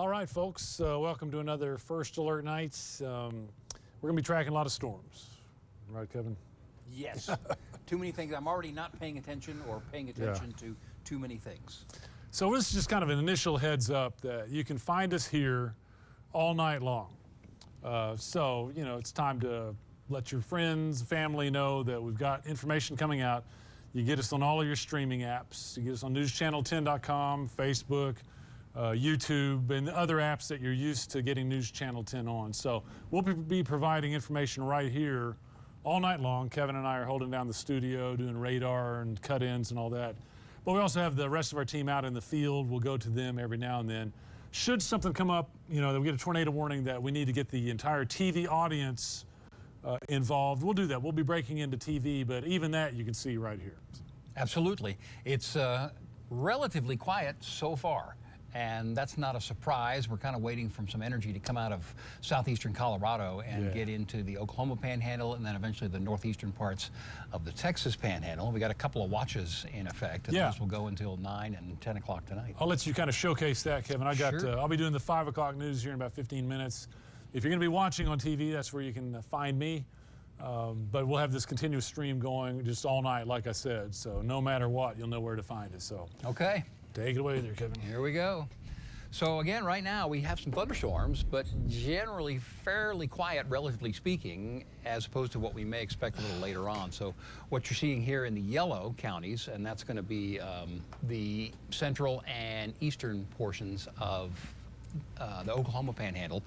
All right, folks, welcome to another First Alert Nights. We're going to be tracking a lot of storms. Right, Kevin? Yes. Too many things. I'm already not paying attention or paying attention to too many things. So this is just kind of an initial heads up that you can find us here all night long. So, you know, it's time to let your friends, family know that we've got information coming out. You get us on all of your streaming apps. You get us on NewsChannel10.com, Facebook, YouTube, and other apps that you're used to getting News Channel 10 on. So we'll be providing information right here all night long. Kevin and I are holding down the studio, doing radar and cut-ins and all that. But we also have the rest of our team out in the field. We'll go to them every now and then. Should something come up, you know, that we get a tornado warning that we need to get the entire TV audience involved, we'll do that. We'll be breaking into TV, but even that you can see right here. Absolutely. It's relatively quiet so far. And that's not a surprise. We're kind of waiting for some energy to come out of southeastern Colorado and get into the Oklahoma Panhandle and then eventually the northeastern parts of the Texas Panhandle. We got a couple of watches in effect, and those will go until 9 and 10 o'clock tonight. I'll let you kind of showcase that, Kevin. I'll be doing the 5 o'clock news here in about 15 minutes. If you're going to be watching on TV, that's where you can find me. But we'll have this continuous stream going just all night, like I said. So no matter what, you'll know where to find us. So okay. Take it away there, Kevin. Here we go. So again, right now we have some thunderstorms, but generally fairly quiet, relatively speaking, as opposed to what we may expect a little later on. So what you're seeing here in the yellow counties, and that's going to be the central and eastern portions of the Oklahoma Panhandle,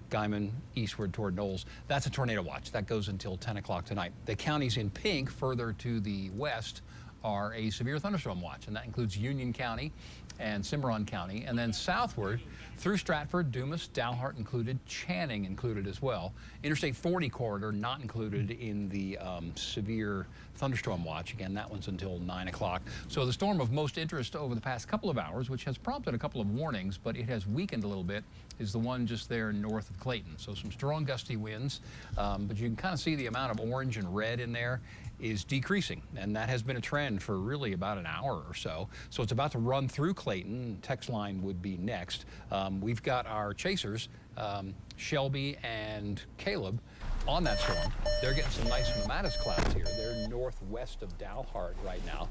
Guyman eastward toward Knowles. That's a tornado watch. That goes until 10 o'clock tonight. The counties in pink further to the west are a severe thunderstorm watch, and that includes Union County and Cimarron County, and then southward through Stratford, Dumas, Dalhart included, Channing included as well. Interstate 40 corridor not included in the severe thunderstorm watch. Again, that one's until 9 o'clock. So the storm of most interest over the past couple of hours, which has prompted a couple of warnings, but it has weakened a little bit, is the one just there north of Clayton. So some strong gusty winds, but you can kind of see the amount of orange and red in there is decreasing, and that has been a trend for really about an hour or so. So it's about to run through Clayton. Text line would be next. We've got our chasers, Shelby and Caleb, on that storm. They're getting some nice mammatus clouds here. They're northwest of Dalhart right now.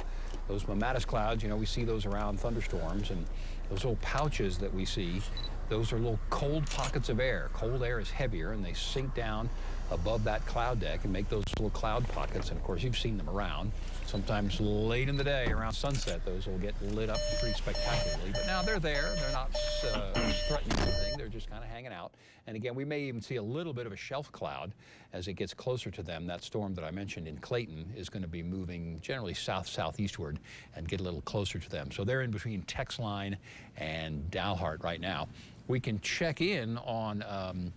Those mammatus clouds, you know, we see those around thunderstorms, and those little pouches that we see, those are little cold pockets of air. Cold air is heavier, and they sink down above that cloud deck and make those little cloud pockets. And of course, you've seen them around. Sometimes late in the day, around sunset, those will get lit up pretty spectacularly. But now they're there. They're not threatening anything. They're just kind of hanging out. And again, we may even see a little bit of a shelf cloud as it gets closer to them. That storm that I mentioned in Clayton is going to be moving generally south-southeastward and get a little closer to them. So they're in between text line and Dalhart right now. We can check in on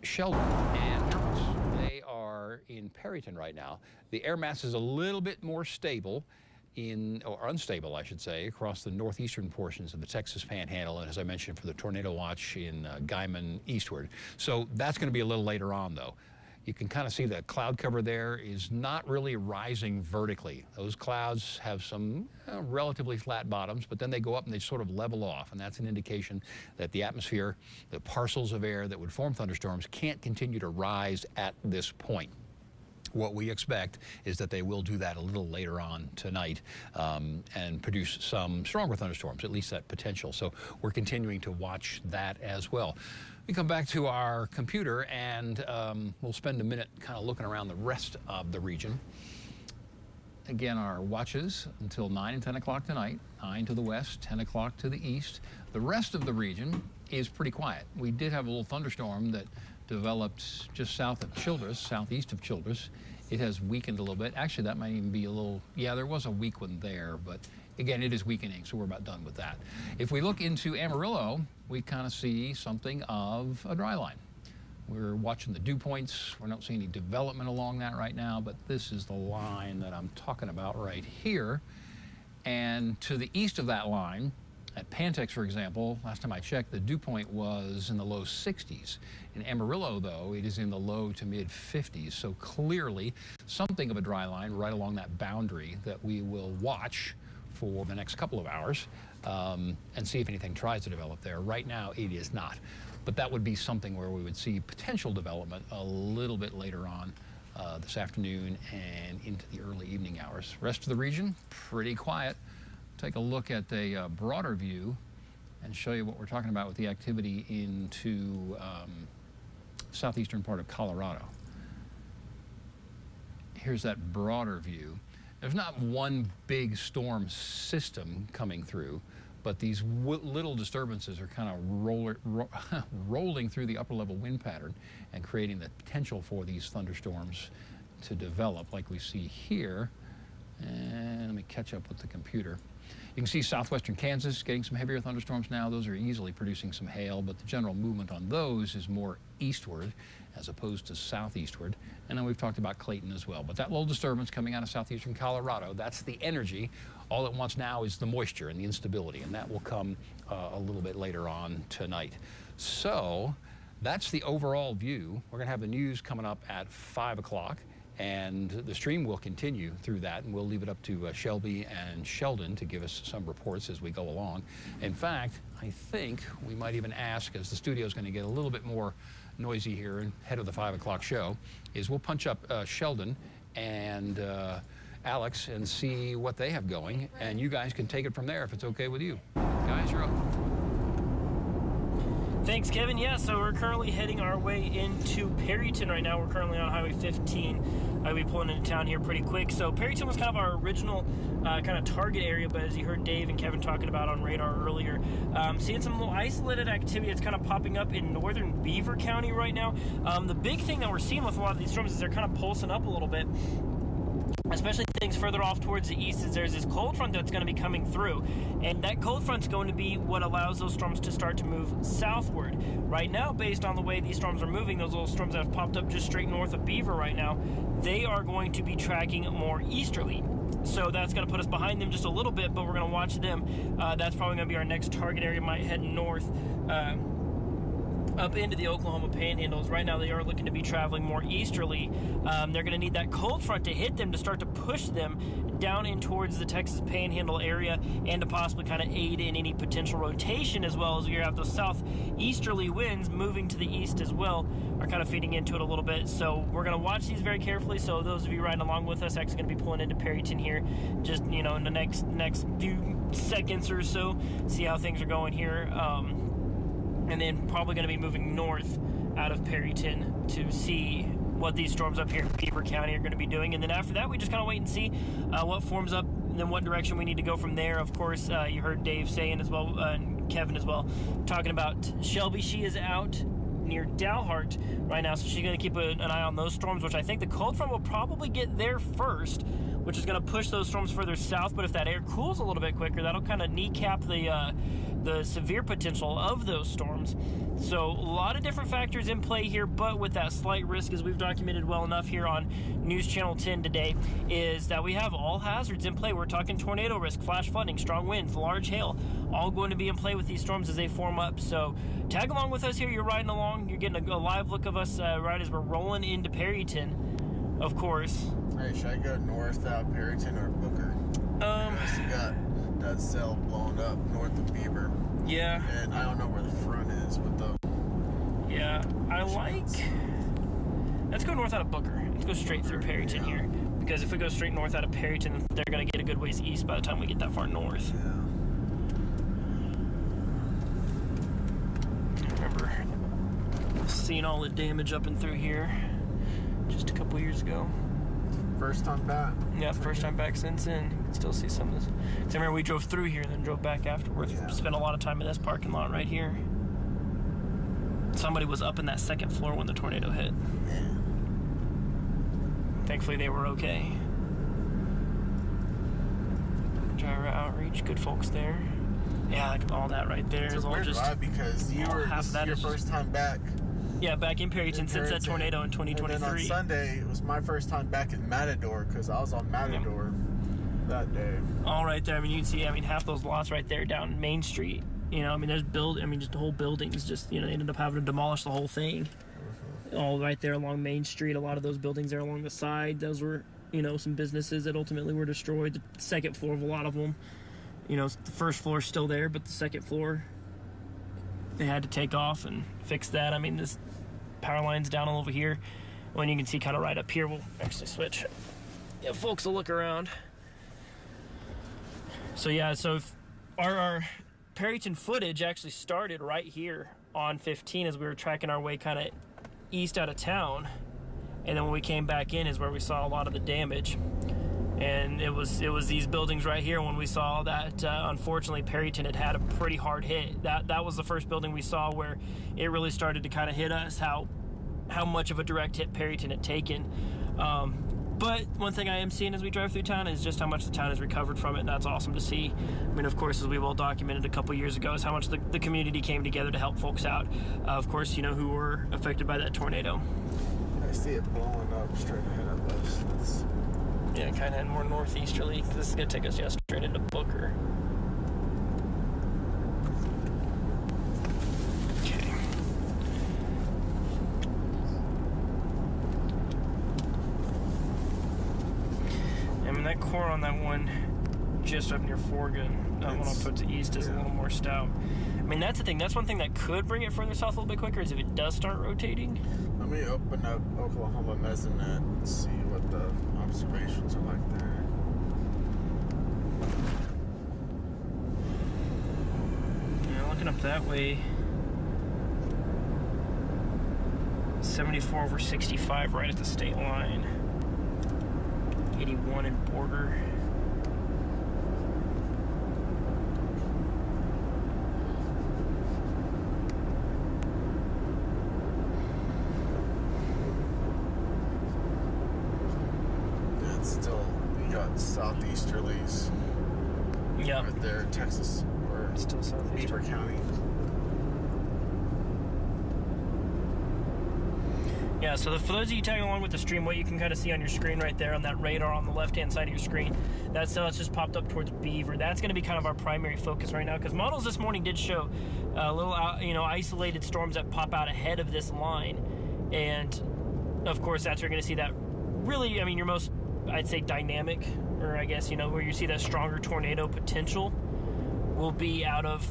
Sheldon and Harris. They are in Perryton right now. The air mass is a little bit more stable or unstable, I should say, across the northeastern portions of the Texas Panhandle, and as I mentioned, for the tornado watch in Guyman eastward. So that's going to be a little later on, though. You can kind of see the cloud cover there is not really rising vertically. Those clouds have some relatively flat bottoms, but then they go up and they sort of level off, and that's an indication that the atmosphere, the parcels of air that would form thunderstorms, can't continue to rise at this point. What we expect is that they will do that a little later on tonight and produce some stronger thunderstorms, at least that potential. So we're continuing to watch that as well. We come back to our computer, and we'll spend a minute kind of looking around the rest of the region. Again, our watches until 9 and 10 o'clock tonight, 9 to the west, 10 o'clock to the east. The rest of the region is pretty quiet. We did have a little thunderstorm that developed just south of Childress, southeast of Childress. It has weakened a little bit. Actually, that might even be a little, yeah, there was a weak one there, but again, it is weakening, so we're about done with that. If we look into Amarillo, we kind of see something of a dry line. We're watching the dew points. We don't see any development along that right now, but this is the line that I'm talking about right here. And to the east of that line, at Pantex, for example, last time I checked, the dew point was in the low 60s. In Amarillo, though, it is in the low to mid 50s. So clearly something of a dry line right along that boundary that we will watch for the next couple of hours and see if anything tries to develop there. Right now, it is not. But that would be something where we would see potential development a little bit later on this afternoon and into the early evening hours. Rest of the region, pretty quiet. Take a look at a broader view and show you what we're talking about with the activity into southeastern part of Colorado. Here's that broader view. There's not one big storm system coming through, but these little disturbances are kind of rolling through the upper level wind pattern and creating the potential for these thunderstorms to develop like we see here. And let me catch up with the computer. You can see southwestern Kansas getting some heavier thunderstorms now. Those are easily producing some hail, but the general movement on those is more eastward as opposed to southeastward. And then we've talked about Clayton as well. But that low disturbance coming out of southeastern Colorado, that's the energy. All it wants now is the moisture and the instability, and that will come a little bit later on tonight. So that's the overall view. We're going to have the news coming up at 5 o'clock. And the stream will continue through that, and we'll leave it up to Shelby and Sheldon to give us some reports as we go along. In fact, I think we might even ask, as the studio is going to get a little bit more noisy here ahead of the 5 o'clock show, is we'll punch up Sheldon and Alex and see what they have going, and you guys can take it from there if it's okay with you. Guys, you're up. Thanks, Kevin. Yeah, so we're currently heading our way into Perryton right now. We're currently on Highway 15. I'll be pulling into town here pretty quick. So Perryton was kind of our original kind of target area, but as you heard Dave and Kevin talking about on radar earlier, seeing some little isolated activity that's kind of popping up in northern Beaver County right now. The big thing that we're seeing with a lot of these storms is they're kind of pulsing up a little bit. Especially things further off towards the east, is there's this cold front that's going to be coming through, and that cold front's going to be what allows those storms to start to move southward. Right now, based on the way these storms are moving, those little storms that have popped up just straight north of Beaver right now, they are going to be tracking more easterly. So that's going to put us behind them just a little bit, but we're going to watch them. That's probably going to be our next target area. Might head north up into the Oklahoma Panhandles. Right now they are looking to be traveling more easterly. They're going to need that cold front to hit them to start to push them down in towards the Texas Panhandle area and to possibly kind of aid in any potential rotation, as well as you have those southeasterly winds moving to the east as well are kind of feeding into it a little bit. So we're going to watch these very carefully. So those of you riding along with us, actually going to be pulling into Perryton here just, you know, in the next few seconds or so, see how things are going here. And then probably going to be moving north out of Perryton to see what these storms up here in Beaver County are going to be doing. And then after that, we just kind of wait and see what forms up and then what direction we need to go from there. Of course, you heard Dave saying as well, and Kevin as well, talking about Shelby. She is out near Dalhart right now, so she's going to keep an eye on those storms, which I think the cold front will probably get there first, which is going to push those storms further south. But if that air cools a little bit quicker, that'll kind of kneecap the severe potential of those storms. So a lot of different factors in play here, but with that slight risk, as we've documented well enough here on News Channel 10 today, is that we have all hazards in play. We're talking tornado risk, flash flooding, strong winds, large hail, all going to be in play with these storms as they form up. So tag along with us here. You're riding along. You're getting a live look of us right as we're rolling into Perryton, of course. Hey, should I go north out Perryton or Booker? Because you got that cell blown up north of Beaver. Yeah. And I don't know where the front is with the... Yeah, let's go north out of Booker. Let's go straight through Perryton here. Because if we go straight north out of Perryton, they're going to get a good ways east by the time we get that far north. Yeah. I remember seeing all the damage up and through here just a couple years ago. First time back. Yeah, first time back since then. You can still see some of this. I remember we drove through here and then drove back afterwards. Yeah. Spent a lot of time in this parking lot right here. Somebody was up in that second floor when the tornado hit. Yeah. Thankfully, they were okay. Driver outreach, good folks there. Yeah, like all that right there It's is a all weird just... ride because you were half of that your is just- first time back. Yeah, back in Perryton since that tornado in 2023. And then on Sunday, it was my first time back in Matador because I was on Matador that day. All right there. I mean, you can see, half those lots right there down Main Street. You know, there's just the whole buildings just, they ended up having to demolish the whole thing. All right there along Main Street. A lot of those buildings there along the side, those were, some businesses that ultimately were destroyed. The second floor of a lot of them. You know, the first floor's still there, but the second floor, they had to take off and fix that. I mean, this power line's down all over here. When you can see kind of right up here, we'll actually switch. Yeah, folks will look around. So yeah, so our Perryton footage actually started right here on 15 as we were tracking our way kind of east out of town. And then when we came back in is where we saw a lot of the damage. And it was these buildings right here when we saw that unfortunately Perryton had a pretty hard hit. That was the first building we saw where it really started to kind of hit us how much of a direct hit Perryton had taken. But one thing I am seeing as we drive through town is just how much the town has recovered from it, and that's awesome to see. I mean, of course, as we well documented a couple years ago, is how much the community came together to help folks out. Of course, you know, who were affected by that tornado. I see it blowing up straight ahead of us. Yeah, kind of heading more northeasterly. This is going to take us straight into Booker. Okay. I mean, that core on that one just up near Forgan, that one I'll put to east is a little more stout. I mean, that's the thing. That's one thing that could bring it further south a little bit quicker is if it does start rotating. Let me open up Oklahoma Mesonet and see what the observations are like there. Yeah, looking up that way, 74 over 65 right at the state line. 81 in Border. Still, you got southeasterlies. Yeah. Right there, Texas, or Still southeastern. Beaver County. Yeah, so for those of you tagging along with the stream, what you can kind of see on your screen right there on that radar on the left-hand side of your screen, that's just popped up towards Beaver. That's going to be kind of our primary focus right now, because models this morning did show a little, isolated storms that pop out ahead of this line. And, of course, that's where you're going to see that really, I mean, your most, I'd say, dynamic, or I guess, where you see that stronger tornado potential will be out of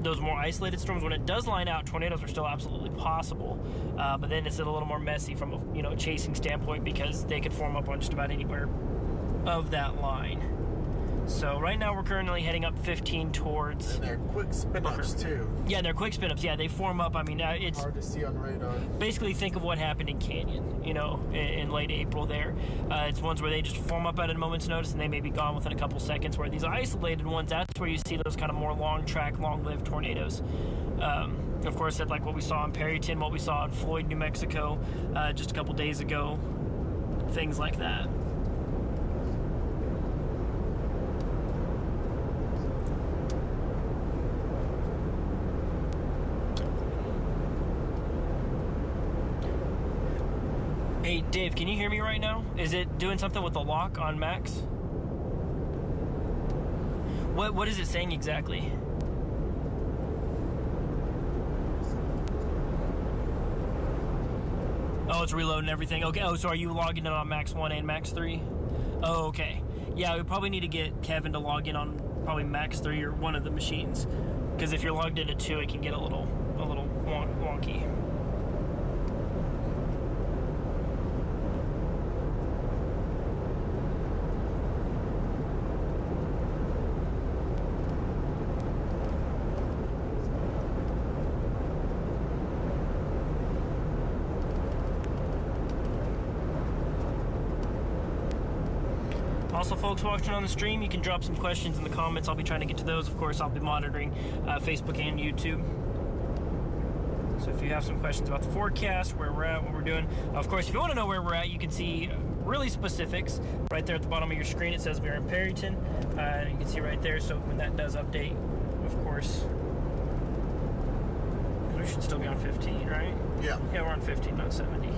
those more isolated storms. When it does line out, tornadoes are still absolutely possible, but then it's a little more messy from a chasing standpoint because they could form up on just about anywhere of that line. So right now we're currently heading up 15 towards. And they're quick spin-ups too. Yeah, they're quick spin-ups. Yeah, they form up. I mean, it's hard to see on radar. Basically, think of what happened in Canyon, in late April there. It's ones where they just form up at a moment's notice and they may be gone within a couple seconds, where these isolated ones, that's where you see those kind of more long-track, long-lived tornadoes. Of course, that's like what we saw in Perryton, what we saw in Floyd, New Mexico just a couple days ago, things like that. Hey, Dave, can you hear me right now? Is it doing something with the lock on Max? What is it saying exactly? Oh, it's reloading everything. Okay. Oh, so are you logging in on Max 1 and Max 3? Oh, okay. Yeah, we probably need to get Kevin to log in on probably Max 3 or one of the machines, because if you're logged into 2, it can get a little wonky. Also, folks watching on the stream, you can drop some questions in the comments. I'll be trying to get to those. Of course, I'll be monitoring Facebook and YouTube. So if you have some questions about the forecast, where we're at, what we're doing. Of course, if you want to know where we're at, you can see really specifics right there at the bottom of your screen. It says we're in Perryton. You can see right there. So when that does update, of course, we should still be on 15, right? Yeah. Yeah, we're on 15, not 70.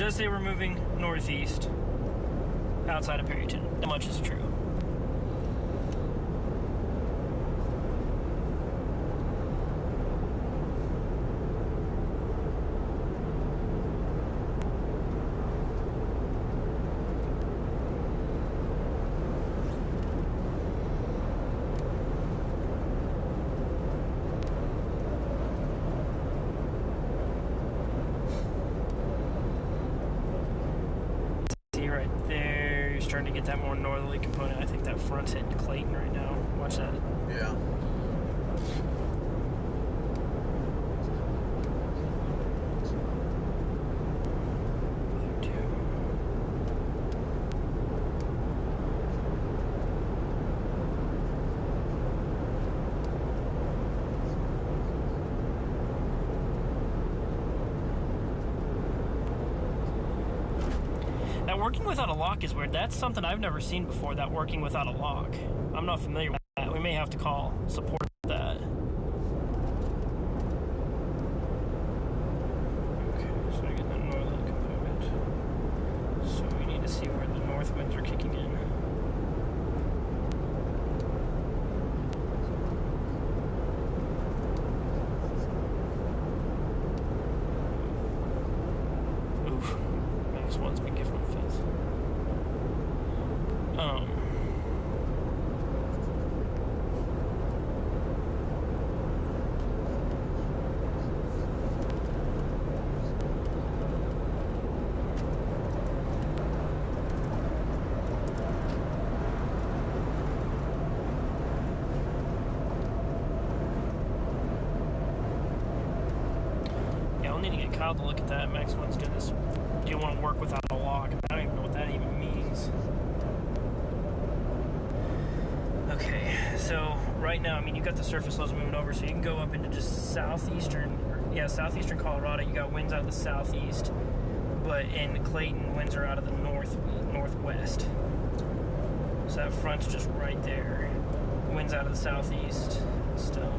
does say we're moving northeast outside of Perryton. That much is true. Starting to get that more northerly component. I think that front's hitting Clayton right now. Watch that. Yeah. That working without a lock is weird. That's something I've never seen before, that working without a lock. I'm not familiar with that. We may have to call support for that. Okay, so I get that northerly component. So we need to see where the north winds are kicking in. Oof. Max one's been giving them fits. Yeah, I'll need to get Kyle to look at that. Max one's doing this. Do you want to work without a lock? I don't even know what that even means. Okay, so right now, I mean, you got the surface lows moving over, so you can go up into just southeastern Colorado. You got winds out of the southeast, but in Clayton, winds are out of the northwest. So that front's just right there. Winds out of the southeast still.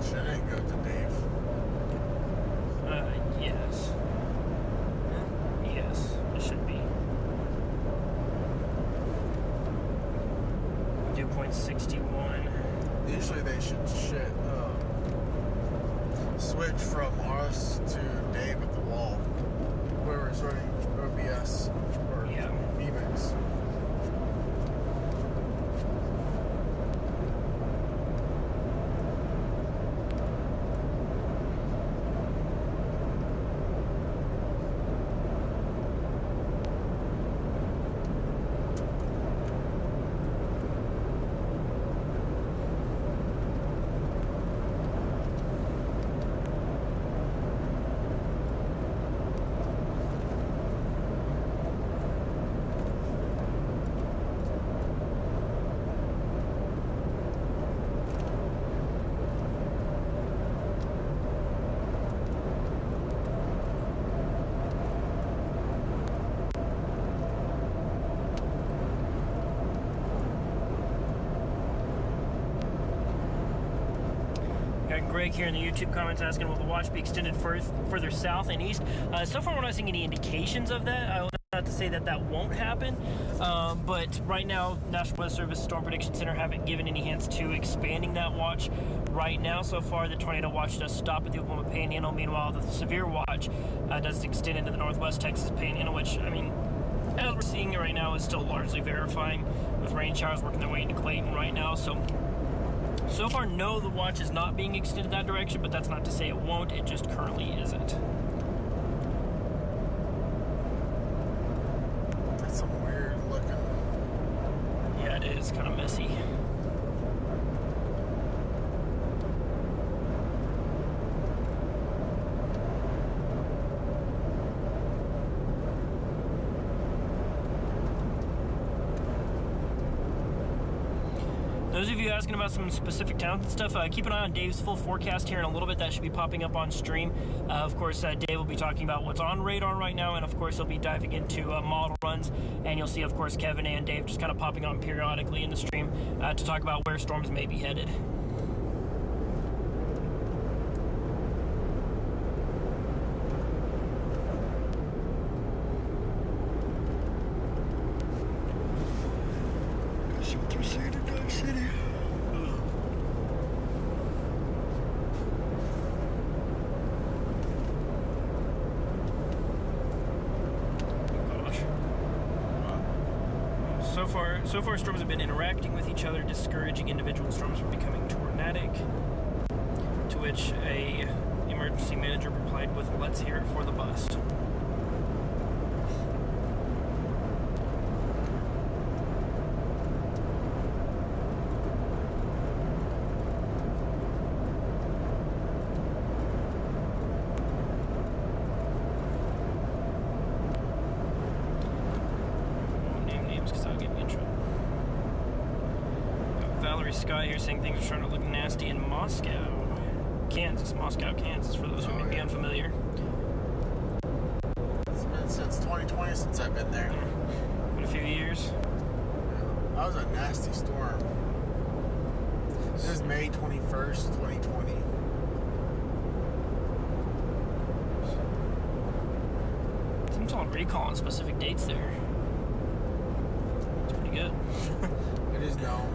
Shouldn't go to Dave. Yes. Yes, it should be. Dew point 61. Usually they should switch from us to Dave at the wall. Whoever's running OBS or VMix. Greg here in the YouTube comments asking, will the watch be extended further south and east? So far, we're not seeing any indications of that. I will not to say that that won't happen, but right now, National Weather Service Storm Prediction Center haven't given any hints to expanding that watch. Right now, so far, the tornado watch does stop at the Oklahoma Panhandle. Meanwhile, the severe watch does extend into the northwest Texas Panhandle, which, I mean, as we're seeing it right now, is still largely verifying with rain showers working their way into Clayton right now. So far, no, the watch is not being extended that direction, but that's not to say it won't. It just currently isn't. That's some weird looking. Yeah, it is kind of messy. Those of you asking about some specific towns and stuff, keep an eye on Dave's full forecast here in a little bit. That should be popping up on stream. Of course, Dave will be talking about what's on radar right now, and of course, he'll be diving into model runs. And you'll see, of course, Kevin and Dave just kind of popping on periodically in the stream to talk about where storms may be headed. So far, storms have been interacting with each other, discouraging individual storms from becoming tornadic. To which a emergency manager replied with, "Let's hear it for the bust." Scott here saying things are starting to look nasty in Moscow, Kansas, for those who may be unfamiliar. It's been since 2020 since I've been there. Been a few years. That was a nasty storm. This is May 21st, 2020. Seems all recall on specific dates there. It's pretty good. It is known.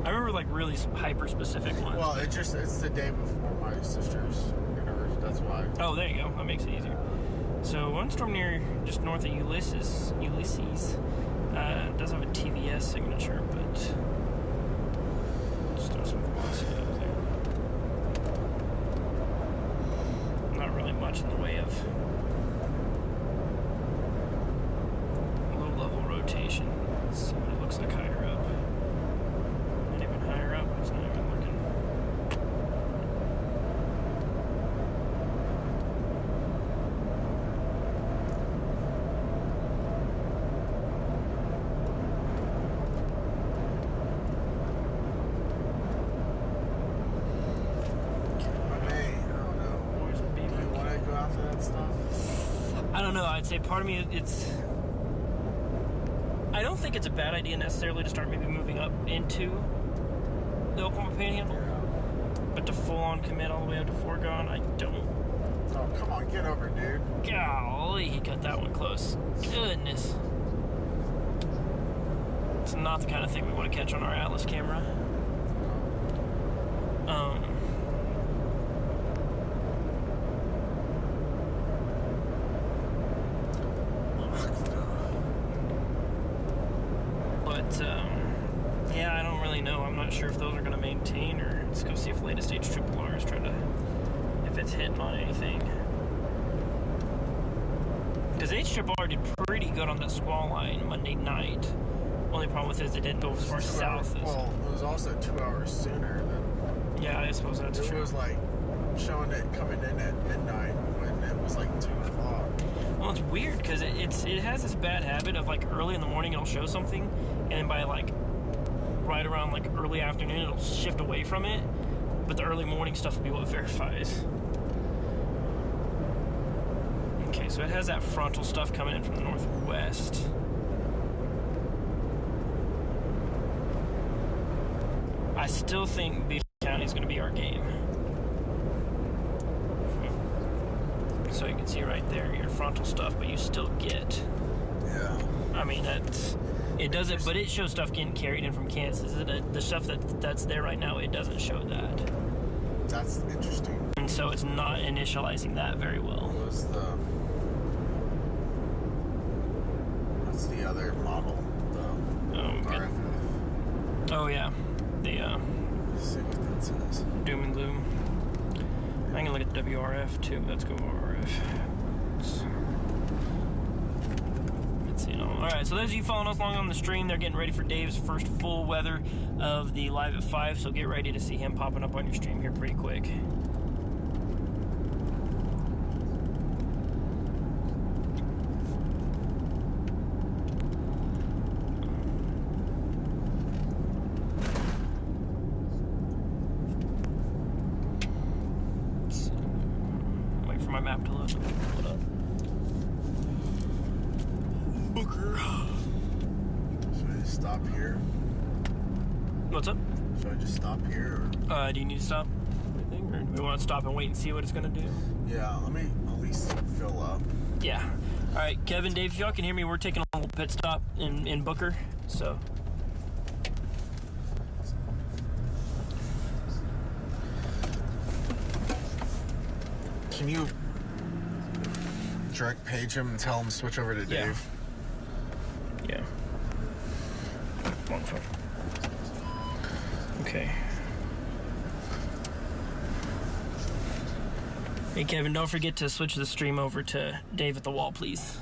I remember like really hyper specific ones. Well, it's the day before my sister's anniversary. That's why. Oh, there you go. That makes it easier. So one storm near just north of Ulysses does have a TVS signature, but just throw some velocity out there. Not really much in the way of low-level rotation. Let's see what it looks like higher up. Not even higher up. It's not even looking. I don't know. I'd say part of me, I don't think it's a bad idea necessarily to start maybe moving up into the Oklahoma Panhandle, but to full-on commit all the way up to Foregone, I don't. Oh, come on, get over, dude. Golly, he got that one close. Goodness. It's not the kind of thing we want to catch on our Atlas camera. Yeah, I don't really know. I'm not sure if those are going to maintain, or let's go see if latest HRRR is trying to, if it's hitting on anything. Because HRRR did pretty good on that squall line Monday night. Only problem with it is it didn't go as far south as. Well, it was also 2 hours sooner than. Yeah, I suppose that's true. It was like showing it coming in at midnight when it was like 2 o'clock. Well, it's weird because it has this bad habit of like early in the morning it'll show something, and then by like right around like early afternoon it'll shift away from it, but the early morning stuff will be what verifies. Okay, so it has that frontal stuff coming in from the northwest. I still think Beach County is going to be our game. So you can see right there your frontal stuff, but you still get. Yeah. I mean, it doesn't, but it shows stuff getting carried in from Kansas. The stuff that's there right now, it doesn't show that. That's interesting. And so it's not initializing that very well. What's the other model? The RF. Oh yeah, Let's see what that says. Doom and Gloom. I can look at WRF too. Let's go RF. Let's see. All right. So those of you following us along on the stream, they're getting ready for Dave's first full weather of the Live at 5. So get ready to see him popping up on your stream here pretty quick. What's up? Should I just stop here? Or? Do you need to stop? Anything? Or do we want to stop and wait and see what it's going to do? Yeah, let me at least fill up. Yeah. All right, Kevin, Dave, if y'all can hear me, we're taking a little pit stop in Booker, so. Can you direct page him and tell him to switch over to Dave? Yeah. Okay. Hey, Kevin, don't forget to switch the stream over to Dave at the Wall, please.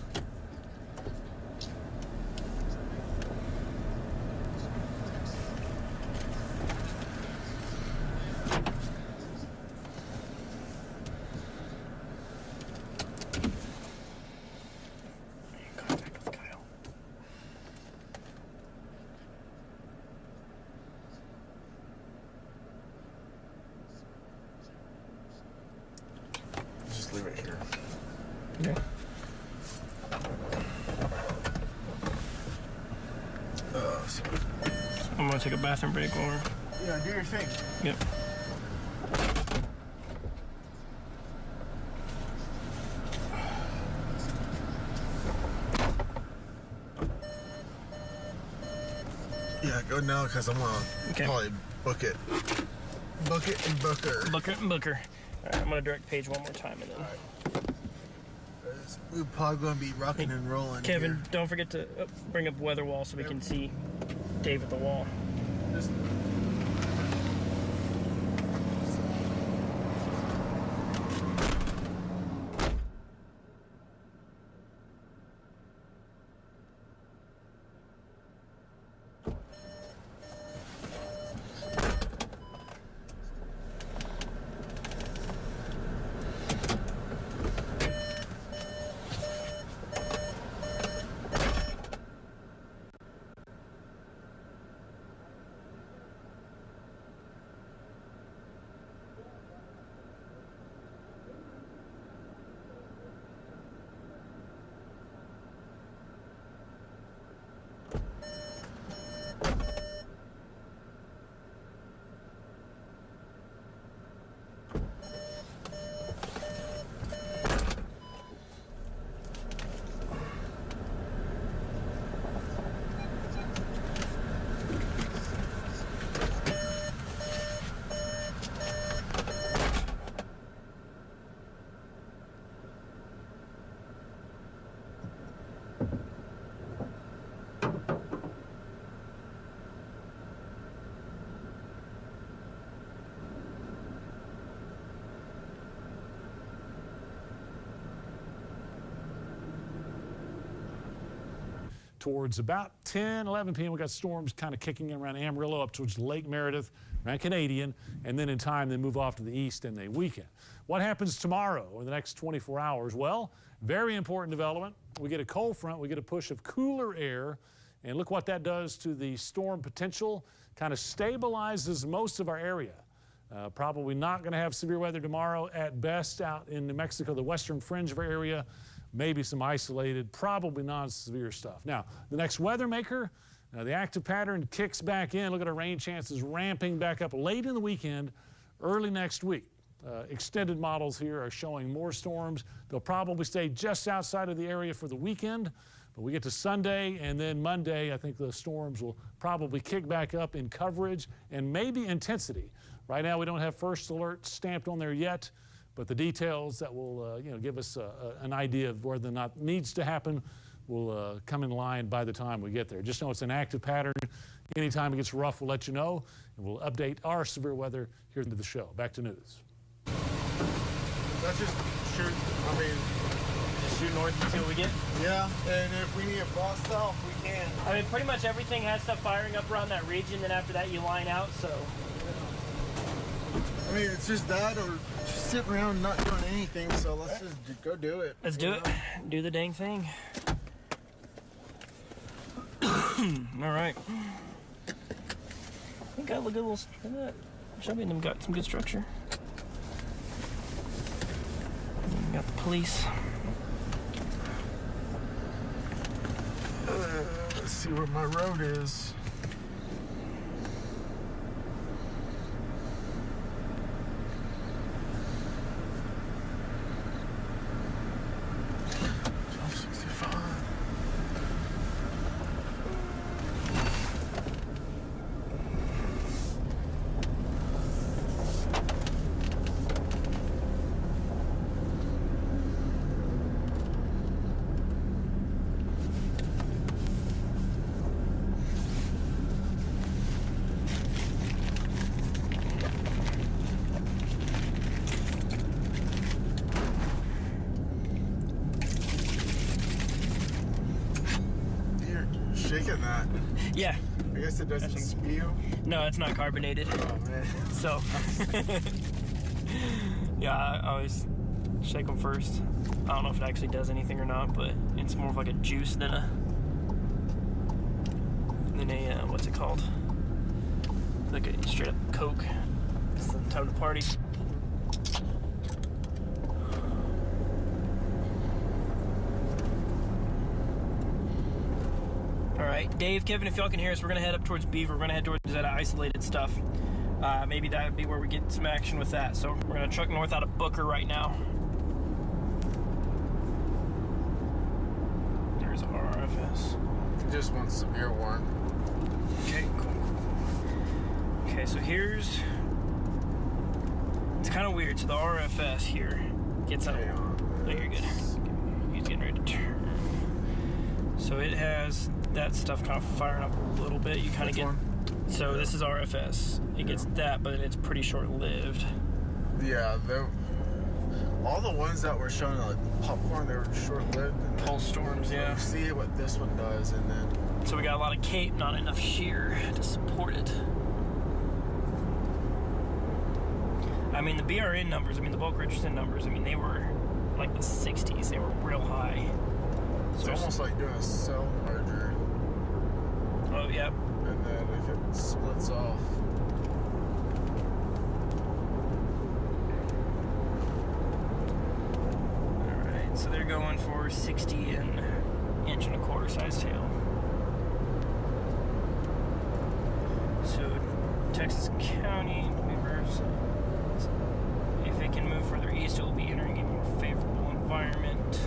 Just leave it here. Okay. Sorry. I'm gonna take a bathroom break while we're... Yeah, do your thing. Yep. Yeah, go now because I'm gonna probably book it. Book it and booker. Booker and Booker. All right, I'm gonna direct page one more time and then... We're probably gonna be rocking and rolling. Kevin, here. don't forget to bring up weather wall so we can see Dave at the Wall. Towards about 10, 11 p.m., we got storms kind of kicking in around Amarillo up towards Lake Meredith, around Canadian, and then in time they move off to the east and they weaken. What happens tomorrow or the next 24 hours? Well, very important development. We get a cold front, we get a push of cooler air, and look what that does to the storm potential. Kind of stabilizes most of our area. Probably not going to have severe weather tomorrow at best out in New Mexico, the western fringe of our area. Maybe some isolated, probably non-severe stuff. Now, the next weather maker, the active pattern kicks back in. Look at our rain chances ramping back up late in the weekend, early next week. Extended models here are showing more storms. They'll probably stay just outside of the area for the weekend, but we get to Sunday and then Monday, I think the storms will probably kick back up in coverage and maybe intensity. Right now, we don't have first alert stamped on there yet, but the details that will give us an idea of whether or not needs to happen will come in line by the time we get there. Just know it's an active pattern. Anytime it gets rough, we'll let you know, and we'll update our severe weather here into the show. Back to news. Let's just shoot, Just shoot north and see what we get. yeah, and if we need a blast off, we can. I mean, pretty much everything has stuff firing up around that region, then after that you line out, so... I mean, it's just that or just sitting around not doing anything, so let's just go do it. Let's do it. Do the dang thing. All right. We got a good little... Shelby and them got some good structure. We got the police. Let's see where my road is. that. Yeah. I guess it doesn't spew. No, it's not carbonated. Oh man. So, yeah, I always shake them first. I don't know if it actually does anything or not, but it's more of like a juice than a what's it called? Like a straight up Coke. It's the time to party. All right, Dave, Kevin, if y'all can hear us, we're gonna head up towards Beaver. We're gonna head towards that isolated stuff. Maybe that would be where we get some action with that. So we're gonna truck north out of Booker right now. There's RFS. Just one severe warning. Okay, cool. Okay, so here's. It's kind of weird. So the RFS here gets up. Oh, you're good. He's getting ready to turn. So it has that stuff kind of firing up a little bit. You kind of get. So this is RFS. It gets that, but it's pretty short-lived. Yeah, all the ones that were showing like popcorn, they were short-lived. Pulse storms, yeah. You see what this one does, and then. So we got a lot of cape, not enough shear to support it. I mean, the BRN numbers, the bulk Richardson numbers, they were like the 60s. They were real high. So it's almost like doing a cell merger. Oh, yeah. And then if it splits off. Alright, so they're going for 60 and inch and a quarter size tail. So Texas County, if it can move further east, it will be entering a more favorable environment.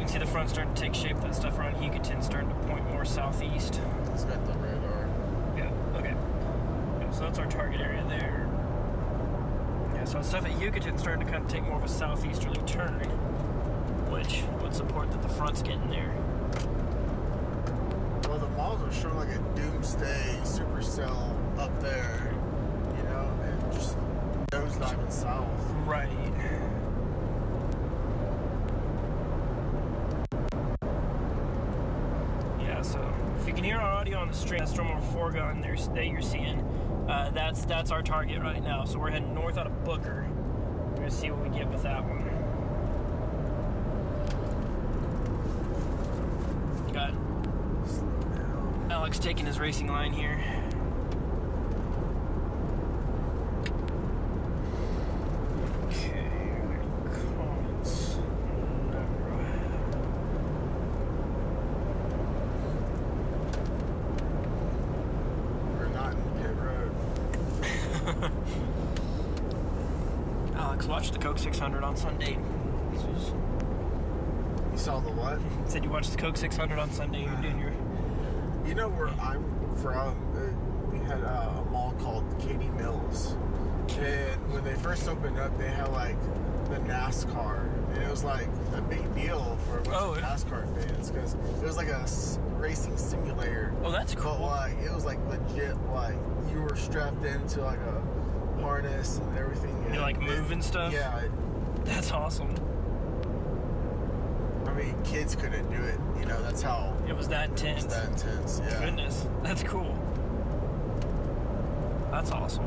See the front starting to take shape. That stuff around Hugoton starting to point more southeast. It's got the radar. Yeah, okay. Yeah, so that's our target area there. Yeah, so stuff at Hugoton starting to kind of take more of a southeasterly turn, which would support that the front's getting there. Well, the models are showing like a doomsday supercell up there, and just nosediving south. Right. So if you can hear our audio on the stream, that storm over foreground there that you're seeing, that's our target right now. So we're heading north out of Booker. We're gonna see what we get with that one. Got Alex taking his racing line here. Watched the Coke 600 on Sunday. You saw the what? Said you watched the Coke 600 on Sunday. You're doing your. You know where I'm from? We had a mall called Katy Mills, and when they first opened up, they had like the NASCAR, and it was like a big deal for a bunch of NASCAR fans because it was like a racing simulator. Oh, that's cool. But like it was like legit, like you were strapped into like a harness and everything. You're like moving stuff? Yeah. That's awesome. Kids couldn't do it. That's how. It was that intense. It was that intense, yeah. Goodness. That's cool. That's awesome.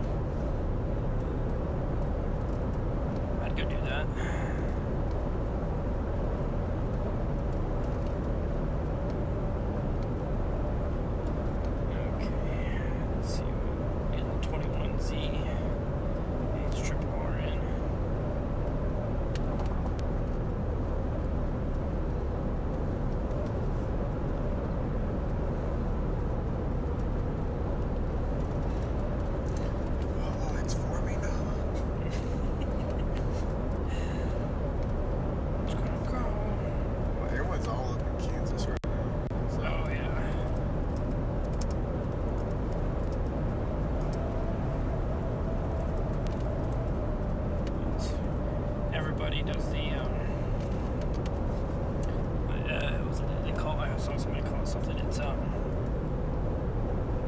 I'd go do that.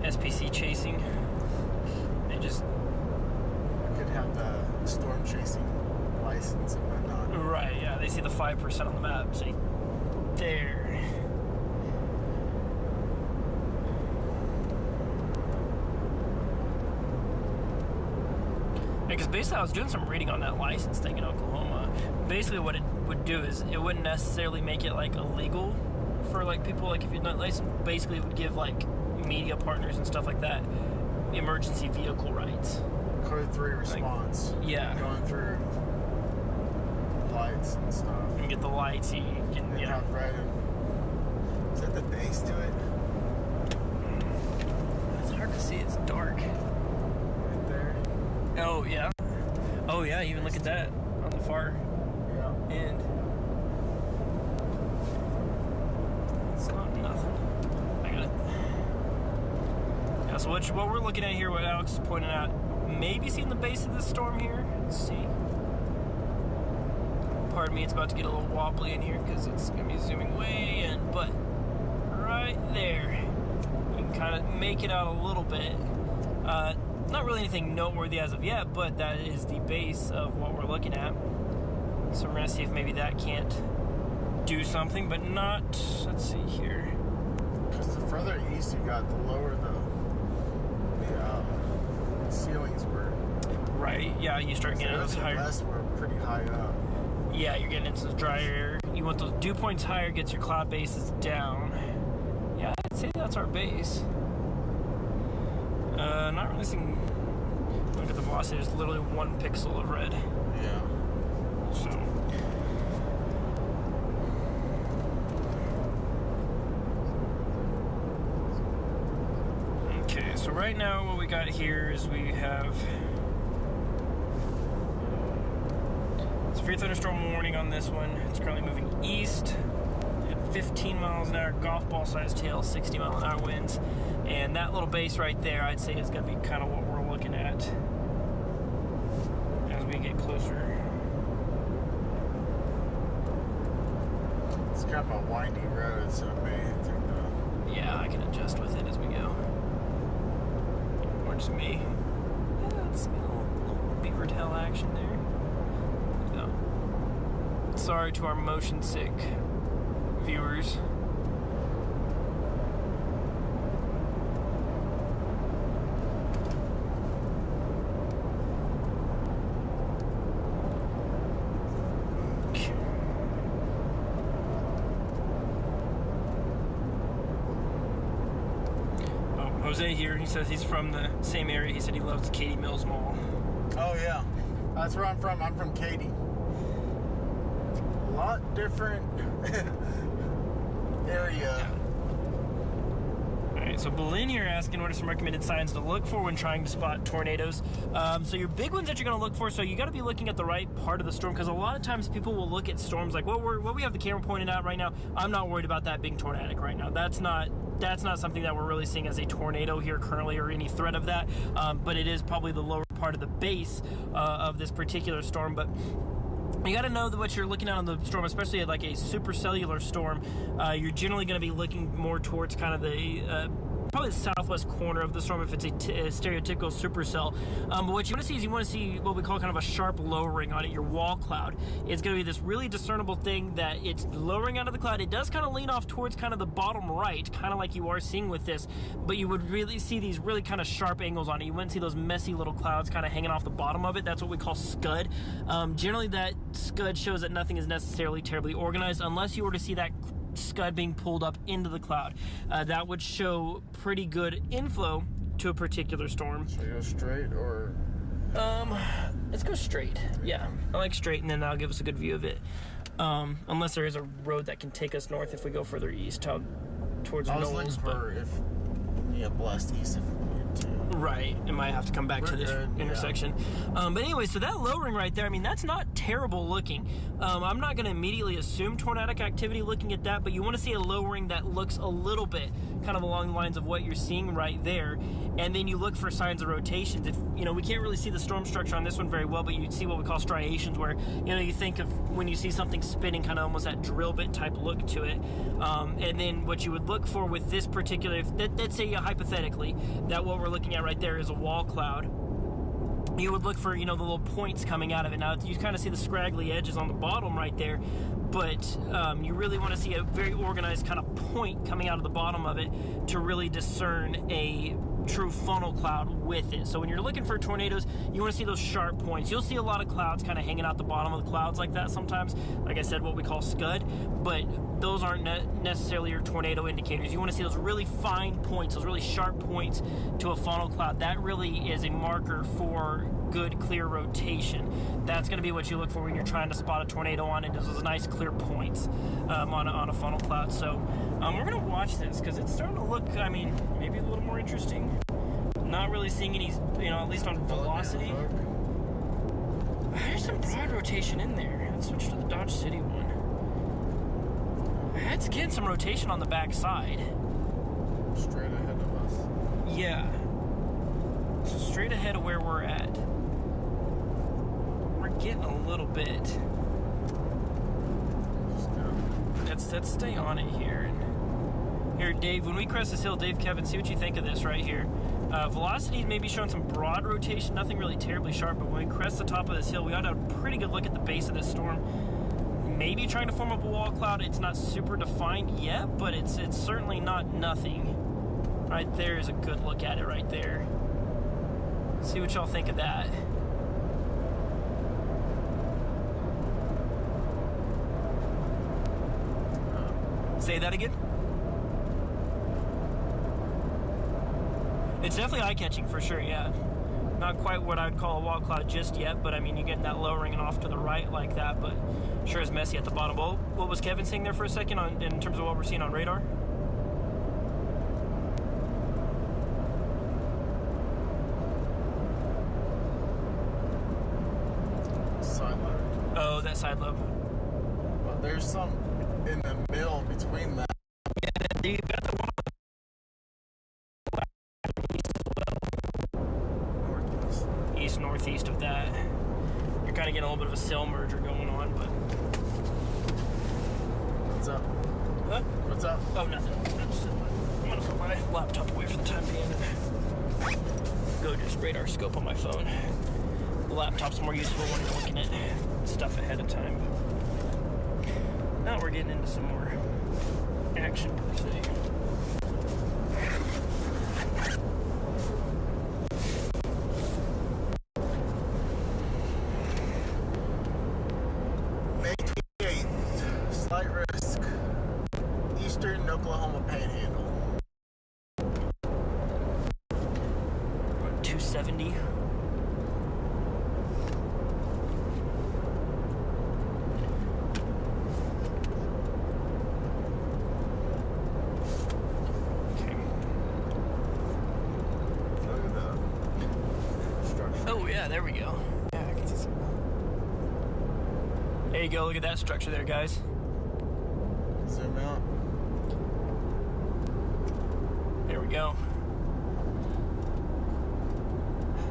SPC chasing. They just could have the storm chasing license and whatnot. Right, yeah, they see the 5% on the map. See, there. Because basically I was doing some reading on that license thing in Oklahoma. Basically what it would do is it wouldn't necessarily make it like illegal for like people, like if you're not licensed. Basically it would give like media partners and stuff like that emergency vehicle rights. Code 3 response. Like, yeah. Going through lights and stuff. You get the lights, you can, And have red and... Is that the base to it? It's hard to see, it's dark. Right there. Oh, yeah. Oh, yeah, even look at that on the far Yeah. end. It's not nothing. I got it. Yeah, so what we're looking at here, what Alex is pointing out, maybe seeing the base of this storm here. Let's see. Pardon me, it's about to get a little wobbly in here because it's going to be zooming way in, but right there, you can kind of make it out a little bit. Not really anything noteworthy as of yet, but that is the base of what we're looking at. So we're going to see if maybe that can't do something, but not, let's see here. Because the further east you got, the lower the ceilings were. Right, yeah, you start getting those higher. The west were pretty high up. Yeah, you're getting into the drier air. You want those dew points higher, gets your cloud bases down. Yeah, I'd say that's our base. Not really seeing. Look at the velocity. There's literally 1 pixel of red. Yeah. So. Okay, so right now what we got here is we have. It's a severe thunderstorm warning on this one. It's currently moving east at 15 miles an hour, golf ball sized tail, 60 mile an hour winds. And that little base right there, I'd say, is going to be kind of what we're looking at as we get closer. It's kind of a windy road, so it may take the... Yeah, I can adjust with it as we go. Or just me. Yeah, it's a little beaver tail action there. No. Sorry to our motion sick viewers. Jose here, he says he's from the same area. He said he loves the Katy Mills Mall. Oh, yeah. That's where I'm from. I'm from Katy. A lot different area. Yeah. Alright, so Belin here asking what are some recommended signs to look for when trying to spot tornadoes. So your big ones that you're going to look for, so you got to be looking at the right part of the storm, because a lot of times people will look at storms like what we have the camera pointed out right now. I'm not worried about that being tornadic right now. That's not something that we're really seeing as a tornado here currently, or any threat of that, but it is probably the lower part of the base of this particular storm. But you got to know that what you're looking at on the storm, especially at like a supercellular storm, you're generally going to be looking more towards kind of the probably the southwest corner of the storm if it's a stereotypical supercell. But what you want to see is you want to see what we call kind of a sharp lowering on it, your wall cloud. It's going to be this really discernible thing that it's lowering out of the cloud. It does kind of lean off towards kind of the bottom right, kind of like you are seeing with this, but you would really see these really kind of sharp angles on it. You wouldn't see those messy little clouds kind of hanging off the bottom of it. That's what we call scud. Generally that scud shows that nothing is necessarily terribly organized, unless you were to see that scud being pulled up into the cloud. That would show pretty good inflow to a particular storm. Should we go straight or? Let's go straight. Yeah, I like straight, and then that'll give us a good view of it. Unless there is a road that can take us north if we go further east towards I was Knowles. looking for if we have blast east if we need to. Right, it might have to come back We're to this good, intersection. yeah. But anyway, so that lowering right there, I mean, that's not terrible looking. I'm not going to immediately assume tornadic activity looking at that, but you want to see a lowering that looks a little bit kind of along the lines of what you're seeing right there. And then you look for signs of rotations. If, you know, we can't really see the storm structure on this one very well, but you see what we call striations, where, you know, you think of when you see something spinning, kind of almost that drill bit type look to it. And then what you would look for with this particular, let's say hypothetically, that what we're looking at right there is a wall cloud. you would look for, you know, the little points coming out of it. Now, you kind of see the scraggly edges on the bottom right there, but you really want to see a very organized kind of point coming out of the bottom of it to really discern a true funnel cloud with it. So when you're looking for tornadoes, you want to see those sharp points. You'll see a lot of clouds kind of hanging out the bottom of the clouds like that sometimes, like I said, what we call scud, but those aren't necessarily your tornado indicators. You want to see those really fine points, those really sharp points to a funnel cloud. That really is a marker for good clear rotation. That's going to be what you look for when you're trying to spot a tornado on it, is those nice clear points on a funnel cloud. So we're going to watch this because it's starting to look, I mean, maybe a little more interesting. Not really seeing any, you know, at least on velocity. There's some broad rotation in there. Let's switch to the Dodge City one. It's getting some rotation on the back side. Straight ahead of us. Yeah. So straight ahead of where we're at. We're getting a little bit. Let's stay on it here. Here, Dave, when we crest this hill, Dave, Kevin, see what you think of this right here. Velocity may be showing some broad rotation, nothing really terribly sharp, but when we crest the top of this hill, we got a pretty good look at the base of this storm. Maybe trying to form up a wall cloud. It's not super defined yet, but it's certainly not nothing. Right there is a good look at it right there. See what y'all think of that. Say that again. It's definitely eye-catching for sure, yeah. Not quite what I'd call a wall cloud just yet, but I mean, you're getting that lowering and off to the right like that, but sure is messy at the bottom. Well, what was Kevin saying there for a second in terms of what we're seeing on radar? Side lobe. Oh, that side lobe. Well, there's some in the middle between that. Yeah, you got the one Northwest. east northeast of that. You're kind of getting a little bit of a cell merger going on, but What's up? huh? What's up? Oh, nothing. I'm gonna put my laptop away for the time being and go just radar scope on my phone. The laptop's more useful when you're looking at stuff ahead of time. Now we're getting into some more action per se. May 28th. Slight risk. Eastern Oklahoma Panhandle. 270. Okay. Look at the structure. Oh yeah, there we go. Yeah, I can see some. There you go. Look at that structure there, guys. Zoom out. There we go.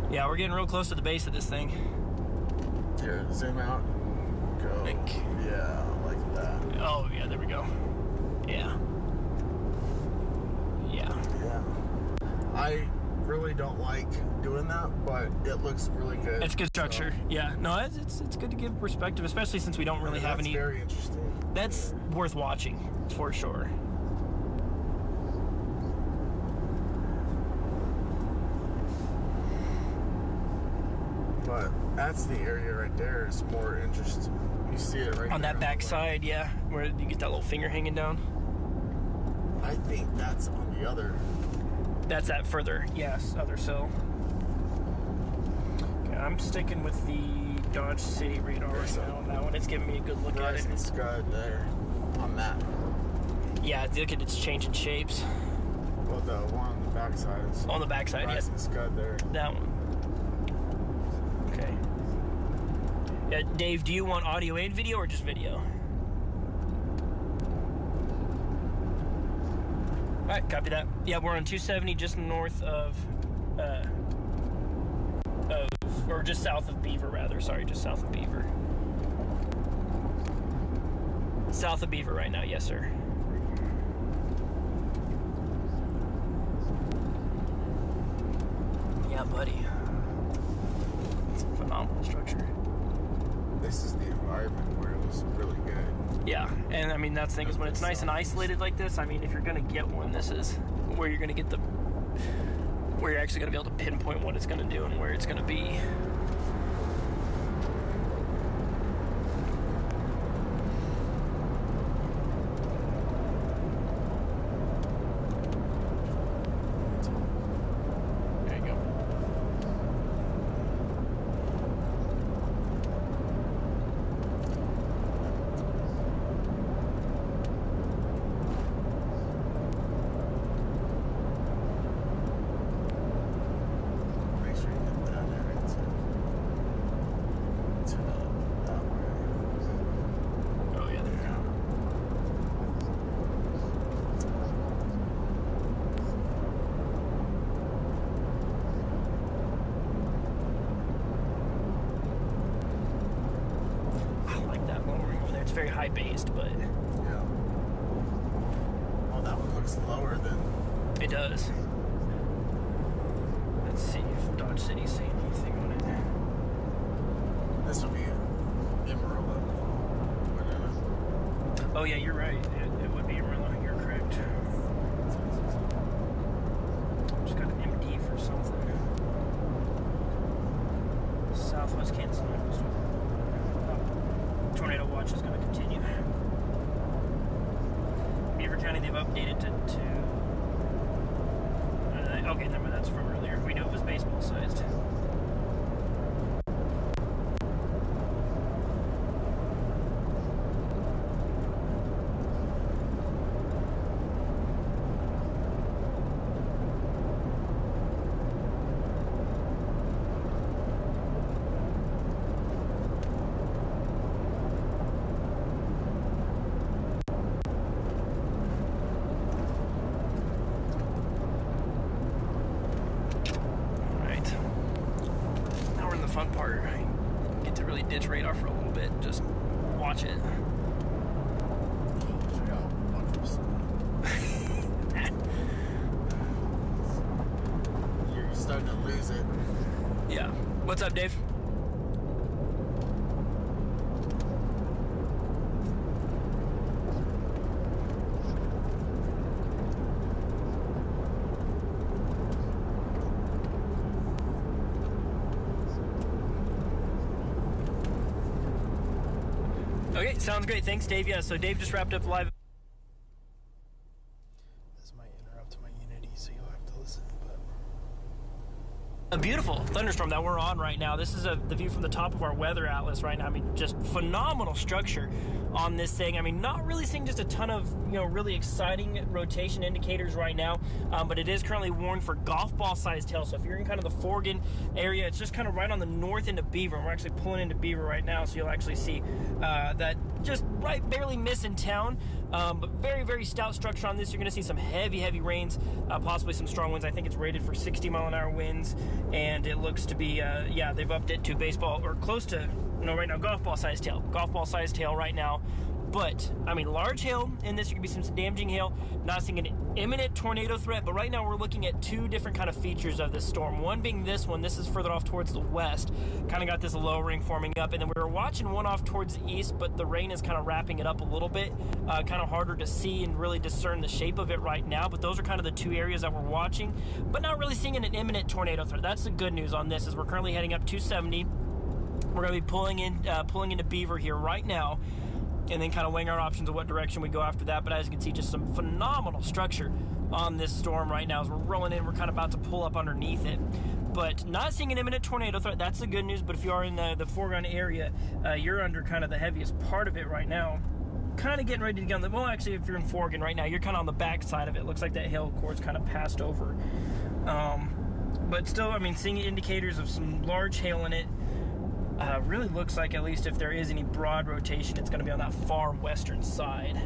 Yeah, we're getting real close to the base of this thing. Here, zoom out. Go. Like- Yeah, like that. Oh yeah, there we go. Yeah. Yeah. Yeah. I really don't like doing that, but it looks really good. It's good structure. Yeah. No, it's good to give perspective, especially since we don't really have That's any. very interesting. That's worth watching for sure. But that's the area right there is more interesting. You see it right On there that back the side, yeah, where you get that little finger hanging down. left. I think that's on the other. That's that further, yes, other sill. Okay, I'm sticking with the Dodge City radar right now on that one. It's giving me a good look at it. Rising Scud there on that. Yeah, look at it's changing shapes. Well, the one on the backside is On the backside, yeah. Rising Scud there. That one. Okay. Yeah, Dave, do you want audio and video or just video? All right, copy that. Yeah, we're on 270 just north of, or just south of Beaver, rather. Sorry, just south of Beaver. South of Beaver right now, yes, sir. Yeah, buddy. phenomenal structure. This is the environment where it was really good. Yeah, and I mean, that's the thing is when it's nice and isolated like this, I mean, if you're gonna get one, this is where you're gonna get where you're actually gonna be able to pinpoint what it's gonna do and where it's gonna be. There you go. Make sure you get that area to that way. Oh yeah, there you go. I like that lowering over there. It's very high based, but Yeah. Oh, that one looks lower than. it does. Let's see if Dodge City's saying anything on it. This would be Amarillo. Oh yeah, you're right. It would be Amarillo. You're correct. Just got an MD for something. Southwest Kansas. Tornado watch is going to continue. Beaver County, they've updated to okay, never mind, that's from earlier. We knew it was baseball sized. Alright. Now we're in the fun part. Get to really ditch radar for a little bit and just watch it. You're starting to lose it. Yeah. What's up, Dave? Okay, sounds great. Thanks, Dave. Yeah, so Dave just wrapped up live. This might interrupt my Unity, so you'll have to listen. But A beautiful thunderstorm that we're on right now. This is the view from the top of our weather atlas right now. I mean, just phenomenal structure on this thing. I mean, not really seeing just a ton of, really exciting rotation indicators right now, but it is currently warned for golf ball sized hail. So if you're in kind of the Forgan area, it's just kind of right on the north end of Beaver. And we're actually pulling into Beaver right now, so you'll actually see that just right barely missing town. But very, very stout structure on this. You're going to see some heavy rains, possibly some strong winds. I think it's rated for 60-mile-an-hour winds, and it looks to be, they've upped it to baseball, or close to, right now, golf ball-sized hail. Golf ball-sized hail right now. But, I mean, large hail in this. There could be some damaging hail. Not seeing an imminent tornado threat, but right now we're looking at two different kind of features of this storm. One being this one. This is further off towards the west. Kind of got this lowering forming up. And then we were watching one off towards the east, but the rain is kind of wrapping it up a little bit. Kind of harder to see and really discern the shape of it right now. But those are kind of the two areas that we're watching. But not really seeing an imminent tornado threat. That's the good news on this, is we're currently heading up 270. We're going to be pulling into Beaver here right now, and then kind of weighing our options of what direction we go after that. But as you can see, just some phenomenal structure on this storm right now. As we're rolling in, we're kind of about to pull up underneath it. But not seeing an imminent tornado threat, that's the good news. But if you are in the foreground area, you're under kind of the heaviest part of it right now. Kind of getting ready to get on the, well, actually, if you're in Forgan right now, you're kind of on the back side of it. Looks like that hail core's kind of passed over. But still, I mean, seeing indicators of some large hail in it. Really looks like, at least if there is any broad rotation, it's going to be on that far western side.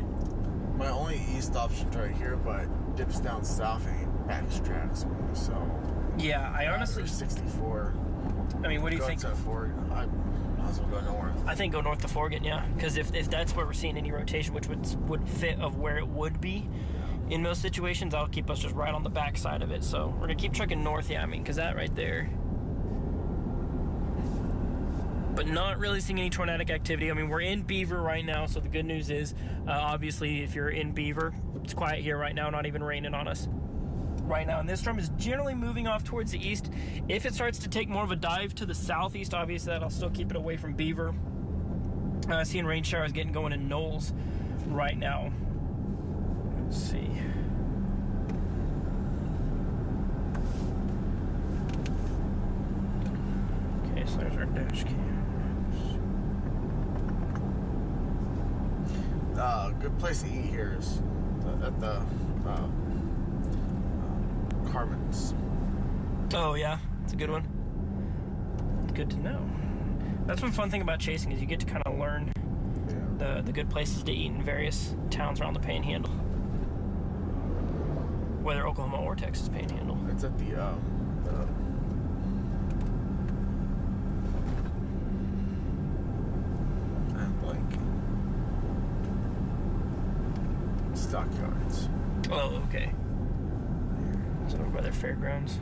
My only east option's right here, but dips down south and backtracks me, so. Yeah, I honestly. 64. I mean, what do you think? To Forgan, I might as well go north. I think go north to Forgan, yeah, because if that's where we're seeing any rotation, which would fit of where it would be in most situations, that'll keep us just right on the back side of it. So we're gonna keep trucking north, yeah. I mean, because that right there. but not really seeing any tornadic activity. I mean, we're in Beaver right now, so the good news is, obviously, if you're in Beaver, it's quiet here right now, not even raining on us right now. And this storm is generally moving off towards the east. If it starts to take more of a dive to the southeast, obviously, that'll still keep it away from Beaver. Seeing rain showers getting going in Knowles right now. Let's see. Okay, so there's our dash cams. Good place to eat here is at the Carmen's. Oh yeah, it's a good one. Good to know. That's one fun thing about chasing is you get to kind of learn the good places to eat in various towns around the Panhandle, whether Oklahoma or Texas Panhandle. It's at the I'm blanking. Stockyards. Oh, okay. It's over by their fairgrounds.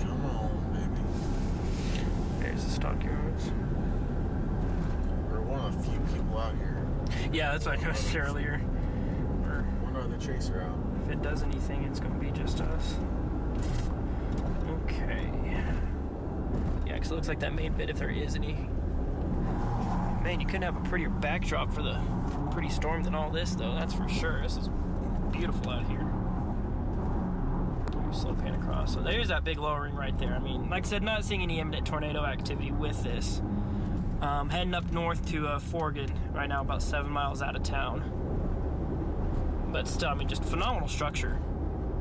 Come on, baby. There's the stockyards. We're one of the few people out here. Yeah, that's what I noticed earlier. One other chaser out. If it does anything, it's going to be just us. Okay. Yeah, because it looks like that main bit, if there is any. Man, you couldn't have a prettier backdrop for the pretty storm than all this, though. That's for sure. This is beautiful out here. Slow pan across. So there's that big lowering right there. I mean, like I said, not seeing any imminent tornado activity with this. Heading up north to Forgan right now, about 7 miles out of town. But still, I mean, just phenomenal structure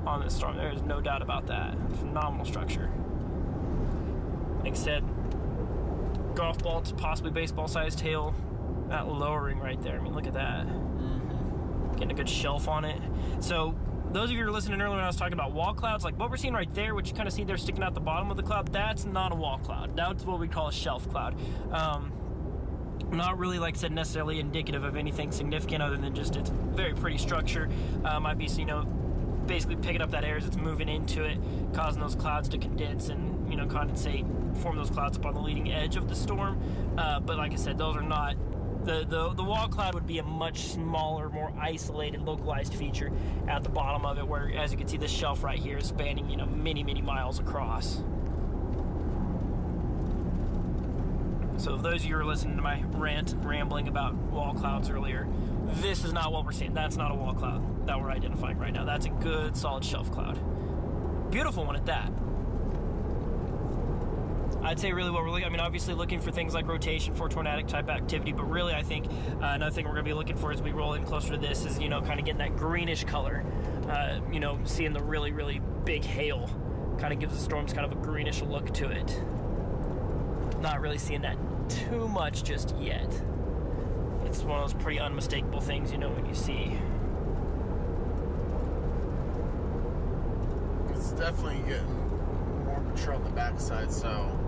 on this storm. There is no doubt about that. Phenomenal structure. Like I said, golf ball to possibly baseball-sized hail. That lowering right there. I mean, look at that. Getting a good shelf on it. So, those of you who were listening earlier when I was talking about wall clouds, like what we're seeing right there, what you kind of see there sticking out the bottom of the cloud, that's not a wall cloud. That's what we call a shelf cloud. Not really, like I said, necessarily indicative of anything significant other than just it's very pretty structure. Might be, you know, basically picking up that air as it's moving into it, causing those clouds to condense and, you know, condensate, form those clouds up on the leading edge of the storm. But like I said, those are not. The wall cloud would be a much smaller, more isolated, localized feature at the bottom of it, where, as you can see, this shelf right here is spanning, you know, many, many miles across. So, if those of you who were listening to my rambling about wall clouds earlier, this is not what we're seeing. That's not a wall cloud that we're identifying right now. That's a good, solid shelf cloud. Beautiful one at that. I'd say really what we're looking, I mean, obviously looking for things like rotation for tornadic type activity, but really I think another thing we're going to be looking for as we roll in closer to this is, you know, kind of getting that greenish color, you know, seeing the really, really big hail kind of gives the storms kind of a greenish look to it. Not really seeing that too much just yet. It's one of those pretty unmistakable things, you know, when you see. It's definitely getting more mature on the backside, so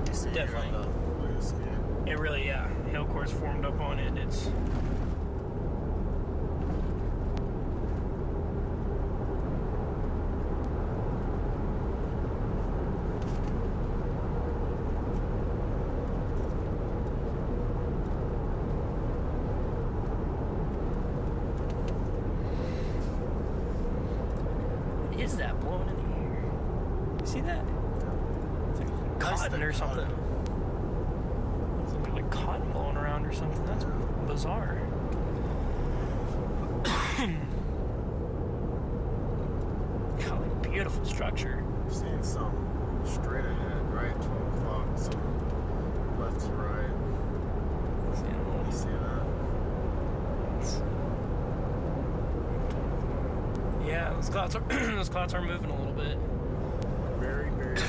you see Definitely. here on the scan. It really, yeah, hail cores formed up on it. It's is that blowing in the air? You see that? It's like cotton or something. Something like cotton blowing around or something. That's bizarre. God, beautiful structure. I'm seeing some straight ahead, right at 12 o'clock, some left to right. You see that? Yeah, those clouds are moving a little bit. Very, very.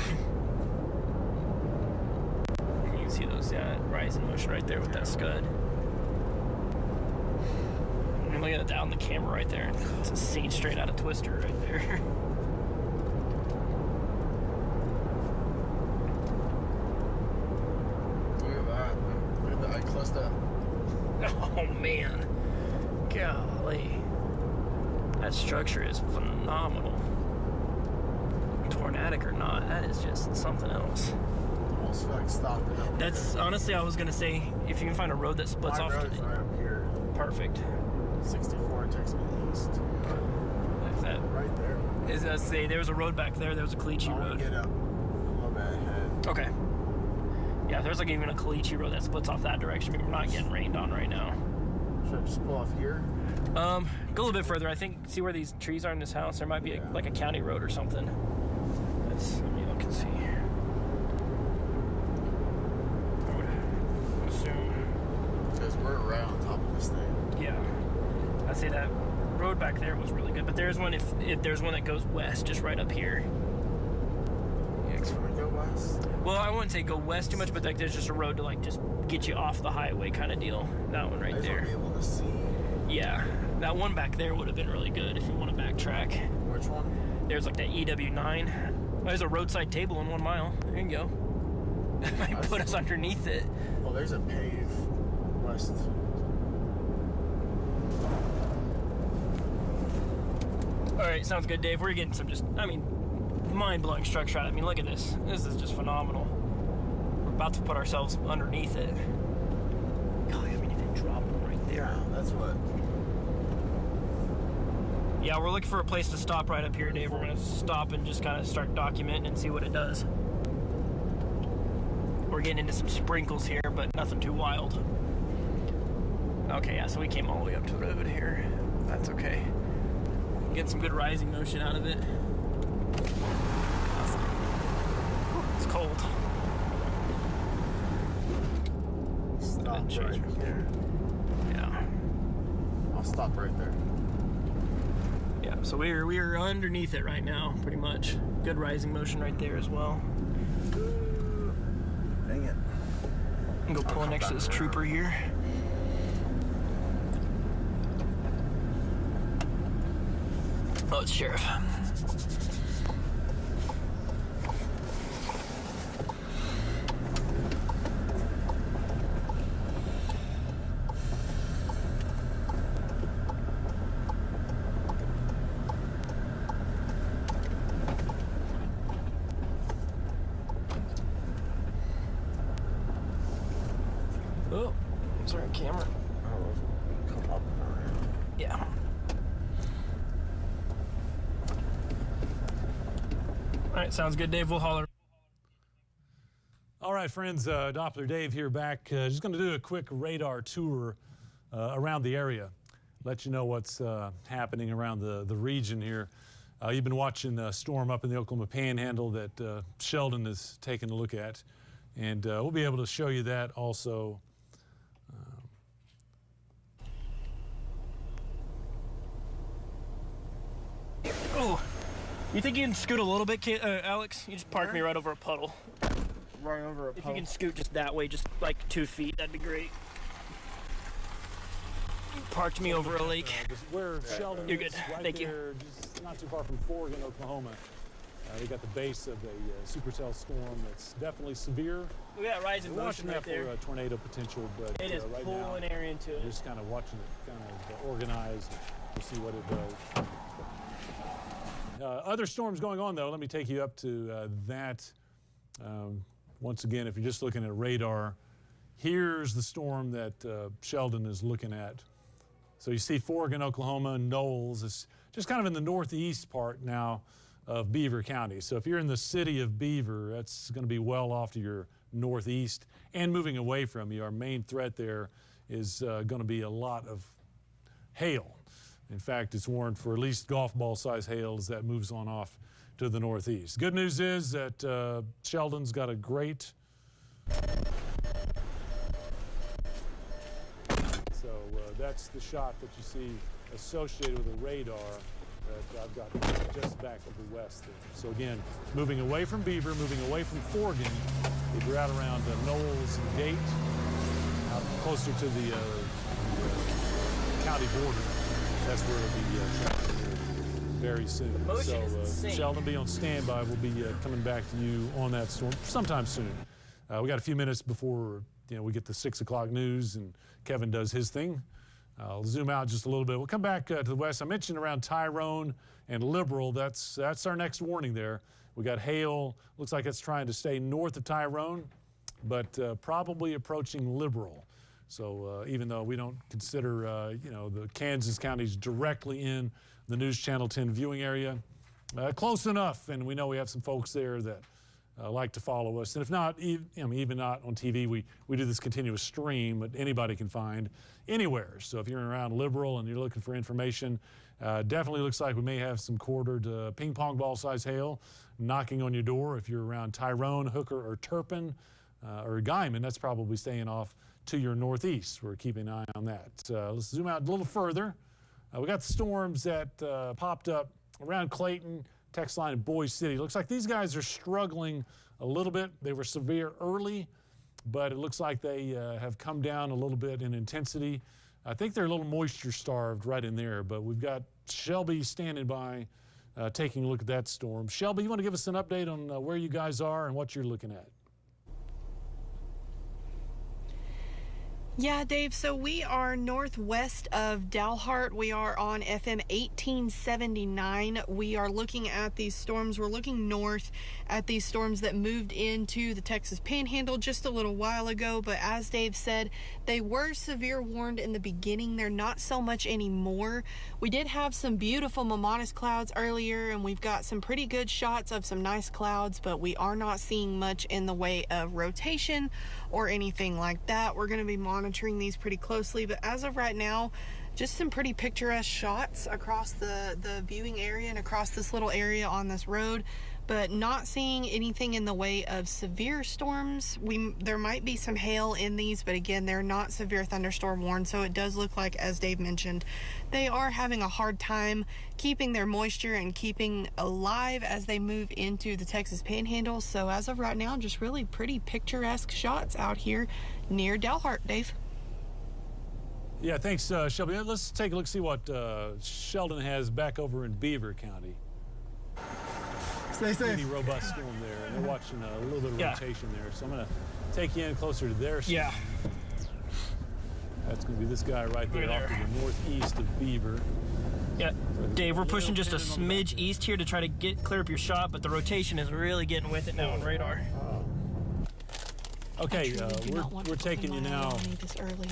You can see those rise in motion right there with that scud. And look at it down the camera right there. It's a scene straight out of Twister right there. Golly. That structure is phenomenal. Tornadic or not, that is just something else. Almost feel like stopping up. That's honestly, I was gonna say, if you can find a road that splits off to road's right up here. perfect. 64 takes me east. Like that. Right there. Is that say there was a road back there? There was a Caliche I want road. to get up a little bit ahead. Okay. Yeah, there's like even a Caliche road that splits off that direction. We're not getting rained on right now. Should I just pull off here? Go a little bit further. I think, see where these trees are in this house? There might be like a county road or something. Let me look and see. I would assume. Because we're right on top of this thing. Yeah. I'd say that road back there was really good. But there's one, if there's one that goes west, just right up here. Can we go west? Well, I wouldn't say go west too much, but like there's just a road to like just get you off the highway kind of deal. That one right I just want there. to be able to see. Yeah. That one back there would have been really good if you want to backtrack. Which one? There's like that EW9. There's a roadside table in 1 mile. There you go. That might put us underneath it. Well, there's a pave west. All right, sounds good, Dave. We're getting some just, mind-blowing structure. I mean, look at this. This is just phenomenal. We're about to put ourselves underneath it. Golly, if it dropped right there. Yeah, that's what. Yeah, we're looking for a place to stop right up here, Dave. We're gonna stop and just kind of start documenting and see what it does. We're getting into some sprinkles here, but nothing too wild. Okay, yeah, so we came all the way up to the road here. That's okay. Getting some good rising motion out of it. It's cold. Stop right there. Yeah. I'll stop right there. Yeah, so we're underneath it right now, pretty much. Good rising motion right there as well. Dang it. I'm gonna go pull next to this trooper here. Oh, it's Sheriff. Oh, sorry, camera. Come up and around. Yeah. All right, sounds good, Dave. We'll holler. All right, friends, Doppler Dave here back. Just going to do a quick radar tour around the area. Let you know what's happening around the region here. You've been watching the storm up in the Oklahoma Panhandle that Sheldon is taking a look at. And we'll be able to show you that also. Oh, you think you can scoot a little bit, Alex? You just park me right over a puddle. Right over a If you puddle. can scoot just that way, just like 2 feet, that'd be great. You parked me over a lake. Just where Sheldon You're is, good. right Thank you. there, just not too far from Forgan, Oklahoma. They got the base of a supercell storm that's definitely severe. Look at that rising We're motion watching right that there. for tornado potential, but It is right now, pulling air into it. just kind of watching it kind of organize. We'll see what it does. Other storms going on, though. Let me take you up to that. Once again, if you're just looking at radar, here's the storm that Sheldon is looking at. So you see Forgan, Oklahoma, Knowles. It's just kind of in the northeast part now of Beaver County. So if you're in the city of Beaver, that's going to be well off to your northeast and moving away from you. Our main threat there is going to be a lot of hail. In fact, it's warned for at least golf ball size hail as that moves on off to the northeast. Good news is that Sheldon's got a great. So that's the shot that you see associated with the radar that I've got just back to the west there. So again, moving away from Beaver, moving away from Forgan, if you're out around Knowles and Gate, out closer to the county border, that's where it'll be very soon. The motion is So insane. Sheldon, be on standby. We'll be coming back to you on that storm sometime soon. We got a few minutes before we get the 6 o'clock news and Kevin does his thing. I'll zoom out just a little bit. We'll come back to the west. I mentioned around Tyrone and Liberal. That's our next warning there. We got hail. Looks like it's trying to stay north of Tyrone, but probably approaching Liberal. So even though we don't consider, the Kansas counties directly in the News Channel 10 viewing area, close enough. And we know we have some folks there that like to follow us. And if not, even not on TV, we do this continuous stream that anybody can find anywhere. So if you're around Liberal and you're looking for information, definitely looks like we may have some quartered ping pong ball size hail knocking on your door. If you're around Tyrone, Hooker, or Turpin, or Guyman, that's probably staying off to your northeast. We're keeping an eye on that. Let's zoom out a little further. We got the storms that popped up around Clayton, text line in Boise City. Looks like these guys are struggling a little bit. They were severe early, but it looks like they have come down a little bit in intensity. I think they're a little moisture starved right in there, but we've got Shelby standing by taking a look at that storm. Shelby, you want to give us an update on where you guys are and what you're looking at? Yeah, Dave, so we are northwest of Dalhart. We are on FM 1879. We are looking at these storms. We're looking north at these storms that moved into the Texas Panhandle just a little while ago. But as Dave said, they were severe warned in the beginning. They're not so much anymore. We did have some beautiful Mamanis clouds earlier, and we've got some pretty good shots of some nice clouds, but we are not seeing much in the way of rotation or anything like that. We're going to be monitoring these pretty closely, but as of right now, just some pretty picturesque shots across the viewing area and across this little area on this road, but not seeing anything in the way of severe storms. There might be some hail in these, but again, they're not severe thunderstorm warned, so it does look like, as Dave mentioned, they are having a hard time keeping their moisture and keeping alive as they move into the Texas Panhandle. So as of right now, just really pretty picturesque shots out here near Dalhart, Dave. Yeah, thanks, Shelby. Let's take a look, see what Sheldon has back over in Beaver County. Stay safe. Pretty robust storm there, and they're watching a little bit of rotation there. So I'm going to take you in closer to their storm. Yeah. That's going to be this guy right there off to the northeast of Beaver. Yeah, Dave, we're pushing just a smidge east here to try to clear up your shot, but the rotation is really getting with it now on radar. Okay, we're taking you now. This early.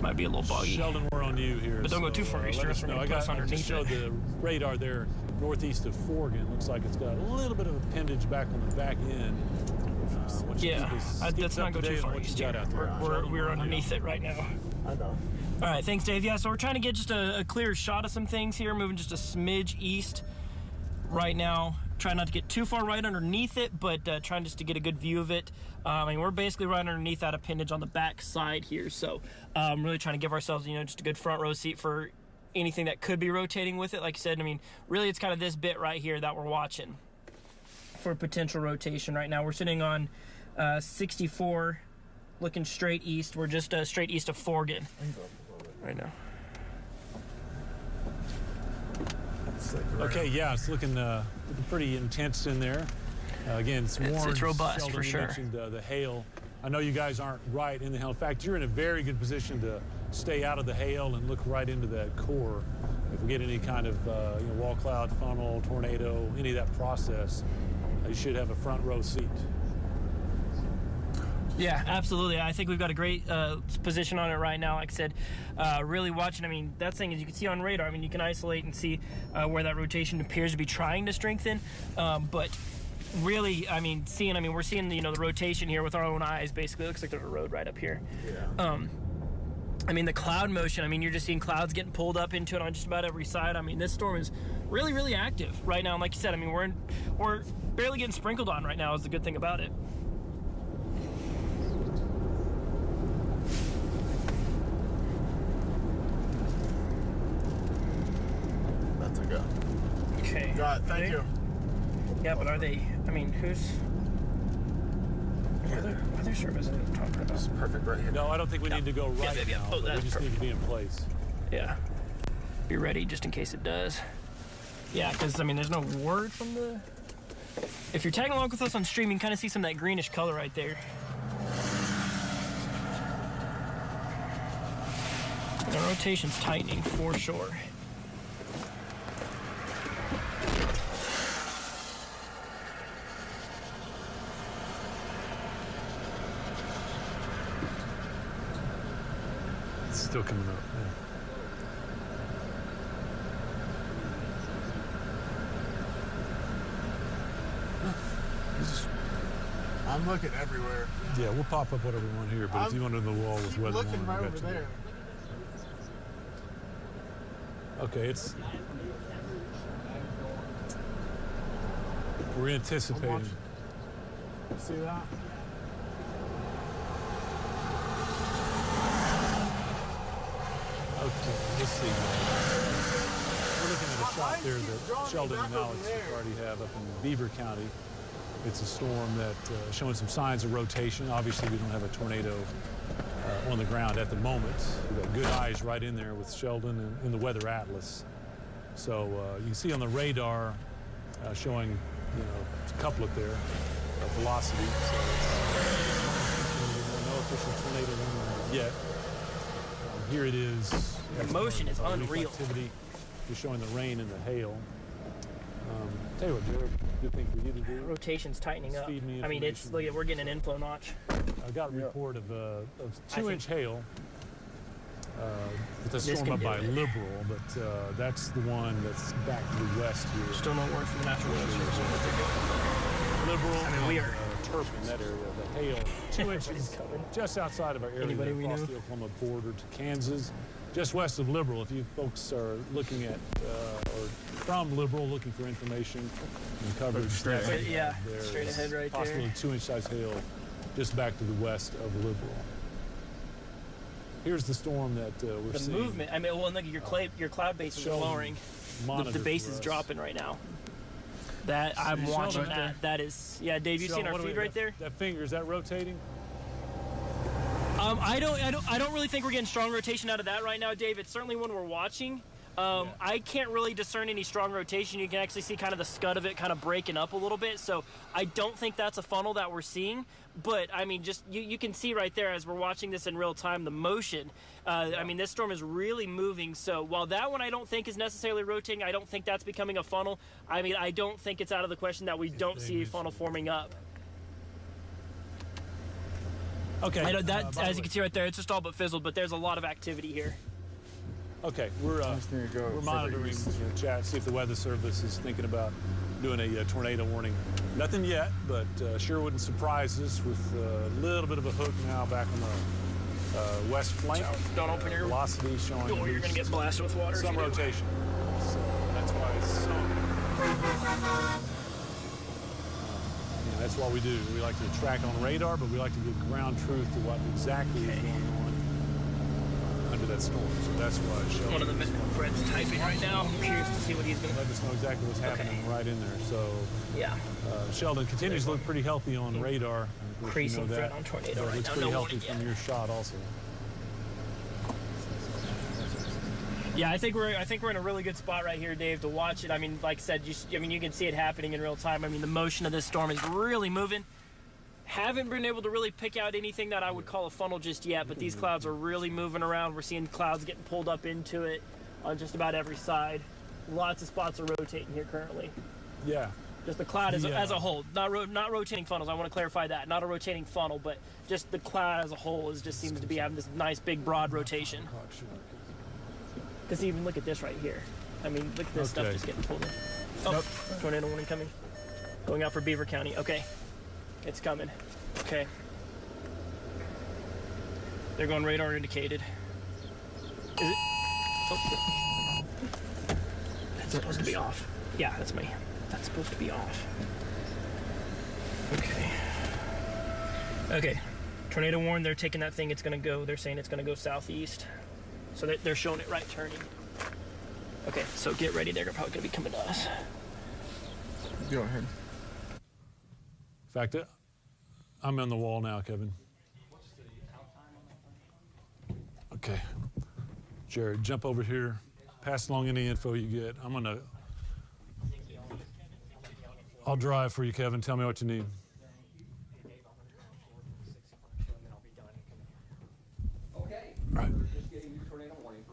Might be a little boggy. Sheldon, we're on you here. But don't go too far east. Let us know. I just showed the radar there northeast of Forgan. Looks like it's got a little bit of appendage back on the back end. Let's not go too far east here. We're underneath it right now. I know. All right, thanks, Dave. Yeah, so we're trying to get just a clear shot of some things here, moving just a smidge east right now. Trying not to get too far right underneath it, but trying just to get a good view of it. We're basically right underneath that appendage on the back side here, so really trying to give ourselves, just a good front row seat for anything that could be rotating with it. Like I said, really it's kind of this bit right here that we're watching for potential rotation right now. We're sitting on 64, looking straight east. We're just straight east of Forgan right now. Okay, yeah, it's looking pretty intense in there. Again, it's warm. It's robust, Sheldon, for sure. You mentioned the hail. I know you guys aren't right in the hail. In fact, you're in a very good position to stay out of the hail and look right into that core. If we get any kind of wall cloud, funnel, tornado, any of that process, you should have a front row seat. Yeah, absolutely. I think we've got a great position on it right now. Like I said, really watching. That thing, as you can see on radar, you can isolate and see where that rotation appears to be trying to strengthen. But really, we're seeing the rotation here with our own eyes. Basically, it looks like there's a road right up here. Yeah. The cloud motion. You're just seeing clouds getting pulled up into it on just about every side. This storm is really, really active right now. And like you said, we're barely getting sprinkled on right now. Is the good thing about it. That's a go. Okay. Got it. Thank you. Yeah, but are they? Who's? Are there service I'm talking about? It's perfect right here. No, I don't think we need to go right now. Oh, we that's just need to be in place. Yeah. Be ready just in case it does. Yeah, because there's no word from the. If you're tagging along with us on stream, you can kind of see some of that greenish color right there. The rotation's tightening for sure. It's still coming up. Yeah. I'm looking everywhere. Yeah, we'll pop up whatever we want here, but if you want to the wall with Keep weather looking warning, right I got over you there. Okay, we're anticipating. See that? Okay, let's see. We're looking at a shot there that Sheldon and Alex already have up in Beaver County. It's a storm that showing some signs of rotation. Obviously, we don't have a tornado on the ground at the moment. We've got good eyes right in there with Sheldon and in the Weather Atlas. So you can see on the radar showing, a couplet there of velocity. So no official tornado warning yet. Here it is. The motion is unreal. Activity. You're showing the rain and the hail. Tell you what, Jared, good thing for you to do. Rotation's tightening up. Feed me I mean, it's information. look, we're getting an inflow notch. I got a report of 2-inch hail with a This storm can up do by it. Liberal, but that's the one that's back to the west here. Still no word from the National Weather Service on what they're doing. Liberal. I mean, we are- Turpin, that area. The hail, 2 inches coming. just outside of our area. Anybody we across know? the Oklahoma border to Kansas, just west of Liberal. If you folks are looking at or from Liberal looking for information and coverage, that's ahead. Yeah, there straight is ahead right there. possibly 2-inch size hail just back to the west of Liberal. Here's the storm that we're The seeing. movement. I mean, well, look, your cloud bases are Sheldon lowering. monitor The base for is us. dropping right now. That I'm Sheldon watching right that. That is, yeah, Dave. You Sheldon, seen our what do we- feed right there? That finger, is that rotating? I don't really think we're getting strong rotation out of that right now, Dave. It's certainly one we're watching. I can't really discern any strong rotation. You can actually see kind of the scud of it kind of breaking up a little bit. So I don't think that's a funnel that we're seeing. But, I mean, just you can see right there as we're watching this in real time, the motion. I mean, this storm is really moving. So while that one I don't think is necessarily rotating, I don't think that's becoming a funnel. I mean, I don't think it's out of the question that we don't see a funnel forming up. Okay. I know that, by the as you way- can see right there, it's just all but fizzled, but there's a lot of activity here. Okay, we're monitoring the chat, see if the Weather Service is thinking about doing a tornado warning. Nothing yet, but sure wouldn't surprise us with a little bit of a hook now back on the west flank. Don't open your Velocity showing door, you're going to get blasted with water. if some you do. rotation. So that's why it's so. That's what we do. We like to track on radar, but we like to give ground truth to what exactly is going on under that storm. So that's why Sheldon One of the Fred's typing right now. I'm curious to see what he's going to. let us know exactly what's happening right in there. So Yeah. Sheldon continues to look pretty healthy on radar. Of course, you Increasing know threat that. on tornado But it right looks now. pretty No healthy warning from yet. your shot also. Yeah, I think we're in a really good spot right here, Dave, to watch it. I mean, like I said, you can see it happening in real time. I mean, the motion of this storm is really moving. Haven't been able to really pick out anything that I would call a funnel just yet, but these clouds are really moving around. We're seeing clouds getting pulled up into it on just about every side. Lots of spots are rotating here currently. Yeah. Just the cloud as Yeah. a whole, not rotating funnels. I want to clarify that, not a rotating funnel, but just the cloud as a whole just seems to be having this nice big broad rotation. Because even look at this right here. I mean, look at this stuff Okay. just getting pulled in. Oh, tornado warning coming. Going out for Beaver County. Okay, it's coming. Okay. They're going radar indicated. Is it? Oh. That's supposed to be off. Yeah, that's me. That's supposed to be off. Okay. Okay. Tornado warn. They're taking that thing. It's gonna go. They're saying it's gonna go southeast. So they're showing it right turning. Okay, so get ready. They're probably gonna be coming to us. Go ahead. In fact, I'm on the wall now, Kevin. Okay. Jared, jump over here. Pass along any info you get. I'll drive for you, Kevin. Tell me what you need. Okay. Right. We're just getting your tornado warning.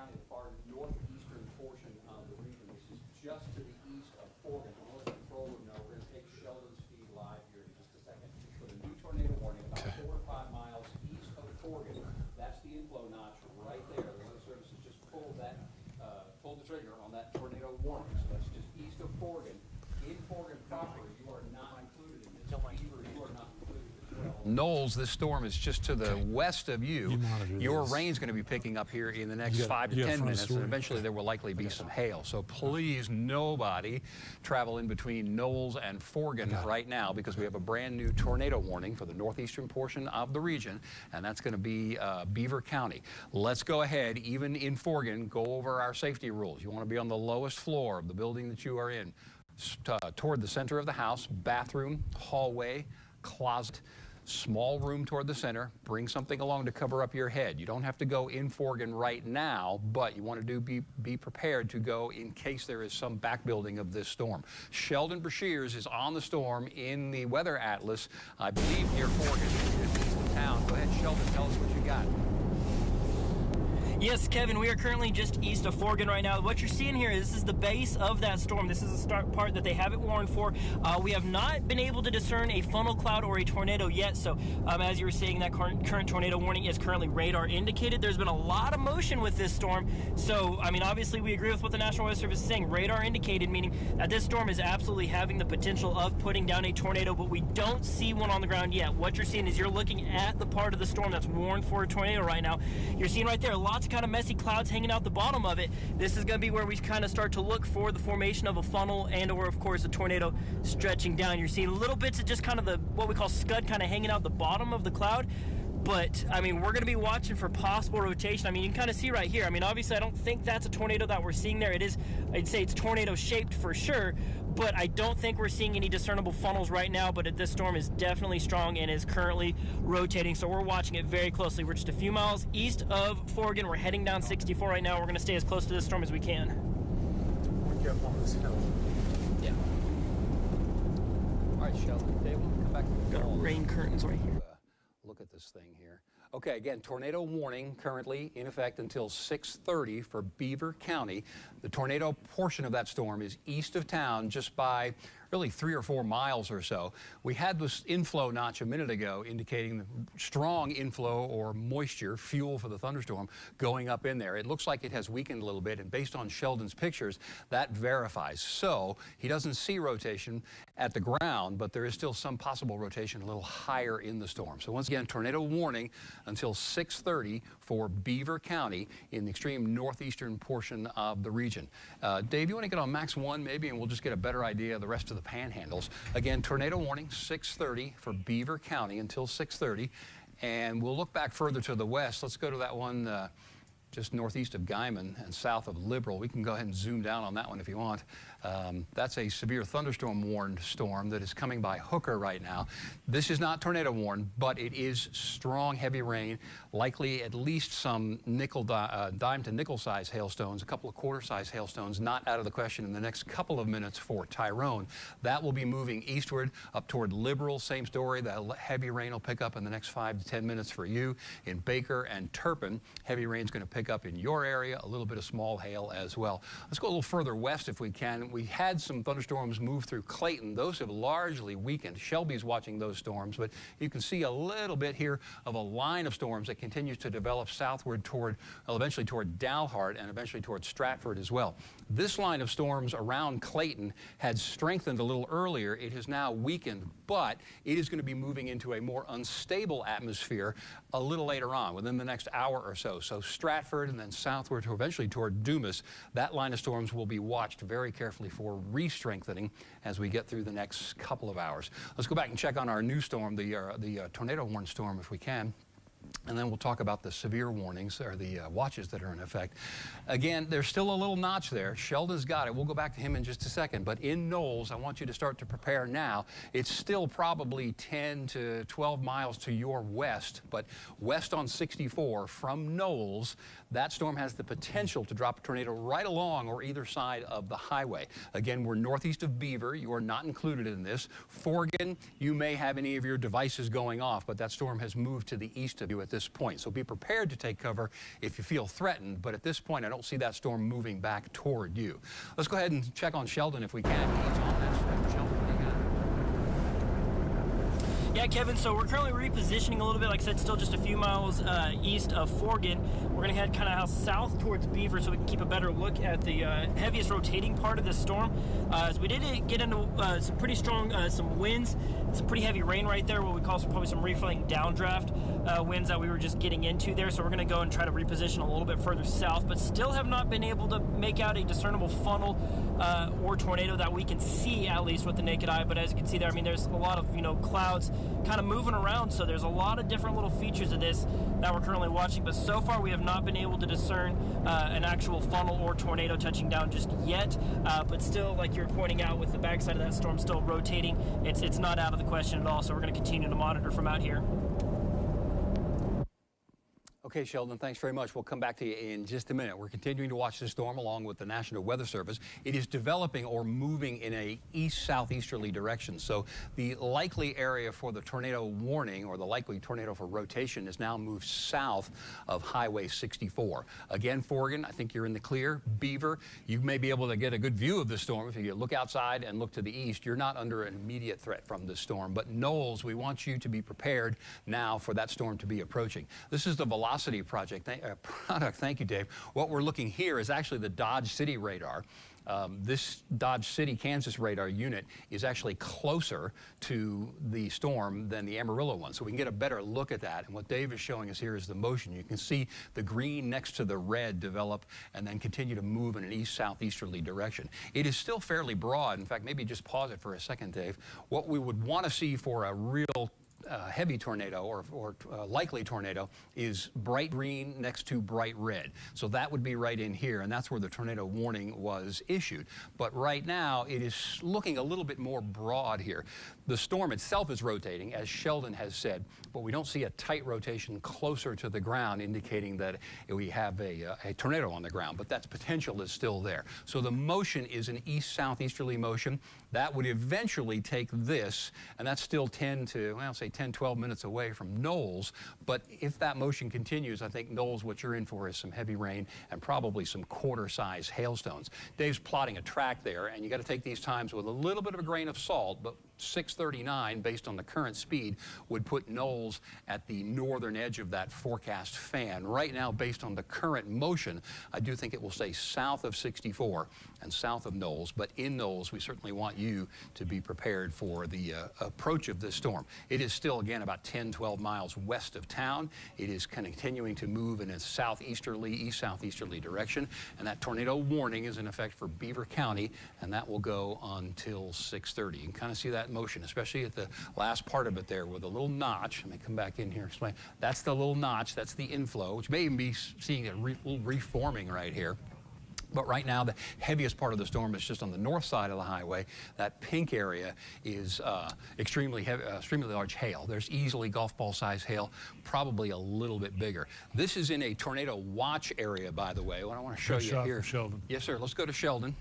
County, the far northeastern portion of the region. This is just to the east of Forgan. On the control room now, we're going to take Sheldon's feed live here in just a second with a new tornado warning about 4 or 5 miles east of Forgan. That's the inflow notch right there. The Weather Service has just pulled the trigger on that tornado warning. So that's just east of Forgan. In Forgan proper, you are not included in this. Beaver, you are not included as well. Knowles, this storm is just to the west of you. Your rain's going to be picking up here in the next 5 to 10 minutes, and eventually there will likely be some hail. So please, nobody travel in between Knowles and Forgan right now, because we have a brand new tornado warning for the northeastern portion of the region, and that's going to be Beaver County. Let's go ahead, even in Forgan, go over our safety rules. You want to be on the lowest floor of the building that you are in, toward the center of the house, bathroom, hallway, closet, small room toward the center. Bring something along to cover up your head. You don't have to go in Forgan right now, but you want to be prepared to go in case there is some back building of this storm. Sheldon Brashears is on the storm in the weather atlas, I believe near Forgan, in the town. Go ahead, Sheldon, tell us what you got. Yes, Kevin, we are currently just east of Forgan right now. What you're seeing here is this is the base of that storm. This is the start part that they haven't warned for. We have not been able to discern a funnel cloud or a tornado yet. So as you were saying, that current tornado warning is currently radar indicated. There's been a lot of motion with this storm. So, I mean, obviously we agree with what the National Weather Service is saying. Radar indicated, meaning that this storm is absolutely having the potential of putting down a tornado, but we don't see one on the ground yet. What you're seeing is you're looking at the part of the storm that's warned for a tornado right now. You're seeing right there lots of kind of messy clouds hanging out the bottom of it. This is going to be where we kind of start to look for the formation of a funnel and or of course a tornado stretching down. You're seeing little bits of just kind of the what we call scud kind of hanging out the bottom of the cloud. But, I mean, we're going to be watching for possible rotation. I mean, you can kind of see right here. I mean, obviously, I don't think that's a tornado that we're seeing there. It is, I'd say it's tornado-shaped for sure, but I don't think we're seeing any discernible funnels right now. But this storm is definitely strong and is currently rotating, so we're watching it very closely. We're just a few miles east of Forgan. We're heading down 64 right now. We're going to stay as close to this storm as we can. We'll get up on this hill. Yeah. All right, Sheldon, Dave, we'll come back to the Got rain curtains right here. Look at this thing here. Okay, again, tornado warning currently in effect until 6:30 for Beaver County. The tornado portion of that storm is east of town, just by really 3 or 4 miles or so. We had this inflow notch a minute ago indicating the strong inflow or moisture, fuel for the thunderstorm, going up in there. It looks like it has weakened a little bit, and based on Sheldon's pictures, that verifies. So he doesn't see rotation at the ground, but there is still some possible rotation a little higher in the storm. So once again, tornado warning until 6:30 for Beaver County in the extreme northeastern portion of the region. Dave, you want to get on Max 1 maybe, and we'll just get a better idea of the rest of the panhandles. Again, tornado warning 6:30 for Beaver County until 6:30, and we'll look back further to the west. Let's go to that one just northeast of Guyman and south of Liberal. We can go ahead and zoom down on that one if you want. That's a severe thunderstorm warned storm that is coming by Hooker right now. This is not tornado warned, but it is strong, heavy rain, likely at least some dime to nickel size hailstones, a couple of quarter size hailstones, not out of the question in the next couple of minutes for Tyrone. That will be moving eastward up toward Liberal. Same story. The heavy rain will pick up in the next 5 to 10 minutes for you. In Baker and Turpin, heavy rain is going to pick up in your area, a little bit of small hail as well. Let's go a little further west if we can. We had some thunderstorms move through Clayton. Those have largely weakened. Shelby's watching those storms, but you can see a little bit here of a line of storms that continues to develop southward toward, well, eventually toward Dalhart and eventually toward Stratford as well. This line of storms around Clayton had strengthened a little earlier. It has now weakened, but it is going to be moving into a more unstable atmosphere a little later on, within the next hour or so. So Stratford and then southward to eventually toward Dumas, that line of storms will be watched very carefully for re-strengthening as we get through the next couple of hours. Let's go back and check on our new storm, the tornado warned storm, if we can. And then we'll talk about the severe warnings, or the watches that are in effect. Again, there's still a little notch there. Sheldon's got it. We'll go back to him in just a second. But in Knowles, I want you to start to prepare now. It's still probably 10 to 12 miles to your west, but west on 64 from Knowles, that storm has the potential to drop a tornado right along or either side of the highway. Again, we're northeast of Beaver. You are not included in this. Forgan, you may have any of your devices going off, but that storm has moved to the east of you. you at this point. So be prepared to take cover if you feel threatened, but at this point I don't see that storm moving back toward you. Let's go ahead and check on Sheldon if we can. He's on that storm. Sheldon, what do you got? Yeah, Kevin, so we're currently repositioning a little bit. Like I said, still just a few miles east of Forgan. We're going to head kind of south towards Beaver so we can keep a better look at the heaviest rotating part of this storm. As we did get into some pretty strong some winds, some pretty heavy rain right there, what we call probably some refilling downdraft winds that we were just getting into there. So we're going to go and try to reposition a little bit further south, but still have not been able to make out a discernible funnel or tornado that we can see, at least with the naked eye. But as you can see there, I mean, there's a lot of, clouds kind of moving around, so there's a lot of different little features of this that we're currently watching, but so far we have not been able to discern an actual funnel or tornado touching down just yet, but still, like you're pointing out, with the backside of that storm still rotating, it's not out of the question at all, so we're going to continue to monitor from out here. Okay, Sheldon, thanks very much. We'll come back to you in just a minute. We're continuing to watch the storm along with the National Weather Service. It is developing or moving in a east-southeasterly direction. So the likely area for the tornado warning, or the likely tornado for rotation, is now moved south of Highway 64. Again, Forgan, I think you're in the clear. Beaver, you may be able to get a good view of the storm. If you look outside and look to the east, you're not under an immediate threat from this storm. But Knowles, we want you to be prepared now for that storm to be approaching. This is the velocity product. Thank you, Dave. What we're looking here is actually the Dodge City radar. This Dodge City, Kansas radar unit is actually closer to the storm than the Amarillo one, so we can get a better look at that. And what Dave is showing us here is the motion. You can see the green next to the red develop and then continue to move in an east-southeasterly direction. It is still fairly broad. In fact, maybe just pause it for a second, Dave. What we would want to see for a real heavy tornado or likely tornado is bright green next to bright red. So that would be right in here, and that's where the tornado warning was issued. But right now it is looking a little bit more broad here. The storm itself is rotating, as Sheldon has said, but we don't see a tight rotation closer to the ground, indicating that we have a tornado on the ground, but that potential is still there. So the motion is an east-southeasterly motion. That would eventually take this, and that's still 10, 12 minutes away from Knowles. But if that motion continues, I think Knowles, what you're in for is some heavy rain and probably some quarter-size hailstones. Dave's plotting a track there, and you got to take these times with a little bit of a grain of salt, but 639, based on the current speed, would put Knowles at the northern edge of that forecast fan. Right now, based on the current motion, I do think it will stay south of 64 and south of Knowles, but in Knowles, we certainly want you to be prepared for the approach of this storm. It is still, again, about 10, 12 miles west of town. It is continuing to move in a southeasterly, east-southeasterly direction, and that tornado warning is in effect for Beaver County, and that will go until 6:30. You can kind of see that motion, especially at the last part of it there with a little notch. Let me come back in here and explain. That's the little notch. That's the inflow, which may even be seeing a little reforming right here. But right now, the heaviest part of the storm is just on the north side of the highway. That pink area is extremely large hail. There's easily golf ball size hail, probably a little bit bigger. This is in a tornado watch area, by the way. What I want to show you here. Sheldon. Yes, sir. Let's go to Sheldon.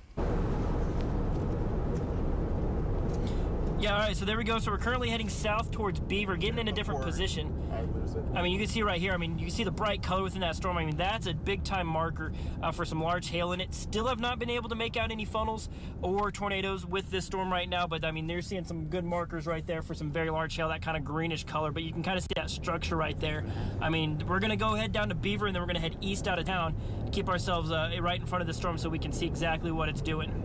Yeah, all right, so there we go. So we're currently heading south towards Beaver, getting in a different position. I mean, you can see right here, I mean, you can see the bright color within that storm. I mean, that's a big-time marker for some large hail in it. Still have not been able to make out any funnels or tornadoes with this storm right now, but, I mean, they're seeing some good markers right there for some very large hail, that kind of greenish color, but you can kind of see that structure right there. I mean, we're going to go head down to Beaver, and then we're going to head east out of town to keep ourselves right in front of the storm so we can see exactly what it's doing.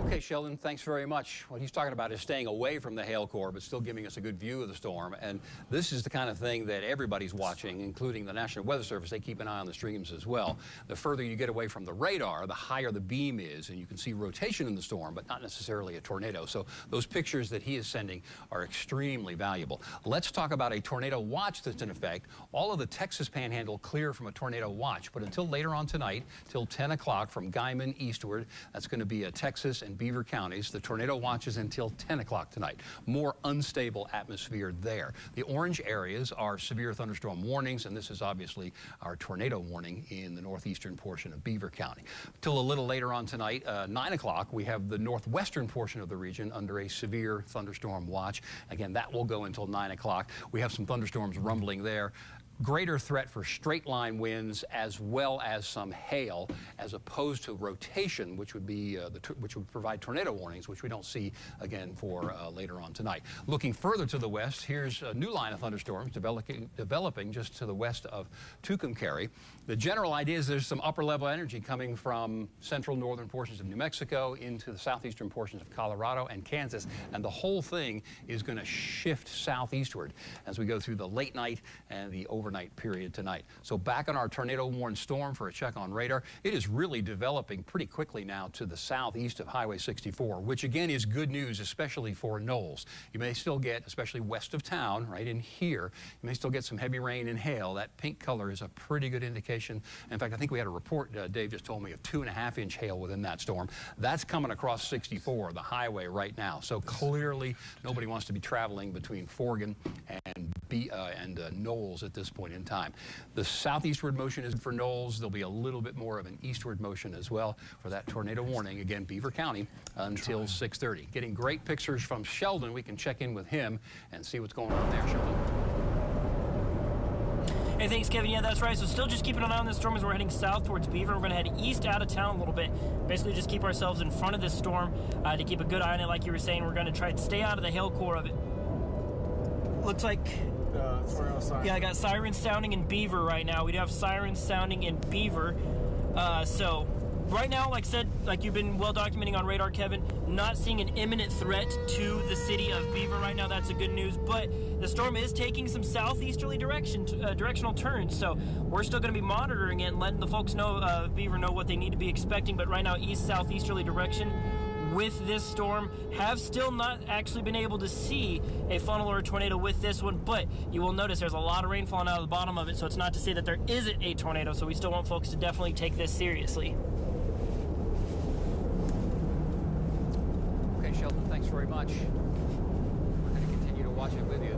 Okay, Sheldon, thanks very much. What he's talking about is staying away from the hail core, but still giving us a good view of the storm. And this is the kind of thing that everybody's watching, including the National Weather Service. They keep an eye on the streams as well. The further you get away from the radar, the higher the beam is, and you can see rotation in the storm, but not necessarily a tornado. So those pictures that he is sending are extremely valuable. Let's talk about a tornado watch that's in effect. All of the Texas Panhandle clear from a tornado watch, but until later on tonight, till 10 o'clock from Guyman eastward, that's going to be a Texas and Beaver counties. The tornado watch is until 10 o'clock tonight. More unstable atmosphere there. The orange areas are severe thunderstorm warnings, and this is obviously our tornado warning in the northeastern portion of Beaver County. Till a little later on tonight, 9 o'clock, we have the northwestern portion of the region under a severe thunderstorm watch. Again, that will go until 9 o'clock. We have some thunderstorms rumbling there. Greater threat for straight line winds as well as some hail, as opposed to rotation, which would be which would provide tornado warnings, which we don't see again for later on tonight. Looking further to the west, here's a new line of thunderstorms developing just to the west of Tucumcari. The general idea is there's some upper level energy coming from central northern portions of New Mexico into the southeastern portions of Colorado and Kansas, and the whole thing is going to shift southeastward as we go through the late night and the overnight period tonight. So back on our tornado warned storm for a check on radar. It is really developing pretty quickly now to the southeast of Highway 64, which again is good news, especially for Knowles. You may still get, especially west of town, right in here, you may still get some heavy rain and hail. That pink color is a pretty good indication. In fact, I think we had a report, Dave just told me, of 2.5-inch hail within that storm. That's coming across 64, the highway right now. So clearly nobody wants to be traveling between Forgan and Knowles at this point in time. The southeastward motion is for Knowles. There'll be a little bit more of an eastward motion as well for that tornado warning. Again, Beaver County until 6:30. Getting great pictures from Sheldon. We can check in with him and see what's going on there, Sheldon. Hey, thanks, Kevin. Yeah, that's right. So still just keeping an eye on this storm as we're heading south towards Beaver. We're going to head east out of town a little bit. Basically just keep ourselves in front of this storm to keep a good eye on it. Like you were saying, we're going to try to stay out of the hail core of it. Looks like... yeah, I got sirens sounding in Beaver right now. We do have sirens sounding in Beaver. So right now, like I said, like you've been well documenting on radar, Kevin, not seeing an imminent threat to the city of Beaver right now. That's a good news. But the storm is taking some southeasterly directional turns. So we're still going to be monitoring it and letting the folks know of Beaver know what they need to be expecting. But right now, east-southeasterly direction with this storm. Have still not actually been able to see a funnel or a tornado with this one, but you will notice there's a lot of rain falling out of the bottom of it, so it's not to say that there isn't a tornado, so we still want folks to definitely take this seriously. Okay, Sheldon, thanks very much. We're going to continue to watch it with you.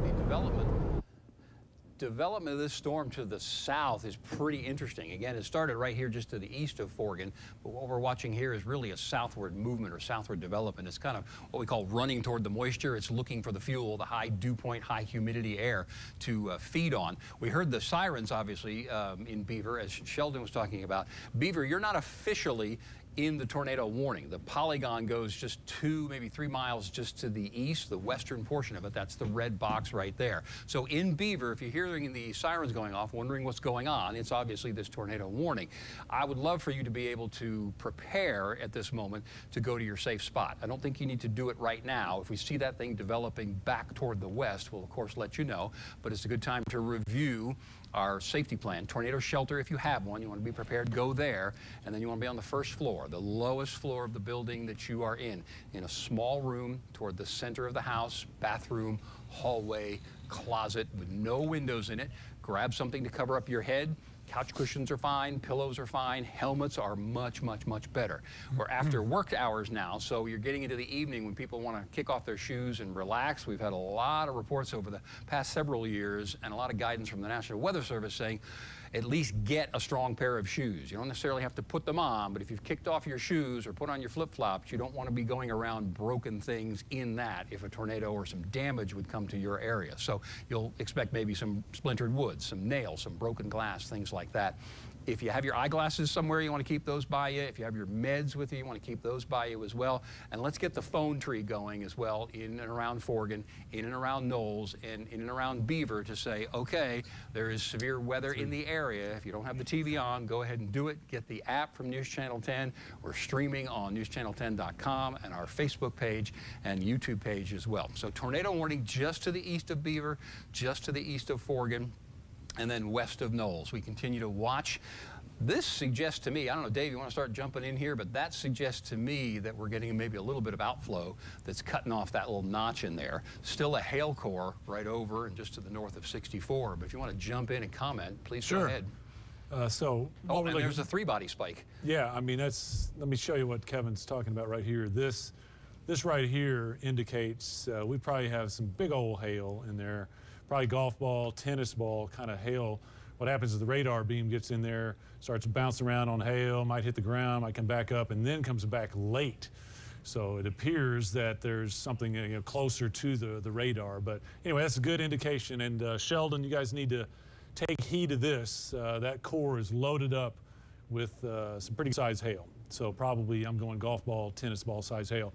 The development of this storm to the south is pretty interesting. Again, it started right here just to the east of Forgan, but what we're watching here is really a southward movement or southward development. It's kind of what we call running toward the moisture. It's looking for the fuel, the high dew point, high humidity air to feed on. We heard the sirens, obviously, in Beaver, as Sheldon was talking about. Beaver, you're not officially in the tornado warning. The polygon goes just 2, maybe 3 miles just to the east, the western portion of it. That's the red box right there. So in Beaver, if you're hearing the sirens going off, wondering what's going on, it's obviously this tornado warning. I would love for you to be able to prepare at this moment to go to your safe spot. I don't think you need to do it right now. If we see that thing developing back toward the west, we'll of course let you know, but it's a good time to review our safety plan. Tornado shelter, if you have one, you want to be prepared, go there, and then you want to be on the first floor, the lowest floor of the building that you are in a small room toward the center of the house, bathroom, hallway, closet with no windows in it. Grab something to cover up your head. Couch cushions are fine, pillows are fine, helmets are much, much, much better. We're after work hours now, so you're getting into the evening when people want to kick off their shoes and relax. We've had a lot of reports over the past several years and a lot of guidance from the National Weather Service saying at least get a strong pair of shoes. You don't necessarily have to put them on, but if you've kicked off your shoes or put on your flip-flops, you don't want to be going around broken things in that if a tornado or some damage would come to your area. So you'll expect maybe some splintered wood, some nails, some broken glass, things like that. If you have your eyeglasses somewhere, you want to keep those by you. If you have your meds with you, you want to keep those by you as well. And let's get the phone tree going as well in and around Forgan, in and around Knowles, and in and around Beaver to say, okay, there is severe weather in the area. If you don't have the TV on, go ahead and do it. Get the app from News Channel 10. We're streaming on newschannel10.com and our Facebook page and YouTube page as well. So tornado warning just to the east of Beaver, just to the east of Forgan, and then west of Knowles. We continue to watch. This suggests to me, I don't know, Dave, you want to start jumping in here, but that suggests to me that we're getting maybe a little bit of outflow that's cutting off that little notch in there. Still a hail core right over and just to the north of 64. But if you want to jump in and comment, please go ahead. So Oh, what we're and looking- there's a 3-body spike. yeah, I mean, let me show you what Kevin's talking about right here. This right here indicates we probably have some big old hail in there, probably golf ball, tennis ball kind of hail. What happens is the radar beam gets in there, starts bouncing around on hail, might hit the ground, might come back up, and then comes back late. So it appears that there's something closer to the radar. But anyway, that's a good indication. And Sheldon, you guys need to take heed of this. That core is loaded up with some pretty size hail. So probably I'm going golf ball, tennis ball size hail.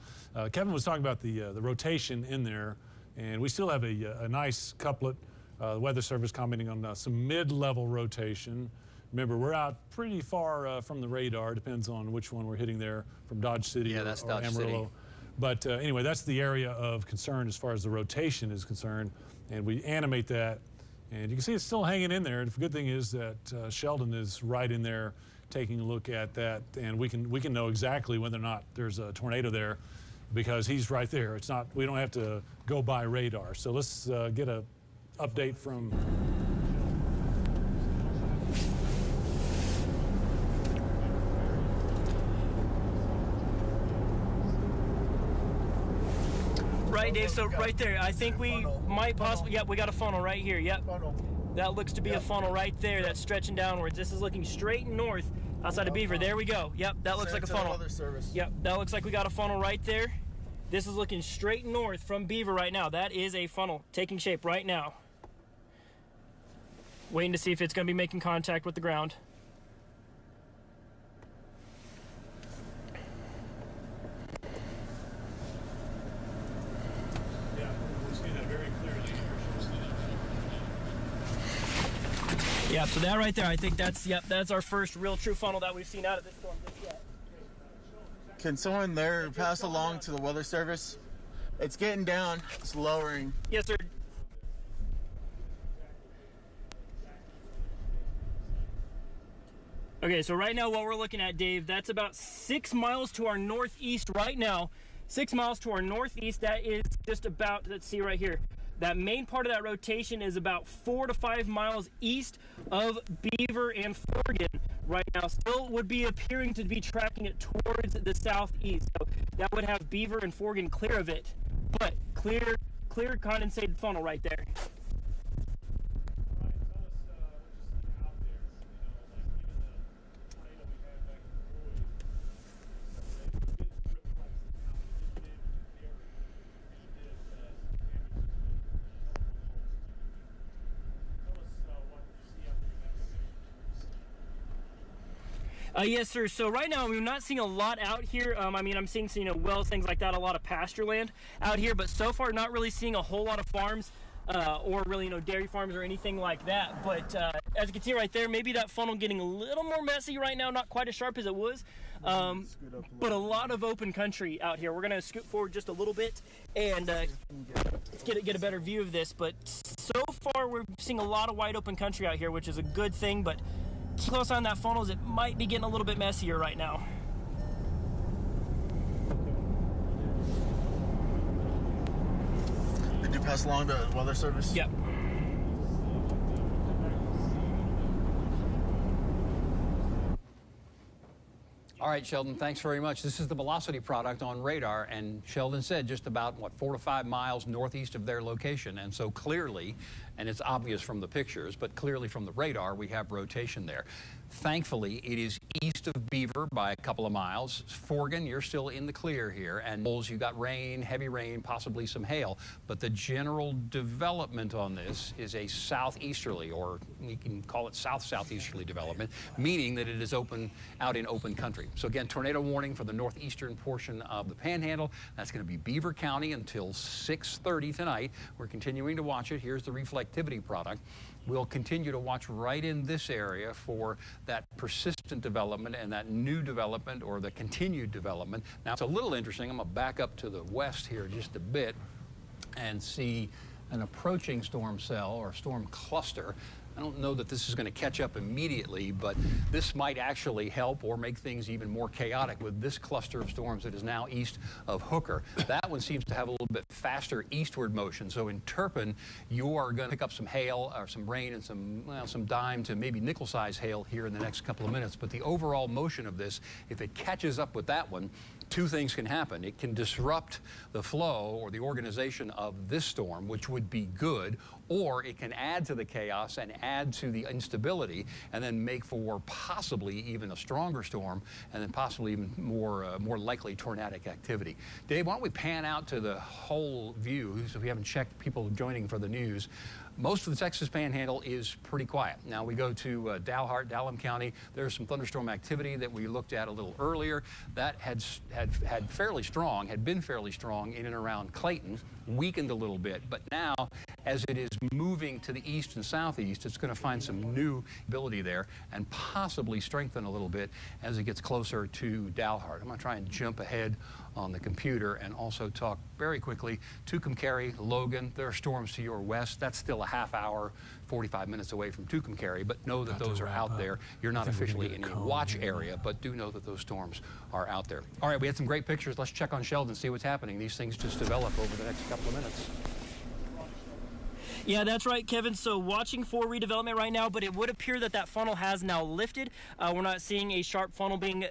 Kevin was talking about the rotation in there, and we still have a nice couplet. The Weather Service commenting on some mid-level rotation. Remember, we're out pretty far from the radar. Depends on which one we're hitting there, from Dodge City Yeah, or, that's or Dodge City. Amarillo. But anyway, that's the area of concern as far as the rotation is concerned. And we animate that. And you can see it's still hanging in there. And the good thing is that Sheldon is right in there taking a look at that. And we can know exactly whether or not there's a tornado there because he's right there. It's not, we don't have to go by radar. So let's get a update from... Right, Dave. So right there, I think we might possibly. Yep, we got a funnel right here. Yep. Funnel. That looks to be a funnel right there. That's stretching downwards. This is looking straight north outside of Beaver. There we go. Yep, that looks like a funnel. Weather Service. Yep, that looks like we got a funnel right there. This is looking straight north from Beaver right now. That is a funnel taking shape right now. Waiting to see if it's going to be making contact with the ground. Yeah, so that right there, I think that's our first real true funnel that we've seen out of this storm just yet. Can someone there pass along to the Weather Service? It's getting down. It's lowering. Yes, sir. Okay, so right now what we're looking at, Dave, that's about 6 miles to our northeast right now. 6 miles to our northeast, that is just about, let's see right here. That main part of that rotation is about 4 to 5 miles east of Beaver and Forgan right now. Still would be appearing to be tracking it towards the southeast. So that would have Beaver and Forgan clear of it. But clear condensated funnel right there. Yes, sir. So right now we're not seeing a lot out here. I mean, I'm seeing wells, things like that, a lot of pasture land out here, but so far not really seeing a whole lot of farms or really dairy farms or anything like that. But as you can see right there, maybe that funnel getting a little more messy right now, not quite as sharp as it was, but a lot of open country out here. We're gonna scoot forward just a little bit and get a better view of this. But so far we're seeing a lot of wide open country out here, which is a good thing. But keep close on that funnel, as it might be getting a little bit messier right now. Did you pass along the Weather Service? Yep. All right, Sheldon, thanks very much. This is the velocity product on radar, and Sheldon said just about, 4 to 5 miles northeast of their location. And so clearly, and it's obvious from the pictures, but clearly from the radar, we have rotation there. Thankfully, it is east of Beaver by a couple of miles. Forgan, you're still in the clear here, and Knowles, you got rain, heavy rain, possibly some hail. But the general development on this is a southeasterly, or we can call it south-southeasterly development, meaning that it is out in open country. So again, tornado warning for the northeastern portion of the Panhandle. That's going to be Beaver County until 6:30 tonight. We're continuing to watch it. Here's the reflectivity product. We'll continue to watch right in this area for that persistent development and that new development or the continued development. Now, it's a little interesting. I'm going to back up to the west here just a bit and see an approaching storm cell or storm cluster. I don't know that this is going to catch up immediately, but this might actually help or make things even more chaotic with this cluster of storms that is now east of Hooker. That one seems to have a little bit faster eastward motion. So in Turpin, you are going to pick up some hail or some rain and some dime to maybe nickel-size hail here in the next couple of minutes. But the overall motion of this, if it catches up with that one, two things can happen. It can disrupt the flow or the organization of this storm, which would be good, or it can add to the chaos and add to the instability and then make for possibly even a stronger storm and then possibly even more likely tornadic activity. Dave, why don't we pan out to the whole view, so if we haven't checked people joining for the news. Most of the Texas Panhandle is pretty quiet. Now we go to Dalhart, County. There's some thunderstorm activity that we looked at a little earlier. That had been fairly strong in and around Clayton, weakened a little bit. But now, as it is moving to the east and southeast, it's going to find some new ability there and possibly strengthen a little bit as it gets closer to Dalhart. I'm going to try and jump ahead on the computer and also talk very quickly. Tucumcari, Logan, there are storms to your west. That's still a half hour, 45 minutes away from Tucumcari, but know that those are out there. You're not officially in a watch area, but do know that those storms are out there. All right, we had some great pictures. Let's check on Sheldon, see what's happening. These things just develop over the next couple of minutes. Yeah, that's right, Kevin. So watching for redevelopment right now, but it would appear that that funnel has now lifted. We're not seeing a sharp funnel being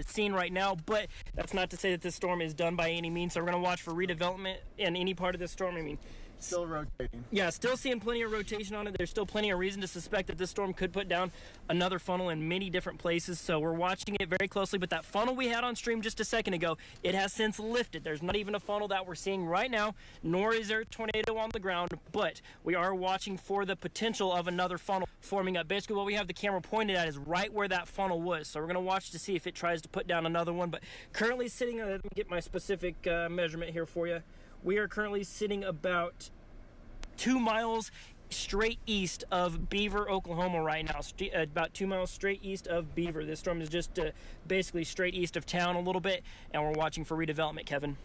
seen right now, but that's not to say that this storm is done by any means. So we're going to watch for redevelopment in any part of this storm. I mean, Still rotating. yeah, still seeing plenty of rotation on it. There's still plenty of reason to suspect that this storm could put down another funnel in many different places. So we're watching it very closely. But that funnel we had on stream just a second ago, it has since lifted. There's not even a funnel that we're seeing right now, nor is there a tornado on the ground. But we are watching for the potential of another funnel forming up. Basically, what we have the camera pointed at is right where that funnel was. So we're going to watch to see if it tries to put down another one. But currently sitting, let me get my specific measurement here for you. We are currently sitting about 2 miles straight east of Beaver, Oklahoma right now. About 2 miles straight east of Beaver. This storm is just basically straight east of town a little bit, and we're watching for redevelopment, Kevin.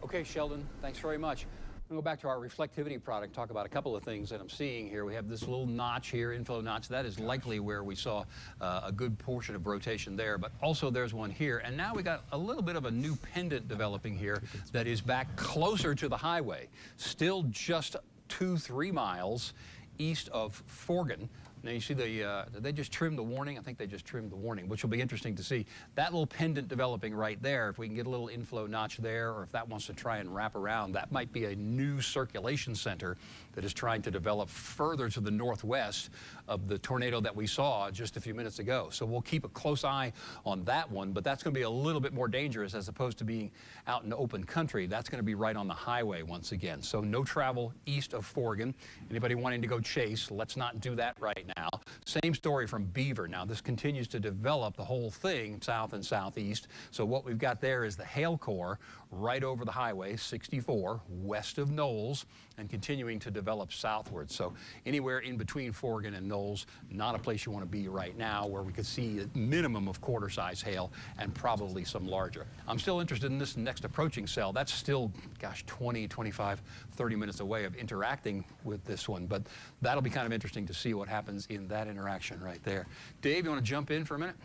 Okay, Sheldon, thanks very much. We'll go back to our reflectivity product, talk about a couple of things that I'm seeing here. We have this little notch here, inflow notch. That is likely where we saw a good portion of rotation there, but also there's one here. And now we got a little bit of a new pendant developing here that is back closer to the highway, still just 2-3 miles east of Forgan. Now you see did they just trim the warning? I think they just trimmed the warning, which will be interesting to see. That little pendant developing right there, if we can get a little inflow notch there, or if that wants to try and wrap around, that might be a new circulation center that is trying to develop further to the northwest of the tornado that we saw just a few minutes ago. So we'll keep a close eye on that one, but that's going to be a little bit more dangerous as opposed to being out in open country. That's going to be right on the highway once again. So no travel east of Forgan. Anybody wanting to go chase, let's not do that right now. Same story from Beaver. Now this continues to develop the whole thing south and southeast. So what we've got there is the hail core right over the highway 64 west of Knowles and continuing to develop southward. So anywhere in between Forgan and Knowles, not a place you want to be right now, where we could see a minimum of quarter-size hail and probably some larger. I'm still interested in this next approaching cell. That's still, gosh, 20, 25, 30 minutes away of interacting with this one, but that'll be kind of interesting to see what happens in that interaction right there. Dave, you want to jump in for a minute?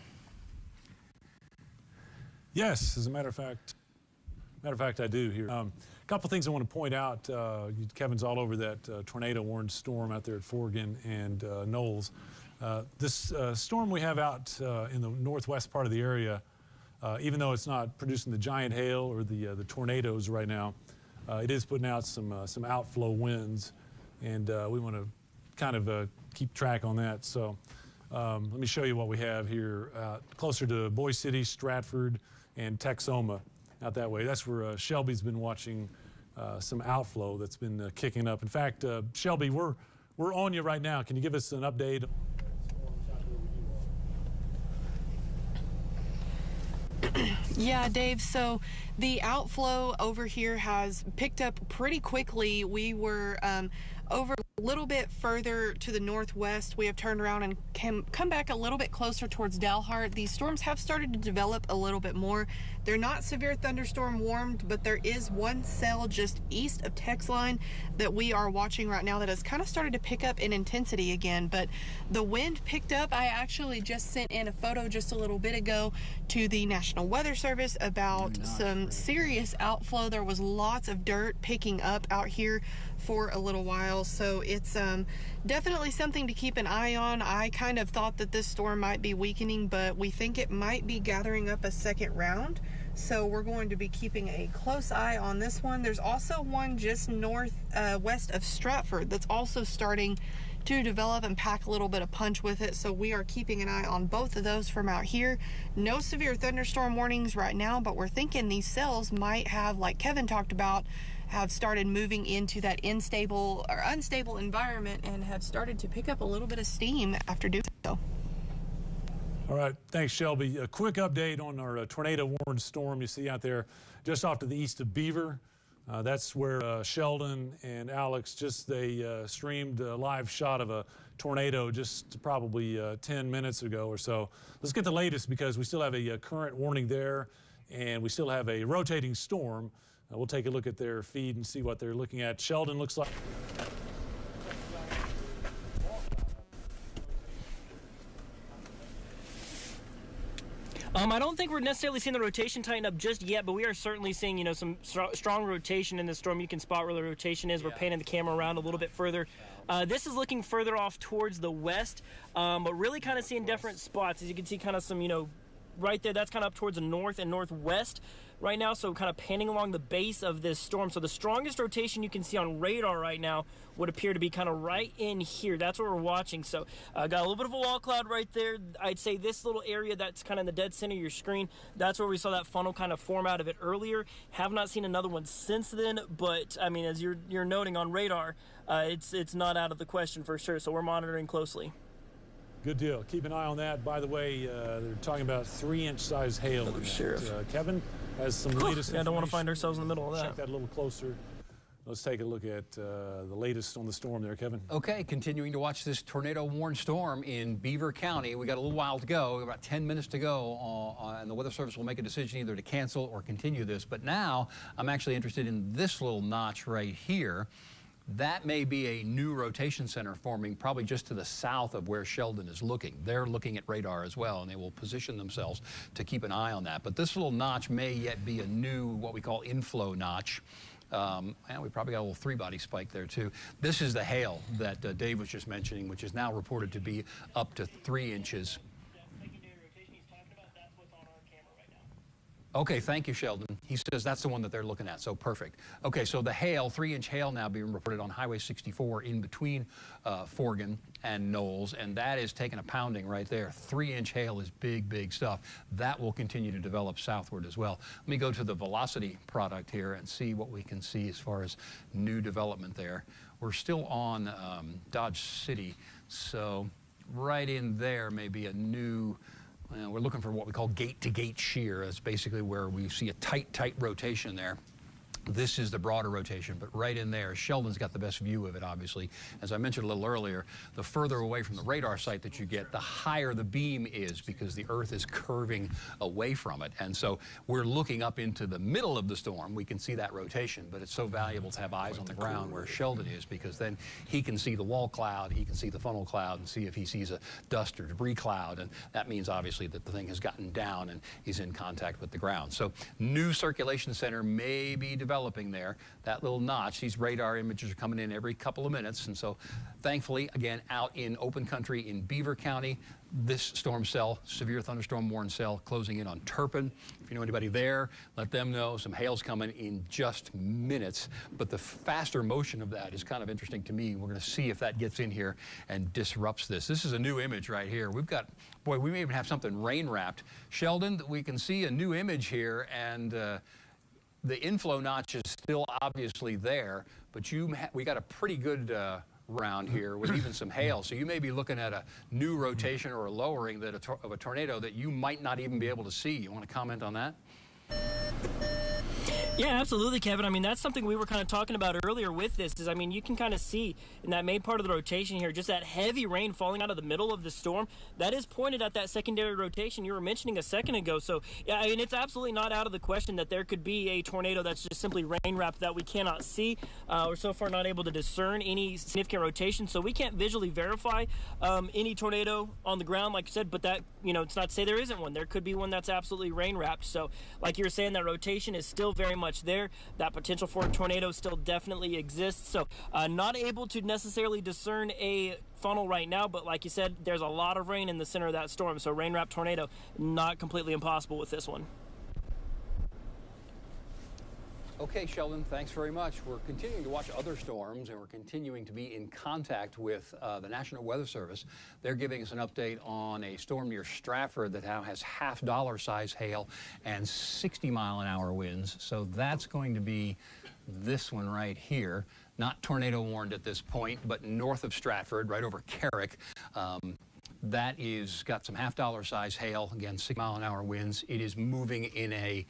Yes, as a matter of fact, I do here. A couple things I want to point out. Kevin's all over that tornado-warned storm out there at Forgan and Knowles. This storm we have out in the northwest part of the area, even though it's not producing the giant hail or the tornadoes right now, it is putting out some outflow winds, and we want to kind of keep track on that. So let me show you what we have here closer to Boise City, Stratford, and Texoma out that way. That's where Shelby's been watching some outflow that's been kicking up. In fact, Shelby, we're on you right now. Can you give us an update? Yeah, Dave, so the outflow over here has picked up pretty quickly. We were over A little bit further to the northwest, we have turned around and come back a little bit closer towards Dalhart. These storms have started to develop a little bit more. They're not severe thunderstorm warmed, but there is one cell just east of text line that we are watching right now that has kind of started to pick up in intensity again. But the wind picked up. I actually just sent in a photo just a little bit ago to the National Weather Service about some serious outflow. There was lots of dirt picking up out here for a little while, so it's definitely something to keep an eye on. I kind of thought that this storm might be weakening, but we think it might be gathering up a second round, so we're going to be keeping a close eye on this one. There's also one just west of Stratford that's also starting to develop and pack a little bit of punch with it, so we are keeping an eye on both of those from out here. No severe thunderstorm warnings right now, but we're thinking these cells might have, like Kevin talked about, have started moving into that unstable environment and have started to pick up a little bit of steam after doing so. All right, thanks, Shelby. A quick update on our tornado-warned storm you see out there just off to the east of Beaver. That's where Sheldon and Alex they streamed a live shot of a tornado just probably 10 minutes ago or so. Let's get the latest because we still have a current warning there and we still have a rotating storm. We'll take a look at their feed and see what they're looking at. Sheldon looks like... I don't think we're necessarily seeing the rotation tighten up just yet, but we are certainly seeing, you know, some strong rotation in this storm. You can spot where the rotation is. We're panning the camera around a little bit further. This is looking further off towards the west, but really kind of seeing different spots. As you can see, kind of some, you know, right there, that's kind of up towards the north and northwest right now, so kind of panning along the base of this storm. So the strongest rotation you can see on radar right now would appear to be kind of right in here. That's what we're watching. So got a little bit of a wall cloud right there. I'd say this little area that's kind of in the dead center of your screen, that's where we saw that funnel kind of form out of it earlier. Have not seen another one since then, but I mean, as you're noting on radar, it's not out of the question for sure, so we're monitoring closely. Good deal. Keep an eye on that. By the way, they're talking about 3-inch size hail. Kevin has some latest information. I don't want to find ourselves in the middle of that. Check that a little closer. Let's take a look at the latest on the storm there, Kevin. Okay, continuing to watch this tornado-warned storm in Beaver County. We got a little while to go, about 10 minutes to go, and the Weather Service will make a decision either to cancel or continue this. But now I'm actually interested in this little notch right here. That may be a new rotation center forming probably just to the south of where Sheldon is looking. They're looking at radar as well, and they will position themselves to keep an eye on that. But this little notch may yet be a new, what we call inflow notch. And we probably got a little 3-body spike there too. This is the hail that Dave was just mentioning, which is now reported to be up to 3 inches. Okay, thank you, Sheldon. He says that's the one that they're looking at, so perfect. Okay, so the hail, 3-inch hail now being reported on Highway 64 in between Forgan and Knowles, and that is taking a pounding right there. 3-inch hail is big, big stuff. That will continue to develop southward as well. Let me go to the velocity product here and see what we can see as far as new development there. We're still on Dodge City, so right in there may be a new... we're looking for what we call gate-to-gate shear. That's basically where we see a tight rotation there. This is the broader rotation, but right in there, Sheldon's got the best view of it, obviously. As I mentioned a little earlier, the further away from the radar site that you get, the higher the beam is because the Earth is curving away from it. And so we're looking up into the middle of the storm. We can see that rotation, but it's so valuable to have eyes on the ground where Sheldon is, because then he can see the wall cloud, he can see the funnel cloud, and see if he sees a dust or debris cloud. And that means, obviously, that the thing has gotten down and he's in contact with the ground. So new circulation center may be developing there. That little notch, these radar images are coming in every couple of minutes, and so thankfully, again, out in open country in Beaver County, this storm cell, severe thunderstorm warned cell, closing in on Turpin. If you know anybody there, let them know. Some hail's coming in just minutes, but the faster motion of that is kind of interesting to me. We're going to see if that gets in here and disrupts this. This is a new image right here. We've got, boy, we may even have something rain wrapped. Sheldon, we can see a new image here, and the inflow notch is still obviously there, but we got a pretty good round here with even some hail. So you may be looking at a new rotation or a lowering of a tornado that you might not even be able to see. You want to comment on that? Yeah, absolutely, Kevin. I mean, that's something we were kind of talking about earlier with this is, I mean, you can kind of see in that main part of the rotation here, just that heavy rain falling out of the middle of the storm. That is pointed at that secondary rotation you were mentioning a second ago. So, yeah, I mean, it's absolutely not out of the question that there could be a tornado that's just simply rain wrapped that we cannot see. We're so far not able to discern any significant rotation. So we can't visually verify any tornado on the ground, like you said, but that, you know, it's not to say there isn't one. There could be one that's absolutely rain wrapped. So, like you were saying, that rotation is still very much there. That potential for a tornado still definitely exists. So not able to necessarily discern a funnel right now, but like you said, there's a lot of rain in the center of that storm. So rain-wrapped tornado, not completely impossible with this one. Okay, Sheldon, thanks very much. We're continuing to watch other storms, and we're continuing to be in contact with the National Weather Service. They're giving us an update on a storm near Stratford that now has half-dollar size hail and 60-mile-an-hour winds. So that's going to be this one right here. Not tornado warned at this point, but north of Stratford, right over Carrick. That is got some half-dollar size hail, again, 60-mile-an-hour winds. It is moving in a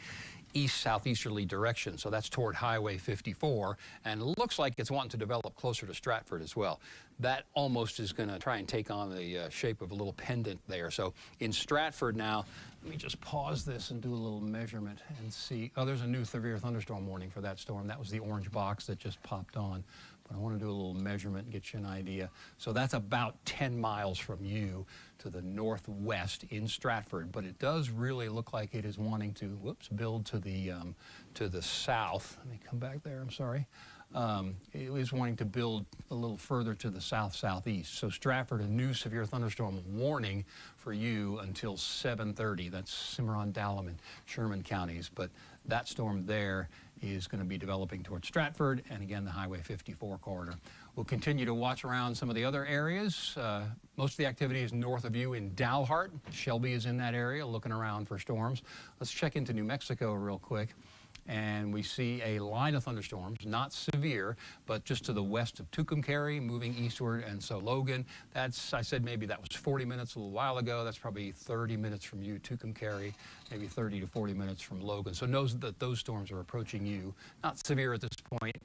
east-southeasterly direction, so that's toward Highway 54, and it looks like it's wanting to develop closer to Stratford as well. That almost is going to try and take on the shape of a little pendant there. So in Stratford now, let me just pause this and do a little measurement and see. Oh, there's a new severe thunderstorm warning for that storm. That was the orange box that just popped on. But I want to do a little measurement and get you an idea. So that's about 10 miles from you to the northwest in Stratford. But it does really look like it is wanting to, build to the south. Let me come back there, I'm sorry. It is wanting to build a little further to the south-southeast. So Stratford, a new severe thunderstorm warning for you until 7:30. That's Cimarron, Dallam, and Sherman counties. But that storm there is going to be developing towards Stratford and again the Highway 54 corridor. We'll continue to watch around some of the other areas. Most of the activity is north of you in Dalhart. Shelby is in that area looking around for storms. Let's check into New Mexico real quick. And we see a line of thunderstorms, not severe, but just to the west of Tucumcari, moving eastward. And so Logan, that's, I said maybe that was 40 minutes a little while ago. That's probably 30 minutes from you, Tucumcari, maybe 30 to 40 minutes from Logan. So knows that those storms are approaching you. Not severe at this point.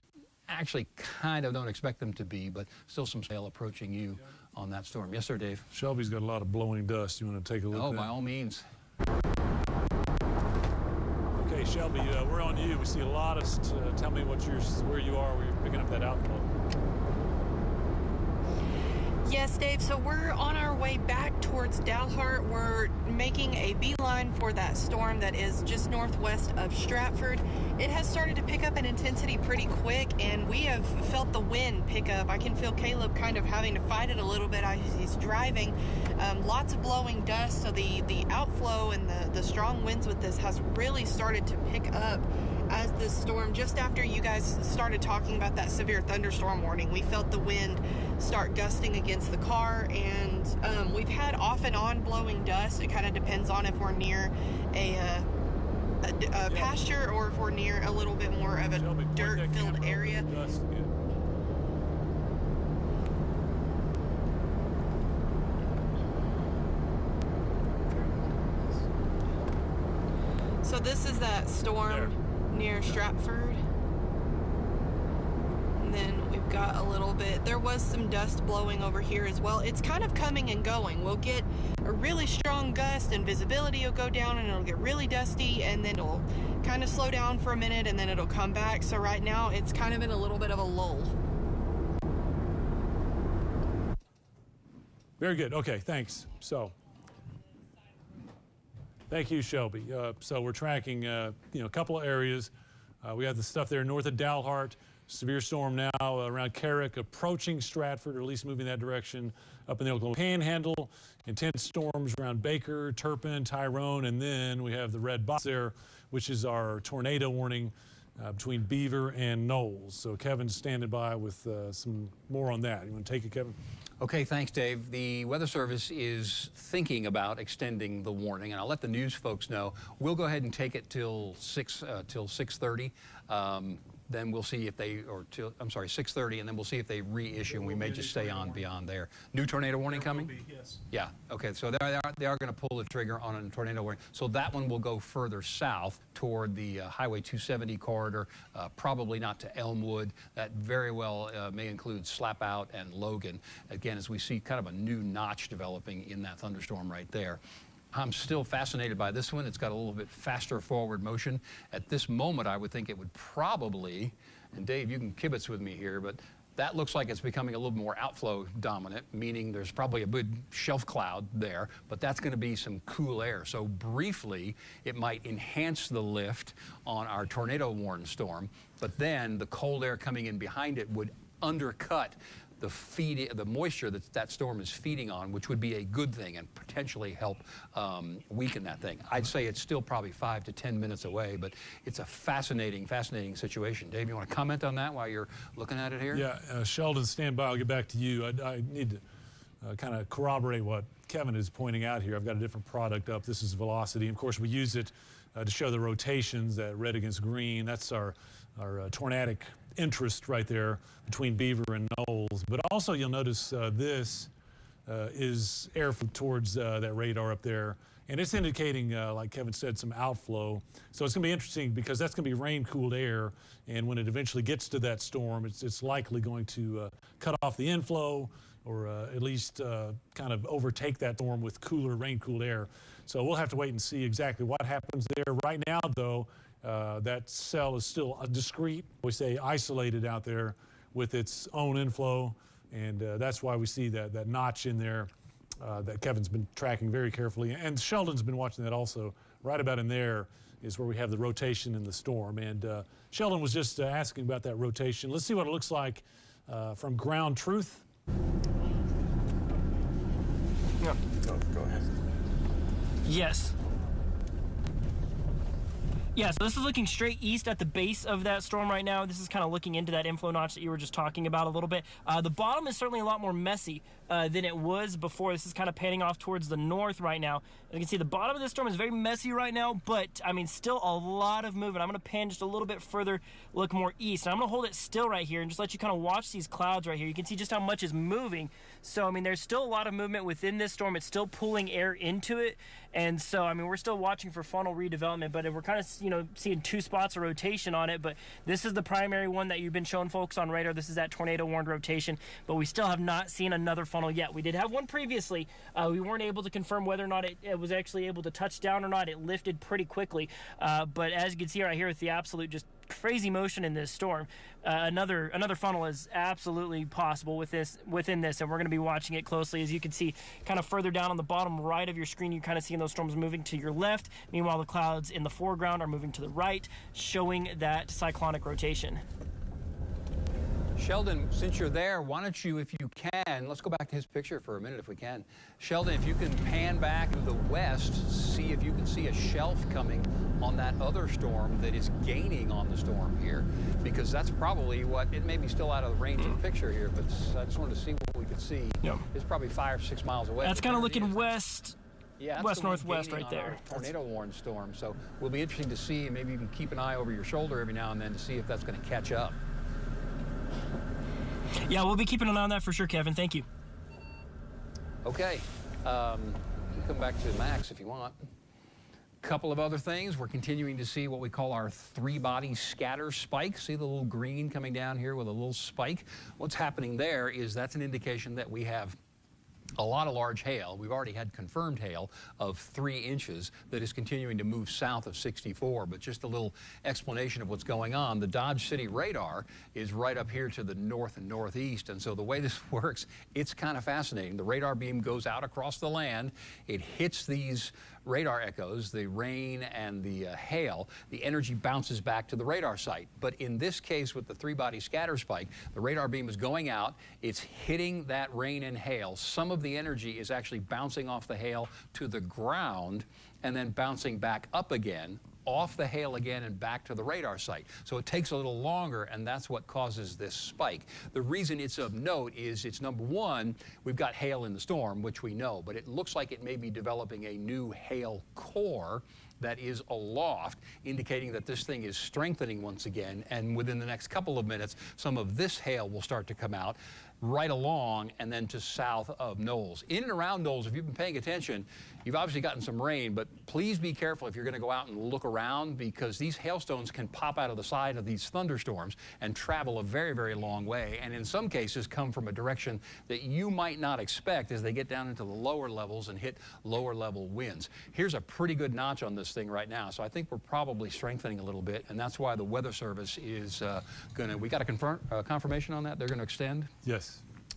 Actually, kind of don't expect them to be, but still some sail approaching you on that storm. Yes, sir, Dave? Shelby's got a lot of blowing dust. You want to take a look at that? Oh, by all means. Okay, Shelby, we're on you. We see a lot of, tell me where you are, where you're picking up that outflow. Yes, Dave, so we're on our way back towards Dalhart. We're making a beeline for that storm that is just northwest of Stratford. It has started to pick up in intensity pretty quick, and we have felt the wind pick up. I can feel Caleb kind of having to fight it a little bit as he's driving. Lots of blowing dust, so the outflow and the strong winds with this has really started to pick up as this storm, just after you guys started talking about that severe thunderstorm warning, we felt the wind start gusting against the car, and we've had off and on blowing dust. It kind of depends on if we're near a pasture or if we're near a little bit more of a dirt-filled area. So this is that storm near Stratford. And then we've got a little bit, there was some dust blowing over here as well. It's kind of coming and going. We'll get a really strong gust and visibility will go down and it'll get really dusty, and then it'll kind of slow down for a minute and then it'll come back. So right now it's kind of in a little bit of a lull. Very good. Okay, thanks. So, thank you, Shelby. So we're tracking, a couple of areas. We have the stuff there north of Dalhart. Severe storm now around Carrick, approaching Stratford, or at least moving that direction up in the Oklahoma Panhandle. Intense storms around Baker, Turpin, Tyrone, and then we have the red box there, which is our tornado warning between Beaver and Knowles. So Kevin's standing by with some more on that. You want to take it, Kevin? Okay, thanks, Dave. The Weather Service is thinking about extending the warning, and I'll let the news folks know. We'll go ahead and take it till 6:30. then we'll see if they, or till, I'm sorry, 6:30, and then we'll see if they reissue, and we may just stay on beyond there. New tornado warning coming? Yes. Yeah, okay, so they are going to pull the trigger on a tornado warning. So that one will go further south toward the Highway 270 corridor, probably not to Elmwood. That very well may include Slapout and Logan. Again, as we see kind of a new notch developing in that thunderstorm right there. I'm still fascinated by this one. It's got a little bit faster forward motion. At this moment, I would think it would probably, and Dave, you can kibitz with me here, but that looks like it's becoming a little more outflow dominant, meaning there's probably a good shelf cloud there, but that's going to be some cool air. So briefly, it might enhance the lift on our tornado warned storm, but then the cold air coming in behind it would undercut the moisture that storm is feeding on, which would be a good thing and potentially help weaken that thing. I'd say it's still probably 5 to 10 minutes away, but it's a fascinating situation. Dave, you want to comment on that while you're looking at it here? Yeah, Sheldon, stand by. I'll get back to you. I need to kind of corroborate what Kevin is pointing out here. I've got a different product up. This is velocity. Of course, we use it to show the rotations, that red against green. That's our tornadic interest right there between Beaver and Knowles. But also you'll notice this is air towards that radar up there. And it's indicating, like Kevin said, some outflow. So it's going to be interesting because that's going to be rain-cooled air. And when it eventually gets to that storm, it's likely going to cut off the inflow or at least kind of overtake that storm with cooler, rain-cooled air. So we'll have to wait and see exactly what happens there. Right now, though, that cell is still discrete, we say isolated out there with its own inflow, and that's why we see that notch in there that Kevin's been tracking very carefully, and Sheldon's been watching that also. Right about in there is where we have the rotation in the storm, and Sheldon was just asking about that rotation. Let's see what it looks like from ground truth. No. Go ahead. Yes. Yeah, so this is looking straight east at the base of that storm right now. This is kind of looking into that inflow notch that you were just talking about a little bit. The bottom is certainly a lot more messy than it was before. This is kind of panning off towards the north right now. As you can see, the bottom of this storm is very messy right now, but, I mean, still a lot of movement. I'm going to pan just a little bit further, look more east. And I'm going to hold it still right here and just let you kind of watch these clouds right here. You can see just how much is moving. So, I mean, there's still a lot of movement within this storm. It's still pulling air into it. And so, I mean, we're still watching for funnel redevelopment, but we're kind of, you know, seeing two spots of rotation on it. But this is the primary one that you've been showing folks on radar. This is that tornado warned rotation, but we still have not seen another funnel yet. We did have one previously. We weren't able to confirm whether or not it was actually able to touch down or not. It lifted pretty quickly. But as you can see right here with the absolute just crazy motion in this storm, another funnel is absolutely possible within this, and we're going to be watching it closely. As you can see kind of further down on the bottom right of your screen, you're kind of seeing those storms moving to your left. Meanwhile, the clouds in the foreground are moving to the right, showing that cyclonic rotation. Sheldon, since you're there, why don't you, if you can, let's go back to his picture for a minute if we can. Sheldon, if you can pan back to the west, see if you can see a shelf coming on that other storm that is gaining on the storm here, because that's probably what, it may be still out of the range of the picture here, but I just wanted to see what we could see. Yep. It's probably 5 or 6 miles away. That's kind of looking west. Yeah, West northwest right there. Tornado warned storm. So will be interesting to see, and maybe even keep an eye over your shoulder every now and then to see if that's going to catch up. Yeah, we'll be keeping an eye on that for sure, Kevin. Thank you. Okay, you can come back to Max if you want. Couple of other things. We're continuing to see what we call our three-body scatter spike. See the little green coming down here with a little spike? What's happening there is that's an indication that we have a lot of large hail. We've already had confirmed hail of 3 inches that is continuing to move south of 64, but just a little explanation of what's going on. The Dodge City radar is right up here to the north and northeast, and so the way this works, it's kind of fascinating. The radar beam goes out across the land, it hits these radar echoes, the rain and the hail, the energy bounces back to the radar site. But in this case with the three-body scatter spike, the radar beam is going out, it's hitting that rain and hail. Some of the energy is actually bouncing off the hail to the ground and then bouncing back up again off the hail again and back to the radar site. So it takes a little longer, and that's what causes this spike. The reason it's of note is it's number one, we've got hail in the storm, which we know, but it looks like it may be developing a new hail core that is aloft, indicating that this thing is strengthening once again, and within the next couple of minutes, some of this hail will start to come out right along and then to south of Knowles. In and around Knowles, if you've been paying attention, you've obviously gotten some rain, but please be careful if you're going to go out and look around, because these hailstones can pop out of the side of these thunderstorms and travel a very, very long way, and in some cases come from a direction that you might not expect as they get down into the lower levels and hit lower level winds. Here's a pretty good notch on this thing right now, so I think we're probably strengthening a little bit, and that's why the Weather Service is going to, we got a confirmation on that? They're going to extend? Yes.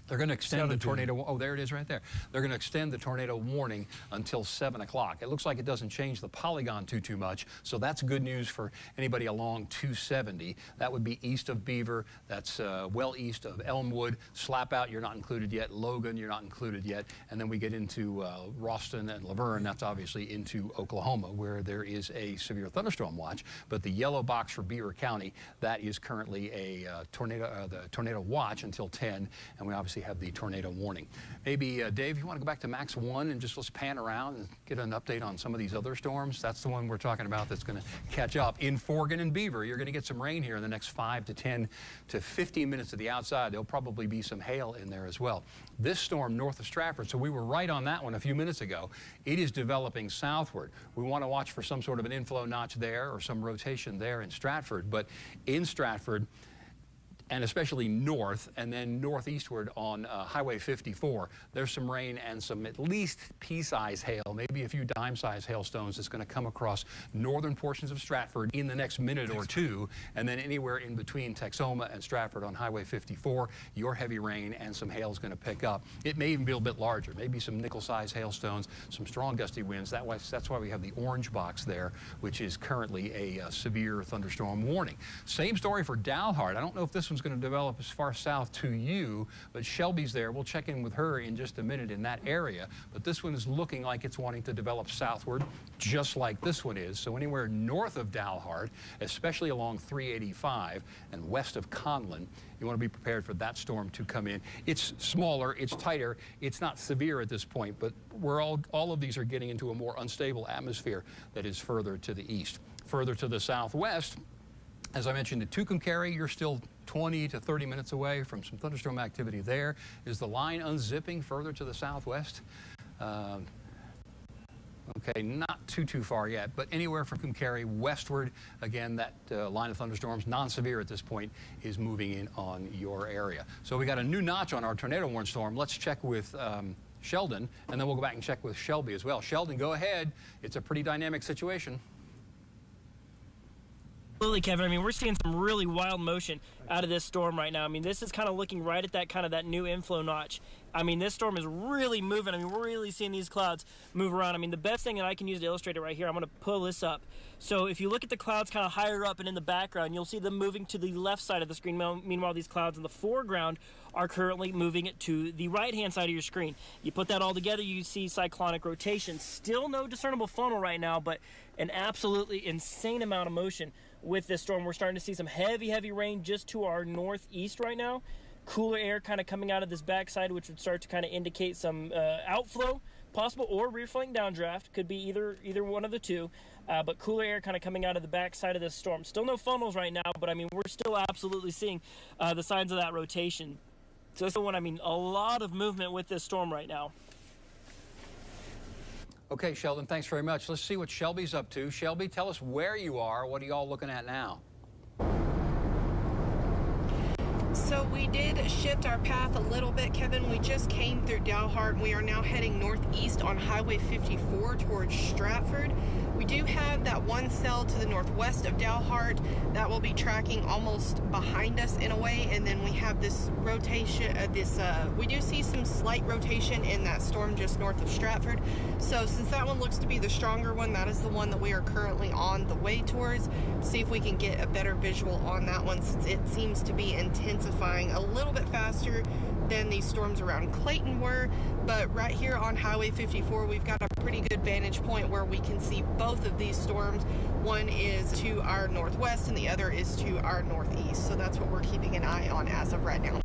They're going to extend 17. the tornado. Oh, there it is right there. They're going to extend the tornado warning until 7 o'clock. It looks like it doesn't change the polygon too much, so that's good news for anybody along 270. That would be east of Beaver. That's well east of Elmwood. Slapout, you're not included yet. Logan, you're not included yet. And then we get into Ralston and Laverne. That's obviously into Oklahoma, where there is a severe thunderstorm watch. But the yellow box for Beaver County, that is currently a the tornado watch until 10, and we obviously have the tornado warning. Maybe, Dave, you want to go back to Max 1 and just let's pan around and get an update on some of these other storms? That's the one we're talking about that's going to catch up. In Forgan and Beaver, you're going to get some rain here in the next 5 to 10 to 15 minutes to the outside. There'll probably be some hail in there as well. This storm north of Stratford, so we were right on that one a few minutes ago. It is developing southward. We want to watch for some sort of an inflow notch there or some rotation there in Stratford, but in Stratford, and especially north and then northeastward on Highway 54. There's some rain and some at least pea-size hail, maybe a few dime-size hailstones that's going to come across northern portions of Stratford in the next minute or two, and then anywhere in between Texoma and Stratford on Highway 54, your heavy rain and some hail is going to pick up. It may even be a bit larger, maybe some nickel-size hailstones, some strong gusty winds. That's why we have the orange box there, which is currently a severe thunderstorm warning. Same story for Dalhart. I don't know if this one's going to develop as far south to you, but Shelby's there. We'll check in with her in just a minute in that area, but this one is looking like it's wanting to develop southward, just like this one is. So anywhere north of Dalhart, especially along 385 and west of Conlin, you want to be prepared for that storm to come in. It's smaller, it's tighter, it's not severe at this point, but we're all of these are getting into a more unstable atmosphere that is further to the east. Further to the southwest, as I mentioned, the Tucumcari, you're still 20 to 30 minutes away from some thunderstorm activity there. Is the line unzipping further to the southwest? Okay, not too far yet, but anywhere from Tucumcari westward, again, that line of thunderstorms, non-severe at this point, is moving in on your area. So we got a new notch on our tornado warning storm. Let's check with Sheldon, and then we'll go back and check with Shelby as well. Sheldon, go ahead. It's a pretty dynamic situation. Absolutely, Kevin. I mean, we're seeing some really wild motion out of this storm right now. I mean, this is kind of looking right at that new inflow notch. I mean, this storm is really moving. I mean, we're really seeing these clouds move around. I mean, the best thing that I can use to illustrate it right here, I'm going to pull this up. So if you look at the clouds kind of higher up and in the background, you'll see them moving to the left side of the screen. Meanwhile, these clouds in the foreground are currently moving it to the right-hand side of your screen. You put that all together, you see cyclonic rotation. Still no discernible funnel right now, but an absolutely insane amount of motion with this storm. We're starting to see some heavy rain just to our northeast right now. Cooler air kind of coming out of this backside, which would start to kind of indicate some outflow possible, or rear flank downdraft. Could be either one of the two. But cooler air kind of coming out of the backside of this storm. Still no funnels right now, but I mean, we're still absolutely seeing the signs of that rotation. So that's the one, I mean, a lot of movement with this storm right now. Okay, Sheldon, thanks very much. Let's see what Shelby's up to. Shelby, tell us where you are. What are you all looking at now? So we did shift our path a little bit, Kevin. We just came through Dalhart. We are now heading northeast on Highway 54 towards Stratford. We do have that one cell to the northwest of Dalhart that will be tracking almost behind us in a way, and then we have this rotation, we do see some slight rotation in that storm just north of Stratford. So since that one looks to be the stronger one, that is the one that we are currently on the way towards. See if we can get a better visual on that one, since it seems to be intensifying a little bit faster than these storms around Clayton were, but right here on Highway 54, we've got a pretty good vantage point where we can see both of these storms. One is to our northwest and the other is to our northeast. So that's what we're keeping an eye on as of right now.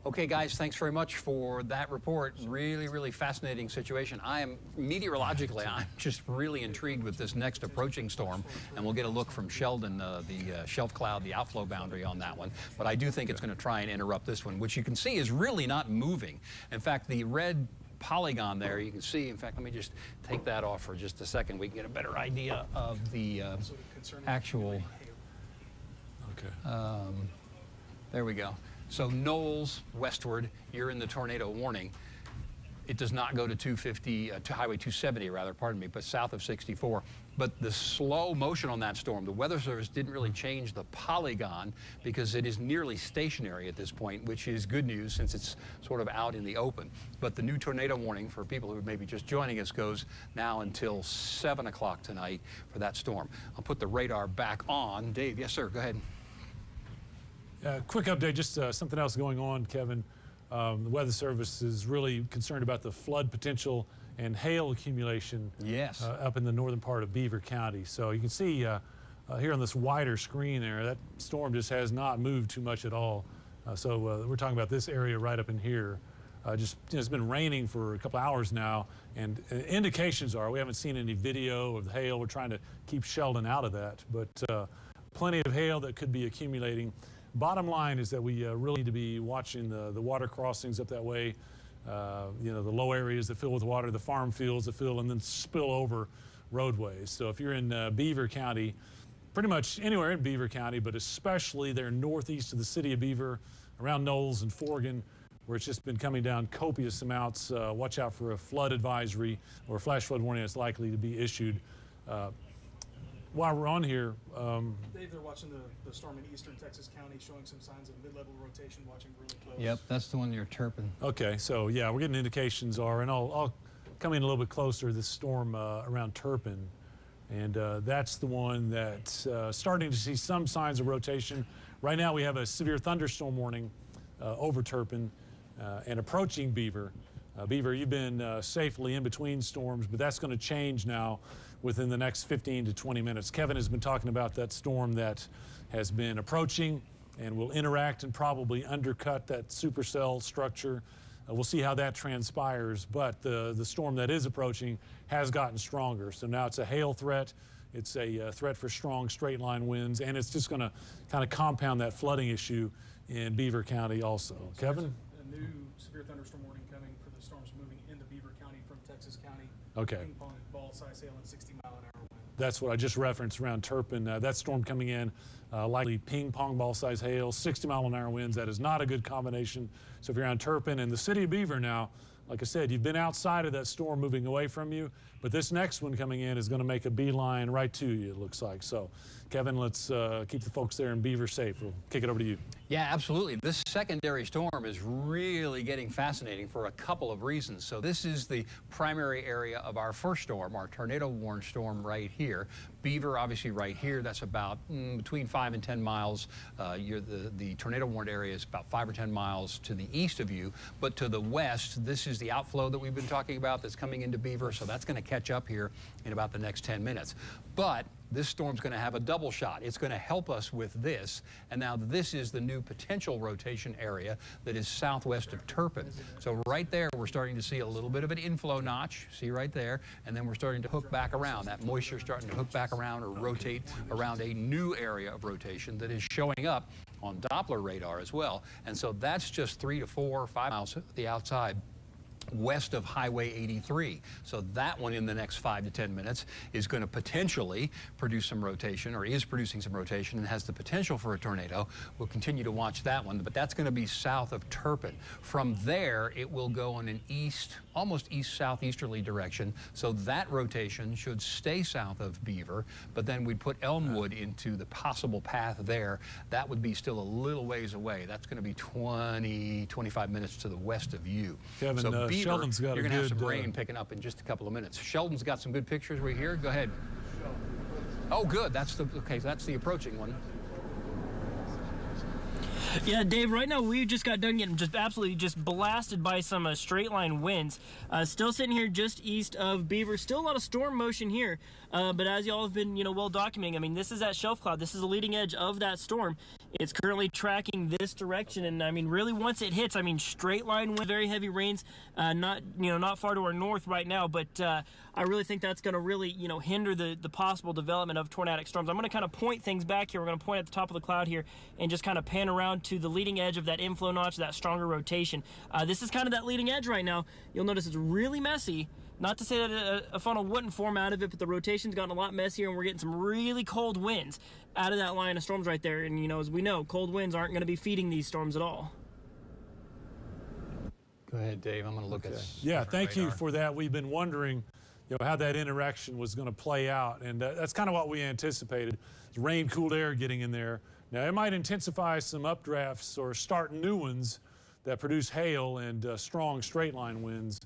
Okay, guys, thanks very much for that report. Really fascinating situation. Meteorologically, I'm just really intrigued with this next approaching storm, and we'll get a look from Sheldon, the shelf cloud, the outflow boundary on that one. But I do think it's going to try and interrupt this one, which you can see is really not moving. In fact, the red polygon there, you can see, in fact, let me just take that off for just a second. We can get a better idea of the actual... Okay. There we go. So Knowles westward, you're in the tornado warning. It does not go to 250, to Highway 270 rather, pardon me, but south of 64. But the slow motion on that storm, the Weather Service didn't really change the polygon because it is nearly stationary at this point, which is good news since it's sort of out in the open. But the new tornado warning for people who may be just joining us goes now until 7 o'clock tonight for that storm. I'll put the radar back on. Dave, yes, sir, go ahead. Quick update, just something else going on, Kevin. The Weather Service is really concerned about the flood potential and hail accumulation up in the northern part of Beaver County. So you can see here on this wider screen there, that storm just has not moved too much at all. So we're talking about this area right up in here. It's been raining for a couple hours now, and indications are, we haven't seen any video of the hail. We're trying to keep Sheldon out of that, but plenty of hail that could be accumulating. Bottom line is that we really need to be watching the water crossings up that way, you know, the low areas that fill with water, the farm fields that fill and then spill over roadways. So if you're in Beaver County, pretty much anywhere in Beaver County, but especially there northeast of the city of Beaver, around Knowles and Forgan, where it's just been coming down copious amounts, watch out for a flood advisory or a flash flood warning that's likely to be issued. While we're on here, Dave, they're watching the storm in eastern Texas County, showing some signs of mid-level rotation, watching really close. Yep, that's the one you're Turpin. Okay, so yeah, we're getting indications are, and I'll come in a little bit closer, this storm around Turpin, and that's the one that's starting to see some signs of rotation. Right now we have a severe thunderstorm warning over Turpin and approaching Beaver. Beaver, you've been safely in between storms, but that's going to change now within the next 15 to 20 minutes. Kevin has been talking about that storm that has been approaching and will interact and probably undercut that supercell structure. We'll see how that transpires, but the storm that is approaching has gotten stronger. So now it's a hail threat. It's a threat for strong straight line winds, and it's just going to kind of compound that flooding issue in Beaver County also. So Kevin? A new severe thunderstorm warning coming for the storms moving into Beaver County from Texas County. Okay. Ping pong ball size hail and 60-mile-an-hour wind. That's what I just referenced around Turpin. That storm coming in, likely ping pong ball size hail, 60-mile-an-hour winds. That is not a good combination. So if you're on Turpin and the city of Beaver now, like I said, you've been outside of that storm moving away from you, but this next one coming in is going to make a beeline right to you, it looks like. So, Kevin, let's keep the folks there in Beaver safe. We'll kick it over to you. Yeah, absolutely. This secondary storm is really getting fascinating for a couple of reasons. So this is the primary area of our first storm, our tornado-warned storm right here. Beaver, obviously right here, that's about between 5 and 10 miles. The tornado-warned area is about 5 or 10 miles to the east of you. But to the west, this is the outflow that we've been talking about that's coming into Beaver. So that's going to catch up here in about the next 10 minutes. But this storm's going to have a double shot. It's going to help us with this. And now this is the new potential rotation area that is southwest of Turpin. So right there, we're starting to see a little bit of an inflow notch. See right there. And then we're starting to hook back around. That moisture starting to hook back around or rotate around a new area of rotation that is showing up on Doppler radar as well. And so that's just 3 to 4 or 5 miles to the outside, west of Highway 83. So that one in the next 5 to 10 minutes is going to potentially produce some rotation, or is producing some rotation and has the potential for a tornado. We'll continue to watch that one, but that's going to be south of Turpin. From there, it will go in an almost east-southeasterly direction. So that rotation should stay south of Beaver, but then we'd put Elmwood into the possible path there. That would be still a little ways away. That's going to be 20, 25 minutes to the west of you. Kevin, so Beaver, Sheldon's got you're going to have some good, rain picking up in just a couple of minutes. Sheldon's got some good pictures right here. Go ahead. Oh, good. That's the approaching one. Yeah, Dave, right now we just got done getting just absolutely just blasted by some straight line winds. Still sitting here just east of Beaver. Still a lot of storm motion here. But as y'all have been, well documenting, I mean, this is that shelf cloud. This is the leading edge of that storm. It's currently tracking this direction. And I mean, really once it hits, I mean, straight line wind, very heavy rains, not far to our north right now. But I really think that's going to really, hinder the possible development of tornadic storms. I'm going to kind of point things back here. We're going to point at the top of the cloud here and just kind of pan around to the leading edge of that inflow notch, that stronger rotation. This is kind of that leading edge right now. You'll notice it's really messy. Not to say that a funnel wouldn't form out of it, but the rotation's gotten a lot messier, and we're getting some really cold winds out of that line of storms right there. And, as we know, cold winds aren't going to be feeding these storms at all. Go ahead, Dave. I'm going to look at this. Yeah, thank you for that. We've been wondering how that interaction was going to play out, and that's kind of what we anticipated. Rain, cooled air getting in there. Now, it might intensify some updrafts or start new ones that produce hail and strong straight line winds.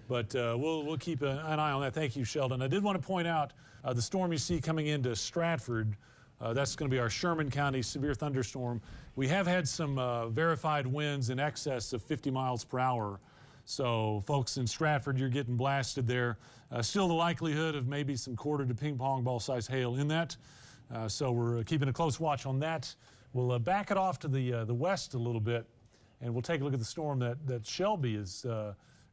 But we'll keep an eye on that. Thank you, Sheldon. I did want to point out the storm you see coming into Stratford. That's going to be our Sherman County severe thunderstorm. We have had some verified winds in excess of 50 miles per hour. So, folks in Stratford, you're getting blasted there. Still the likelihood of maybe some quarter to ping pong ball size hail in that. So we're keeping a close watch on that. We'll back it off to the west a little bit, and we'll take a look at the storm that Shelby is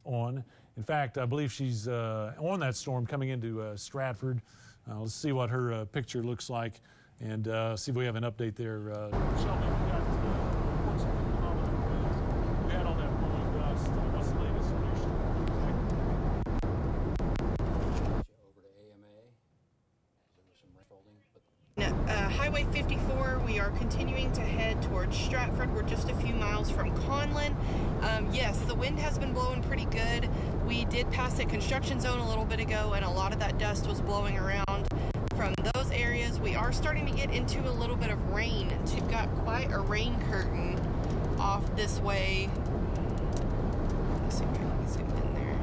on. In fact, I believe she's on that storm coming into Stratford. Let's see what her picture looks like and see if we have an update there. Shelby, we got reports of phenomenal winds. We had all that rolling dust. What's the latest on your Over to AMA. There was some rain folding. Highway 54, we are continuing to head towards Stratford. We're just a few miles from Conlin. Yes, the wind has been blowing pretty good. We did pass a construction zone a little bit ago, and a lot of that dust was blowing around from those areas. We are starting to get into a little bit of rain. We've got quite a rain curtain off this way. Let's see if I can zoom in there.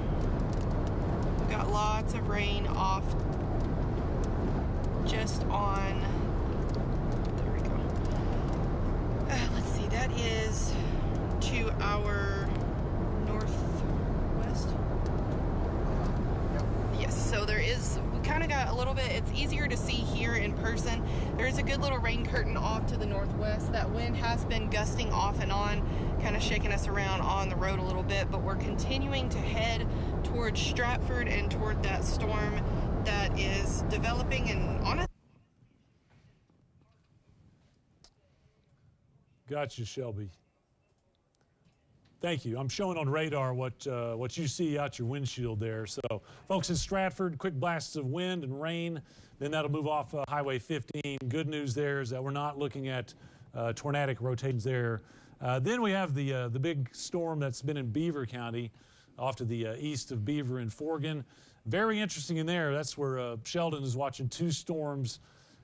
We've got lots of rain off just on, there we go. Let's see, that is to our northwest. Yes, so there is, we kind of got a little bit, it's easier to see here in person. There's a good little rain curtain off to the northwest. That wind has been gusting off and on, kind of shaking us around on the road a little bit, but we're continuing to head towards Stratford and toward that storm that is developing. And honestly, Gotcha, Shelby. Thank you. I'm showing on radar what you see out your windshield there. So, folks in Stratford, quick blasts of wind and rain. Then that'll move off Highway 15. Good news there is that we're not looking at tornadic rotations there. Then we have the big storm that's been in Beaver County, off to the east of Beaver and Forgan. Very interesting in there. That's where Sheldon is watching two storms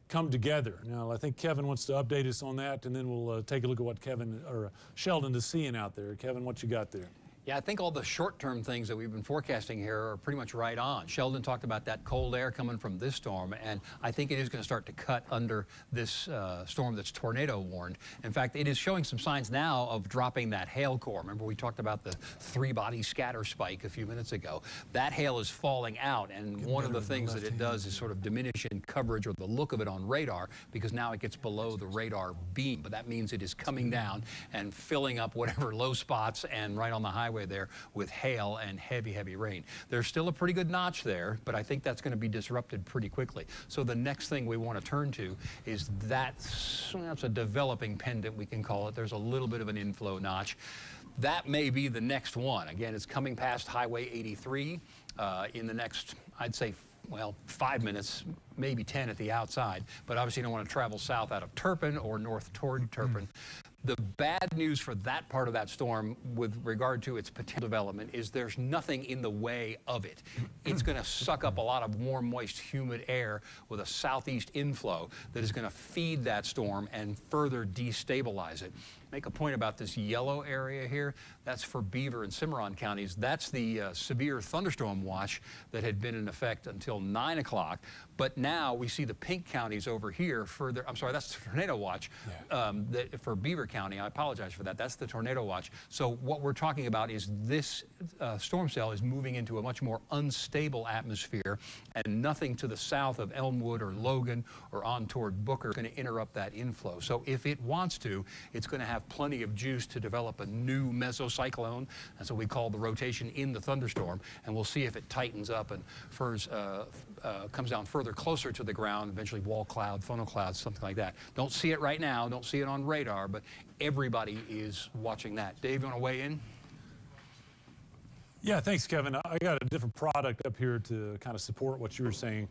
come together. Now, I think Kevin wants to update us on that, and then we'll take a look at what Sheldon is seeing out there. Kevin, what you got there? Yeah, I think all the short-term things that we've been forecasting here are pretty much right on. Sheldon talked about that cold air coming from this storm, and I think it is going to start to cut under this storm that's tornado warned. In fact, it is showing some signs now of dropping that hail core. Remember, we talked about the three-body scatter spike a few minutes ago. That hail is falling out, and one of the things that it does is sort of diminish in coverage or the look of it on radar, because now it gets below the radar beam. But that means it is coming down and filling up whatever low spots and right on the highway there with hail and heavy, heavy rain. There's still a pretty good notch there, but I think that's going to be disrupted pretty quickly. So the next thing we want to turn to is that's a developing pendant, we can call it. There's a little bit of an inflow notch. That may be the next one. Again, it's coming past Highway 83 in the next, I'd say, well, 5 minutes, maybe 10 at the outside, but obviously you don't want to travel south out of Turpin or north toward Turpin. The bad news for that part of that storm with regard to its potential development is there's nothing in the way of it. It's going to suck up a lot of warm, moist, humid air with a southeast inflow that is going to feed that storm and further destabilize it. make a point about this yellow area here. That's for Beaver and Cimarron counties. That's the severe thunderstorm watch that had been in effect until 9 o'clock. But now we see the pink counties over here further. I'm sorry, that's the tornado watch for Beaver County. I apologize for that. That's the tornado watch. So what we're talking about is this storm cell is moving into a much more unstable atmosphere, and nothing to the south of Elmwood or Logan or on toward Booker is going to interrupt that inflow. So if it wants to, it's going to have plenty of juice to develop a new mesocyclone. That's what we call the rotation in the thunderstorm, and we'll see if it tightens up and comes down further closer to the ground, eventually wall cloud, funnel clouds, something like that. Don't see it right now, don't see it on radar, but everybody is watching that. Dave, you want to weigh in? Yeah, thanks, Kevin. I got a different product up here to kind of support what you were saying.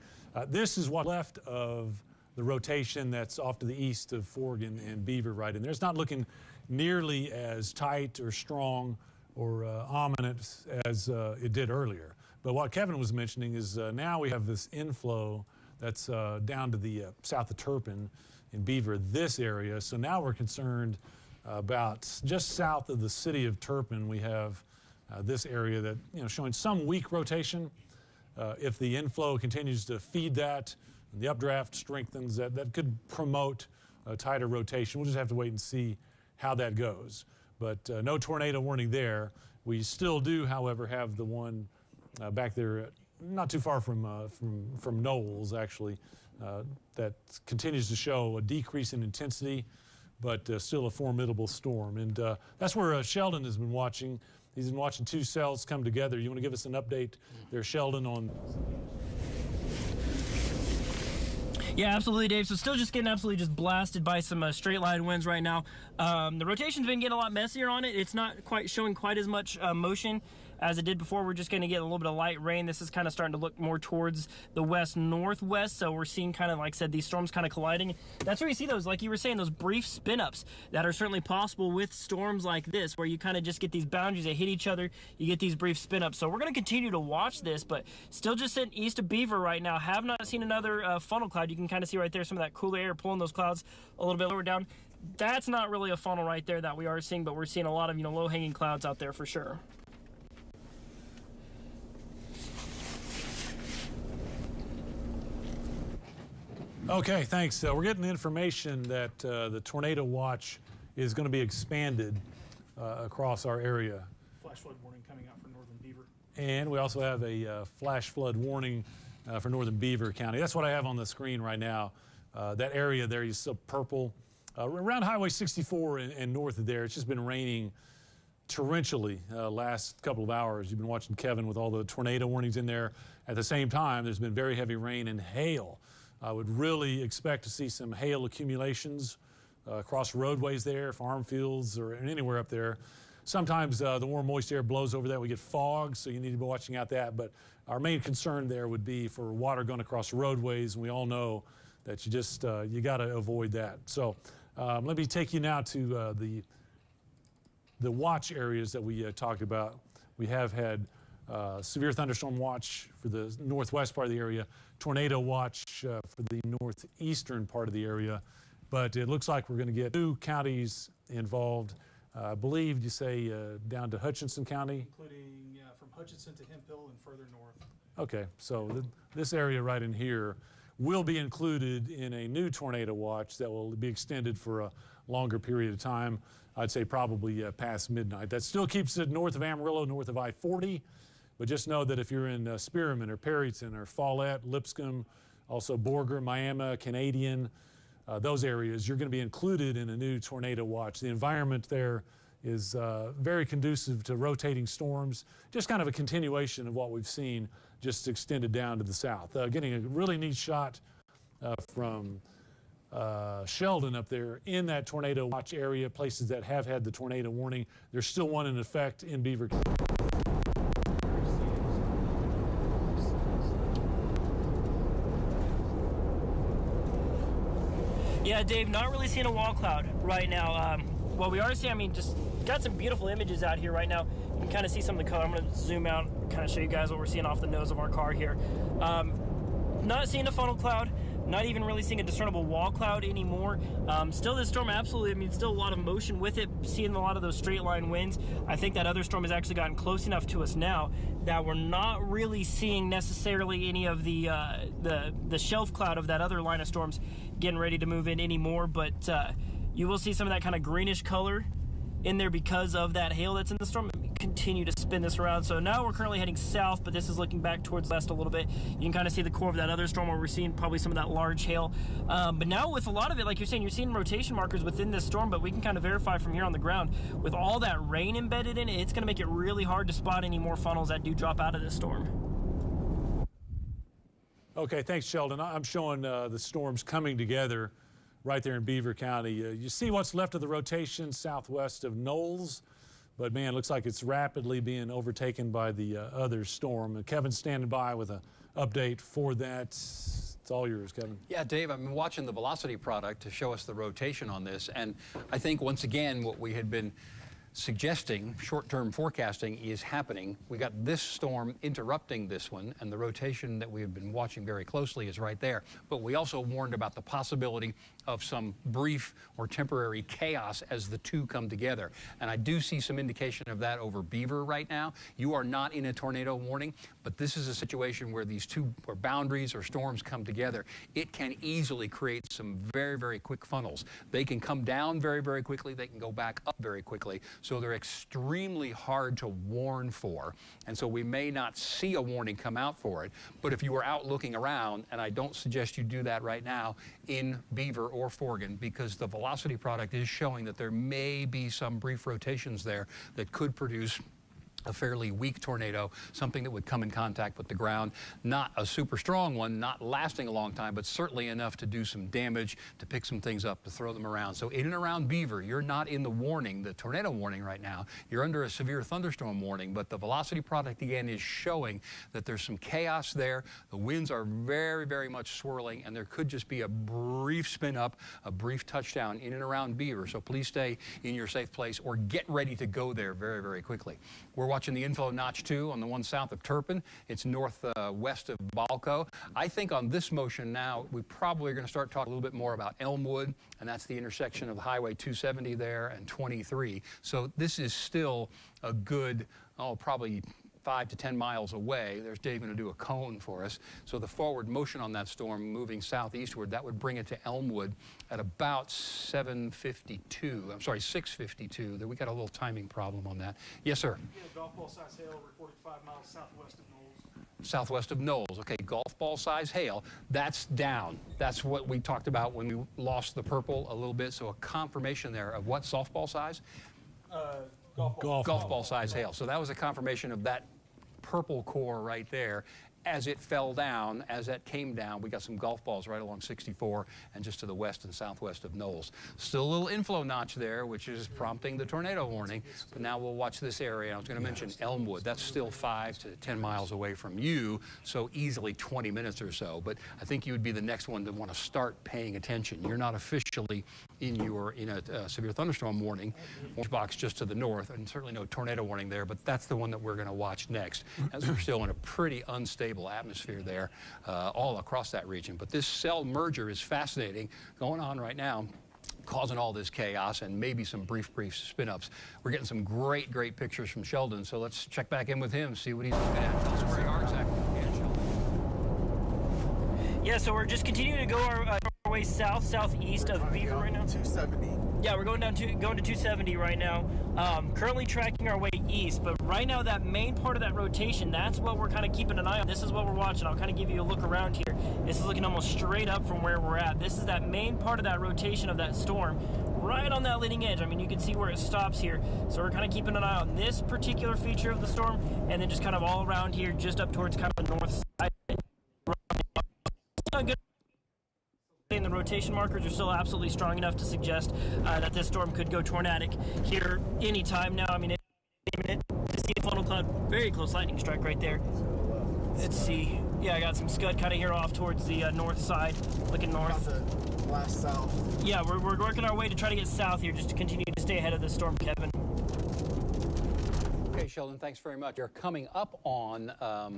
This is what's left of the rotation that's off to the east of Forgan and Beaver right in there. It's not looking nearly as tight or strong or ominous as it did earlier. But what Kevin was mentioning is now we have this inflow that's down to the south of Turpin in Beaver, this area. So now we're concerned about just south of the city of Turpin, we have this area that, showing some weak rotation. If the inflow continues to feed that and the updraft strengthens, that could promote a tighter rotation. We'll just have to wait and see how that goes. But no tornado warning there. We still do, however, have the one back there, not too far from Knowles, actually, that continues to show a decrease in intensity, but still a formidable storm. And that's where Sheldon has been watching. He's been watching two cells come together. You want to give us an update there, Sheldon, on... Yeah, absolutely, Dave. So still just getting absolutely just blasted by some straight line winds right now. The rotation's been getting a lot messier on it. It's not quite showing quite as much motion as it did before. We're just going to get a little bit of light rain. This is kind of starting to look more towards the west-northwest, so we're seeing kind of, like I said, these storms kind of colliding. That's where you see those, like you were saying, those brief spin-ups that are certainly possible with storms like this, where you kind of just get these boundaries that hit each other. You get these brief spin-ups. So we're going to continue to watch this, but still just sitting east of Beaver right now. Have not seen another funnel cloud. You can kind of see right there some of that cooler air pulling those clouds a little bit lower down. That's not really a funnel right there that we are seeing, but we're seeing a lot of, low-hanging clouds out there for sure. Okay, thanks. We're getting the information that the tornado watch is going to be expanded across our area. Flash flood warning coming out for northern Beaver. And we also have a flash flood warning for northern Beaver County. That's what I have on the screen right now. That area there, you see purple. Around Highway 64 and north of there, it's just been raining torrentially last couple of hours. You've been watching Kevin with all the tornado warnings in there. At the same time, there's been very heavy rain and hail. I would really expect to see some hail accumulations across roadways there, farm fields, or anywhere up there. Sometimes the warm, moist air blows over that. We get fog, so you need to be watching out that. But our main concern there would be for water going across roadways, and we all know that you got to avoid that. So let me take you now to the watch areas that we talked about. We have had severe thunderstorm watch for the northwest part of the area, tornado watch for the northeastern part of the area, but it looks like we're going to get 2 counties involved. I believe you say down to Hutchinson County? Including from Hutchinson to Hemphill and further north. Okay, so this area right in here will be included in a new tornado watch that will be extended for a longer period of time. I'd say probably past midnight. That still keeps it north of Amarillo, north of I-40. But just know that if you're in Spearman or Perryton or Follett, Lipscomb, also Borger, Miami, Canadian, those areas, you're going to be included in a new tornado watch. The environment there is very conducive to rotating storms, just kind of a continuation of what we've seen just extended down to the south. Getting a really neat shot from Sheldon up there in that tornado watch area, places that have had the tornado warning. There's still one in effect in Beaver County. Yeah, Dave, not really seeing a wall cloud right now. What we are seeing, just got some beautiful images out here right now. You can kind of see some of the color. I'm going to zoom out and kind of show you guys what we're seeing off the nose of our car here. not seeing a funnel cloud, not even really seeing a discernible wall cloud anymore. Still, this storm absolutely, I mean, still a lot of motion with it, seeing a lot of those straight line winds. I think that other storm has actually gotten close enough to us now that we're not really seeing necessarily any of the shelf cloud of that other line of storms getting ready to move in anymore, but you will see some of that kind of greenish color in there because of that hail that's in the storm. Continue to spin this around. So now we're currently heading south, but this is looking back towards west a little bit. You can kind of see the core of that other storm where we're seeing probably some of that large hail. But now with a lot of it, like you're seeing rotation markers within this storm, but we can kind of verify from here on the ground. With all that rain embedded in it, it's going to make it really hard to spot any more funnels that do drop out of this storm. Okay, thanks, Sheldon. I'm showing the storms coming together right there in Beaver County. You see what's left of the rotation southwest of Knowles, but man, it looks like it's rapidly being overtaken by the other storm. Kevin's standing by with an update for that. It's all yours, Kevin. Yeah, Dave, I've been watching the velocity product to show us the rotation on this, and I think once again what we had been suggesting, short-term forecasting, is happening. We got this storm interrupting this one, and the rotation that we have been watching very closely is right there. But we also warned about the possibility of some brief or temporary chaos as the two come together. And I do see some indication of that over Beaver right now. You are not in a tornado warning, but this is a situation where these two boundaries or storms come together. It can easily create some very, very quick funnels. They can come down very, very quickly. They can go back up very quickly. So they're extremely hard to warn for. And so we may not see a warning come out for it. But if you are out looking around, and I don't suggest you do that right now in Beaver or Forgan, because the velocity product is showing that there may be some brief rotations there that could produce a fairly weak tornado, something that would come in contact with the ground. Not a super strong one, not lasting a long time, but certainly enough to do some damage, to pick some things up, to throw them around. So in and around Beaver, you're not in the warning, the tornado warning right now. You're under a severe thunderstorm warning, but the velocity product again is showing that there's some chaos there. The winds are very, very much swirling, and there could just be a brief spin up, a brief touchdown in and around Beaver. So please stay in your safe place or get ready to go there very, very quickly. We're watching the inflow notch 2 on the one south of Turpin. It's northwest of Balco. I think on this motion now, we probably are going to start talking a little bit more about Elmwood, and that's the intersection of Highway 270 there and 23. So this is still a good, probably 5 to 10 miles away. There's Dave going to do a cone for us. So the forward motion on that storm moving southeastward, that would bring it to Elmwood at about 6:52. We got a little timing problem on that. Yes, sir. Yeah, golf ball size hail reported 5 miles southwest of Knowles. Southwest of Knowles. Okay, golf ball size hail. That's down. That's what we talked about when we lost the purple a little bit. So a confirmation there of what softball size? Golf ball size hail. So that was a confirmation of that purple core right there. As it fell down, as that came down, we got some golf balls right along 64 and just to the west and southwest of Knowles. Still a little inflow notch there, which is prompting the tornado warning. But now we'll watch this area. I was going to mention Elmwood. That's still 5 to 10 miles away from you, so easily 20 minutes or so. But I think you would be the next one to want to start paying attention. You're not officially in a severe thunderstorm warning box just to the north, and certainly no tornado warning there, but that's the one that we're going to watch next, as we're still in a pretty unstable atmosphere there all across that region. But this cell merger is fascinating, going on right now, causing all this chaos and maybe some brief spin-ups. We're getting some great pictures from Sheldon, so let's check back in with him, see what he's looking at. Tell us where you are exactly. Yeah, so we're just continuing to go our way southeast of Beaver right now. 270. Yeah, we're going to 270 right now. Currently tracking our way east, but right now that main part of that rotation, that's what we're kind of keeping an eye on. This is what we're watching. I'll kind of give you a look around here. This is looking almost straight up from where we're at. This is that main part of that rotation of that storm, right on that leading edge. I mean, you can see where it stops here. So we're kind of keeping an eye on this particular feature of the storm, and then just kind of all around here, just up towards kind of the north side. Good. And the rotation markers are still absolutely strong enough to suggest that this storm could go tornadic here anytime now. I mean, to see a funnel cloud, very close lightning strike right there. Let's see. Yeah, I got some scud kind of here off towards the north side, looking north. About the last south. Yeah, we're working our way to try to get south here just to continue to stay ahead of the storm, Kevin. Okay, Okay, Sheldon, thanks very much. You're coming up on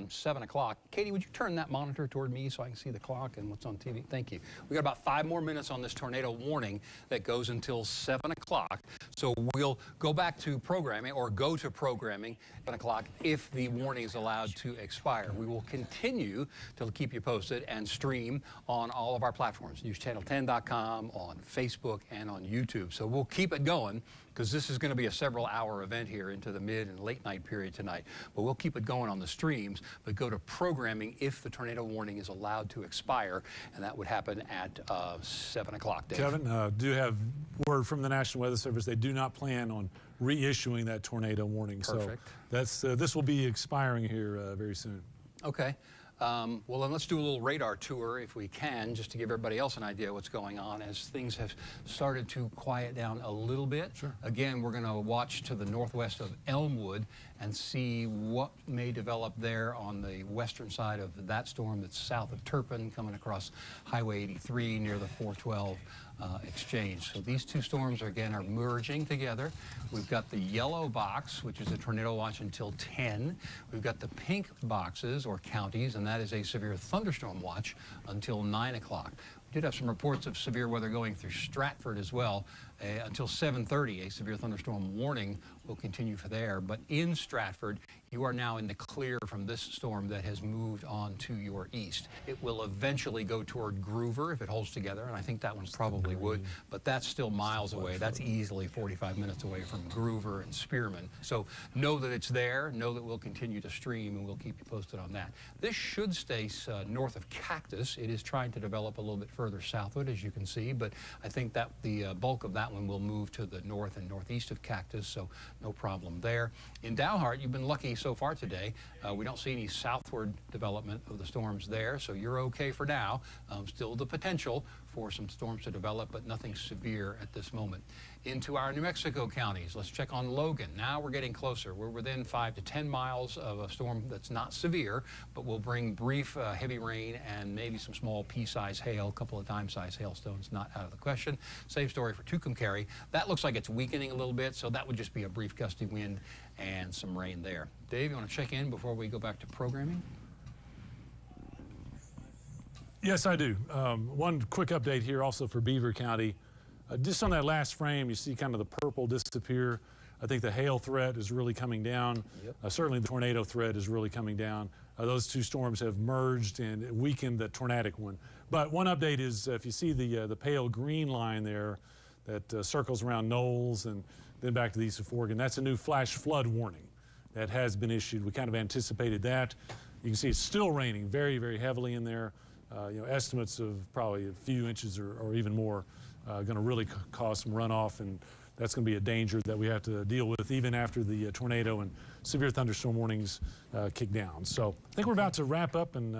7 o'clock. Katie, would you turn that monitor toward me so I can see the clock and what's on TV? Thank you. We got about 5 more minutes on this tornado warning that goes until 7 o'clock. So we'll go back to programming, or go to programming at 7 o'clock if the warning is allowed to expire. We will continue to keep you posted and stream on all of our platforms, NewsChannel10.com, on Facebook, and on YouTube. So we'll keep it going, because this is going to be a several-hour event here into the mid and late night period tonight. But we'll keep it going on the streams, but go to programming if the tornado warning is allowed to expire, and that would happen at 7 o'clock. Dave. Kevin, do have word from the National Weather Service. They do not plan on reissuing that tornado warning. Perfect. So that's this will be expiring here very soon. Okay. Well, then let's do a little radar tour if we can, just to give everybody else an idea what's going on as things have started to quiet down a little bit. Sure. Again, we're going to watch to the northwest of Elmwood and see what may develop there on the western side of that storm that's south of Turpin, coming across Highway 83 near the 412 exchange. So these two storms are merging together. We've got the yellow box, which is a tornado watch until 10. We've got the pink boxes, or counties, and that is a severe thunderstorm watch until 9 o'clock. We did have some reports of severe weather going through Stratford as well. Until 7:30, a severe thunderstorm warning will continue for there. But in Stratford, you are now in the clear from this storm that has moved on to your east. It will eventually go toward Groover if it holds together, and I think that one probably would, but that's still miles away. That's easily 45 minutes away from Groover and Spearman. So know that it's there, know that we'll continue to stream, and we'll keep you posted on that. This should stay north of Cactus. It is trying to develop a little bit further southward, as you can see, but I think that the bulk of that one will move to the north and northeast of Cactus, so no problem there. In Dalhart, you've been lucky so far today. We don't see any southward development of the storms there, so you're okay for now. Still the potential for some storms to develop, but nothing severe at this moment. Into our New Mexico counties, let's check on Logan. Now we're getting closer. We're within 5 to 10 miles of a storm that's not severe, but will bring brief heavy rain and maybe some small pea-size hail, a couple of dime-size hailstones, not out of the question. Same story for Tucumcari. That looks like it's weakening a little bit, so that would just be a brief gusty wind and some rain there. Dave, you want to check in before we go back to programming? Yes, I do. One quick update here also for Beaver County. Just on that last frame, you see kind of the purple disappear. I think the hail threat is really coming down. Yep. Certainly the tornado threat is really coming down. Those two storms have merged and weakened the tornadic one. But one update is if you see the pale green line there that circles around Knowles and then back to the east of Forgan, that's a new flash flood warning that has been issued. We kind of anticipated that. You can see it's still raining very, very heavily in there. Estimates of probably a few inches or even more going to really cause some runoff, and that's going to be a danger that we have to deal with even after the tornado and severe thunderstorm warnings kick down. So I think we're about to wrap up and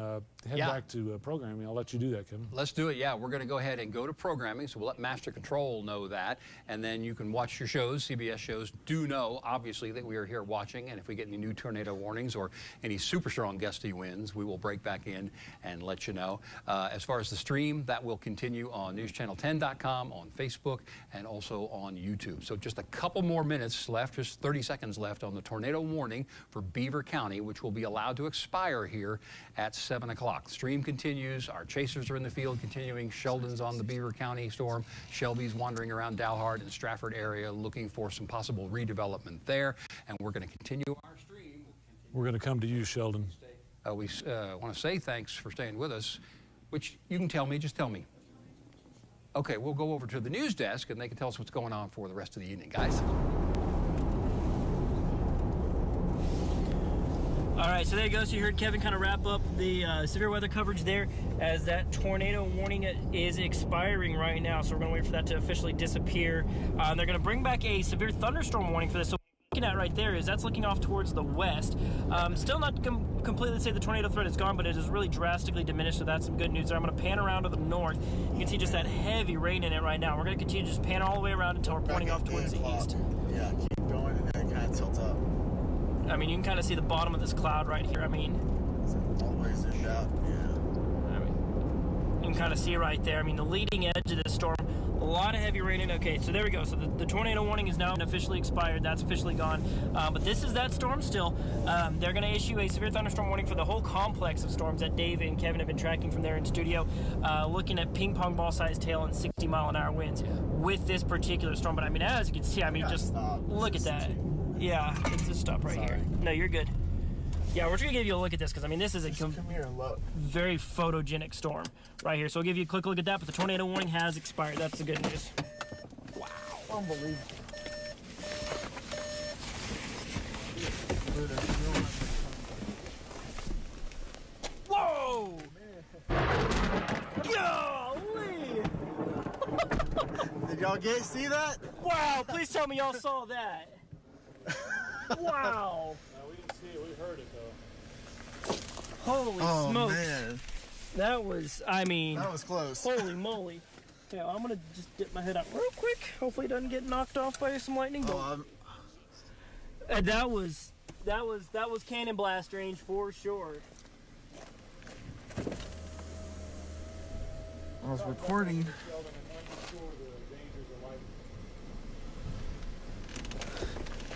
head back to programming. I'll let you do that, Kevin. Let's do it. Yeah, we're going to go ahead and go to programming, so we'll let Master Control know that, and then you can watch your shows, CBS shows. Do know, obviously, that we are here watching, and if we get any new tornado warnings or any super strong gusty winds, we will break back in and let you know. As far as the stream, that will continue on NewsChannel10.com, on Facebook, and also on YouTube. So just a couple more minutes left, just 30 seconds left on the tornado warning for Beaver County, which will be allowed to expire here at 7 o'clock. The stream continues. Our chasers are in the field continuing. Sheldon's on the Beaver County storm. Shelby's wandering around Dalhart and Stratford area looking for some possible redevelopment there. And we're going to continue our stream. We're going to come to you, Sheldon. We want to say thanks for staying with us, which you can tell me. Just tell me. Okay, we'll go over to the news desk and they can tell us what's going on for the rest of the evening, guys. All right, so there you go. So you heard Kevin kind of wrap up the severe weather coverage there as that tornado warning is expiring right now. So we're going to wait for that to officially disappear. They're going to bring back a severe thunderstorm warning for this. So what we're looking at right there is that's looking off towards the west. Still not completely say the tornado threat is gone, but it is really drastically diminished. So that's some good news there. I'm going to pan around to the north. You can see just that heavy rain in it right now. We're going to continue to just pan all the way around until we're pointing off towards the east. Yeah, keep going and then kind of tilt up. I mean, you can kind of see the bottom of this cloud right here. I mean, all the way zoomed out. Yeah. I mean, you can kind of see right there. I mean, the leading edge of this storm lot of heavy rain in. Okay, so there we go. So the tornado warning is now officially expired. That's officially gone. But this is that storm still. They're going to issue a severe thunderstorm warning for the whole complex of storms that Dave and Kevin have been tracking from there in studio, looking at ping pong ball sized tail and 60-mile-an-hour winds with this particular storm. But I mean, as you can see, I mean, just look at that. Yeah, it's just stop right here. No, you're good. Yeah, we're just going to give you a look at this because, I mean, this is a Come here and look. very photogenic storm right here. So I'll give you a quick look at that, but the tornado warning has expired. That's the good news. Wow, unbelievable. Whoa! Golly! Did y'all see that? Wow, please tell me y'all saw that. Wow. We didn't see it. We heard it, though. Holy Oh, smokes. man. That was, I mean, That was close. holy moly. Yeah, I'm going to just dip my head out real quick. Hopefully it doesn't get knocked off by some lightning. But that was cannon blast range for sure. I was recording.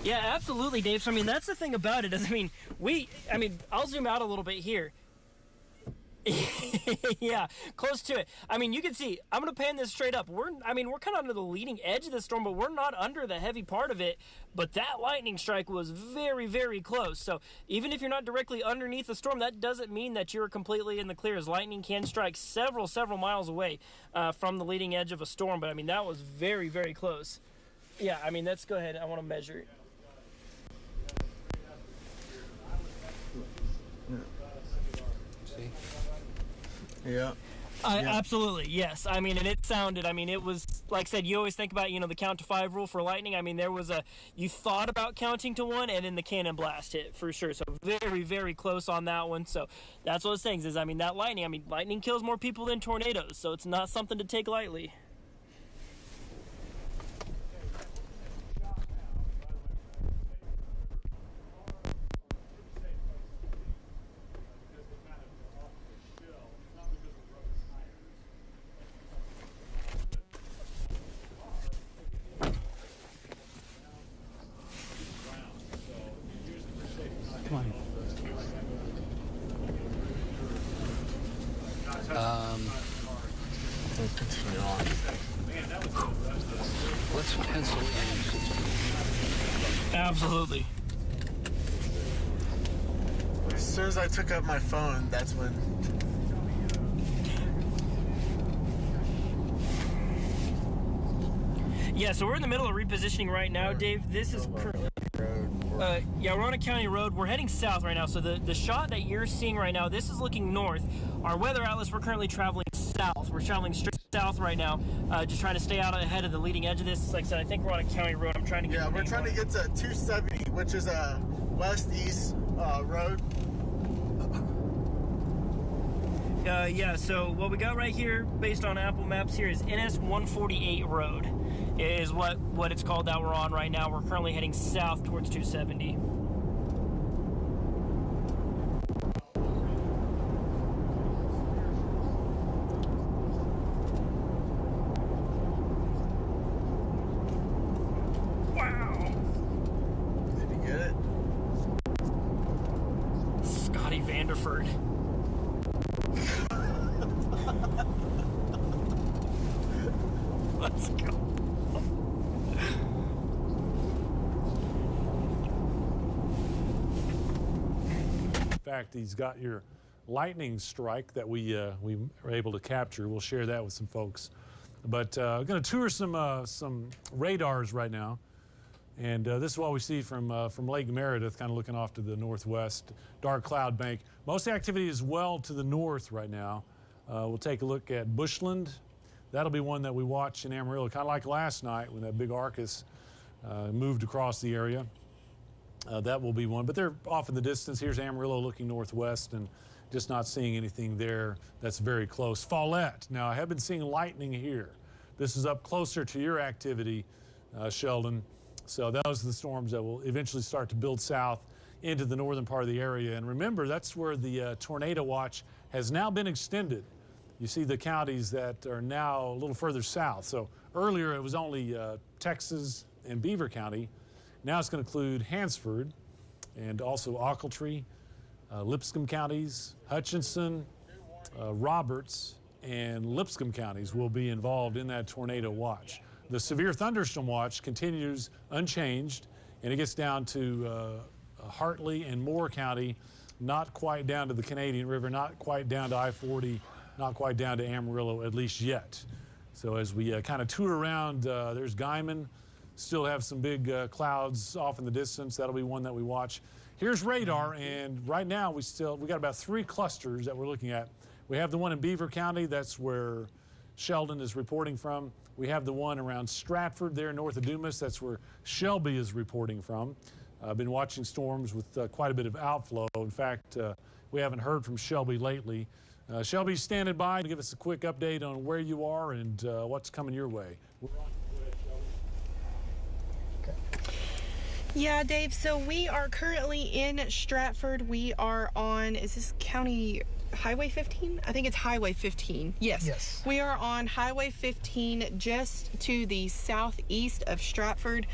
Yeah, absolutely, Dave. So, I mean, that's the thing about it is, I mean, I'll zoom out a little bit here. Yeah, close to it. I mean, you can see, I'm going to pan this straight up. We're kind of under the leading edge of the storm, but we're not under the heavy part of it. But that lightning strike was very, very close. So even if you're not directly underneath the storm, that doesn't mean that you're completely in the clear, as lightning can strike several miles away from the leading edge of a storm. But, I mean, that was very, very close. Yeah, I mean, let's go ahead. I want to measure it. See? Yeah. Absolutely, yes. I mean, and it sounded, I mean, it was, like I said, you always think about, the count to 5 rule for lightning. I mean, you thought about counting to 1, and then the cannon blast hit, for sure. So very, very close on that one. So that's what I was saying is, that lightning kills more people than tornadoes. So it's not something to take lightly. Come on. Continue on. Let's pencil in 60. Absolutely. As soon as I took up my phone, that's when. Yeah, so we're in the middle of repositioning right now, Dave. This is currently... yeah, we're on a county road. We're heading south right now. So the shot that you're seeing right now, this is looking north. Our weather atlas, we're currently traveling south. We're traveling straight south right now, just trying to stay out ahead of the leading edge of this. Like I said, I think we're on a county road. I'm trying to get... Yeah, we're trying to get to 270, which is a west-east road. Yeah, so what we got right here, based on Apple Maps here, is NS 148 Road, is what it's called that we're on right now. We're currently heading south towards 270. Wow. Did you get it? Scotty Vanderford. Let's go. In fact, he's got your lightning strike that we were able to capture. We'll share that with some folks. But I'm going to tour some radars right now. And this is what we see from Lake Meredith, kind of looking off to the northwest, dark cloud bank. Most activity is well to the north right now. We'll take a look at Bushland. That'll be one that we watch in Amarillo, kind of like last night when that big Arcus moved across the area. That will be one, but they're off in the distance. Here's Amarillo looking northwest and just not seeing anything there that's very close. Follette, now I have been seeing lightning here. This is up closer to your activity, Sheldon. So those are the storms that will eventually start to build south into the northern part of the area. And remember, that's where the tornado watch has now been extended you see the counties that are now a little further south. So earlier it was only Texas and Beaver County. Now it's going to include Hansford and also Ochiltree, Lipscomb counties, Hutchinson, Roberts, and Lipscomb counties will be involved in that tornado watch. The severe thunderstorm watch continues unchanged, and it gets down to Hartley and Moore County, not quite down to the Canadian River, not quite down to I-40, not quite down to Amarillo, at least yet. So as we kind of tour around, there's Guyman, still have some big clouds off in the distance. That'll be one that we watch. Here's radar, and right now we got about 3 clusters that we're looking at. We have the one in Beaver County, that's where Sheldon is reporting from. We have the one around Stratford there north of Dumas, that's where Shelby is reporting from. I've been watching storms with quite a bit of outflow. In fact, we haven't heard from Shelby lately. Shelby's standing by to give us a quick update on where you are and what's coming your way. Yeah, Dave, so we are currently in Stratford. We are on, is this County Highway 15? I think it's Highway 15. Yes. We are on Highway 15 just to the southeast of Stratford.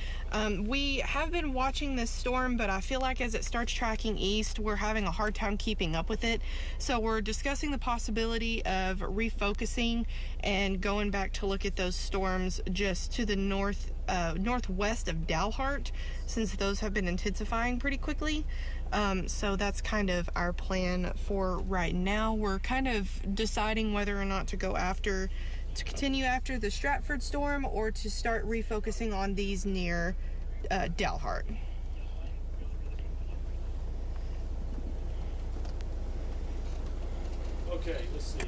We have been watching this storm, but I feel like as it starts tracking east, we're having a hard time keeping up with it. So we're discussing the possibility of refocusing and going back to look at those storms just to the northwest of Dalhart, since those have been intensifying pretty quickly. So that's kind of our plan for right now. We're kind of deciding whether or not to continue after the Stratford storm or to start refocusing on these near Dalhart. Okay, let's see.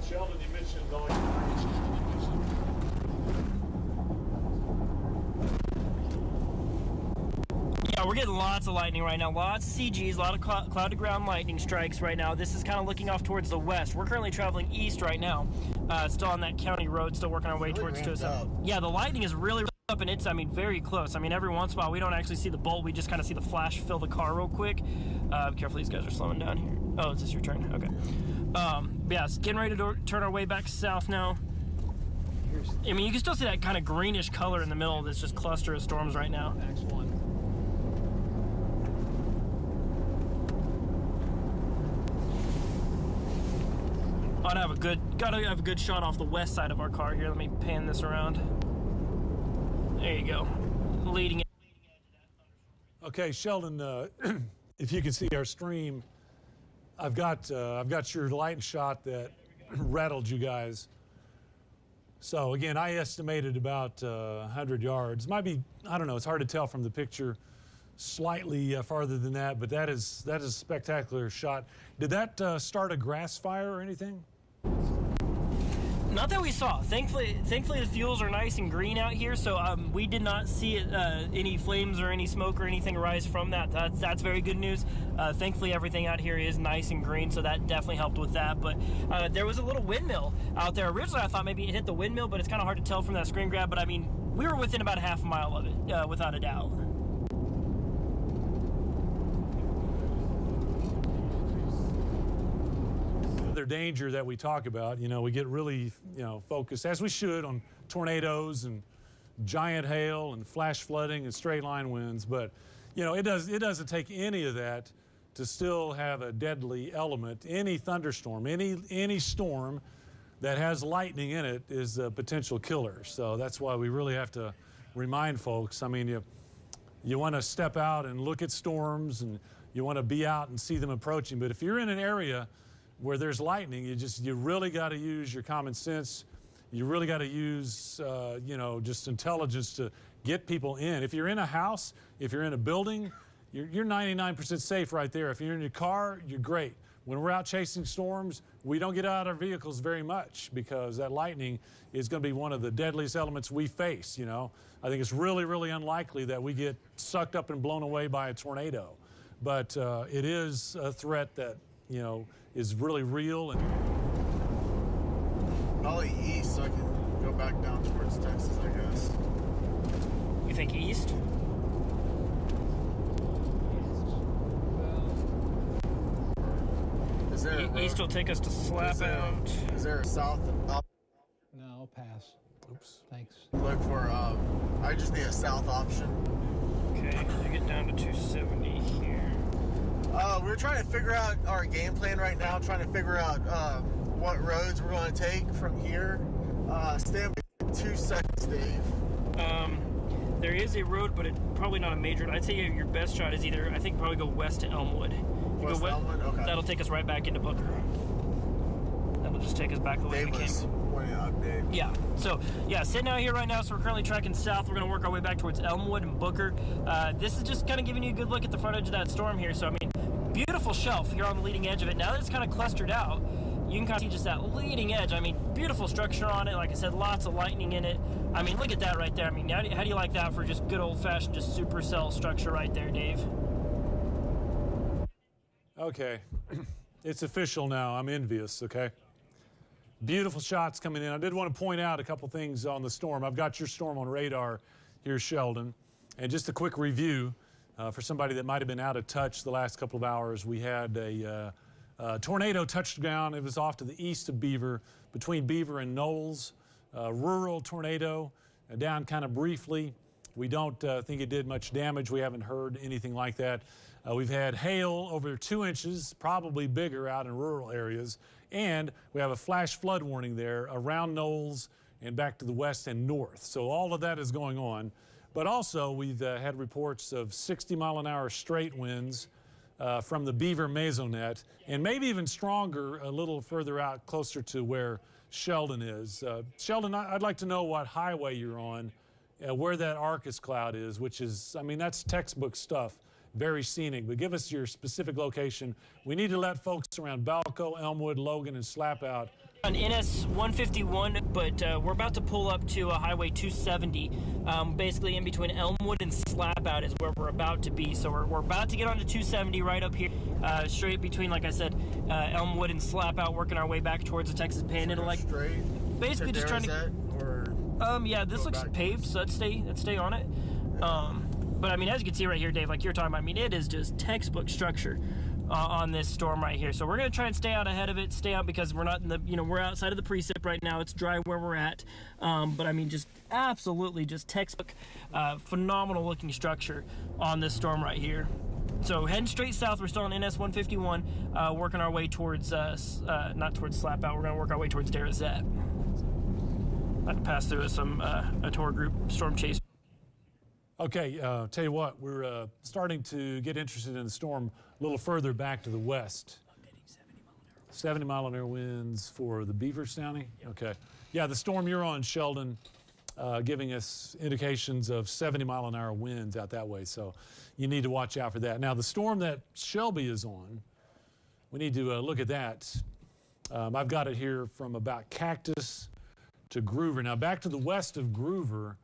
Sheldon, you mentioned all your Yeah, we're getting lots of lightning right now. Lots of CGs, a lot of cloud-to-ground lightning strikes right now. This is kind of looking off towards the west. We're currently traveling east right now. Still on that county road, still working our way towards Tosa. Yeah, the lightning is really up, and it's, very close. Every once in a while, we don't actually see the bolt. We just kind of see the flash fill the car real quick. Be careful, these guys are slowing down here. Oh, is this your turn? Okay. Yeah, it's getting ready to turn our way back south now. You can still see that kind of greenish color in the middle of this just cluster of storms right now. Next one. Gotta have a good shot off the west side of our car here. Let me pan this around. There you go. Leading it. Okay, Sheldon, if you can see our stream, I've got your light shot that rattled you guys. So again, I estimated about 100 yards. Might be, I don't know, it's hard to tell from the picture, slightly farther than that, but that is a spectacular shot. Did that start a grass fire or anything? Not that we saw. Thankfully the fuels are nice and green out here, so we did not see any flames or any smoke or anything arise from that. That's very good news. Thankfully everything out here is nice and green, so that definitely helped with that. But there was a little windmill out there. Originally I thought maybe it hit the windmill, but it's kind of hard to tell from that screen grab. But we were within about a half a mile of it, without a doubt. Danger that we talk about, we get really, focused, as we should, on tornadoes and giant hail and flash flooding and straight line winds, but it doesn't take any of that to still have a deadly element. Any thunderstorm, any storm that has lightning in it is a potential killer. So that's why we really have to remind folks. You want to step out and look at storms, and you want to be out and see them approaching, but if you're in an area where there's lightning, you really got to use your common sense. You really got to use, just intelligence to get people in. If you're in a house, if you're in a building, you're 99% safe right there. If you're in your car, you're great. When we're out chasing storms, we don't get out of our vehicles very much because that lightning is going to be one of the deadliest elements we face. I think it's really, really unlikely that we get sucked up and blown away by a tornado, but it is a threat that is really real. And probably east, so I can go back down towards Texas, I guess. You think east? Is there a road? East will take us to Slap Out. Is there a south No, pass. Oops. Thanks. look for, I just need a south option. Okay, you get down to 270 here. We're trying to figure out our game plan right now, trying to figure out what roads we're going to take from here. Stand by 2 seconds, Dave. There is a road, but it's probably not a major. I'd say your best shot is either, I think, probably go west to Elmwood. If you West go Elmwood? Okay. That'll take us right back into Booker. That'll just take us back the way Dave we was came. pointing out, Dave. Yeah. So, yeah, sitting out here right now, so we're currently tracking south. We're going to work our way back towards Elmwood and Booker. This is just kind of giving you a good look at the front edge of that storm here. So, I mean, beautiful shelf here on the leading edge of it. Now that it's kind of clustered out, you can kind of see just that leading edge. I mean, beautiful structure on it. Like I said, lots of lightning in it. I mean, look at that right there. I mean, how do you like that for just good old-fashioned, just supercell structure right there, Dave? Okay, it's official now. I'm envious, okay? Beautiful shots coming in. I did want to point out a couple things on the storm. I've got your storm on radar here, Sheldon. And just a quick review for somebody that might have been out of touch the last couple of hours. We had a tornado touched down. It was off to the east of Beaver, between Beaver and Knowles. Rural tornado, down kind of briefly. We don't think it did much damage. We haven't heard anything like that. We've had hail over 2 inches, probably bigger out in rural areas. And we have a flash flood warning there around Knowles and back to the west and north. So all of that is going on. But also we've had reports of 60-mile-an-hour straight winds from the Beaver Maisonette, and maybe even stronger a little further out, closer to where Sheldon is. Sheldon, I'd like to know what highway you're on, where that Arcus cloud is, which is, I mean, that's textbook stuff, very scenic. But give us your specific location. We need to let folks around Balco, Elmwood, Logan, and Slap Out. On NS 151, but we're about to pull up to Highway 270. Basically in between Elmwood and Slap Out is where we're about to be. So we're about to get onto 270 right up here, straight between, like I said, Elmwood and Slap Out, working our way back towards the Texas Panhandle. Like straight. basically just trying to. Yeah, this looks paved, so let's stay on it. But I mean, as you can see right here, Dave, like you're talking about, I mean, it is just textbook structure on this storm right here. So we're going to try and stay out ahead of it, stay out because we're not in the, we're outside of the precip right now. It's dry where we're at. But I mean, just absolutely just textbook, phenomenal looking structure on this storm right here. So heading straight south, we're still on NS 151, working our way towards, not towards Slap Out, we're going to work our way towards Derazette. About to pass through a tour group storm chase. Okay, tell you what, we're starting to get interested in the storm a little further back to the west. 70-mile-an-hour winds for the Beaver Sounding? Okay. Yeah, the storm you're on, Sheldon, giving us indications of 70-mile-an-hour winds out that way, so you need to watch out for that. Now, the storm that Shelby is on, we need to look at that. I've got it here from about Cactus to Groover. Now, back to the west of Groover,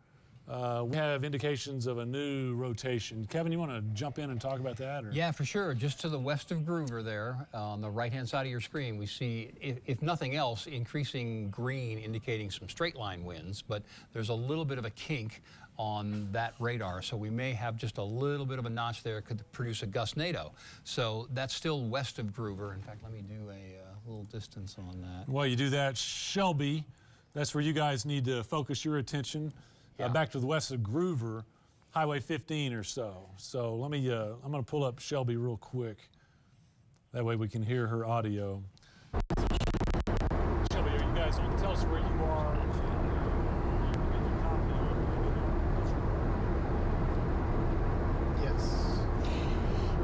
we have indications of a new rotation. Kevin, you want to jump in and talk about that? Or? Yeah, for sure. Just to the west of Groover there, on the right-hand side of your screen, we see, if nothing else, increasing green indicating some straight line winds, but there's a little bit of a kink on that radar, so we may have just a little bit of a notch there could produce a gustnado. So that's still west of Groover. In fact, let me do a little distance on that. While you do that, Shelby, that's where you guys need to focus your attention. Yeah. Back to the west of Groover, Highway 15 or so. So let me, I'm going to pull up Shelby real quick. That way we can hear her audio. Shelby, are you guys on? Tell us where you are. Yes.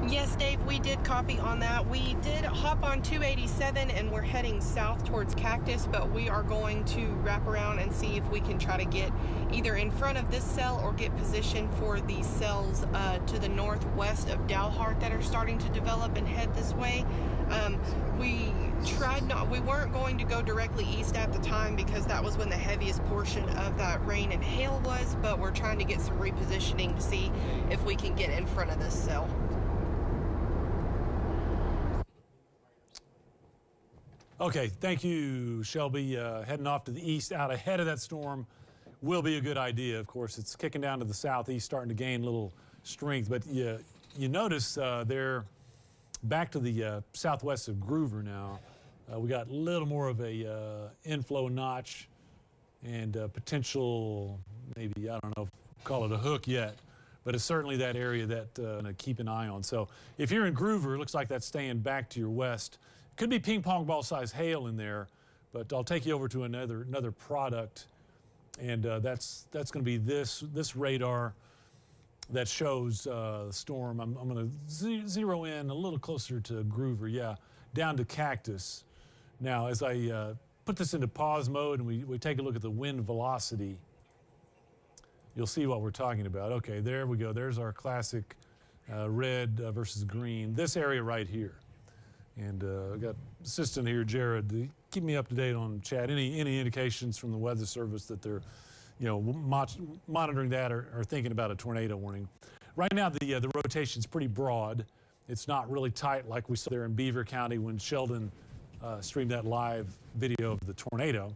Yes, Dave, we did copy on that. We did hop on 287 and we're heading south towards Cactus, but we are going to wrap around and see if we can try to get either in front of this cell or get position for the cells to the northwest of Dalhart that are starting to develop and head this way. We weren't going to go directly east at the time because that was when the heaviest portion of that rain and hail was, but we're trying to get some repositioning to see if we can get in front of this cell. Okay, thank you, Shelby. Heading off to the east out ahead of that storm will be a good idea. Of course, it's kicking down to the southeast, starting to gain a little strength. But you notice there back to the southwest of Groover now. We got a little more of a inflow notch and potential, maybe, I don't know, call it a hook yet, but it's certainly that area that to keep an eye on. So if you're in Groover, it looks like that's staying back to your west. Could be ping pong ball size hail in there, but I'll take you over to another product, and that's going to be this radar that shows the storm. I'm going to zero in a little closer to Groover, yeah, down to Cactus. Now, as I put this into pause mode and we take a look at the wind velocity, you'll see what we're talking about. Okay, there we go. There's our classic red versus green. This area right here. And I've got assistant here, Jared, to keep me up to date on chat. Any indications from the Weather Service that they're, monitoring that or thinking about a tornado warning. Right now, the rotation's pretty broad. It's not really tight like we saw there in Beaver County when Sheldon streamed that live video of the tornado.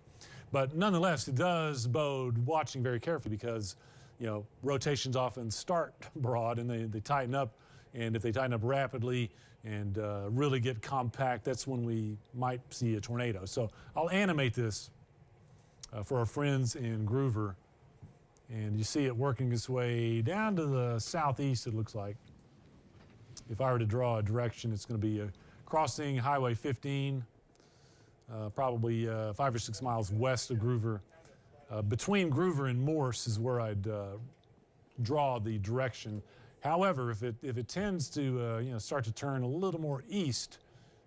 But nonetheless, it does bode watching very carefully because, rotations often start broad and they tighten up. And if they tighten up rapidly and really get compact, that's when we might see a tornado. So I'll animate this for our friends in Groover. And you see it working its way down to the southeast, it looks like. If I were to draw a direction, it's going to be crossing Highway 15, probably 5 or 6 miles west of Groover. Between Groover and Morse is where I'd draw the direction. However, if it tends to start to turn a little more east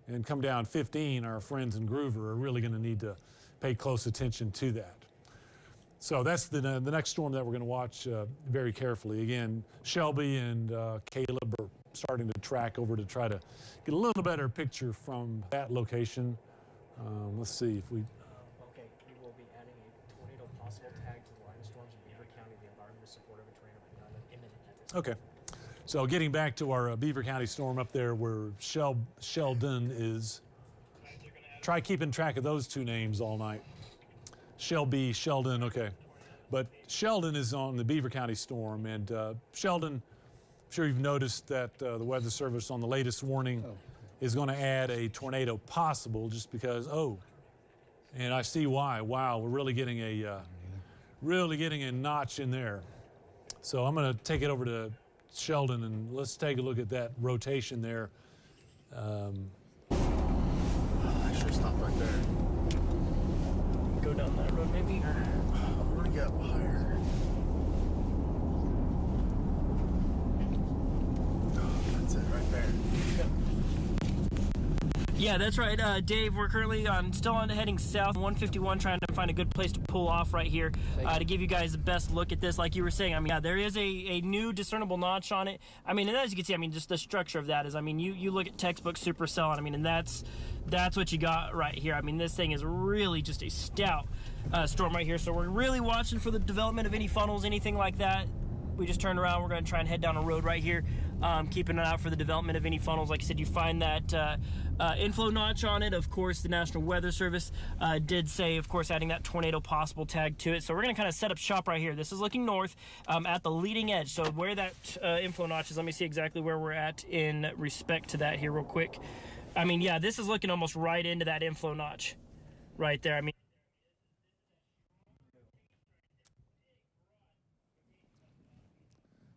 and come down 15, our friends in Groover are really going to need to pay close attention to that. So that's the next storm that we're going to watch very carefully. Again, Shelby and Caleb are starting to track over to try to get a little better picture from that location. Let's see if we. Okay, we will be adding a tornado possible tag to the line of storms in Beaver County. The environment is supportive of a tornado, but not imminent at this time. Okay. So getting back to our Beaver County storm up there where Sheldon is. Try keeping track of those two names all night. Shelby, Sheldon, okay. But Sheldon is on the Beaver County storm, and Sheldon, I'm sure you've noticed that the Weather Service on the latest warning is going to add a tornado possible just because, and I see why. Wow, we're really getting a notch in there. So I'm going to take it over to Sheldon, and let's take a look at that rotation there. I should stop right there. Go down that road, maybe. I'm gonna get up higher. That's it, right there. Yeah, that's right, Dave. We're currently still heading south, 151, trying to find a good place to pull off right here to give you guys the best look at this. Like you were saying, I mean, yeah, there is a new discernible notch on it. I mean, and as you can see, I mean, just the structure of that is, I mean, you look at textbook supercell, and I mean, and that's what you got right here. I mean, this thing is really just a stout storm right here. So we're really watching for the development of any funnels, anything like that. We just turned around. We're going to try and head down a road right here, keeping an eye out for the development of any funnels. Like I said, you find that inflow notch on it. Of course, the National Weather Service did say, of course, adding that tornado possible tag to it. So we're going to kind of set up shop right here. This is looking north at the leading edge. So where that inflow notch is, let me see exactly where we're at in respect to that here real quick. I mean, yeah, this is looking almost right into that inflow notch right there. I mean,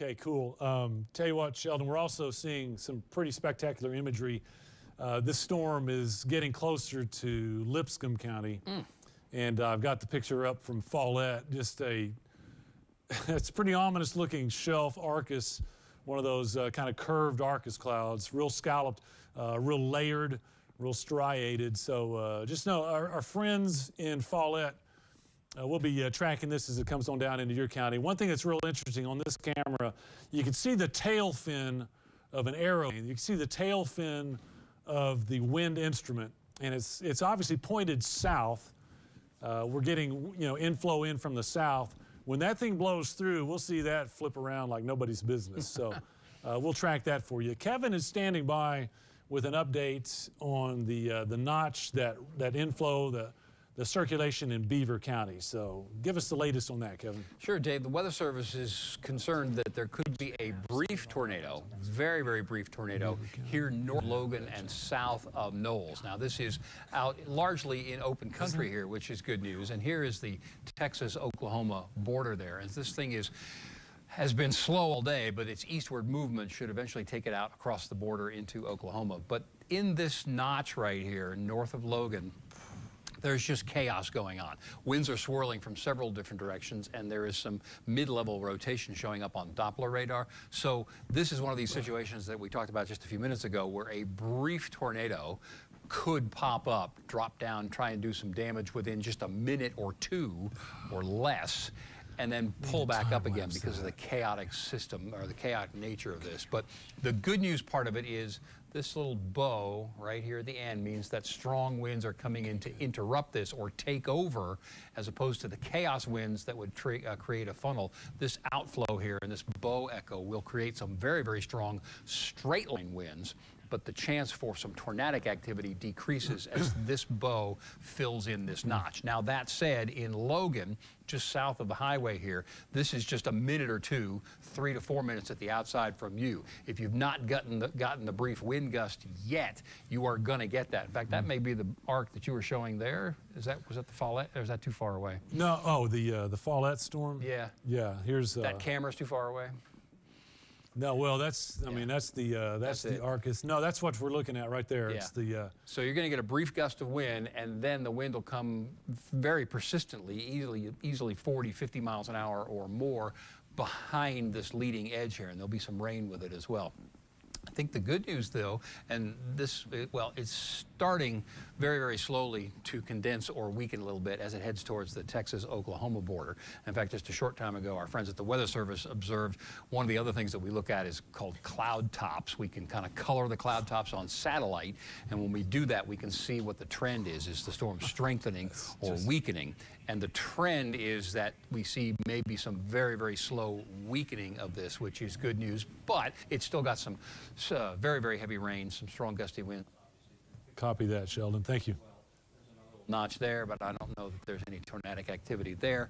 Okay, cool. Tell you what, Sheldon, we're also seeing some pretty spectacular imagery. This storm is getting closer to Lipscomb County, and I've got the picture up from Follett. Just it's pretty ominous looking shelf Arcus, one of those kind of curved Arcus clouds, real scalloped, real layered, real striated. So just know our friends in Follett, we'll be tracking this as it comes on down into your county. One thing that's real interesting on this camera, you can see the tail fin of an arrow. You can see the tail fin of the wind instrument, and it's obviously pointed south. We're getting inflow in from the south. When that thing blows through, we'll see that flip around like nobody's business. So we'll track that for you. Kevin is standing by with an update on the notch, that inflow, the circulation in Beaver County. So give us the latest on that, Kevin. Sure, Dave. The Weather Service is concerned that there could be a brief tornado, very, very brief tornado, here north of Logan and south of Knowles. Now, this is out largely in open country here, which is good news. And here is the Texas-Oklahoma border there. And this thing has been slow all day, but its eastward movement should eventually take it out across the border into Oklahoma. But in this notch right here, north of Logan, there's just chaos going on. Winds are swirling from several different directions, and there is some mid-level rotation showing up on Doppler radar. So this is one of these situations that we talked about just a few minutes ago, where a brief tornado could pop up, drop down, try and do some damage within just a minute or two or less, and then pull back up again because of the chaotic system or the chaotic nature of this. But the good news part of it is this little bow right here at the end means that strong winds are coming in to interrupt this or take over, as opposed to the chaos winds that would create a funnel. This outflow here and this bow echo will create some very, very strong straight line winds, but the chance for some tornadic activity decreases as this bow fills in this notch. Now, that said, in Logan, just south of the highway here, this is just a minute or two, 3 to 4 minutes at the outside from you. If you've not gotten the brief wind gust yet, you are going to get that. In fact, that may be the arc that you were showing there. Was that the Follette, or is that too far away? No, oh, the Follette storm? Yeah. Yeah, here's... that camera's too far away? No, well, that's, I mean, that's the Arcus. No, that's what we're looking at right there. Yeah. It's the... So you're going to get a brief gust of wind, and then the wind will come very persistently, easily 40, 50 miles an hour or more behind this leading edge here, and there'll be some rain with it as well. I think the good news, though, and this, well, it's starting very, very slowly to condense or weaken a little bit as it heads towards the Texas-Oklahoma border. In fact, just a short time ago, our friends at the Weather Service observed one of the other things that we look at is called cloud tops. We can kind of color the cloud tops on satellite, and when we do that, we can see what the trend is the storm strengthening or weakening. And the trend is that we see maybe some very, very slow weakening of this, which is good news, but it's still got some very, very heavy rain, some strong gusty wind. Copy that, Sheldon. Thank you. Notch there, but I don't know that there's any tornadic activity there.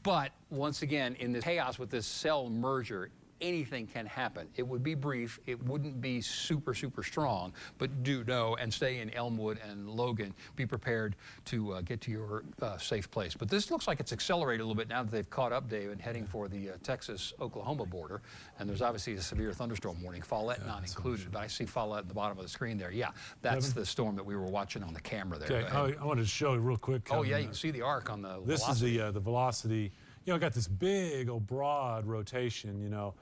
But once again, in this chaos with this cell merger, anything can happen. It would be brief. It wouldn't be super, super strong, but do know and stay in Elmwood and Logan. Be prepared to get to your safe place. But this looks like it's accelerated a little bit now that they've caught up, Dave, and heading for the Texas-Oklahoma border. And there's obviously a severe thunderstorm warning, Follette not included, but I see Follette at the bottom of the screen there. Yeah, that's the storm that we were watching on the camera there. Okay, I wanted to show you real quick. Oh, yeah, you can see the arc on the velocity. This is the velocity. You know, got this big, old, broad rotation, you know.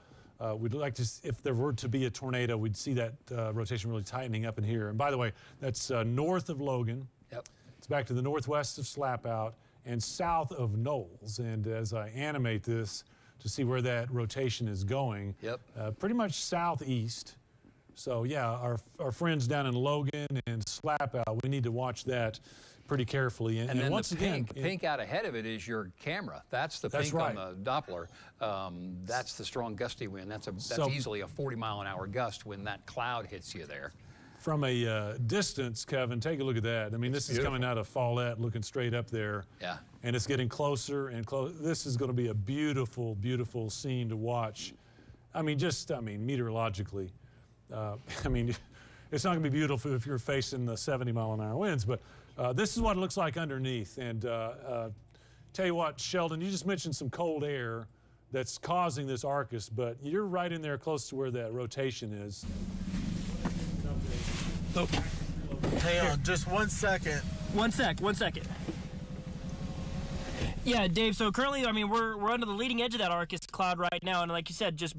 We'd like to, if there were to be a tornado, we'd see that rotation really tightening up in here. And by the way, that's north of Logan. Yep. It's back to the northwest of Slapout and south of Knowles. And as I animate this to see where that rotation is going, pretty much southeast. So yeah, our friends down in Logan and Slapout, we need to watch that pretty carefully. And then once again, the pink out ahead of it is your camera. That's the pink on the Doppler. That's the strong gusty wind. That's easily a 40-mile-an-hour gust when that cloud hits you there. From a distance, Kevin, take a look at that. I mean, this is coming out of Follette, looking straight up there. Yeah. And it's getting closer and closer. This is going to be a beautiful, beautiful scene to watch. I mean, meteorologically. I mean, it's not going to be beautiful if you're facing the 70-mile-an-hour winds, but this is what it looks like underneath. And tell you what, Sheldon, you just mentioned some cold air that's causing this Arcus, but you're right in there close to where that rotation is. Oh. Hang on, just 1 second. One second. Yeah, Dave, so currently, I mean, we're under the leading edge of that Arcus cloud right now, and like you said, just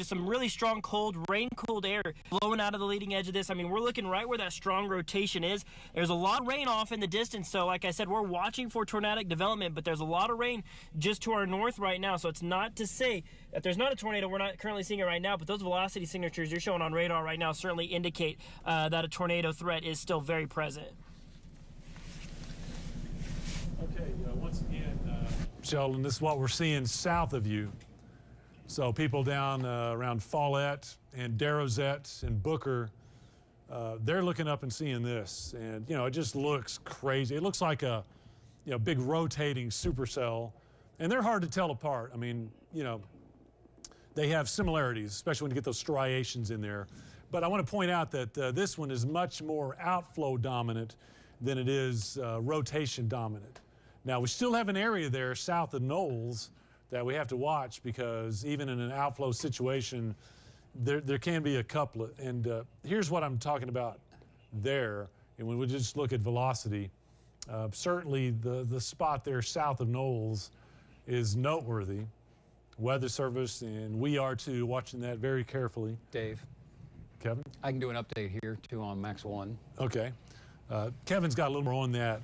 some really strong rain-cooled air blowing out of the leading edge of this. I mean, we're looking right where that strong rotation is. There's a lot of rain off in the distance, so like I said, we're watching for tornadic development, but there's a lot of rain just to our north right now, so it's not to say that there's not a tornado. We're not currently seeing it right now, but those velocity signatures you're showing on radar right now certainly indicate that a tornado threat is still very present. Okay, once again, Sheldon, this is what we're seeing south of you. So people down around Follette and Darrozette and Booker, they're looking up and seeing this. And, you know, it just looks crazy. It looks like a big rotating supercell, and they're hard to tell apart. I mean, they have similarities, especially when you get those striations in there. But I want to point out that this one is much more outflow dominant than it is rotation dominant. Now, we still have an area there south of Knowles that we have to watch, because even in an outflow situation, there can be a couplet. And here's what I'm talking about there. And when we just look at velocity, certainly the spot there south of Knowles is noteworthy. Weather Service, and we are too, watching that very carefully. Dave, Kevin? I can do an update here too on Max 1. Okay. Kevin's got a little more on that.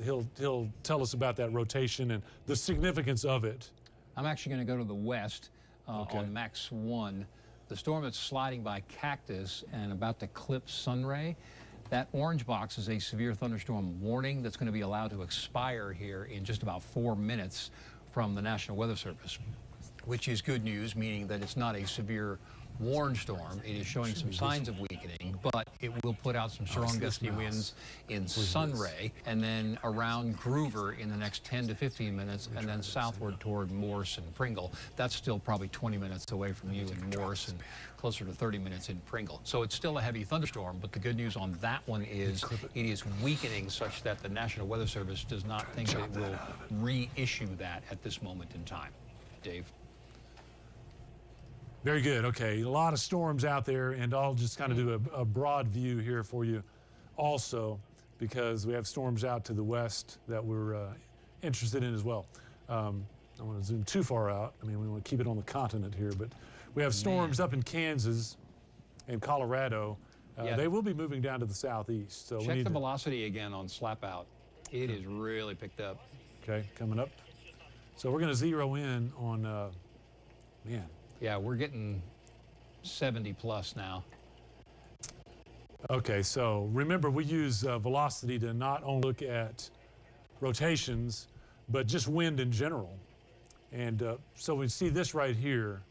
He'll tell us about that rotation and the significance of it. I'm actually going to go to the west Okay. on Max 1. The storm that's sliding by Cactus and about to clip Sunray, that orange box is a severe thunderstorm warning that's going to be allowed to expire here in just about 4 minutes from the National Weather Service, which is good news, meaning that it's not a severe warned storm. It is showing some signs of weakening, but it will put out some strong gusty winds in Sunray and then around Groover in the next 10 to 15 minutes, and then southward toward Morse and Pringle. That's still probably 20 minutes away from you in Morse and closer to 30 minutes in Pringle. So it's still a heavy thunderstorm, but the good news on that one is it is weakening such that the National Weather Service does not think that it will reissue that at this moment in time. Dave? Very good. Okay, a lot of storms out there, and I'll just kind of do a broad view here for you also, because we have storms out to the west that we're interested in as well. I don't want to zoom too far out. I mean, we want to keep it on the continent here, but we have storms up in Kansas and Colorado. Yeah. They will be moving down to the southeast. So we Check need the to, velocity again on slap out. It is really picked up. okay, coming up. So we're going to zero in on, man, Yeah, we're getting 70 plus now. okay, so remember, we use velocity to not only look at rotations, but just wind in general. And so we see this right here.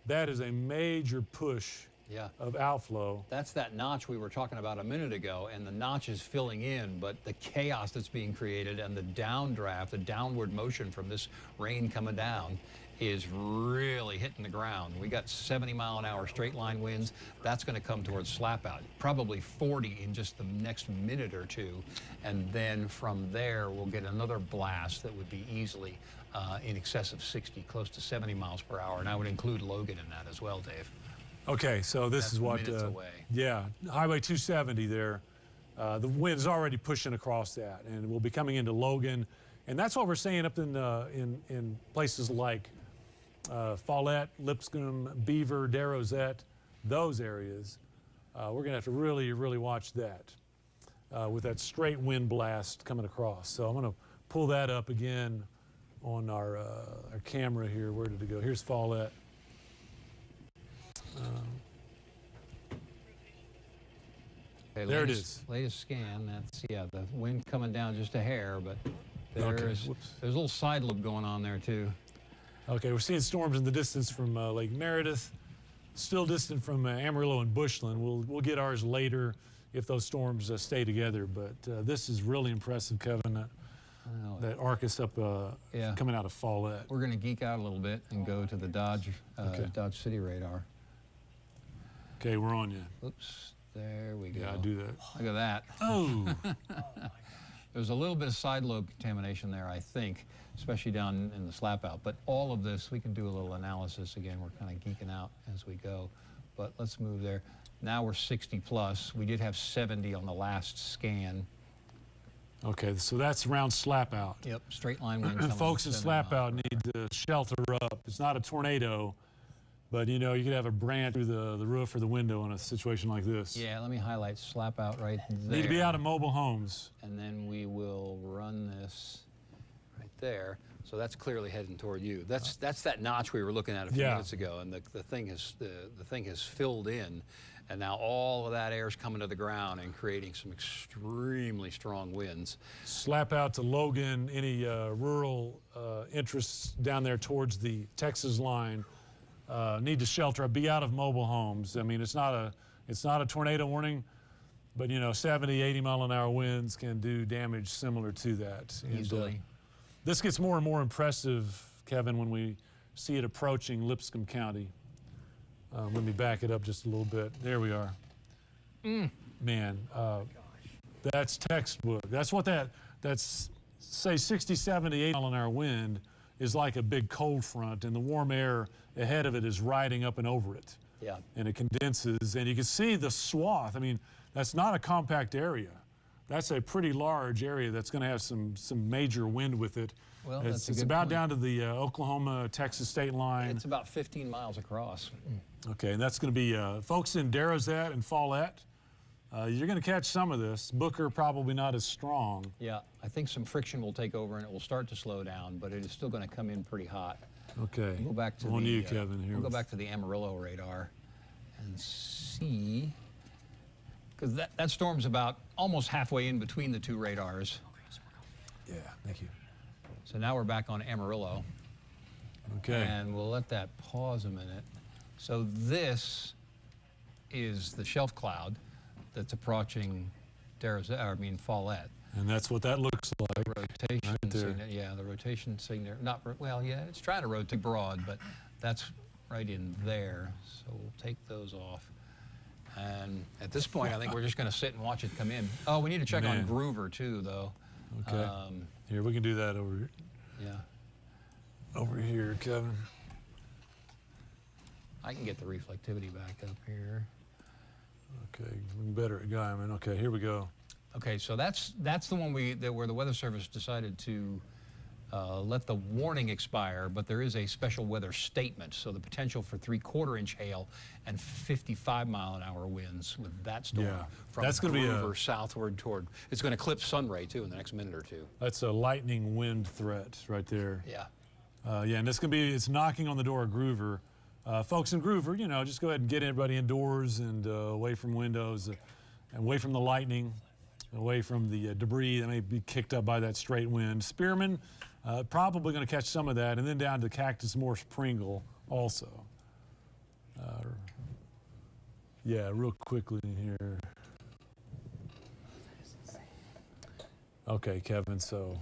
That is a major push Yeah. of outflow. That's that notch we were talking about a minute ago, and the notch is filling in, but the chaos that's being created and the downdraft, the downward motion from this rain coming down is really hitting the ground. We got 70-mile-an-hour straight line winds. That's going to come towards slap out, probably 40 in just the next minute or two. And then from there, we'll get another blast that would be easily in excess of 60, close to 70 miles per hour. And I would include Logan in that as well, Dave. Okay, so this That's is what, minutes away. yeah, Highway 270 there. The wind is already pushing across that, and we'll be coming into Logan. And that's what we're seeing up in places like Follette, Lipscomb, Beaver, Darrozette, those areas. We're going to have to really, really watch that with that straight wind blast coming across. So I'm going to pull that up again on our camera here. Where did it go? Here's Follette. Okay, There it latest- is. Latest scan, that's, yeah, the wind coming down just a hair, but Okay, there's a little side loop going on there too. Okay, we're seeing storms in the distance from Lake Meredith, still distant from Amarillo and Bushland. We'll get ours later if those storms stay together. But this is really impressive, Kevin. Well, That arc is up Yeah. coming out of Follette. we're going to geek out a little bit and go to the Dodge City radar. Okay, we're on you. Oops, there we go. Yeah, I do that. Look at that. Oh, There's a little bit of side lobe contamination there, I think, especially down in the slap out. But all of this, we can do a little analysis again. We're kind of geeking out as we go. But let's move there. Now we're 60 plus. We did have 70 on the last scan. okay, so that's around slap out. Yep, straight line wind. coming Folks in 70 slap miles out per need to shelter up. It's not a tornado, but you know, you could have a branch through the roof or the window in a situation like this. Yeah, let me highlight slap out right there. Need to be out of mobile homes. And then we will run this right there. So that's clearly heading toward you. That's that notch we were looking at a few Yeah. minutes ago, and the thing has filled in, and now all of that air is coming to the ground and creating some extremely strong winds. Slap out to Logan, any rural interests down there towards the Texas line need to shelter up, be out of mobile homes. I mean, it's not a tornado warning, But, you know, 70, 80 mile an hour winds can do damage similar to that. And, Easily. this gets more and more impressive, Kevin, when we see it approaching Lipscomb County. Let me back it up just a little bit. There we are. Man, that's textbook. That's what that's, say, 60, 70, 80 mile an hour wind is like a big cold front, and the warm air ahead of it is riding up and over it. Yeah. And it condenses, and you can see the swath. I mean, that's not a compact area. That's a pretty large area that's going to have some major wind with it. Well, it's that's a good about point. down to the Oklahoma-Texas state line. It's about 15 miles across. Okay, and that's going to be folks in Darrowsette and Follette. You're going to catch some of this. Booker probably not as strong. Yeah, I think some friction will take over and it will start to slow down, but it is still going to come in pretty hot. Okay. We'll go back to on the, you, Kevin. Here we'll go back to the Amarillo radar and see, because that storm's about almost halfway in between the two radars. Yeah, thank you. So now we're back on Amarillo. Okay. And we'll let that pause a minute. So this is the shelf cloud that's approaching Follette. And that's what that looks like. Rotation right there. signal, yeah, the rotation signal. Well, yeah, it's trying to rotate broad, but that's right in there. So we'll take those off. And at this point, I think we're just going to sit and watch it come in. Oh, we need to check on Man. Groover too, though. Okay. Here, we can do that over Yeah, here, Kevin. I can get the reflectivity back up here. Okay, better at Guyman. Okay, here we go. Okay, so that's the one where the Weather Service decided to let the warning expire, but there is a special weather statement. So the potential for 3/4 inch hail and 55 mile an hour winds with that storm Yeah, from that's gonna be Groover southward toward. It's going to clip Sunray too in the next minute or two. That's a lightning wind threat right there. Yeah. Yeah, and it's knocking on the door of Groover. Folks in Groover, you know, just go ahead and get everybody indoors and away from windows, and away from the lightning, away from the debris that may be kicked up by that straight wind. Spearman, probably going to catch some of that, and then down to Cactus Morse Pringle also. Yeah, real quickly here. Okay, Kevin, so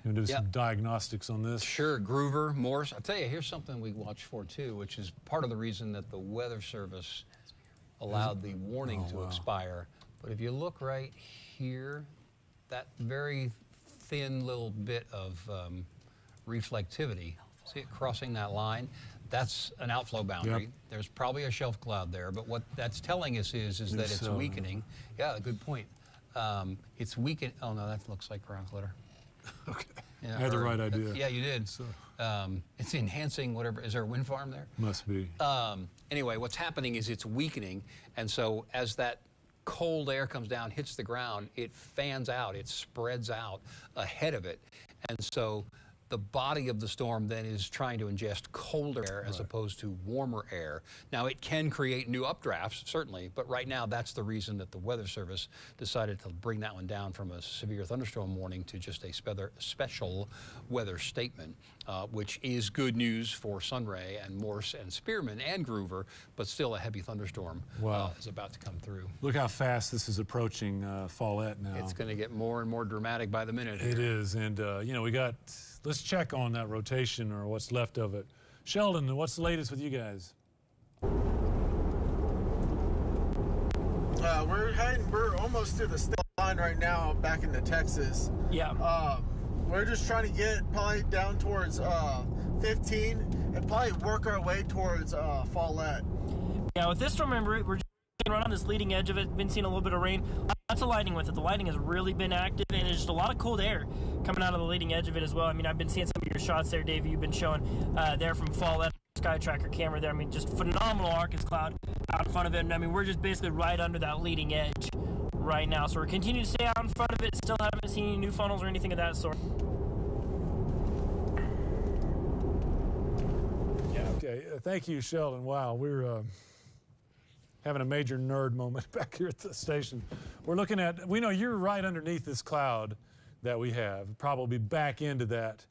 you want to do some diagnostics on this? Sure, Groover, Morse. I'll tell you, here's something we watch for too, which is part of the reason that the Weather Service allowed the warning to expire. But if you look right here, that very thin little bit of reflectivity, see it crossing that line? That's an outflow boundary. Yep. There's probably a shelf cloud there, but what that's telling us is that it's weakening. Yeah, good point. It's weakening. Oh no, that looks like ground glitter. Okay. Yeah, I had the right idea. Yeah, you did. So. It's enhancing whatever. Is there a wind farm there? Must be. Anyway, what's happening is it's weakening, and so as that cold air comes down, hits the ground, it fans out, it spreads out ahead of it, and so the body of the storm then is trying to ingest colder air as opposed to warmer air. Now, it can create new updrafts, certainly, but right now that's the reason that the Weather Service decided to bring that one down from a severe thunderstorm warning to just a special weather statement, which is good news for Sunray and Morse and Spearman and Groover, but still a heavy thunderstorm is about to come through. Look how fast this is approaching Follette now. It's going to get more and more dramatic by the minute. It is, and you know, let's check on that rotation or what's left of it. Sheldon, what's the latest with you guys? We're almost to the state line right now, back into Texas. Yeah. We're just trying to get probably down towards 15 and probably work our way towards Follette. Yeah, with this storm, remember, we're just right on this leading edge of it. Been seeing a little bit of rain. Lots of lightning with it. The lightning has really been active, and there's just a lot of cold air coming out of the leading edge of it as well. I mean, I've been seeing some of your shots there, Dave, you've been showing there from Follette, Sky Tracker camera there. I mean, just phenomenal Arcus cloud out in front of it. And I mean, we're just basically right under that leading edge right now. So we're continuing to stay out in front of it. Still haven't seen any new funnels or anything of that sort. Yeah. Okay. Thank you, Sheldon. Wow, we're having a major nerd moment back here at the station. We're looking at. We know you're right underneath this cloud that we have. Probably back into that.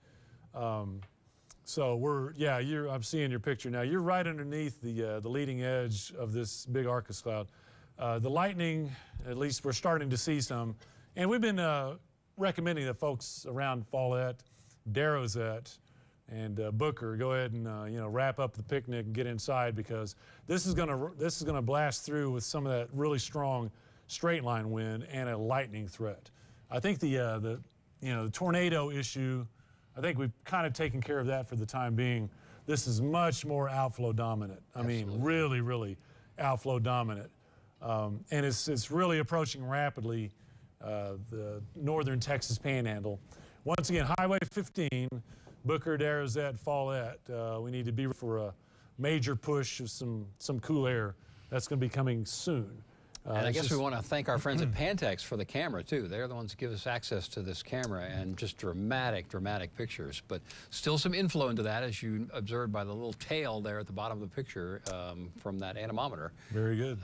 So I'm seeing your picture now. You're right underneath the leading edge of this big Arcus cloud. The lightning, at least we're starting to see some. And we've been recommending that folks around Follett, Darrowsette, and Booker go ahead and wrap up the picnic and get inside, because this is gonna blast through with some of that really strong straight line wind and a lightning threat. I think the tornado issue, I think we've kind of taken care of that for the time being. This is much more outflow dominant. I mean, really, really outflow dominant. And it's really approaching rapidly the northern Texas Panhandle. Once again, Highway 15, Booker, Darrowsette, Follett. We need to be ready for a major push of some cool air. That's going to be coming soon. And I guess we want to thank our friends at Pantex for the camera, too. They're the ones who give us access to this camera, and just dramatic, dramatic pictures. But still some inflow into that, as you observed by the little tail there at the bottom of the picture from that anemometer. Very good.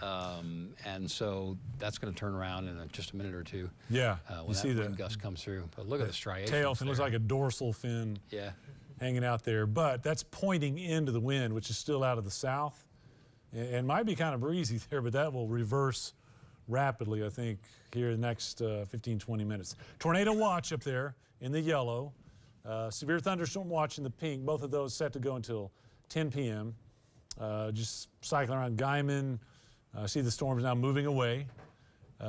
And so that's going to turn around in just a minute or two. Yeah, when you see that the wind gust comes through. But look at the striations. Tail fin looks like a dorsal fin. Yeah. Hanging out there. But that's pointing into the wind, which is still out of the south. And might be kind of breezy there, but that will reverse rapidly, I think, here in the next 15, 20 minutes. Tornado watch up there in the yellow. Severe thunderstorm watch in the pink. Both of those set to go until 10 p.m. Just cycling around Guyman. See the storms now moving away.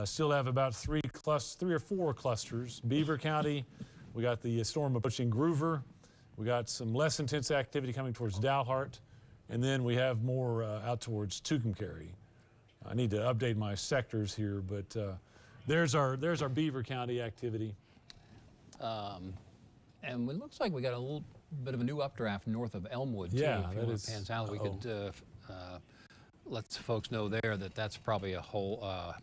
Still have about three or four clusters. Beaver County, we got the storm approaching Groover. We got some less intense activity coming towards Dalhart. And then we have more out towards Tucumcari. I need to update my sectors here, but there's our Beaver County activity. And it looks like we got a little bit of a new updraft north of Elmwood, too. Yeah, if you want Panhandle, we could let the folks know there that that's probably a whole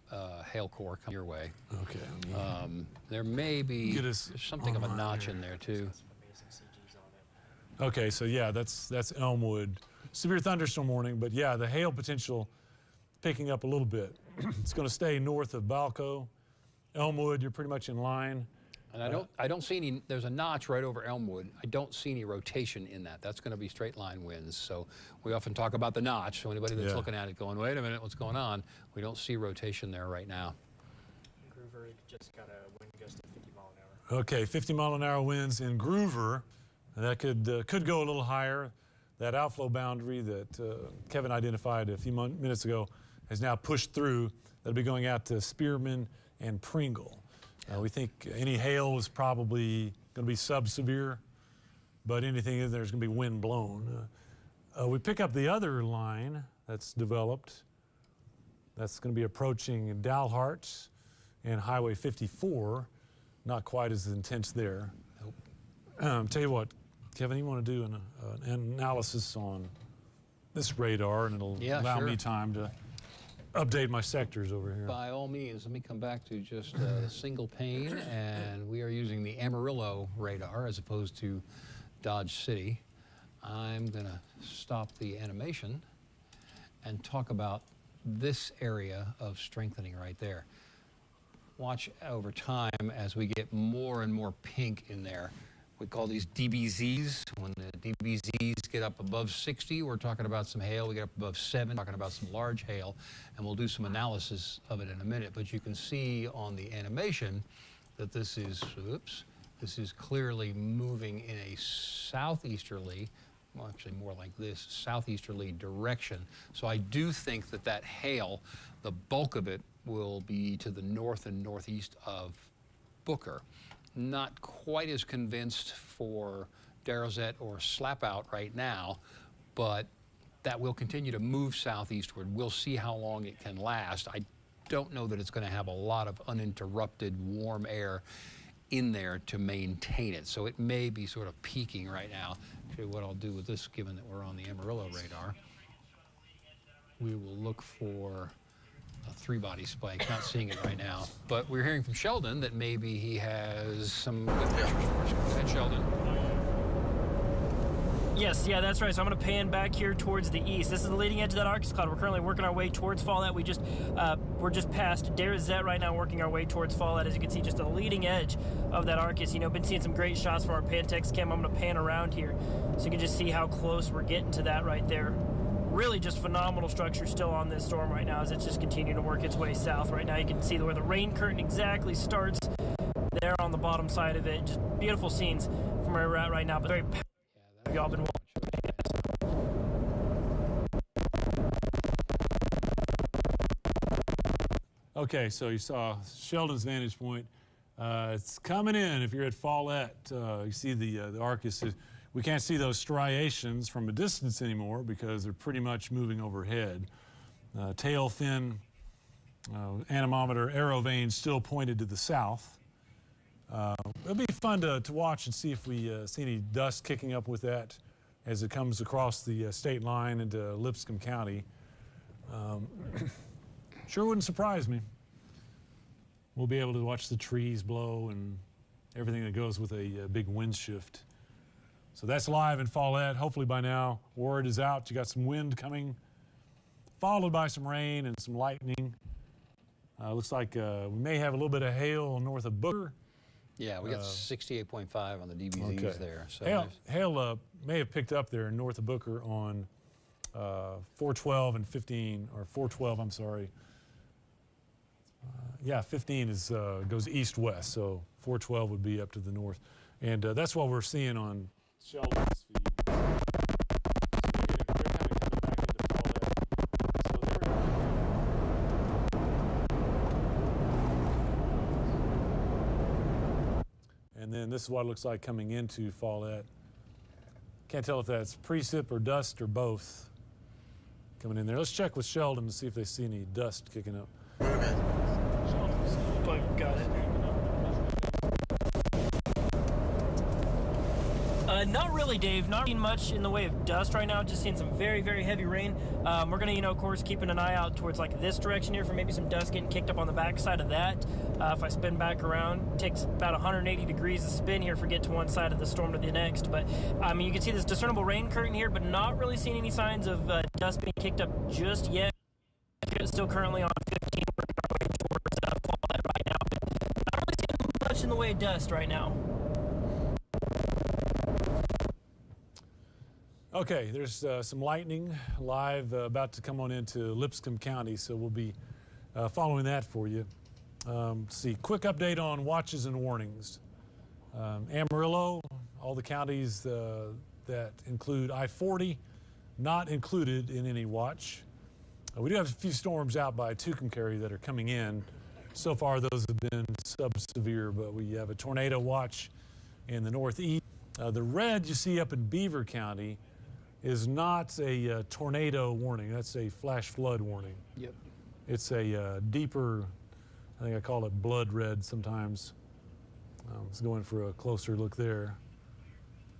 hail core coming your way. Okay. There may be something of a notch in there, too. Okay, so yeah, that's Elmwood. Severe thunderstorm warning, but yeah, the hail potential picking up a little bit. It's going to stay north of Balco. Elmwood, you're pretty much in line. And I don't see any, there's a notch right over Elmwood. I don't see any rotation in that. That's going to be straight line winds. So we often talk about the notch. So anybody that's looking at it going, wait a minute, what's going on? We don't see rotation there right now. Groover just got a wind gust of 50 mile an hour. Okay, 50 mile an hour winds in Groover. That could go a little higher. That outflow boundary that Kevin identified a few minutes ago has now pushed through. That'll be going out to Spearman and Pringle. We think any hail is probably going to be sub-severe, but anything in there is going to be wind blown. We pick up the other line that's developed. That's going to be approaching Dalhart and Highway 54. Not quite as intense there. Nope. Tell you what, Kevin, you want to do an analysis on this radar, and it'll allow me time to update my sectors over here. By all means, let me come back to just a single pane, and we are using the Amarillo radar as opposed to Dodge City. I'm going to stop the animation and talk about this area of strengthening right there. Watch over time as we get more and more pink in there. We call these DBZs. When the DBZs get up above 60, we're talking about some hail. We get up above 7, talking about some large hail, and we'll do some analysis of it in a minute. But you can see on the animation that this is clearly moving in a southeasterly, well, actually more like this, southeasterly direction. So I do think that that hail, the bulk of it, will be to the north and northeast of Booker. Not quite as convinced for Darrowsette or Slapout right now, but that will continue to move southeastward. We'll see how long it can last. I don't know that it's going to have a lot of uninterrupted warm air in there to maintain it. So it may be sort of peaking right now. Actually, what I'll do with this, given that we're on the Amarillo radar, we will look for a 3-body spike. Not seeing it right now, but we're hearing from Sheldon that maybe he has some good pictures for us. Go ahead, Sheldon. Yes, yeah, that's right. So I'm going to pan back here towards the east. This is the leading edge of that Arcus cloud. We're currently working our way towards Follett. We're just past Darrowsette right now, working our way towards Follett. As you can see, just the leading edge of that Arcus. You know, been seeing some great shots from our Pantex cam. I'm going to pan around here so you can just see how close we're getting to that right there. really just phenomenal structure still on this storm right now as it's just continuing to work its way south. Right now you can see where the rain curtain exactly starts there on the bottom side of it. Just beautiful scenes from where we're at right now, but very powerful. Have y'all been watching? Okay, so you saw Sheldon's vantage point. It's coming in. If you're at Follett, you see the Arcus. We can't see those striations from a distance anymore because they're pretty much moving overhead. Tail fin anemometer arrow vane still pointed to the south. It'll be fun to watch and see if we see any dust kicking up with that as it comes across the state line into Lipscomb County. Sure wouldn't surprise me. We'll be able to watch the trees blow and everything that goes with a big wind shift. So that's live in Follett. Hopefully by now, word is out. You got some wind coming, followed by some rain and some lightning. Looks like we may have a little bit of hail north of Booker. Yeah, we got 68.5 on the DBZs Okay. there. So Hail may have picked up there north of Booker on 412 and 15, or 412, I'm sorry. Yeah, 15 goes east-west, so 412 would be up to the north. And that's what we're seeing on Sheldon's feed. So they're kind of coming back into Follett. And then this is what it looks like coming into Follett. Can't tell if that's precip or dust or both coming in there. Let's check with Sheldon to see if they see any dust kicking up. Got it. Not really, Dave. Not seeing much in the way of dust right now. Just seeing some very, very heavy rain. We're gonna, of course, keeping an eye out towards like this direction here for maybe some dust getting kicked up on the back side of that. If I spin back around, it takes about 180 degrees to spin here for get to one side of the storm to the next. But I mean, you can see this discernible rain curtain here, but not really seeing any signs of dust being kicked up just yet. It's still currently on 15. We're our way towards Follett right now, but not really seeing much in the way of dust right now. Okay, there's some lightning live about to come on into Lipscomb County, so we'll be following that for you. See, quick update on watches and warnings. Amarillo, all the counties that include I-40, not included in any watch. We do have a few storms out by Tucumcari that are coming in. So far, those have been sub-severe, but we have a tornado watch in the northeast. The red you see up in Beaver County is not a tornado warning. That's a flash flood warning. Yep. It's a deeper, I think I call it blood red sometimes. Let's go in for a closer look there.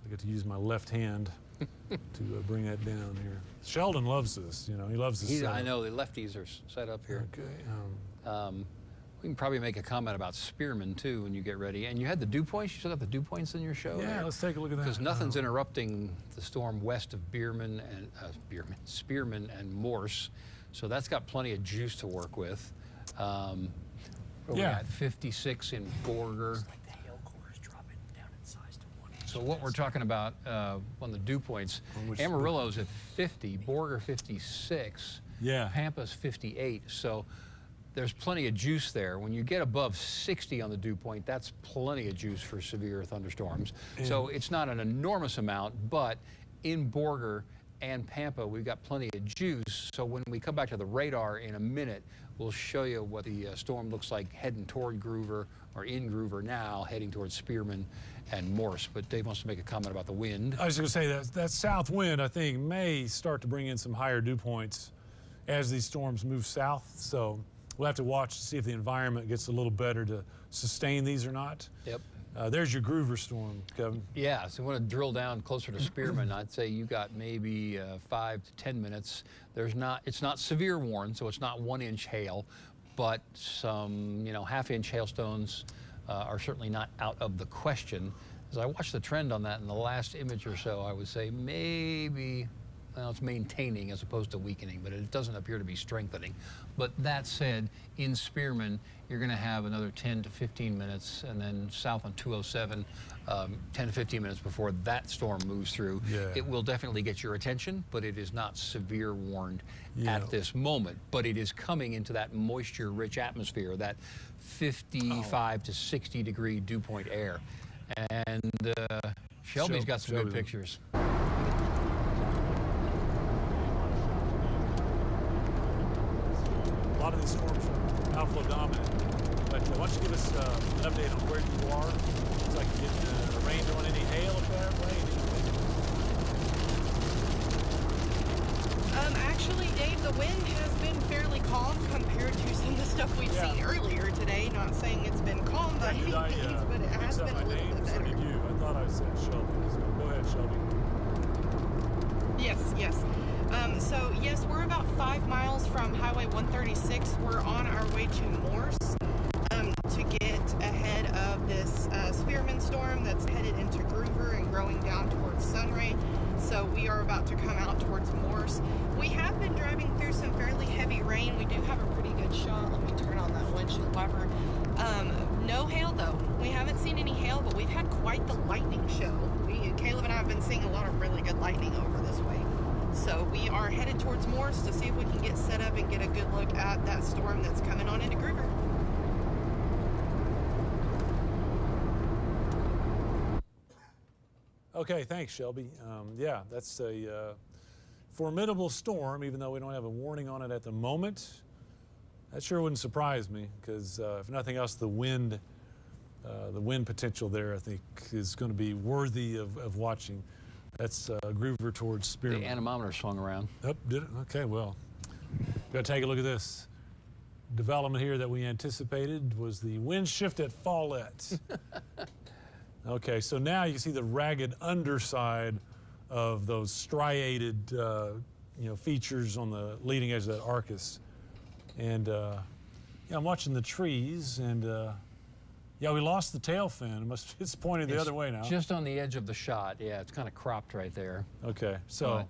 I get to use my left hand to bring that down here. Sheldon loves this, he loves this. I know, the lefties are set up here. Okay. We can probably make a comment about Spearman, too, when you get ready. And you had the dew points. You still got the dew points in your show? Yeah, let's take a look at that. Because nothing's interrupting the storm west of Spearman and Morse. So that's got plenty of juice to work with. We got 56 in Borger. It's like the hail core is dropping down in size to 1 inch. So what we're talking about on the dew points, Amarillo's at 50, Borger 56, Yeah. Pampa's 58. So there's plenty of juice there. When you get above 60 on the dew point, that's plenty of juice for severe thunderstorms. So it's not an enormous amount, but in Borger and Pampa, we've got plenty of juice. So when we come back to the radar in a minute, we'll show you what the storm looks like heading toward Groover, or in Groover now, heading towards Spearman and Morse. But Dave wants to make a comment about the wind. I was going to say that south wind, I think, may start to bring in some higher dew points as these storms move south. So we'll have to watch to see if the environment gets a little better to sustain these or not. Yep. There's your Groover storm, Kevin. Yeah, so we want to drill down closer to Spearman. I'd say you got maybe 5 to 10 minutes. It's not severe warn, so it's not 1 inch hail, but some, half-inch hailstones are certainly not out of the question. As I watch the trend on that in the last image or so, I would say maybe well, it's maintaining as opposed to weakening, but it doesn't appear to be strengthening. But that said, in Spearman, you're going to have another 10 to 15 minutes, and then south on 207, 10 to 15 minutes before that storm moves through. Yeah. It will definitely get your attention, but it is not severe warned Yeah. at this moment. But it is coming into that moisture-rich atmosphere, that 55 to 60 degree dew point air. And Shelby's got some good pictures. A lot of these storms are outflow dominant, but why don't you give us an update on where you are? Looks like you're getting rain on any hail up that way? Actually, Dave, the wind has been fairly calm compared to some of the stuff we've Yeah. seen earlier today. Not saying it's been calm by any Did I means, but it has mix up been a my little bit names, or better. did you? I thought I said Shelby. So go ahead, Shelby. Yes, yes. So yes, we're about 5 miles from Highway 136. We're on our way to Morse to get ahead of this Spearman storm that's headed into Groover and growing down towards Sunray. So we are about to come out towards Morse. We have been driving through some fairly heavy rain. We do have a pretty good shot. Let me turn on that windshield wiper. No hail though. We haven't seen any hail, but we've had quite the lightning show. Caleb and I have been seeing a lot of really good lightning over this way. So we are headed towards Morse to see if we can get set up and get a good look at that storm that's coming on into Groover. Okay, thanks, Shelby. Yeah, that's a formidable storm, even though we don't have a warning on it at the moment. That sure wouldn't surprise me, because if nothing else, the wind potential there, I think, is going to be worthy of watching. That's Groover towards Spearman. The anemometer swung around. Oh, did it? Okay, well, got to take a look at this. Development here that we anticipated was the wind shift at Follett. Okay, so now you can see the ragged underside of those striated, features on the leading edge of that Arcus. And yeah, I'm watching the trees, and yeah, we lost the tail fin. It's pointing the other way now. Just on the edge of the shot. Yeah, it's kind of cropped right there. Okay, so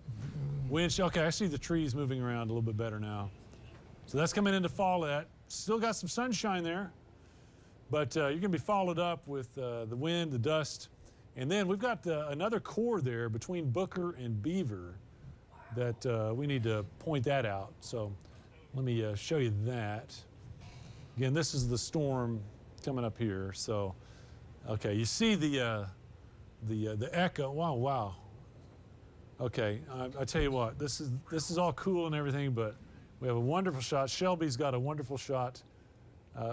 wind. Okay, I see the trees moving around a little bit better now. So that's coming into Follett. Still got some sunshine there, but you're going to be followed up with the wind, the dust, and then we've got another core there between Booker and Beaver that we need to point that out. So let me show you that. Again, this is the storm coming up here. So, okay, you see the echo. Wow. Okay, I tell you what, this is all cool and everything, but we have a wonderful shot. Shelby's got a wonderful shot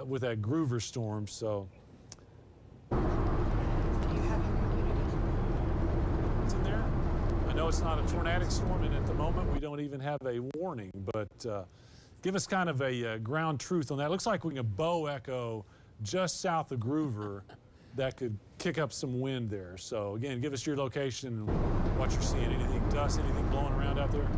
with that Groover storm. So, Do you have humidity? what's in there? I know it's not a tornadic storm, and at the moment we don't even have a warning. But give us kind of a ground truth on that. It looks like we can bow echo just south of Groover that could kick up some wind there. So again, give us your location and what you're seeing. Anything dust, anything blowing around out there?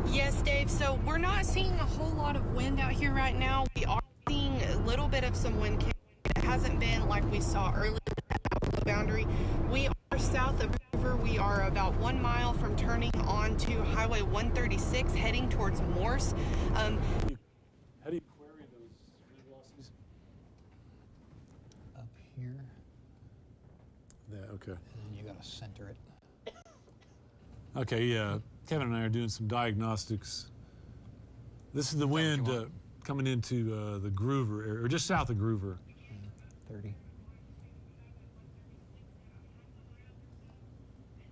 Yes, Dave. So we're not seeing a whole lot of wind out here right now. We are seeing a little bit of some wind. It hasn't been like we saw earlier at the boundary. We are south of Groover. We are about 1 mile from turning on to Highway 136, heading towards Morse. How do you query those wind velocities? Up here, Yeah, okay. and you got to center it. Okay, yeah. Kevin and I are doing some diagnostics. This is the wind coming into the Groover area, or just south of Groover. 30.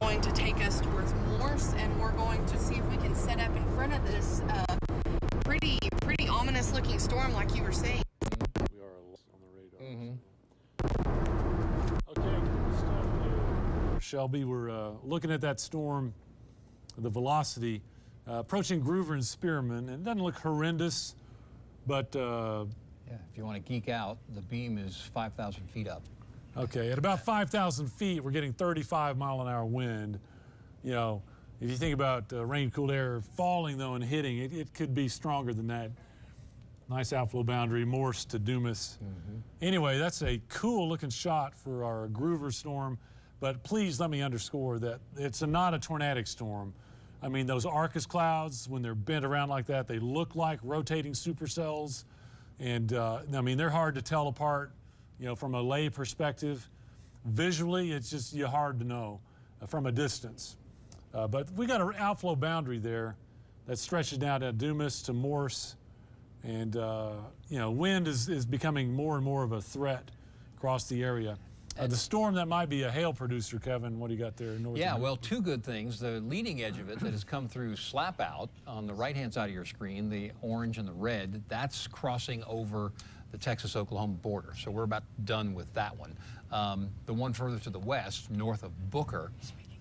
Going to take us towards Morse, and we're going to see if we can set up in front of this pretty ominous looking storm, like you were saying. We are on the radar. Okay, good stuff there. Shelby, we're looking at that storm, the velocity, approaching Groover and Spearman, and it doesn't look horrendous, but Yeah, if you want to geek out, the beam is 5,000 feet up. okay, at about 5,000 feet, we're getting 35-mile-an-hour wind. You know, if you think about rain-cooled air falling, though, and hitting, it could be stronger than that. Nice outflow boundary, Morse to Dumas. Anyway, that's a cool-looking shot for our Groover storm. But please let me underscore that it's not a tornadic storm. I mean, those Arcus clouds, when they're bent around like that, they look like rotating supercells. And I mean, they're hard to tell apart, you know, from a lay perspective. Visually, it's just hard to know from a distance. But we got an outflow boundary there that stretches down to Dumas to Morse. And, you know, wind is becoming more and more of a threat across the area. The storm that might be a hail producer, Kevin, what do you got there? Yeah, well, two good things. The leading edge of it that has come through slap out on the right-hand side of your screen, the orange and the red, that's crossing over the Texas-Oklahoma border. So we're about done with that one. The one further to the west, north of Booker,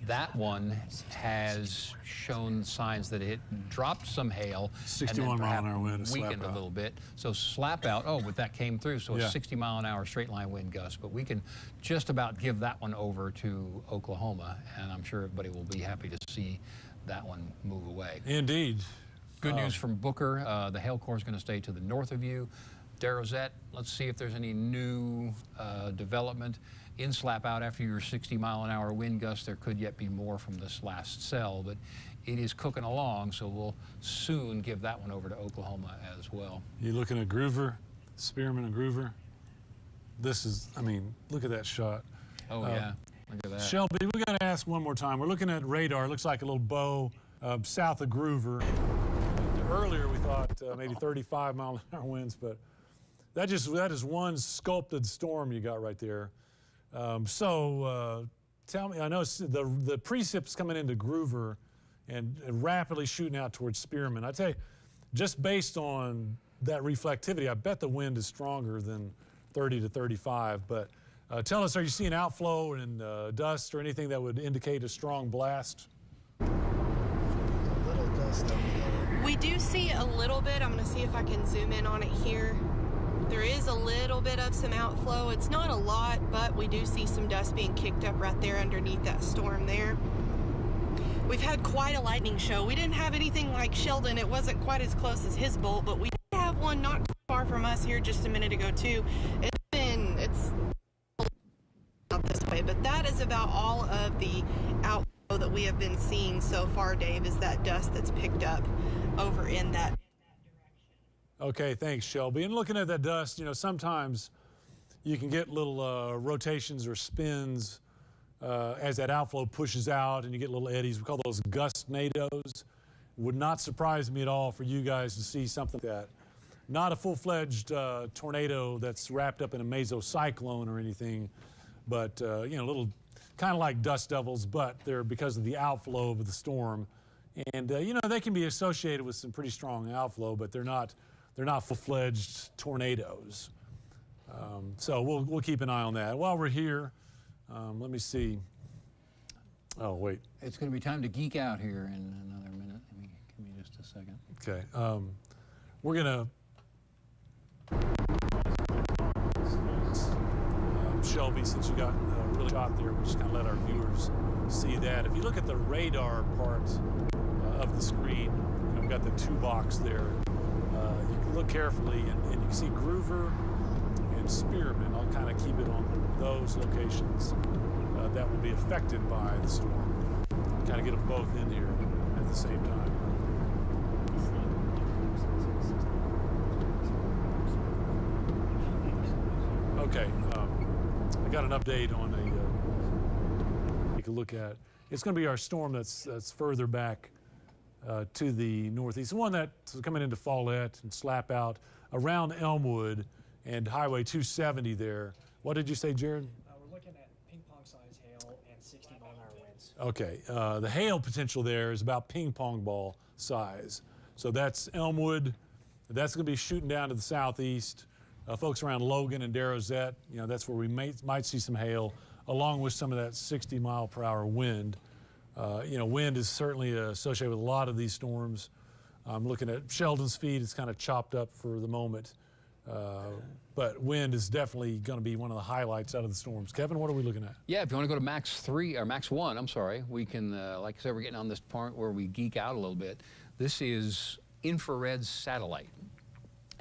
that one has shown signs that it dropped some hail 61 and then mile an hour wind, weakened a little bit. So slap out, but that came through, so Yeah. a 60 mile an hour straight line wind gust. But we can just about give that one over to Oklahoma, and I'm sure everybody will be happy to see that one move away. Indeed. Good news from Booker. The hail core is going to stay to the north of you. Darosette, let's see if there's any new development. In slap out after your 60 mile an hour wind gust, there could yet be more from this last cell, but it is cooking along, so we'll soon give that one over to Oklahoma as well. You looking at Groover, Spearman and Groover? This is, I mean, look at that shot. Oh, yeah, look at that. Shelby, we got to ask one more time. We're looking at radar. It looks like a little bow south of Groover. Earlier we thought maybe 35 mile an hour winds, but that is one sculpted storm you got right there. Tell me, I know the precipit's coming into Groover and rapidly shooting out towards Spearman. I tell you, just based on that reflectivity, I bet the wind is stronger than 30 to 35. But tell us, are you seeing outflow and dust or anything that would indicate a strong blast? A little dust over there. We do see a little bit. I'm going to see if I can zoom in on it here. There is a little bit of some outflow. It's not a lot, but we do see some dust being kicked up right there underneath that storm there. We've had quite a lightning show. We didn't have anything like Sheldon. It wasn't quite as close as his bolt, but we did have one not too far from us here just a minute ago too. It's out this way, but that is about all of the outflow that we have been seeing so far, Dave, is that dust that's picked up over in that. Okay, thanks, Shelby. And looking at that dust, you know, sometimes you can get little rotations or spins as that outflow pushes out and you get little eddies. We call those gustnados. Would not surprise me at all for you guys to see something like that. Not a full-fledged tornado that's wrapped up in a mesocyclone or anything, but, you know, little kind of like dust devils, but they're because of the outflow of the storm. And, you know, they can be associated with some pretty strong outflow, but they're not full-fledged tornadoes. So we'll keep an eye on that. While we're here, let me see. Oh, wait. It's going to be time to geek out here in another minute. Give me just a second. Okay. We're going to... Shelby, since you got a really shot there, we're just going to let our viewers see that. If you look at the radar part of the screen, you know, we've got the two box there. You can look carefully, and you can see Groover and Spearman. I'll kind of keep it on those locations that will be affected by the storm. Kind of get them both in here at the same time. Okay, I got an update on take a look at. It's going to be our storm that's further back to the northeast. The one that's coming into Follett and slap out around Elmwood and Highway 270 there. What did you say, Jared? We're looking at ping pong size hail and 60 mile an hour winds. Okay, the hail potential there is about ping pong ball size. So that's Elmwood. That's going to be shooting down to the southeast. Folks around Logan and Darosette, you know, that's where we might see some hail, along with some of that 60 mile per hour wind. You know, wind is certainly associated with a lot of these storms. I'm looking at Sheldon's feed. It's kind of chopped up for the moment. But wind is definitely going to be one of the highlights out of the storms. Kevin, what are we looking at? Yeah, if you want to go to Max 3, or Max 1, I'm sorry, we can, like I said, we're getting on this part where we geek out a little bit. This is infrared satellite.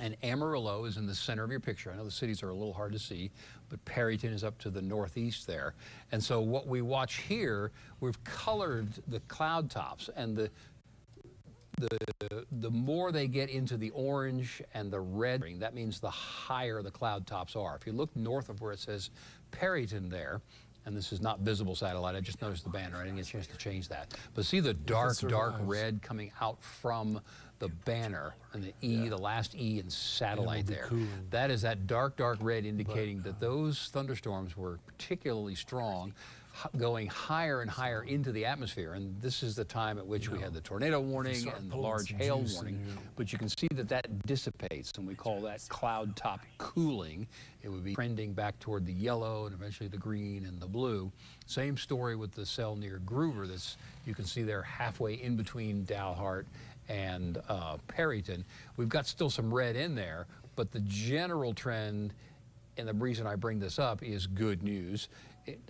And Amarillo is in the center of your picture. I know the cities are a little hard to see, but Perryton is up to the northeast there. And so what we watch here, we've colored the cloud tops, and the more they get into the orange and the red, that means the higher the cloud tops are. If you look north of where it says Perryton there, and this is not visible satellite, I just noticed the banner, I didn't get a chance to change that. But see the dark red coming out from the banner, and the E, the last E in satellite there. That is that dark red indicating that those thunderstorms were particularly strong, going higher and higher into the atmosphere. And this is the time at which we had the tornado warning and the large hail warning. But you can see that that dissipates, and we call that cloud top cooling. It would be trending back toward the yellow and eventually the green and the blue. Same story with the cell near Groover. This, you can see they're halfway in between Dalhart and Perryton. We've got still some red in there, but the general trend, and the reason I bring this up, is good news.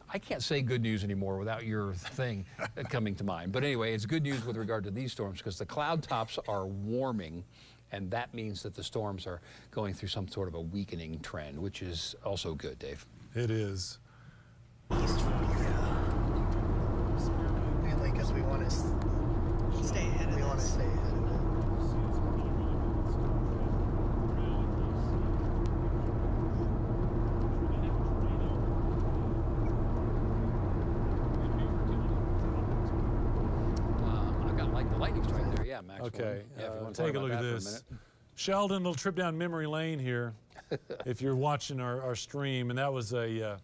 I can't say good news anymore without your thing coming to mind. But anyway, it's good news with regard to these storms because the cloud tops are warming, and that means that the storms are going through some sort of a weakening trend, which is also good, Dave. It is. Mainly because we want to Stay ahead of stay ahead of it. I got like the lightning strike there, yeah, Max. Okay, Yeah, if you want to take a talk look about at that for a this. minute. Sheldon, little trip down memory lane here if you're watching our stream, and that was a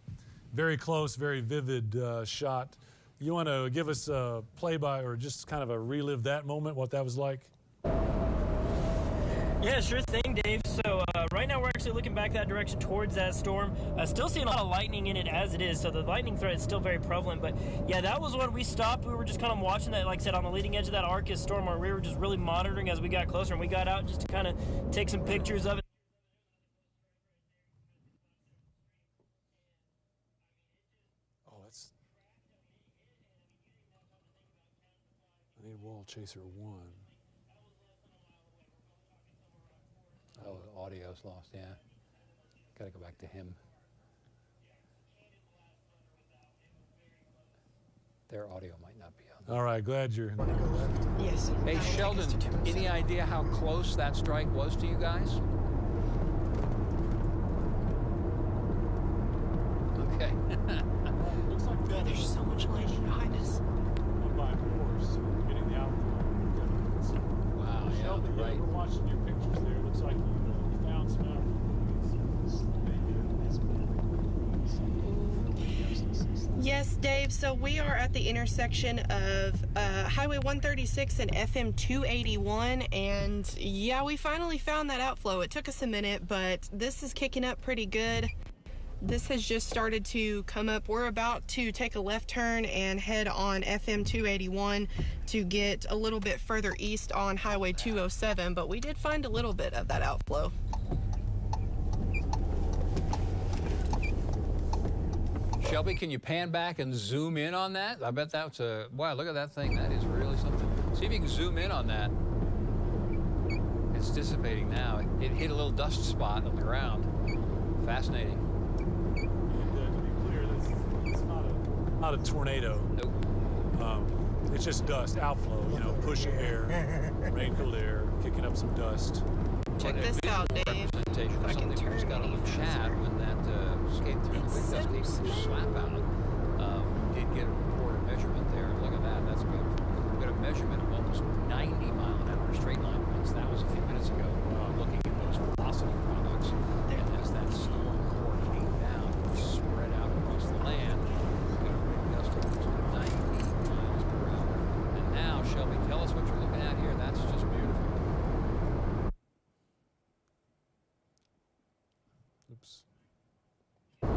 very close, very vivid shot. You want to give us a play-by or just kind of a relive that moment, what that was like? Yeah, sure thing, Dave. So right now we're actually looking back that direction towards that storm. Still seeing a lot of lightning in it as it is, so the lightning threat is still very prevalent. But yeah, that was when we stopped. We were just kind of watching that, like I said, on the leading edge of that Arcus storm, where we were just really monitoring as we got closer, and we got out just to kind of take some pictures of it. Oh, that's... I need Wall Chaser 1. Oh, the audio's lost, yeah. Got to go back to him. Their audio might not be on. All right, glad you're... Yes. Hey, Sheldon, any idea how close that strike was to you guys? Okay. Looks like God, there's so much lightning behind us. by horse, getting the outflow. Wow, yeah, Sheldon, right. we're watching your pictures there. Looks like you found some outflow. Yes, Dave. So we are at the intersection of Highway 136 and FM 281, and yeah, we finally found that outflow. It took us a minute, but this is kicking up pretty good. This has just started to come up. We're about to take a left turn and head on FM 281 to get a little bit further east on Highway 207, but we did find a little bit of that outflow. Shelby, can you pan back and zoom in on that? I bet that's a... Wow, look at that thing. That is really something. See if you can zoom in on that. It's dissipating now. It hit a little dust spot on the ground. Fascinating. To be clear, it's not a tornado. Nope. It's just dust, outflow, you know, pushing air, rain-cooled air, kicking up some dust. Check But a this out, visual Dave. representation of If I can something we turn just got on the it. chat when that escaped through the It's wind gust so came slow. slap out. We did get a report of measurement there. Look at that. That's beautiful. We got a measurement of almost 90 mile an hour straight line winds. That was a few minutes ago. Looking at those velocity products. And as that storm core came down, spread out across the land, we got a wind gust of almost 90 miles per hour. And now, Shelby, tell us what you're looking at here. That's just beautiful. Oops. I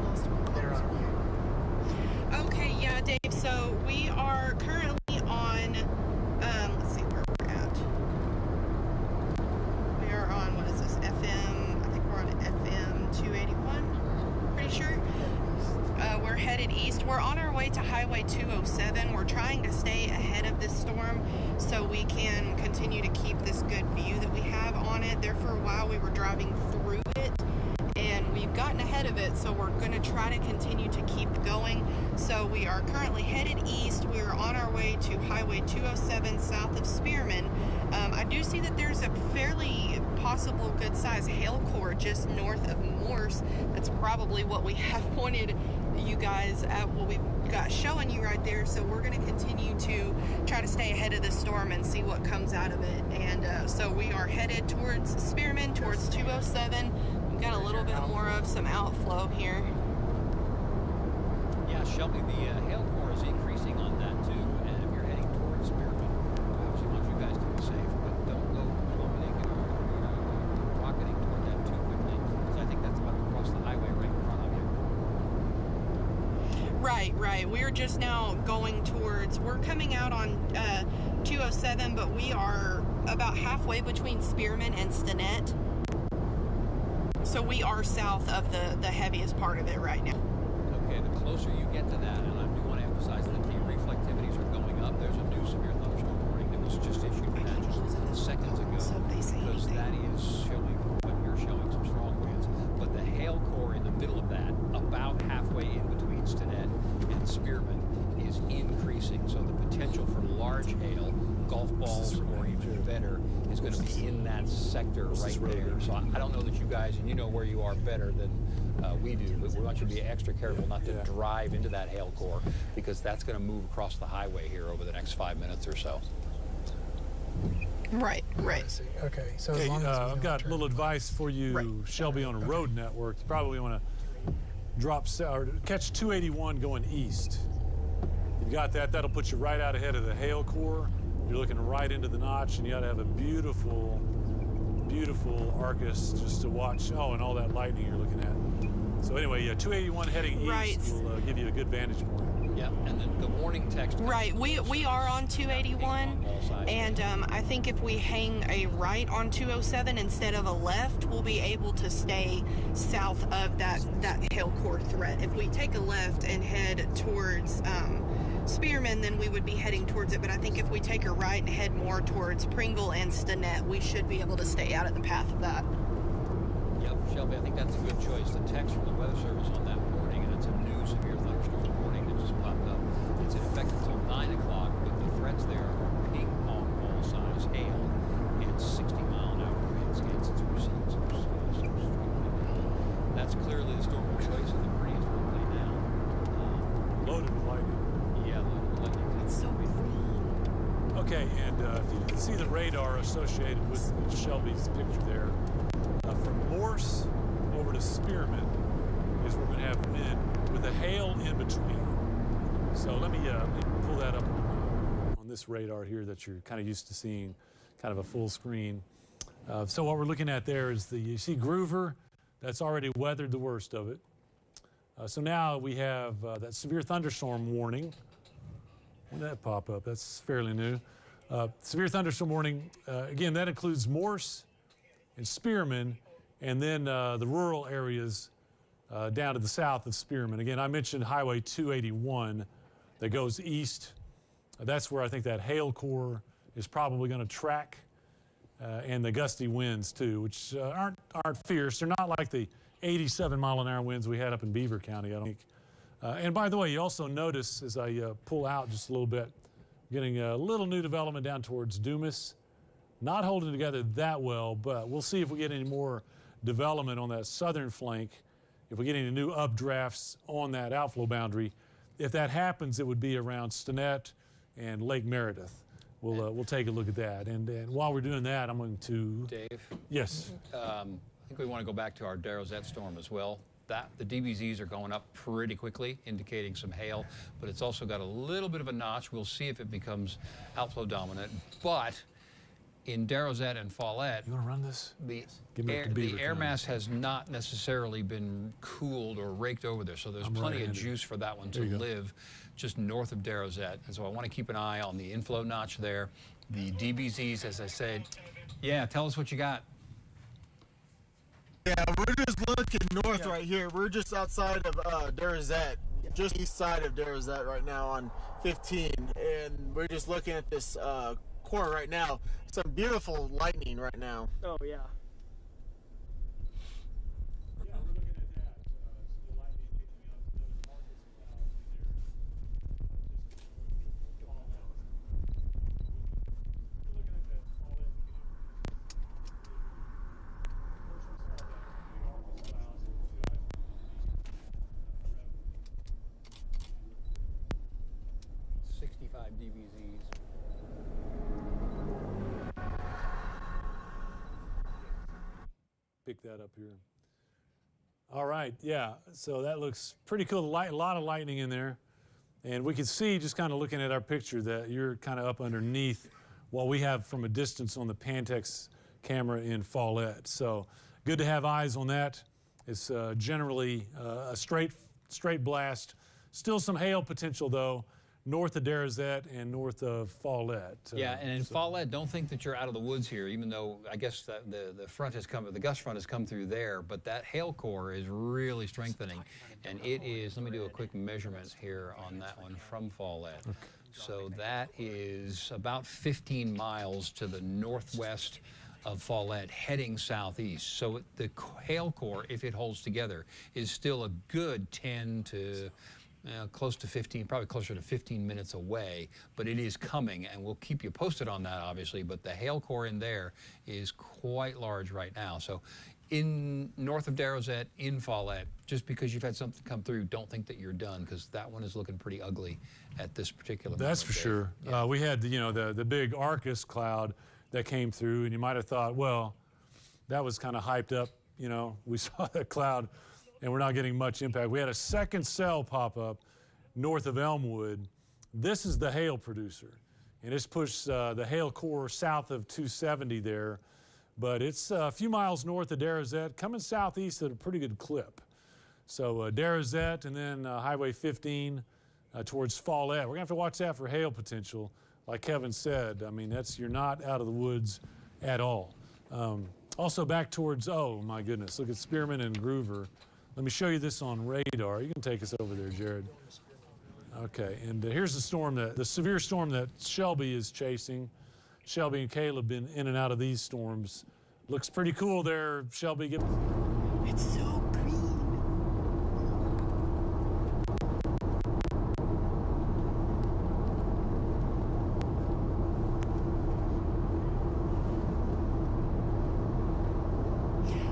lost him. They're on you. Okay, yeah, Dave. So we are currently on, let's see where we're at. We are on, what is this, FM, I think we're on FM 281, pretty sure. We're headed east. we're on our way to Highway 207. We're trying to stay ahead of this storm so we can continue to keep this good view that we have on it. There for a while we were driving through it, and we've gotten ahead of it, so we're going to try to continue to keep going. So we are currently headed east. We're on our way to Highway 207 south of Spearman. I do see that there's a fairly possible good-sized hail core just north of Morse. That's probably what we have pointed you guys at, what we've got showing you right there. So we're going to continue to try to stay ahead of the storm and see what comes out of it. And so we are headed towards Spearman, towards 207. We've got a little bit more of some outflow here. Yeah, Shelby, the hail core is increasing on that too. And if you're heading towards Spearman, we obviously want you guys to be safe, but don't go plummeting or rocketing toward that too quickly, because I think that's about to cross the highway right in front of you. Right. We're just now going towards, we're coming out on 207, but we are about halfway between Spearman and Stinnett. So we are south of the heaviest part of it right now. Okay, the closer you get to that, and I do want to emphasize that the reflectivities are going up. There's a new severe thunderstorm warning that was just issued for that just seconds ago, So if they say because anything. that is showing what you're showing, some strong winds. But the hail core in the middle of that, about halfway in between Stinnett and Spearman, is increasing. So the potential for large hail, golf balls or even better, is going to be in that sector right there. So I don't know that you guys, and you know where you are better than we do, but we want you to be extra careful not to drive into that hail core, because that's going to move across the highway here over the next 5 minutes or so. Right. Okay, so Okay, as long as I've got a little advice for you, Shelby, on a road network. You probably want to catch 281 going east. You've got that. That'll put you right out ahead of the hail core. You're looking right into the notch, and you ought to have a beautiful, beautiful Arcus just to watch. Oh, and all that lightning you're looking at. So anyway, yeah, 281 heading east will give you a good vantage point. Yeah, and then the warning text. Right, we are on 281, and I think if we hang a right on 207 instead of a left, we'll be able to stay south of that hail core threat. If we take a left and head towards Spearman, then we would be heading towards it, but I think if we take a right and head more towards Pringle and Stinnett, we should be able to stay out of the path of that. Yep, Shelby, I think that's a good choice. The text from the Weather Service on that warning, and it's a new severe thunderstorm warning that just popped up. It's in effect until 9 o'clock, but the threats there are ping pong ball size hail and 60-mile-an-hour winds gusts. We're seeing some strong wind. That's clearly the storm of choice, and the breeze will play now. Loaded with lightning. Yeah, loaded with lightning. It's so green. Okay, and if you can see the radar associated with Shelby's picture there, from Morse over to Spearman is where we're going to have wind with the hail in between. So let me pull that up on this radar here that you're kind of used to seeing, kind of a full screen. So what we're looking at there is you see Groover, that's already weathered the worst of it. So now we have that severe thunderstorm warning. When did that pop up? That's fairly new. Severe thunderstorm warning, again, that includes Morse and Spearman, and then the rural areas down to the south of Spearman. Again, I mentioned Highway 281 that goes east. That's where I think that hail core is probably going to track, and the gusty winds too, which aren't fierce. They're not like the 87-mile-an-hour winds we had up in Beaver County, I don't think. And by the way, you also notice as I pull out just a little bit, getting a little new development down towards Dumas. Not holding together that well, but we'll see if we get any more development on that southern flank, if we get any new updrafts on that outflow boundary. If that happens, it would be around Stinnett and Lake Meredith. We'll take a look at that. And while we're doing that, I'm going to... Dave? Yes. I think we want to go back to our Darrozette storm as well. The DBZs are going up pretty quickly, indicating some hail, but it's also got a little bit of a notch. We'll see if it becomes outflow dominant. But in Darrozette and Follette, You want to run this? the Beaver air County. mass has not necessarily been cooled or raked over there, so there's I'm plenty of right-handed. juice for that one to There you go. live just north of Darrozette. And so I want to keep an eye on the inflow notch there. The DBZs, as I said, yeah, tell us what you got. Yeah, we're just looking north right here. We're just outside of Darrozette. just east side of Darozette right now on 15, and we're just looking at this core right now. Some beautiful lightning right now. Oh yeah. Yeah, we're looking at that. The lightning picking up those markers of clouds in there. We're looking at that all that. 65 DBZs. Pick that up here. All right, yeah, so that looks pretty cool. A lot of lightning in there. And we can see, just kind of looking at our picture, that you're kind of up underneath what we have from a distance on the Pantex camera in Follett. So good to have eyes on that. It's generally a straight blast. Still some hail potential, though, north of Darozette and north of Follett. Yeah, and in Follett, don't think that you're out of the woods here, even though I guess that the front has come, the gust front has come through there, but that hail core is really strengthening. And it is, let me do a quick measurement here on that one from Follett. Okay. So that is about 15 miles to the northwest of Follett, heading southeast. So the hail core, if it holds together, is still a good 10 to close to 15, probably closer to 15 minutes away, but it is coming, and we'll keep you posted on that, obviously. But the hail core in there is quite large right now. So in north of Darozette, in Follett, just because you've had something come through, don't think that you're done, because that one is looking pretty ugly at this particular moment. That's for sure. Yeah. We had the big Arcus cloud that came through, and you might have thought, well, that was kind of hyped up. We saw that cloud, and we're not getting much impact. We had a second cell pop up north of Elmwood. This is the hail producer, and it's pushed the hail core south of 270 there, but it's a few miles north of Darozette, coming southeast at a pretty good clip. So Darozette, and then Highway 15 towards Follett. We're gonna have to watch that for hail potential. Like Kevin said, I mean, you're not out of the woods at all. Also back towards, oh my goodness, look at Spearman and Groover. Let me show you this on radar. You can take us over there, Jared. Okay, and here's the severe storm that Shelby is chasing. Shelby and Caleb been in and out of these storms. Looks pretty cool there, Shelby. It's so green.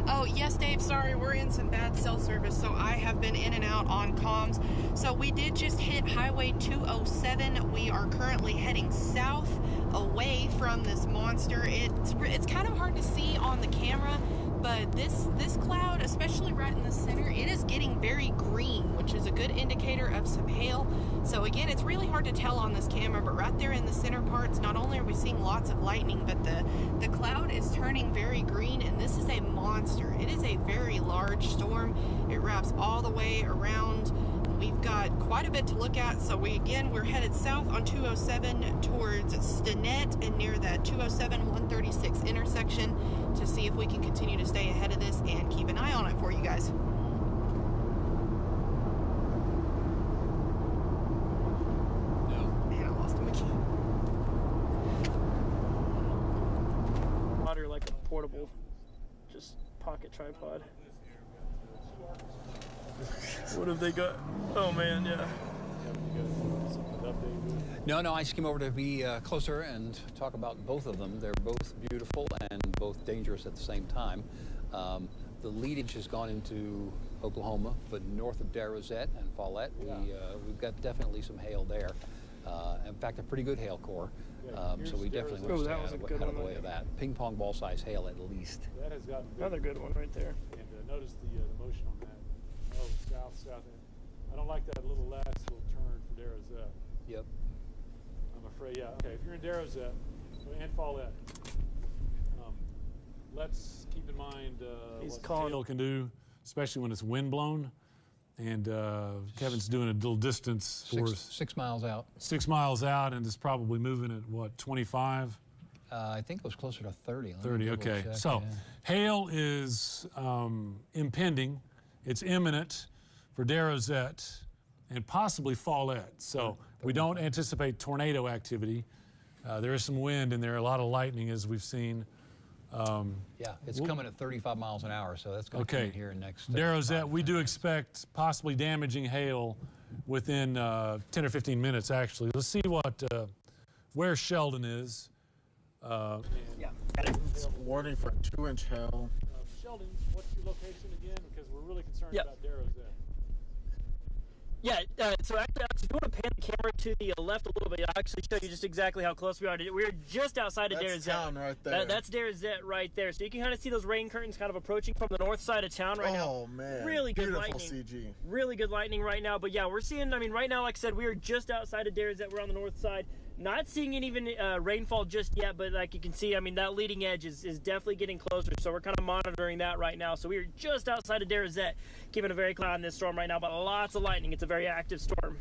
Oh, yes, Dave, sorry, we're in some bad cell service, so I have been in and out on comms. So we did just hit Highway 207. We are currently heading south away from this monster. It's kind of hard to see on the camera, but this cloud, especially right in the center, it is getting very green, which is a good indicator of some hail. So again, it's really hard to tell on this camera, but right there in the center parts, not only are we seeing lots of lightning, but the cloud is turning very green, and this is a monster. It is a very large storm. It wraps all the way around. We've got quite a bit to look at, so we're headed south on 207 towards Stinnett and near that 207-136 intersection to see if we can continue to stay ahead of this and keep an eye on it for you guys. Man, I lost him again. Water like a portable, just pocket tripod. What have they got? Oh man, yeah. No, I just came over to be closer and talk about both of them. They're both beautiful and both dangerous at the same time. The leadage has gone into Oklahoma, but north of Darozette and Follett, we've got definitely some hail there. In fact, a pretty good hail core. So we definitely want to stay out of the way of that. Ping pong ball size hail at least. That has gotten Another good one right there. And notice the motion on that. Oh, south. I don't like that little last little turn for Darozette. Yep. I'm afraid, yeah. Okay, if you're in Darozette and Follett, let's keep in mind what hail can do, especially when it's wind blown. And Kevin's doing a little distance for us. 6 miles out. 6 miles out, and it's probably moving at what, 25? I think it was closer to 30. 30, okay. So hail is impending. It's imminent for Darozette and possibly fallette. So we don't anticipate tornado activity. There is some wind and there are a lot of lightning, as we've seen. Yeah, it's coming at 35 miles an hour, so that's going to come in here in next. Darozette, we do expect possibly damaging hail within 10 or 15 minutes, actually. Let's see where Sheldon is. Yeah. It's warning for 2-inch hail. Sheldon, what's your location again? Because we're really concerned about Darozette. Yeah, so actually, Alex, if you want to pan the camera to the left a little bit, I'll actually show you just exactly how close we are. We're just outside of That's Darozette. town right there. That's Darozette right there. So you can kind of see those rain curtains kind of approaching from the north side of town right now. Oh, man. Really good Beautiful lightning. CG. Really good lightning right now. But yeah, we're seeing, I mean, right now, like I said, we are just outside of Darozette. We're on the north side. Not seeing any even rainfall just yet, but like you can see, I mean, that leading edge is definitely getting closer. So we're kind of monitoring that right now. So we are just outside of Darozette, keeping a very close eye on this storm right now, but lots of lightning. It's a very active storm.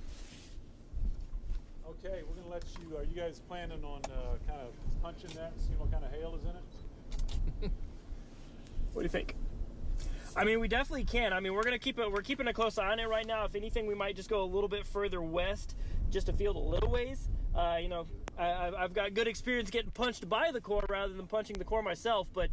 Okay, we're going to let you, are you guys planning on kind of punching that and seeing what kind of hail is in it? What do you think? I mean, we definitely can. I mean, we're keeping a close eye on it right now. If anything, we might just go a little bit further west just to field a little ways. You know, I've got good experience getting punched by the core rather than punching the core myself, but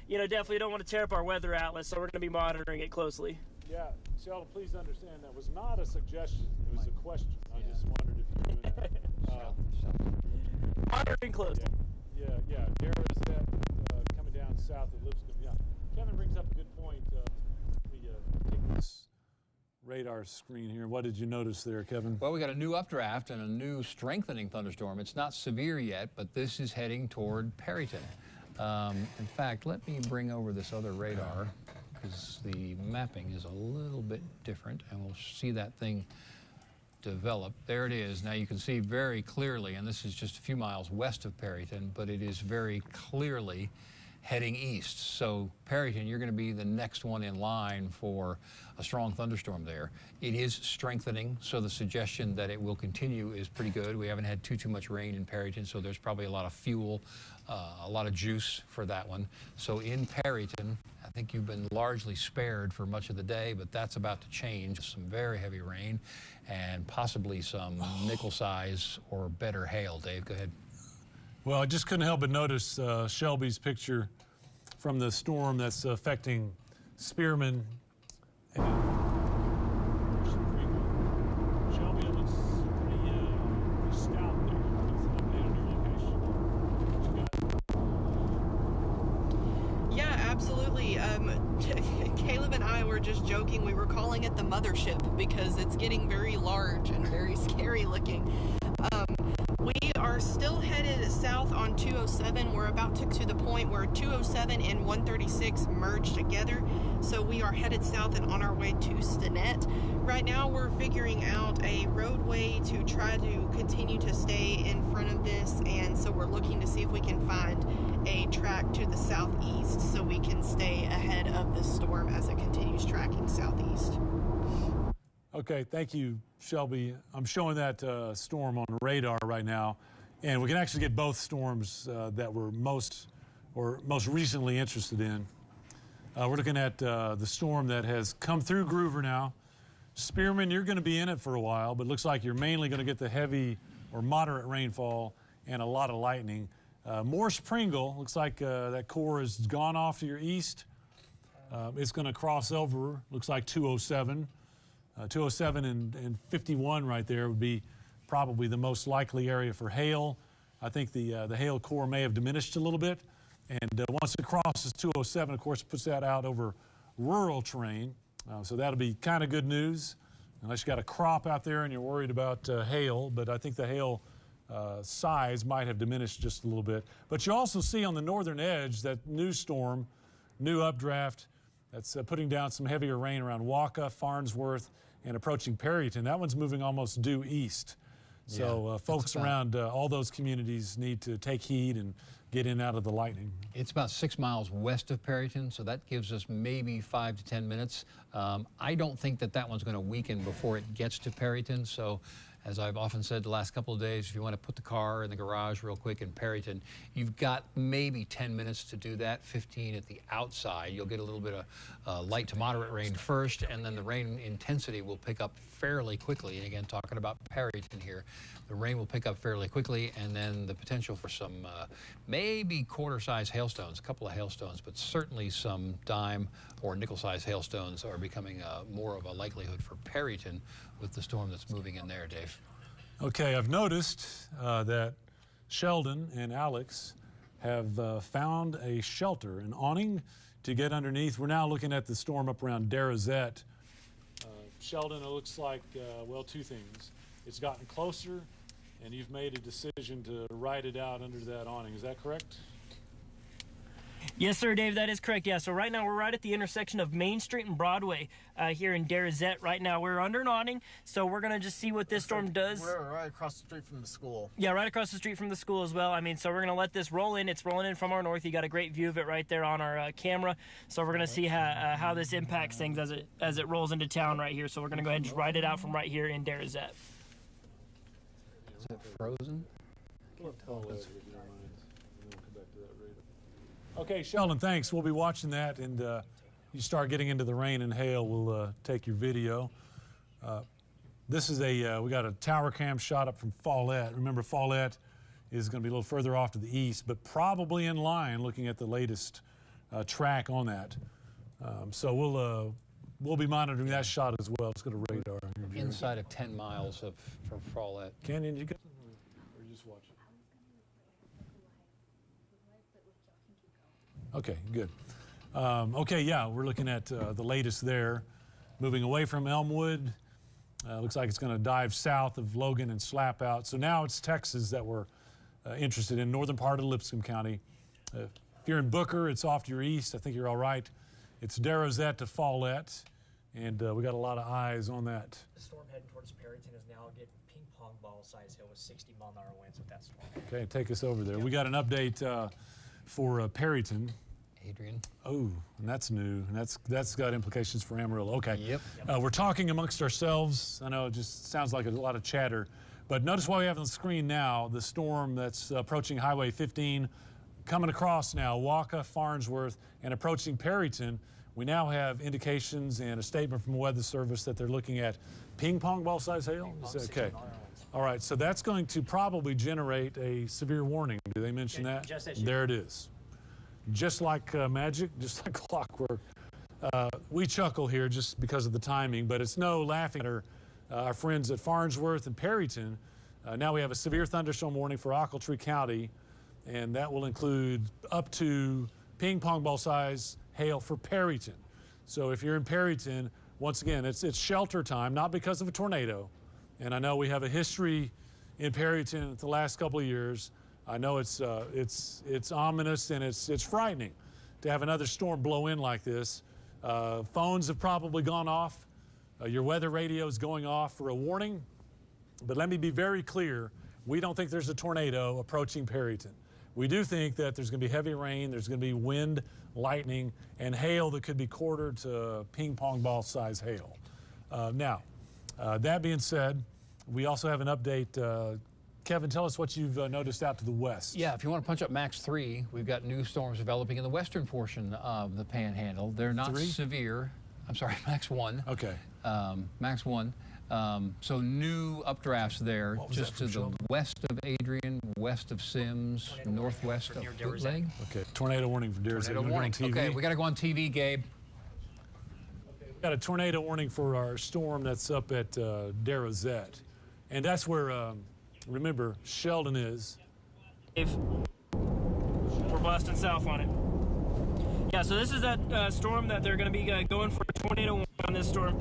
you know, definitely don't want to tear up our weather atlas, so we're going to be monitoring it closely. Yeah, Sheldon, please understand that was not a suggestion. It was a question. I just wondered if you were doing that. Monitoring closely. Yeah. Darozette coming down south of Lipscomb. Yeah. Kevin brings up a good point. Let me take this radar screen here. What did you notice there, Kevin? Well, we got a new updraft and a new strengthening thunderstorm. It's not severe yet, but this is heading toward Perryton. In fact, let me bring over this other radar because the mapping is a little bit different, and we'll see that thing develop. There it is. Now you can see very clearly, and this is just a few miles west of Perryton, but it is very clearly heading east. So Perryton, you're going to be the next one in line for a strong thunderstorm there. It is strengthening, so the suggestion that it will continue is pretty good. We haven't had too much rain in Perryton, so there's probably a lot of fuel, a lot of juice for that one. So in Perryton, I think you've been largely spared for much of the day, but that's about to change. Some very heavy rain and possibly some nickel size or better hail. Dave, go ahead. Well, I just couldn't help but notice Shelby's picture from the storm that's affecting Spearman. And Shelby, it looks pretty stout there. It's an update on your location. What you got? Yeah, absolutely. Caleb and I were just joking. We were calling it the mothership because it's getting very large and very scary looking. We are still headed south on 207. We're about to the point where 207 and 136 merge together. So we are headed south and on our way to Stinnett. Right now we're figuring out a roadway to try to continue to stay in front of this. And so we're looking to see if we can find a track to the southeast so we can stay ahead of the storm as it continues tracking southeast. Okay, thank you, Shelby. I'm showing that storm on radar right now, and we can actually get both storms that we're most recently interested in. We're looking at the storm that has come through Groover now. Spearman, you're going to be in it for a while, but looks like you're mainly going to get the heavy or moderate rainfall and a lot of lightning. Morse Pringle, looks like that core has gone off to your east. It's going to cross over, looks like 207. 207 and 51 right there would be probably the most likely area for hail. I think the hail core may have diminished a little bit. And once it crosses 207, of course, it puts that out over rural terrain. So that'll be kind of good news, unless you got a crop out there and you're worried about hail. But I think the hail size might have diminished just a little bit. But you also see on the northern edge that new storm, new updraft, that's putting down some heavier rain around Waka, Farnsworth, and approaching Perryton. That one's moving almost due east. So folks around all those communities need to take heed and get in and out of the lightning. It's about 6 miles west of Perryton, so that gives us maybe 5 to 10 minutes. I don't think that one's going to weaken before it gets to Perryton, so As I've often said the last couple of days, if you want to put the car in the garage real quick in Perryton, you've got maybe 10 minutes to do that, 15 at the outside. You'll get a little bit of light to moderate rain first, and then the rain intensity will pick up fairly quickly. And again, talking about Perryton here, the rain will pick up fairly quickly, and then the potential for some maybe quarter-size hailstones, a couple of hailstones, but certainly some dime or nickel-size hailstones are becoming more of a likelihood for Perryton with the storm that's moving in there, Dave. Okay, I've noticed that Sheldon and Alex have found a shelter, an awning to get underneath. We're now looking at the storm up around Derazette. Sheldon, it looks like, well, two things. It's gotten closer, and you've made a decision to ride it out under that awning. Is that correct? Yes, sir, Dave, that is correct. Yeah, so right now we're right at the intersection of Main Street and Broadway here in Derazette. Right now we're under an awning, so we're going to just see what this storm does. We're right across the street from the school. Yeah, right across the street from the school as well. I mean, so we're going to let this roll in. It's rolling in from our north. You got a great view of it right there on our camera. So we're going to see how this impacts things as it rolls into town right here. So we're going to go ahead and just ride it out from right here in Derazette. Is it frozen? Okay, Sheldon, thanks. We'll be watching that, and you start getting into the rain and hail, we'll take your video. This is we got a tower cam shot up from Follette. Remember, Follette is going to be a little further off to the east, but probably in line looking at the latest track on that. So we'll be monitoring that shot as well. Let's go to radar. Inside of 10 miles from Follette. Canyon, you got or you just watch it? Okay, good. Okay, yeah, we're looking at the latest there. Moving away from Elmwood. Looks like it's going to dive south of Logan and slap out. So now it's Texas that we're interested in, northern part of Lipscomb County. If you're in Booker, it's off to your east. I think you're all right. It's Derazette to Follette, and we got a lot of eyes on that. The storm heading towards Perryton is now getting ping pong ball size hill with 60-mile-an-hour winds with that storm. Okay, take us over there. We got an update for Perryton. Adrian. Oh, and that's new, and that's got implications for Amarillo. Okay. Yep. We're talking amongst ourselves. I know it just sounds like a lot of chatter, but notice what we have on the screen now, the storm that's approaching Highway 15, coming across now, Waka, Farnsworth, and approaching Perryton. We now have indications and a statement from the Weather Service that they're looking at ping pong ball size hail. Okay. All right, so that's going to probably generate a severe warning. Do they mention that? Just as you there it is. Just like magic, just like clockwork. We chuckle here just because of the timing, but it's no laughing at our friends at Farnsworth and Perryton. Now we have a severe thunderstorm warning for Ochiltree County, and that will include up to ping pong ball size hail for Perryton. So if you're in Perryton, once again, it's shelter time, not because of a tornado. And I know we have a history in Perryton the last couple of years. I know it's ominous and it's frightening to have another storm blow in like this. Phones have probably gone off. Your weather radio is going off for a warning. But let me be very clear. We don't think there's a tornado approaching Perryton. We do think that there's going to be heavy rain, there's going to be wind, lightning, and hail that could be quarter to ping pong ball size hail. Now, that being said, we also have an update. Kevin, tell us what you've noticed out to the west. Yeah, if you want to punch up Max 3, we've got new storms developing in the western portion of the Panhandle. They're not severe. I'm sorry, Max 1. Okay. Max 1. So new updrafts there, just to the west of Adrian, west of Sims, northwest of Bootleg. Okay, tornado warning for Derazette. Tornado warning. Okay, we got to go on TV, Gabe. We've got a tornado warning for our storm that's up at Derazette. And that's where, remember, Sheldon is. We're blasting south on it. Yeah, so this is that storm that they're going to be going for a tornado on this storm.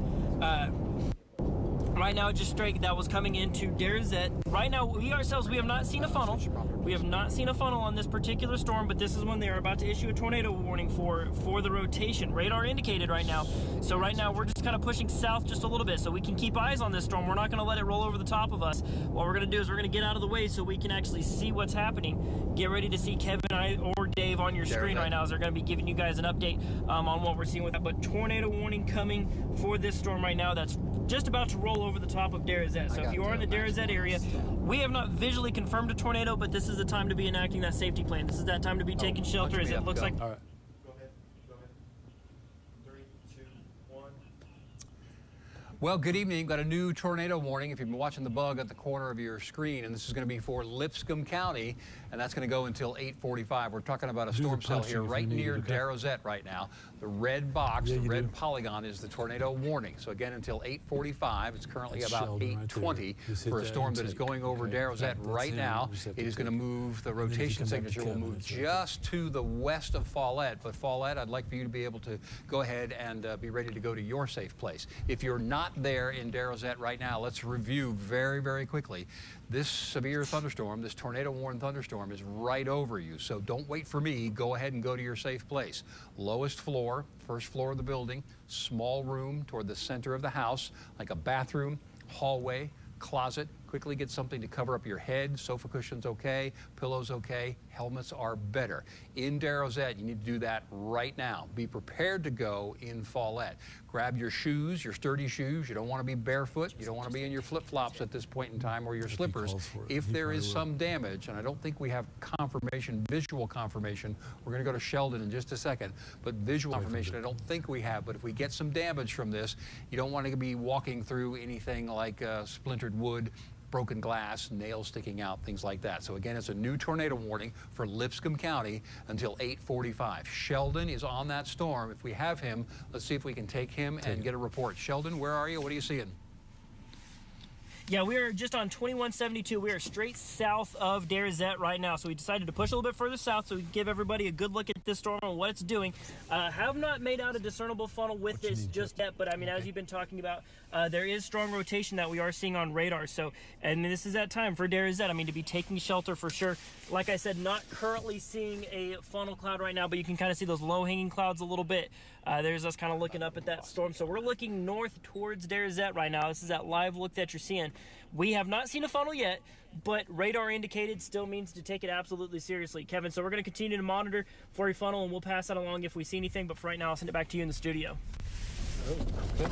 Right now, just straight that was coming into Derazette. Right now, we have not seen a funnel. We have not seen a funnel on this particular storm, but this is when they are about to issue a tornado warning for the rotation. Radar indicated right now. So right now, we're just kind of pushing south just a little bit so we can keep eyes on this storm. We're not going to let it roll over the top of us. What we're going to do is we're going to get out of the way so we can actually see what's happening. Get ready to see Kevin or Dave on your screen right now as they're going to be giving you guys an update on what we're seeing with that. But tornado warning coming for this storm right now that's just about to roll over the top of Derazette. So if you are in the Derazette area, we have not visually confirmed a tornado, but this is the time to be enacting that safety plan. This is that time to be taking shelter, as it looks like. All right. Go ahead. 3, 2, 1. Well, good evening. Got a new tornado warning if you've been watching the bug at the corner of your screen, and this is going to be for Lipscomb County, and that's going to go until 8:45. We're talking about a storm cell here right near Derazette right now. The red box, the red polygon is the tornado warning. So again, until 8:45. It's currently about 8:20 for a storm that is going over Derazette right now. It is going to move, the rotation signature will move just to the west of Follett. But Follett, I'd like for you to be able to go ahead and be ready to go to your safe place. If you're not there in Derazette right now, let's review very, very quickly. This severe thunderstorm, this tornado warned thunderstorm is right over you. So don't wait for me. Go ahead and go to your safe place. Lowest floor, first floor of the building, small room toward the center of the house, like a bathroom, hallway, closet. Quickly get something to cover up your head. Sofa cushions okay, pillows okay, helmets are better. In Derazette, you need to do that right now. Be prepared to go in Follett. Grab your shoes, your sturdy shoes. You don't want to be barefoot. You don't want to be in your flip-flops at this point in time, or your slippers. If there is some damage, and I don't think we have confirmation, visual confirmation. We're going to go to Sheldon in just a second, but visual confirmation I don't think we have. But if we get some damage from this, you don't want to be walking through anything like splintered wood, broken glass, nails sticking out, things like that. So again, it's a new tornado warning for Lipscomb County until 8:45. Sheldon is on that storm. If we have him, let's see if we can take him and get a report. Sheldon, where are you? What are you seeing? Yeah, we are just on 2172. We are straight south of Derazette right now. So we decided to push a little bit further south so we can give everybody a good look at this storm and what it's doing. Have not made out a discernible funnel with this just yet, but I mean, as you've been talking about, there is strong rotation that we are seeing on radar. So, and this is that time for Derazette. I mean, to be taking shelter for sure. Like I said, not currently seeing a funnel cloud right now, but you can kind of see those low-hanging clouds a little bit. There's us kind of looking up at that storm. So we're looking north towards Derazette right now. This is that live look that you're seeing. We have not seen a funnel yet, but radar indicated still means to take it absolutely seriously, Kevin. So we're going to continue to monitor for a funnel, and we'll pass that along if we see anything. But for right now, I'll send it back to you in the studio. Good.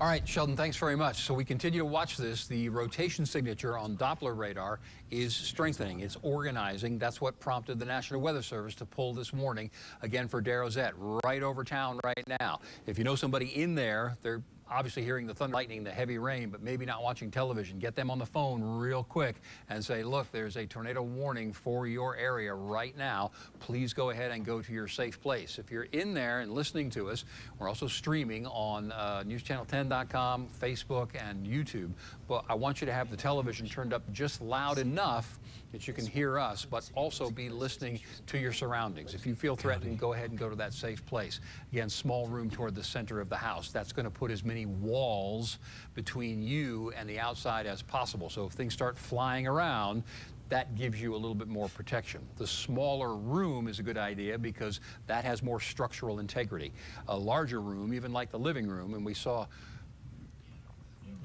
All right, Sheldon, thanks very much. So we continue to watch this. The rotation signature on Doppler radar is strengthening. It's organizing. That's what prompted the National Weather Service to pull this warning, again, for Derazette, right over town right now. If you know somebody in there, they're obviously hearing the thunder, lightning, the heavy rain, but maybe not watching television. Get them on the phone real quick and say, look, there's a tornado warning for your area right now. Please go ahead and go to your safe place. If you're in there and listening to us, we're also streaming on NewsChannel10.com, Facebook, and YouTube. But I want you to have the television turned up just loud enough that you can hear us, but also be listening to your surroundings. If you feel threatened, go ahead and go to that safe place. Again, small room toward the center of the house. That's going to put as many walls between you and the outside as possible. So if things start flying around, that gives you a little bit more protection. The smaller room is a good idea because that has more structural integrity. A larger room, even like the living room, and we saw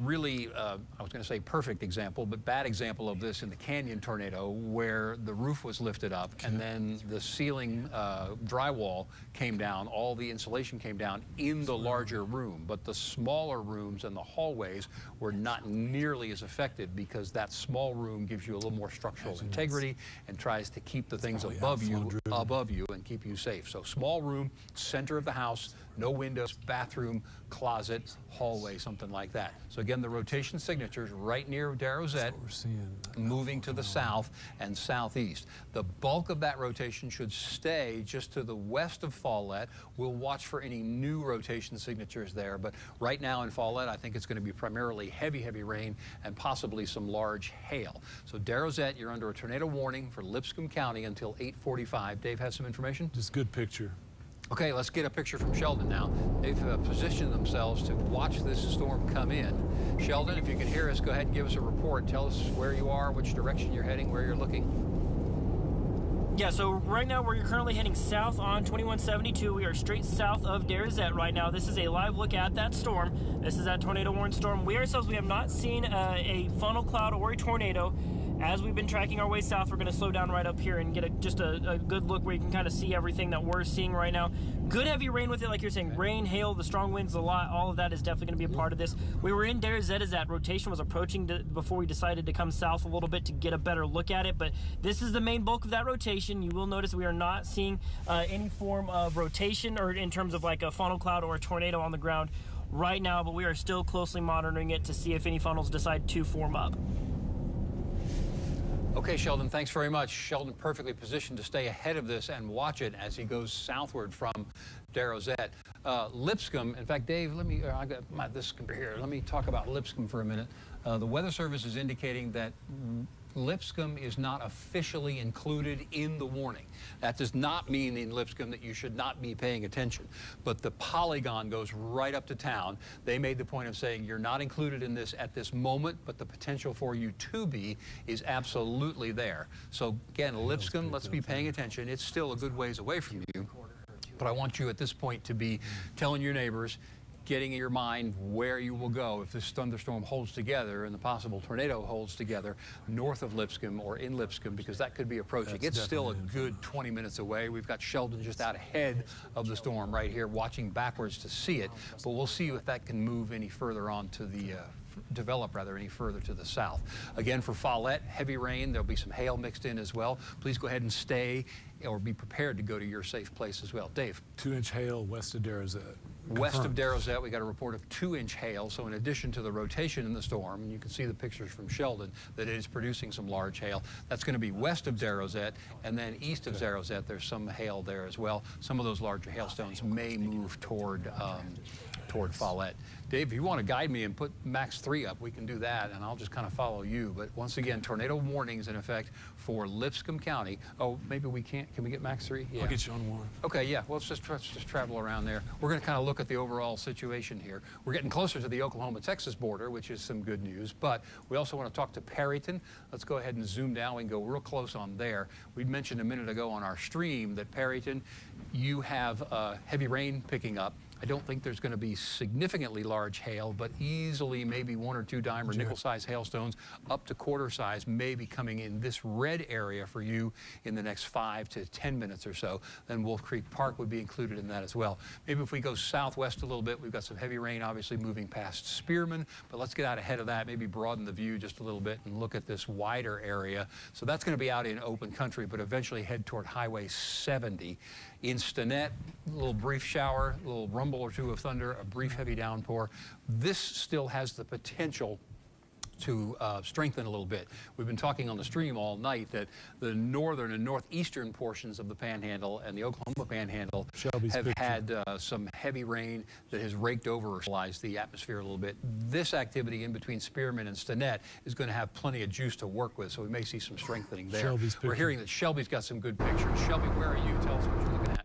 really, I was going to say perfect example, but bad example of this in the Canyon tornado, where the roof was lifted up and then the ceiling drywall came down, all the insulation came down in the larger room. But the smaller rooms and the hallways were not nearly as affected because that small room gives you a little more structural integrity and tries to keep the things above you and keep you safe. So small room, center of the house, no windows, bathroom, closet, hallway, something like that. So again, the rotation signatures right near Derazette, moving to the south and southeast. The bulk of that rotation should stay just to the west of Follett. We'll watch for any new rotation signatures there, but right now in Follett, I think it's going to be primarily heavy, heavy rain and possibly some large hail. So Derazette, you're under a tornado warning for Lipscomb County until 8:45. Dave has some information? Just good picture. Okay, let's get a picture from Sheldon now. They've positioned themselves to watch this storm come in. Sheldon, if you can hear us, go ahead and give us a report. Tell us where you are, which direction you're heading, where you're looking. Yeah, so right now we're currently heading south on 2172. We are straight south of Derazette right now. This is a live look at that storm. This is that tornado warned storm. We ourselves, we have not seen a funnel cloud or a tornado As we've been tracking our way south, we're going to slow down right up here and get just a good look where you can kind of see everything that we're seeing right now. Good heavy rain with it, like you're saying. Rain, hail, the strong winds, a lot, all of that is definitely going to be a part of this. We were in Derazette as that rotation was approaching before we decided to come south a little bit to get a better look at it, but this is the main bulk of that rotation. You will notice we are not seeing any form of rotation or in terms of like a funnel cloud or a tornado on the ground right now, but we are still closely monitoring it to see if any funnels decide to form up. Okay, Sheldon, thanks very much. Sheldon perfectly positioned to stay ahead of this and watch it as he goes southward from Derazette. Lipscomb, in fact, Dave, I got this computer here. Let me talk about Lipscomb for a minute. The Weather Service is indicating that Lipscomb is not officially included in the warning. That does not mean in Lipscomb that you should not be paying attention, but the polygon goes right up to town. They made the point of saying you're not included in this at this moment, but the potential for you to be is absolutely there. So again, Lipscomb, let's be paying attention. It's still a good ways away from you, but I want you at this point to be telling your neighbors, getting in your mind where you will go if this thunderstorm holds together and the possible tornado holds together north of Lipscomb or in Lipscomb, because that could be approaching. It's still a good 20 minutes away. We've got Sheldon just out ahead of the storm right here, watching backwards to see it, but we'll see if that can move any further on to the develop rather any further to the south. Again, for Follett, heavy rain. There'll be some hail mixed in as well. Please go ahead and stay or be prepared to go to your safe place as well. Dave. 2-inch hail west of Derazette. West of Derazette, we got a report of 2-inch hail. So in addition to the rotation in the storm, and you can see the pictures from Sheldon that it is producing some large hail. That's going to be west of Derazette, and then east of Derazette, there's some hail there as well. Some of those larger hailstones may move toward Follett. Dave, if you want to guide me and put max 3 up, we can do that, and I'll just kind of follow you. But once again, tornado warnings in effect for Lipscomb County. Oh, maybe we can't. Can we get max 3? Yeah. I'll get you on 1. Okay, yeah. Well, let's just travel around there. We're going to kind of look at the overall situation here. We're getting closer to the Oklahoma-Texas border, which is some good news. But we also want to talk to Perryton. Let's go ahead and zoom down and go real close on there. We mentioned a minute ago on our stream that Perryton, you have heavy rain picking up. I don't think there's going to be significantly large hail, but easily maybe 1 or 2 dime or nickel-sized hailstones up to quarter size may be coming in this red area for you in the next 5 to 10 minutes or so. Then Wolf Creek Park would be included in that as well. Maybe if we go southwest a little bit, we've got some heavy rain obviously moving past Spearman, but let's get out ahead of that, maybe broaden the view just a little bit and look at this wider area. So that's going to be out in open country, but eventually head toward Highway 70. In Stinnett, a little brief shower, a little rumble or 2 of thunder, a brief heavy downpour. This still has the potential to strengthen a little bit. We've been talking on the stream all night that the northern and northeastern portions of the Panhandle and the Oklahoma Panhandle have had some heavy rain that has raked over or stabilized the atmosphere a little bit. This activity in between Spearman and Stinnett is going to have plenty of juice to work with, so we may see some strengthening there. We're hearing that Shelby's got some good pictures. Shelby, where are you? Tell us what you're looking at.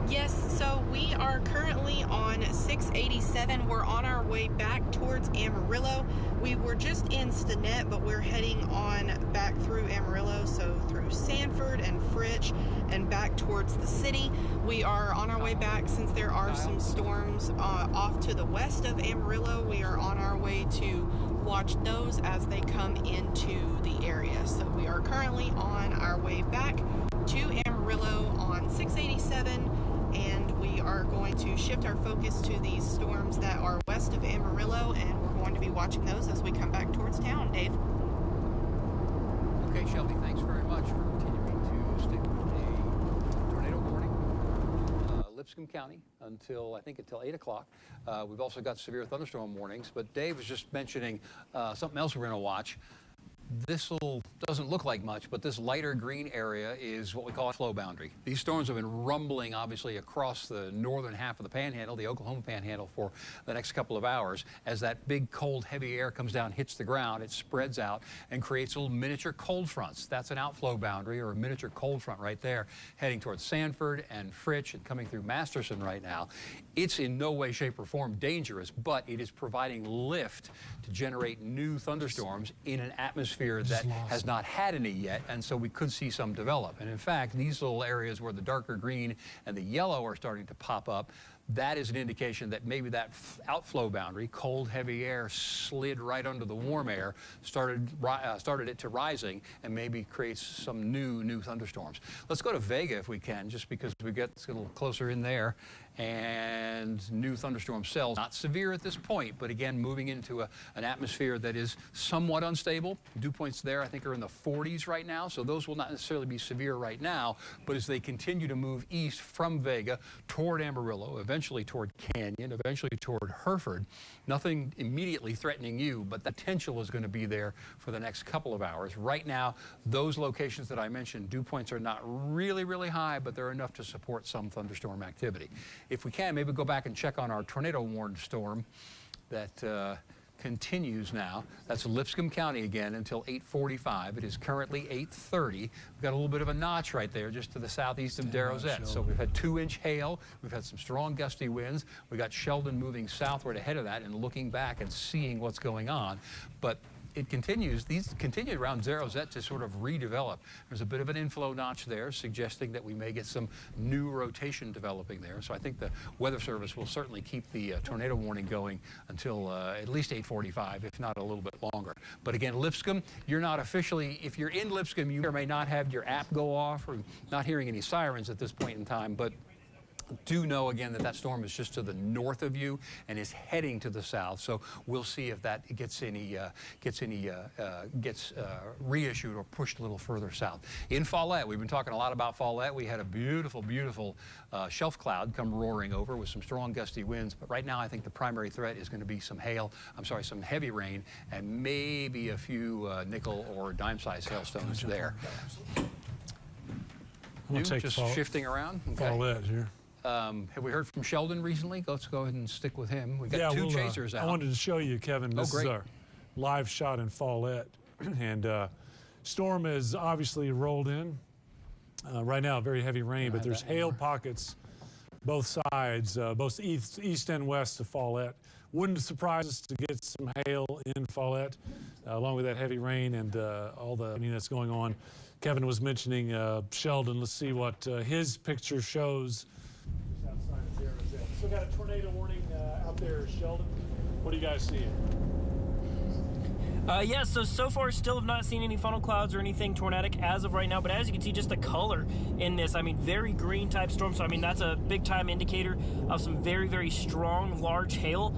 Yes, so we are currently on 687. We're on our way back towards Amarillo. We were just in Stinnett, but we're heading on back through Amarillo, so through Sanford and Fritch and back towards the city. We are on our way back since there are some storms off to the west of Amarillo. We are on our way to watch those as they come into the area. So we are currently on our way back to Amarillo on 687. And we are going to shift our focus to these storms that are west of Amarillo, and we're going to be watching those as we come back towards town. Dave? Okay, Shelby, thanks very much for continuing to stick with a tornado warning. Lipscomb County until 8 o'clock. We've also got severe thunderstorm warnings, but Dave was just mentioning something else we're going to watch. This doesn't look like much, but this lighter green area is what we call a flow boundary. These storms have been rumbling, obviously, across the northern half of the Panhandle, the Oklahoma Panhandle, for the next couple of hours. As that big, cold, heavy air comes down, hits the ground, it spreads out and creates little miniature cold fronts. That's an outflow boundary, or a miniature cold front right there, heading towards Sanford and Fritch and coming through Masterson right now. It's in no way, shape, or form dangerous, but it is providing lift to generate new thunderstorms in an atmosphere that has not had any yet, and so we could see some develop. And in fact, these little areas where the darker green and the yellow are starting to pop up, that is an indication that maybe that outflow boundary, cold, heavy air, slid right under the warm air, started it to rising, and maybe creates some new thunderstorms. Let's go to Vega if we can, just because we get a little closer in there. And new thunderstorm cells, not severe at this point, but again, moving into an atmosphere that is somewhat unstable. Dew points there, I think, are in the 40s right now, so those will not necessarily be severe right now, but as they continue to move east from Vega toward Amarillo, eventually toward Canyon, eventually toward Hereford, nothing immediately threatening you, but the potential is going to be there for the next couple of hours. Right now, those locations that I mentioned, dew points are not really high, but they're enough to support some thunderstorm activity. If we can, maybe go back and check on our tornado warned storm that continues now. That's Lipscomb County again until 8:45. It is currently 8:30. We've got a little bit of a notch right there just to the southeast of Darrozette. So we've had 2-inch hail. We've had some strong gusty winds. We got Sheldon moving southward ahead of that and looking back and seeing what's going on. But it continues, these continue around Darrozette to sort of redevelop. There's a bit of an inflow notch there, suggesting that we may get some new rotation developing there. So I think the Weather Service will certainly keep the tornado warning going until at least 8:45, if not a little bit longer. But again, Lipscomb, you're not officially, if you're in Lipscomb, you may or may not have your app go off, or not hearing any sirens at this point in time, but do know again that that storm is just to the north of you and is heading to the south. So we'll see if that gets reissued or pushed a little further south. In Follette, we've been talking a lot about Follette. We had a beautiful shelf cloud come roaring over with some strong gusty winds. But right now, I think the primary threat is going to be some some heavy rain and maybe a few nickel or dime-sized hailstones there. Just shifting around. Okay. Follette here. Have we heard from Sheldon recently? Let's go ahead and stick with him. We've got two chasers out. I wanted to show you, Kevin. This is our live shot in Follette. And storm has obviously rolled in. Right now, very heavy rain, but there's hail pockets both sides, both east and west of Follette. Wouldn't surprise us to get some hail in Follette, along with that heavy rain and all the that's going on. Kevin was mentioning Sheldon. Let's see what his picture shows. Outside of Darrozette. Still got a tornado warning out there, Sheldon. What do you guys see? Yeah, so far still have not seen any funnel clouds or anything tornadic as of right now, but as you can see, just the color in this, I mean, very green type storm, so I mean, that's a big time indicator of some very strong, large hail.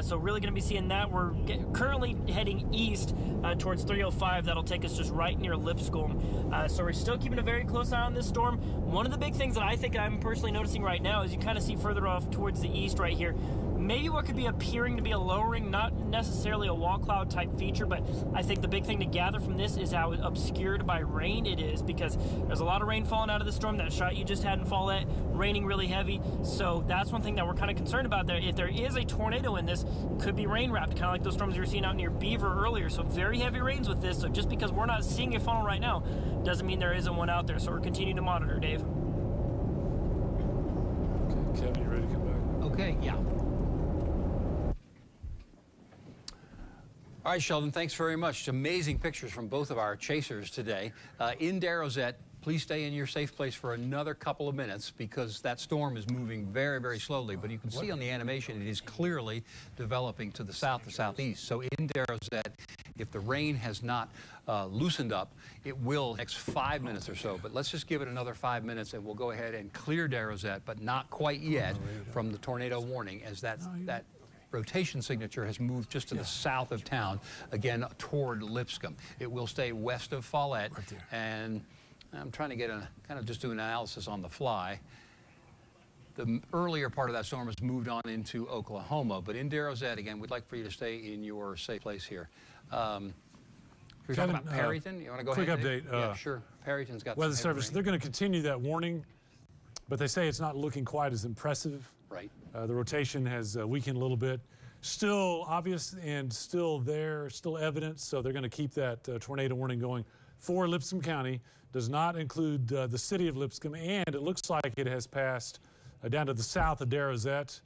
So really going to be seeing that. We're currently heading east towards 305. That'll take us just right near Lipscomb. So we're still keeping a very close eye on this storm. One of the big things that I think I'm personally noticing right now is you kind of see further off towards the east right here, maybe what could be appearing to be a lowering, not necessarily a wall cloud type feature, but I think the big thing to gather from this is how obscured by rain it is, because there's a lot of rain falling out of the storm. That shot you just had in Follette, raining really heavy. So that's one thing that we're kind of concerned about there. If there is a tornado in this, could be rain wrapped, kind of like those storms you were seeing out near Beaver earlier. So very heavy rains with this. So just because we're not seeing a funnel right now doesn't mean there isn't one out there. So we're continuing to monitor, Dave. Okay, Kevin, you ready to come back? Okay, yeah. All right, Sheldon, thanks very much. Amazing pictures from both of our chasers today. In Darrozette, please stay in your safe place for another couple of minutes because that storm is moving very slowly. But you can see on the animation it is clearly developing to the south, the southeast. So in Darrozette, if the rain has not loosened up, it will next 5 minutes or so. But let's just give it another 5 minutes and we'll go ahead and clear Darrozette, but not quite yet from the tornado warning as that rotation signature has moved just to the south of town, again toward Lipscomb. It will stay west of Follette, and I'm trying to get kind of just do an analysis on the fly. The earlier part of that storm has moved on into Oklahoma, but in Darrozette, again, we'd like for you to stay in your safe place here. We're talking about Perryton. You want to go ahead? Quick update. Yeah, sure. Perryton's got Weather Service. They're going to continue that warning, but they say it's not looking quite as impressive. Right. The rotation has weakened a little bit. Still obvious and still there, still evidence. So they're going to keep that tornado warning going for Lipscomb County. Does not include the city of Lipscomb, and it looks like it has passed down to the south of Darrozette.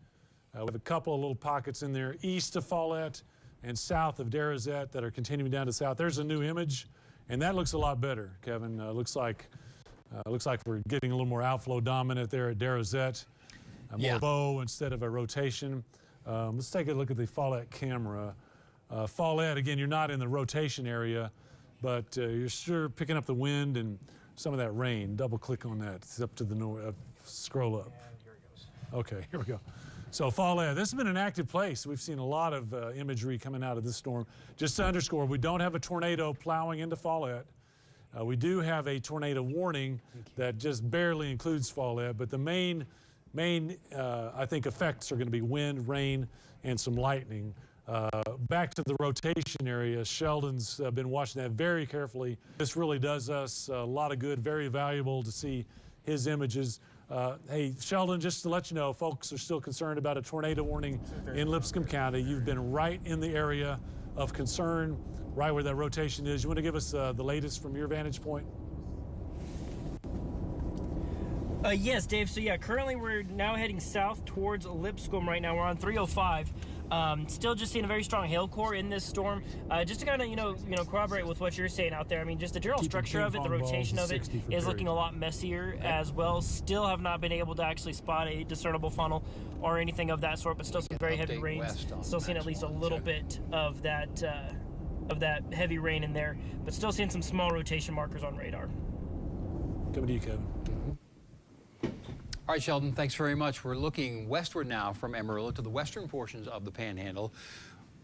With a couple of little pockets in there east of Follette and south of Darrozette that are continuing down to south. There's a new image, and that looks a lot better, Kevin. Looks like we're getting a little more outflow dominant there at Darrozette. more bow instead of a rotation. Let's take a look at the Follett camera. Follett, again, you're not in the rotation area, but you're sure picking up the wind and some of that rain. Double click on that. It's up to the north. Scroll up. And here it goes. Okay, here we go. So Follett, this has been an active place. We've seen a lot of imagery coming out of this storm. Just to underscore, we don't have a tornado plowing into Follett. We do have a tornado warning that just barely includes Follett, but the main I think effects are going to be wind, rain, and some lightning. Back to the rotation area, Sheldon's been watching that very carefully. This really does us a lot of good, very valuable to see his images. Hey, Sheldon, just to let you know, folks are still concerned about a tornado warning in Lipscomb County. You've been right in the area of concern, right where that rotation is. You want to give us the latest from your vantage point? Yes, Dave. So yeah, currently we're now heading south towards Lipscomb right now. We're on 305. Still just seeing a very strong hail core in this storm. Just to kind of, you know, corroborate with what you're saying out there. I mean, just the general structure of it, the rotation of it is looking a lot messier as well. Still have not been able to actually spot a discernible funnel or anything of that sort, but still some very heavy rains. Still seeing at least a little bit of that heavy rain in there, but still seeing some small rotation markers on radar. Coming to you, Kevin. All right, Sheldon, thanks very much. We're looking westward now from Amarillo to the western portions of the Panhandle.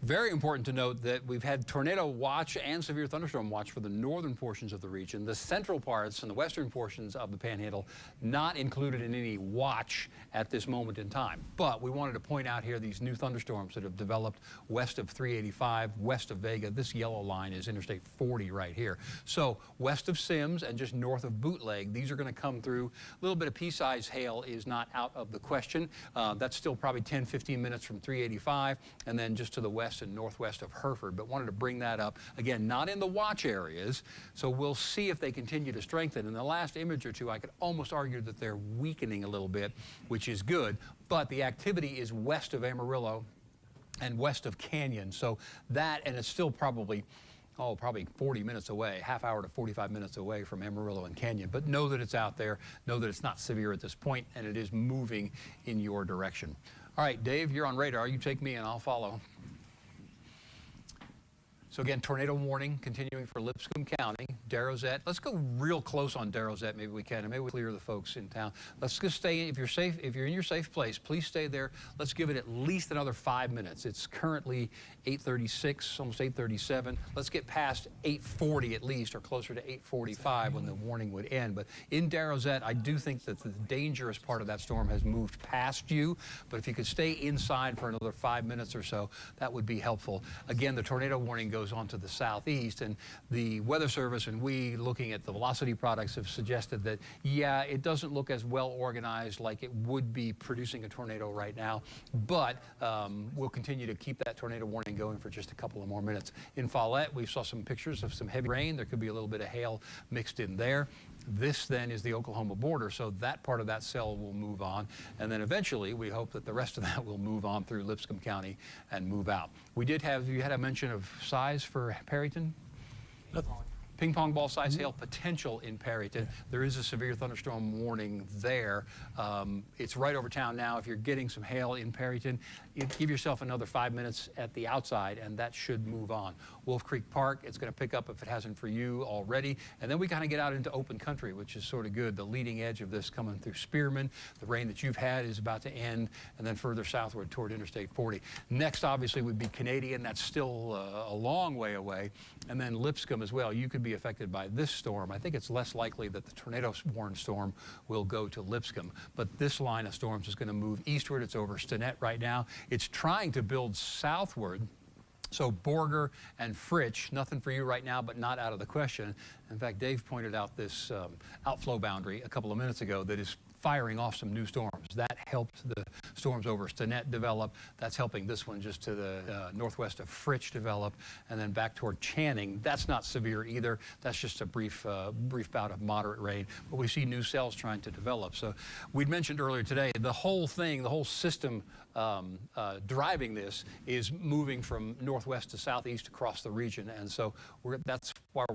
Very important to note that we've had tornado watch and severe thunderstorm watch for the northern portions of the region. The central parts and the western portions of the Panhandle not included in any watch at this moment in time. But we wanted to point out here these new thunderstorms that have developed west of 385, west of Vega. This yellow line is Interstate 40 right here. So west of Sims and just north of Bootleg, these are going to come through. A little bit of pea-sized hail is not out of the question. That's still probably 10, 15 minutes from 385, and then just to the west and northwest of Hereford, but wanted to bring that up. Again, not in the watch areas, so we'll see if they continue to strengthen. In the last image or two, I could almost argue that they're weakening a little bit, which is good, but the activity is west of Amarillo and west of Canyon, so that, and it's still probably 40 minutes away, half hour to 45 minutes away from Amarillo and Canyon. But know that it's out there, know that it's not severe at this point, and it is moving in your direction. All right, Dave, you're on radar. You take me and I'll follow. So again, tornado warning continuing for Lipscomb County, Darrozette. Let's go real close on Darrozette, maybe we can, and maybe we clear the folks in town. Let's just stay, if you're safe, if you're in your safe place, please stay there. Let's give it at least another 5 minutes. It's currently 8:36, almost 8:37. Let's get past 8:40 at least, or closer to 8:45 when the warning would end. But in Darrozette, I do think that the dangerous part of that storm has moved past you. But if you could stay inside for another 5 minutes or so, that would be helpful. Again, the tornado warning goes on to the southeast, and the Weather Service and we, looking at the velocity products, have suggested that, yeah, it doesn't look as well organized like it would be producing a tornado right now, but we'll continue to keep that tornado warning going for just a couple of more minutes. In Follett, we saw some pictures of some heavy rain. There could be a little bit of hail mixed in there. This then is the Oklahoma border, so that part of that cell will move on, and then eventually we hope that the rest of that will move on through Lipscomb County and move out. We did have, you had a mention of size for Perryton? Ping pong ball size hail potential in Perryton. There is a severe thunderstorm warning there. It's right over town now. If you're getting some hail in Perryton, give yourself another 5 minutes at the outside, and that should move on. Wolf Creek Park, it's going to pick up if it hasn't for you already. And then we kind of get out into open country, which is sort of good. The leading edge of this coming through Spearman. The rain that you've had is about to end, and then further southward toward Interstate 40. Next, obviously, would be Canadian. That's still a long way away. And then Lipscomb as well. You could be affected by this storm. I think it's less likely that the tornado-warned storm will go to Lipscomb. But this line of storms is going to move eastward. It's over Stinnett right now. It's trying to build southward. So Borger and Fritch, nothing for you right now, but not out of the question. In fact, Dave pointed out this outflow boundary a couple of minutes ago that is firing off some new storms. That helped the storms over Stinnett develop. That's helping this one just to the northwest of Fritch develop, and then back toward Channing. That's not severe either. That's just a brief bout of moderate rain. But we see new cells trying to develop. So we'd mentioned earlier today, the whole thing, the whole system driving this is moving from northwest to southeast across the region, and so that's why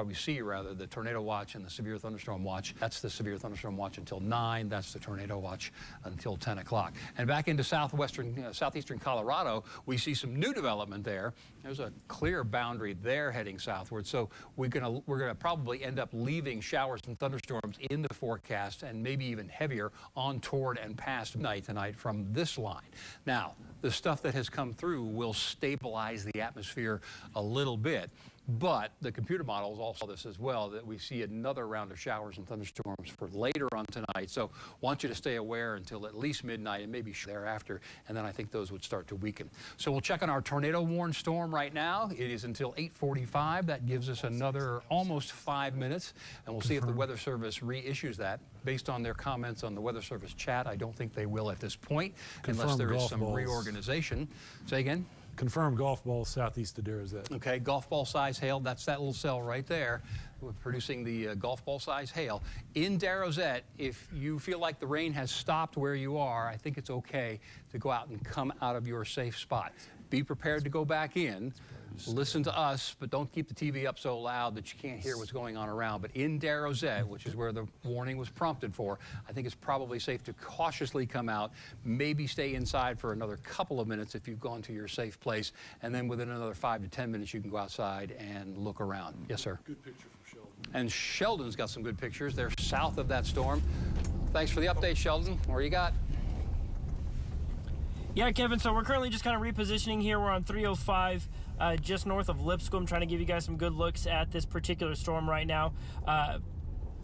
we see rather the tornado watch and the severe thunderstorm watch. That's the severe thunderstorm watch until 9. That's the tornado watch until 10 o'clock. And back into southeastern Colorado, we see some new development there. There's a clear boundary there heading southward, so we're gonna probably end up leaving showers and thunderstorms in the forecast, and maybe even heavier on toward and past midnight tonight from this line. Now, the stuff that has come through will stabilize the atmosphere a little bit, but the computer models also this as well, that we see another round of showers and thunderstorms for later on tonight. So want you to stay aware until at least midnight and maybe thereafter, and then I think those would start to weaken. So we'll check on our tornado warned storm right now. It is until 8:45. That gives us another almost 5 minutes, and we'll see if the Weather Service reissues that. Based on their comments on the Weather Service chat, I don't think they will at this point, unless there is some reorganization. Say again? Confirmed golf balls southeast of Darrowsette. Okay, golf ball size hail. That's that little cell right there. We're producing the golf ball size hail. In Darrowsette, if you feel like the rain has stopped where you are, I think it's okay to go out and come out of your safe spot. Be prepared to go back in. Listen to us, but don't keep the TV up so loud that you can't hear what's going on around. But in Darrowsette, which is where the warning was prompted for, I think it's probably safe to cautiously come out, maybe stay inside for another couple of minutes if you've gone to your safe place, and then within another 5 to 10 minutes you can go outside and look around. Yes, sir? Good picture from Sheldon. And Sheldon's got some good pictures. They're south of that storm. Thanks for the update, Sheldon. What do you got? Yeah, Kevin, so we're currently just kind of repositioning here. We're on 305. Just north of Lipscomb, trying to give you guys some good looks at this particular storm right now.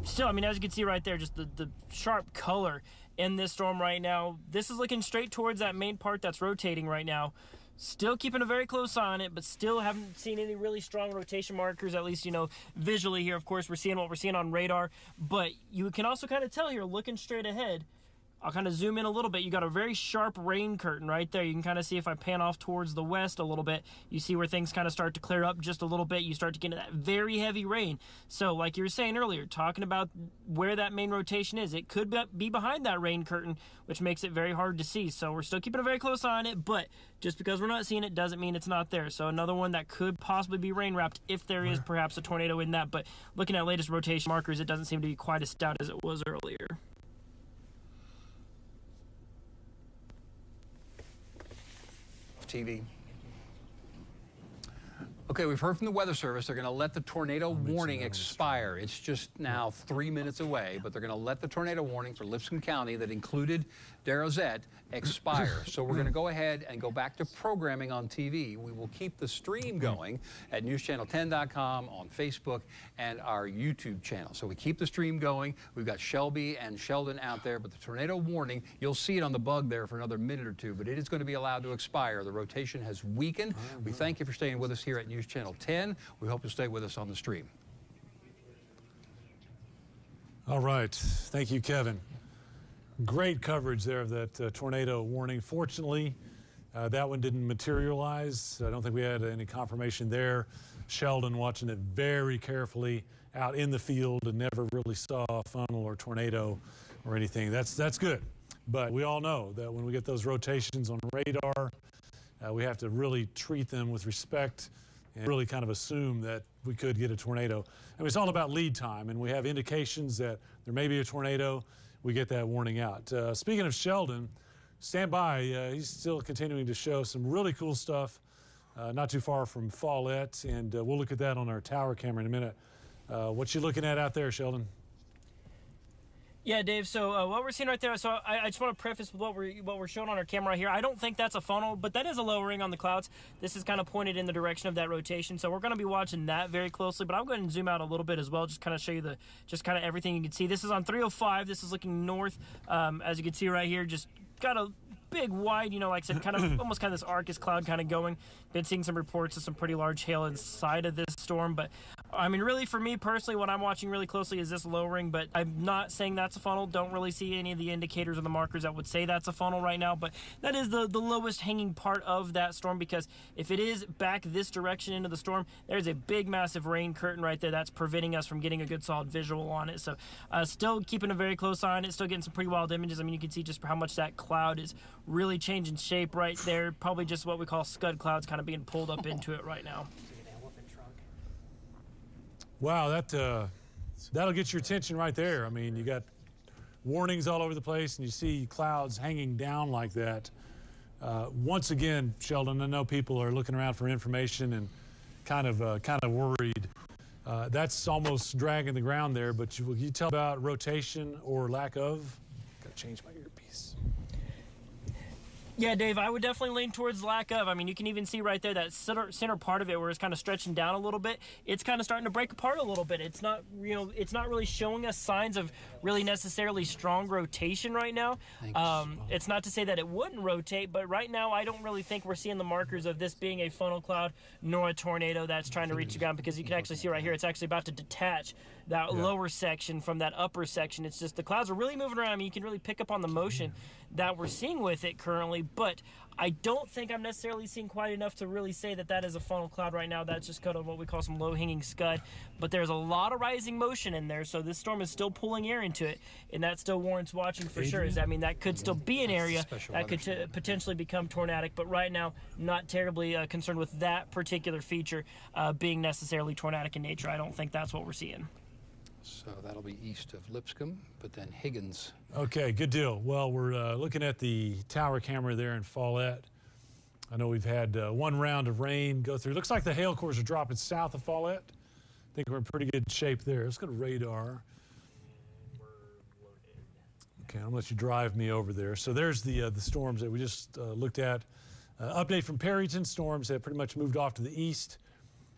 Still, I mean, as you can see right there, just the sharp color in this storm right now. This is looking straight towards that main part that's rotating right now. Still keeping a very close eye on it, but still haven't seen any really strong rotation markers, at least, you know, visually here. Of course, we're seeing what we're seeing on radar, but you can also kind of tell here, looking straight ahead. I'll kind of zoom in a little bit. You got a very sharp rain curtain right there. You can kind of see if I pan off towards the west a little bit, you see where things kind of start to clear up just a little bit. You start to get into that very heavy rain. So like you were saying earlier, talking about where that main rotation is, it could be behind that rain curtain, which makes it very hard to see. So we're still keeping a very close eye on it, but just because we're not seeing it doesn't mean it's not there. So another one that could possibly be rain wrapped if there is perhaps a tornado in that. But looking at latest rotation markers, it doesn't seem to be quite as stout as it was earlier. TV. Okay, we've heard from the Weather Service. They're going to let the tornado warning expire. It's just now 3 minutes away, but they're going to let the tornado warning for Lipscomb County that included Darrowsette expire. So we're going to go ahead and go back to programming on TV. We will keep the stream going at NewsChannel10.com, on Facebook, and our YouTube channel. So we keep the stream going. We've got Shelby and Sheldon out there, but the tornado warning, you'll see it on the bug there for another minute or two, but it is going to be allowed to expire. The rotation has weakened. We thank you for staying with us here at News Channel 10. We hope you'll stay with us on the stream. All right. Thank you, Kevin. Great coverage there of that tornado warning. Fortunately, that one didn't materialize. I don't think we had any confirmation there. Sheldon watching it very carefully out in the field and never really saw a funnel or tornado or anything. That's good. But we all know that when we get those rotations on radar, we have to really treat them with respect and really kind of assume that we could get a tornado. I mean, it's all about lead time, and we have indications that there may be a tornado. We get that warning out. Speaking of Sheldon, stand by. He's still continuing to show some really cool stuff not too far from Follett, and we'll look at that on our tower camera in a minute. What you looking at out there, Sheldon? Yeah, Dave, so what we're seeing right there, so I just want to preface with what we're showing on our camera right here. I don't think that's a funnel, but that is a lowering on the clouds. This is kind of pointed in the direction of that rotation, so we're going to be watching that very closely, but I'll go ahead and zoom out a little bit as well, just kind of show you just kind of everything you can see. This is on 305. This is looking north. As you can see right here, just got a big, wide, you know, like I said, kind of almost kind of this Arcus cloud kind of going. Been seeing some reports of some pretty large hail inside of this storm, but I mean, really, for me personally, what I'm watching really closely is this lowering, but I'm not saying that's a funnel. Don't really see any of the indicators or the markers that would say that's a funnel right now, but that is the lowest hanging part of that storm, because if it is back this direction into the storm, there's a big, massive rain curtain right there that's preventing us from getting a good, solid visual on it. So still keeping a very close eye on it, still getting some pretty wild images. I mean, you can see just how much that cloud is really changing shape right there. Probably just what we call scud clouds kind of being pulled up into it right now. Wow, that'll get your attention right there. I mean, you got warnings all over the place, and you see clouds hanging down like that. Once again, Sheldon, I know people are looking around for information and kind of worried. That's almost dragging the ground there, but you tell about rotation or lack of? Got to change my earpiece. Yeah, Dave, I would definitely lean towards lack of. I mean, you can even see right there that center part of it where it's kind of stretching down a little bit. It's kind of starting to break apart a little bit. It's not, it's not really showing us signs of really necessarily strong rotation right now. It's not to say that it wouldn't rotate, but right now I don't really think we're seeing the markers of this being a funnel cloud nor a tornado that's trying to reach the ground, because you can actually see right here, it's actually about to detach that lower section from that upper section. It's just the clouds are really moving around. I mean, you can really pick up on the motion that we're seeing with it currently, but I don't think I'm necessarily seeing quite enough to really say that that is a funnel cloud right now. That's just kind of what we call some low-hanging scud, but there's a lot of rising motion in there, so this storm is still pulling air into it, and that still warrants watching for sure. I mean, that could still be an area that could potentially become tornadic, but right now, not terribly concerned with that particular feature being necessarily tornadic in nature. I don't think that's what we're seeing. So that'll be east of Lipscomb, but then Higgins. Okay, good deal. Well, we're looking at the tower camera there in Follett. I know we've had one round of rain go through. Looks like the hail cores are dropping south of Follett. I think we're in pretty good shape there. Let's go to radar. Okay, I'm gonna let you drive me over there. So there's the storms that we just looked at. Update from Perryton. Storms have pretty much moved off to the east.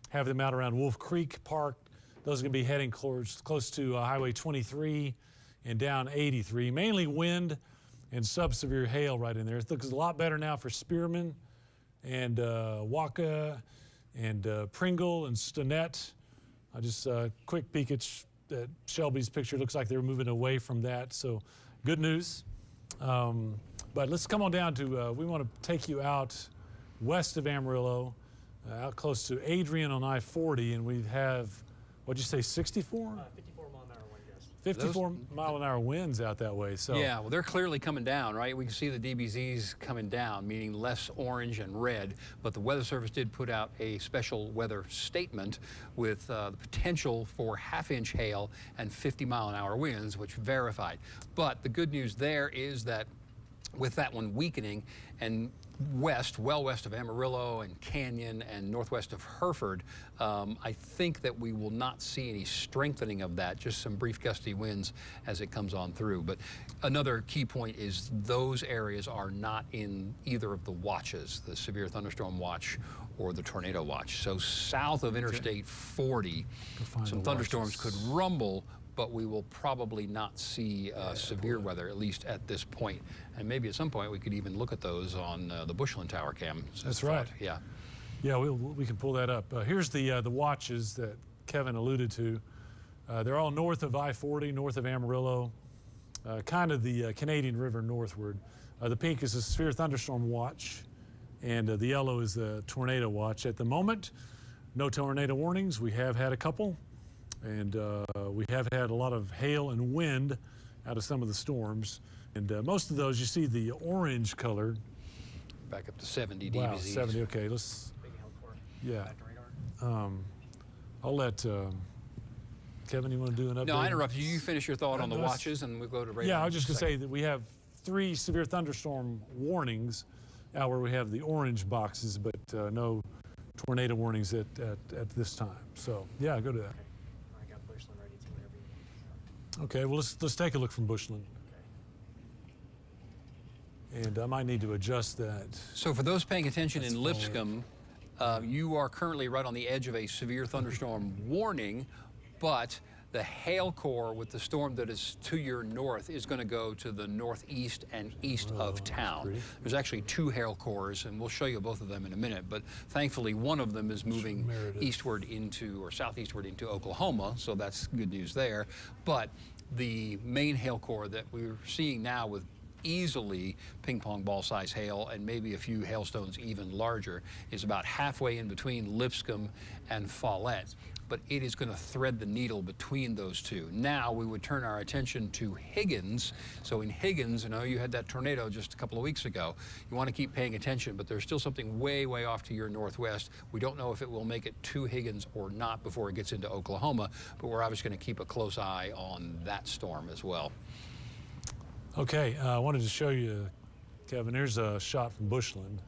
Have them out around Wolf Creek Park. Those are going to be heading close to Highway 23 and down 83. Mainly wind and sub-severe hail right in there. It looks a lot better now for Spearman and Waka and Pringle and Stinnett. I just quick peek at Shelby's picture. Looks like they're moving away from that. So good news. But let's come on down to, we want to take you out west of Amarillo, out close to Adrian on I-40, and we have, what'd you say, 64? 54 mile an hour wind gust. 54 mile an hour winds out that way. So yeah, well, they're clearly coming down, right? We can see the DBZs coming down, meaning less orange and red. But the Weather Service did put out a special weather statement with the potential for half-inch hail and 50 mile an hour winds, which verified. But the good news there is that with that one weakening and well west of Amarillo and Canyon and northwest of Hereford, I think that we will not see any strengthening of that, just some brief gusty winds as it comes on through. But another key point is those areas are not in either of the watches, the severe thunderstorm watch or the tornado watch. So south of Interstate 40, some thunderstorms could rumble, but we will probably not see severe weather, at least at this point. And maybe at some point we could even look at those on the Bushland Tower cam. That's right. Yeah. Yeah, we can pull that up. Here's the watches that Kevin alluded to. They're all north of I-40, north of Amarillo, kind of the Canadian River northward. The pink is a severe thunderstorm watch, and the yellow is the tornado watch. At the moment, no tornado warnings. We have had a couple. And we have had a lot of hail and wind out of some of the storms. And most of those, you see the orange color. Back up to 70 Wow, DBZs. 70, okay, let's, Big help for yeah. back to radar. I'll let, Kevin, you want to do an update? No, I interrupted you. You finish your thought on the watches and we'll go to radar. Yeah, I was just going to say that we have 3 severe thunderstorm warnings out where we have the orange boxes, but no tornado warnings at this time. So, yeah, go to that. I got Bushland ready to whenever you want. Okay, well, let's take a look from Bushland. And I might need to adjust that. So for those paying attention in Lipscomb, you are currently right on the edge of a severe thunderstorm warning, but The hail core with the storm that is to your north is going to go to the northeast and east of town. There's actually 2 hail cores, and we'll show you both of them in a minute, but thankfully one of them is moving eastward into, or southeastward into Oklahoma, so that's good news there. But the main hail core that we're seeing now with easily ping pong ball size hail and maybe a few hailstones even larger is about halfway in between Lipscomb and Follett. But it is going to thread the needle between those two. Now we would turn our attention to Higgins. So in Higgins, I know you had that tornado just a couple of weeks ago. You want to keep paying attention, but there's still something way, way off to your northwest. We don't know if it will make it to Higgins or not before it gets into Oklahoma, but we're obviously going to keep a close eye on that storm as well. Okay, I wanted to show you, Kevin, here's a shot from Bushland.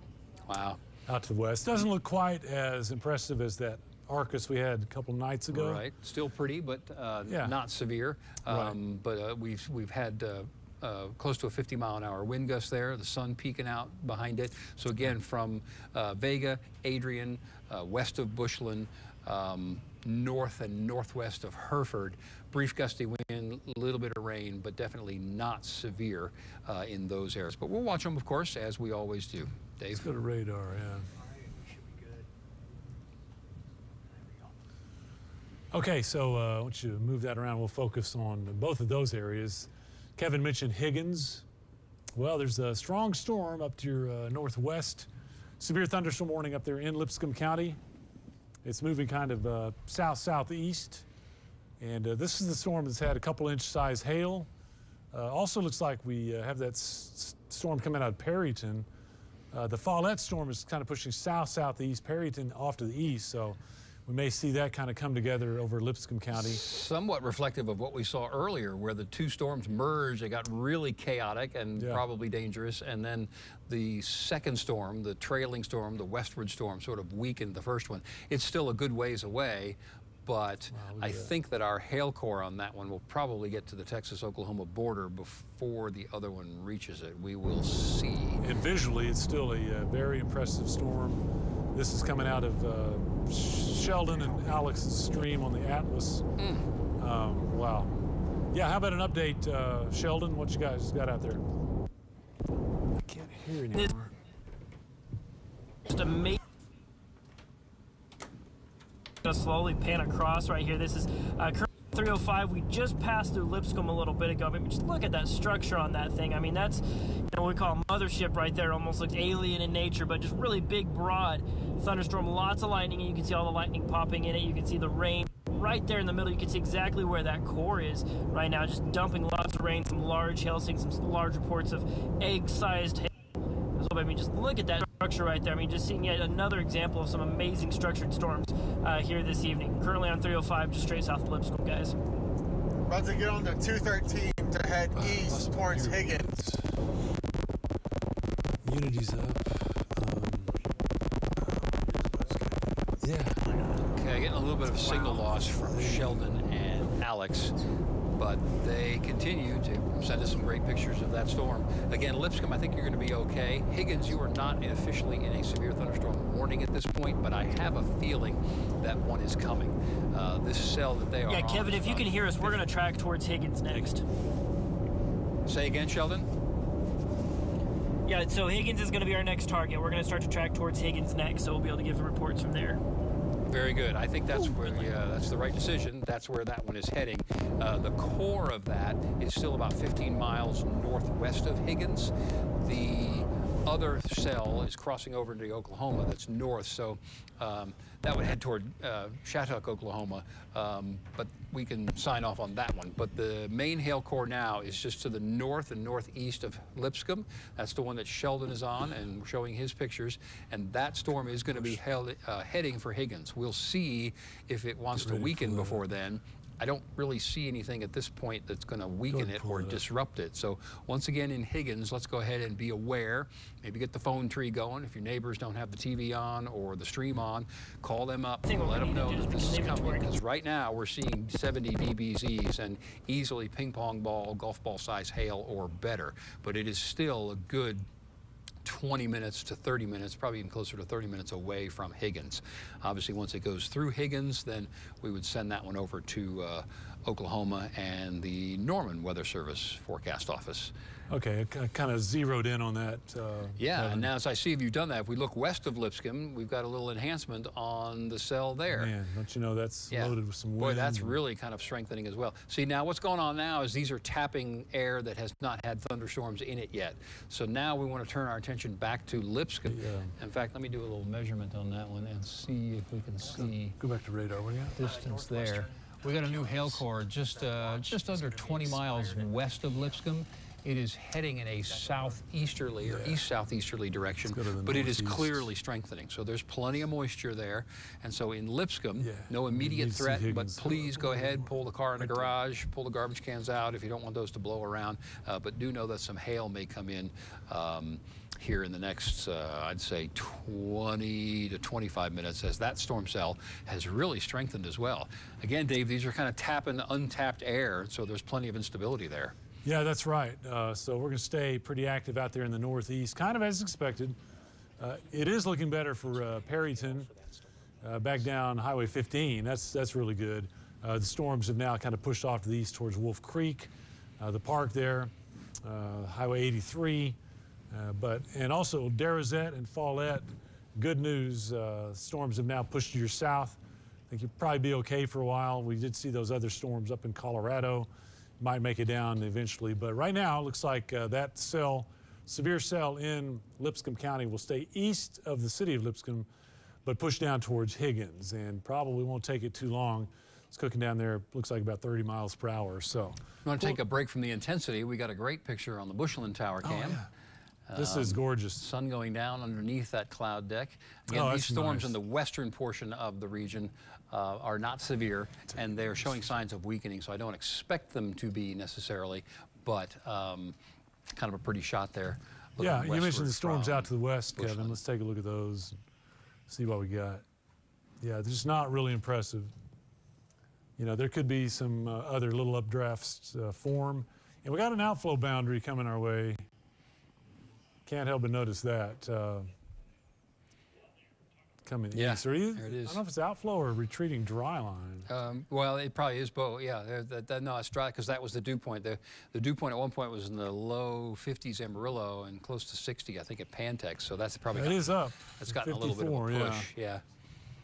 Wow. Out to the west. Doesn't look quite as impressive as that Arcus we had a couple nights ago. Right, still pretty, but yeah. not severe. But we've had close to a 50-mile-an-hour wind gust there. The sun peeking out behind it. So again, from Vega, Adrian, west of Bushland, north and northwest of Hereford, brief gusty wind, a little bit of rain, but definitely not severe in those areas. But we'll watch them, of course, as we always do. Dave? Let's go to radar, yeah. Okay, so I want you to move that around. We'll focus on both of those areas. Kevin mentioned Higgins. Well, there's a strong storm up to your northwest. Severe thunderstorm warning up there in Lipscomb County. It's moving kind of south-southeast. And this is the storm that's had a couple inch size hail. Also looks like we have that storm coming out of Perryton. The Follett storm is kind of pushing south-southeast, Perryton off to the east. So we may see that kind of come together over Lipscomb County. Somewhat reflective of what we saw earlier, where the 2 storms merged. They got really chaotic and probably dangerous. And then the second storm, the trailing storm, the westward storm, sort of weakened the first one. It's still a good ways away, but I think that our hail core on that one will probably get to the Texas-Oklahoma border before the other one reaches it. We will see. And visually, it's still a very impressive storm. This is coming out of Sheldon and Alex's stream on the Atlas. Wow. Yeah, how about an update, Sheldon? What you guys got out there? I can't hear anymore. Just amazing. Gonna slowly pan across right here. This is currently 305. We just passed through Lipscomb a little bit ago. I mean, just look at that structure on that thing. I mean, that's, you know, what we call a mothership right there. Almost looks alien in nature, but just really big, broad thunderstorm. Lots of lightning, and you can see all the lightning popping in it. You can see the rain right there in the middle. You can see exactly where that core is right now, just dumping lots of rain, some large hail, seeing some large reports of egg-sized hail. I mean, just look at that structure right there. I mean, just seeing yet another example of some amazing structured storms here this evening. Currently on 305, just straight south of Lipscomb, guys. About to get on the 213 to head east towards Higgins. Unity's up. Yeah. Okay, getting a little bit of signal loss from Sheldon and Alex, but they continue to send us some great pictures of that storm. Again, Lipscomb, I think you're going to be okay. Higgins, you are not officially in a severe thunderstorm warning at this point, but I have a feeling that one is coming. This cell that they are Yeah, Kevin, if you can hear us, we're going to track towards Higgins next. Say again, Sheldon? Yeah, so Higgins is going to be our next target. We're going to start to track towards Higgins next, so we'll be able to give the reports from there. Very good. I think that's where that's the right decision. That's where that one is heading. The core of that is still about 15 miles northwest of Higgins. The other cell is crossing over into Oklahoma. That's north, so that would head toward Shattuck, Oklahoma. But we can sign off on that one. But the main hail core now is just to the north and northeast of Lipscomb. That's the one that Sheldon is on and showing his pictures. And that storm is going to be heading for Higgins. We'll see if it wants to weaken before then. I don't really see anything at this point that's going to weaken it or disrupt it. So once again in Higgins, let's go ahead and be aware. Maybe get the phone tree going. If your neighbors don't have the TV on or the stream on, call them up and let them know that this is coming. Because right now we're seeing 70 dBZs and easily ping pong ball, golf ball size hail or better. But it is still a good 20 minutes to 30 minutes, probably even closer to 30 minutes away from Higgins. Obviously, once it goes through Higgins, then we would send that one over to Oklahoma, and the Norman Weather Service forecast office. Okay, I kind of zeroed in on that. Yeah, Kevin. and now as I see if you've done that, if we look west of Lipscomb, we've got a little enhancement on the cell there. Man, don't you know that's Yeah. loaded with some wind? Boy, that's really kind of strengthening as well. See, now what's going on now is these are tapping air that has not had thunderstorms in it yet. So now we want to turn our attention back to Lipscomb. Yeah. In fact, let me do a little measurement on that one and see if we can see Go back to radar, will you? distance there. We got a new hail core just under 20 miles west of Lipscomb. It is heading in a southeasterly or east-southeasterly direction, Let's go to the but it is northeast. clearly strengthening. So there's plenty of moisture there. And so in Lipscomb, Yeah. no immediate need to see threat, but Higgins. please go ahead, pull the car in the garage, pull the garbage cans out if you don't want those to blow around. But do know that some hail may come in here in the next, I'd say, 20 to 25 minutes, as that storm cell has really strengthened as well. Again, Dave, these are kind of tapping untapped air, so there's plenty of instability there. Yeah, that's right. So we're going to stay pretty active out there in the northeast, kind of as expected. It is looking better for Perryton, back down Highway 15. That's really good. The storms have now kind of pushed off to the east towards Wolf Creek, the park there, Highway 83, and also Derazette and Follette. Good news, storms have now pushed to your south. I think you'll probably be okay for a while. We did see those other storms up in Colorado. Might make it down eventually, but right now it looks like that cell, severe cell in Lipscomb County, will stay east of the city of Lipscomb, but push down towards Higgins, and probably won't take it too long. It's cooking down there, looks like about 30 miles per hour. So, You want to take a break from the intensity? We got a great picture on the Bushland Tower cam. this is gorgeous. Sun going down underneath that cloud deck. Again, Oh, these that's storms nice. in the western portion of the region are not severe, and they're showing signs of weakening, so I don't expect them to be necessarily, but kind of a pretty shot there. looking Yeah, you mentioned westward the storms from out to the west, Kevin. Bushland. Let's take a look at those, see what we got. Yeah, they're just not really impressive. You know, there could be some other little updrafts form, and we got an outflow boundary coming our way. Can't help but notice that. Coming Yeah, east. Or either, there it I is. don't know if it's outflow or retreating dry line. Well, it probably is both. Yeah, no, it's dry because that was the dew point. The dew point at one point was in the low 50s Amarillo and close to 60, I think, at Pantex. So that's probably It is up. It's gotten a little bit of a 54, push. Yeah.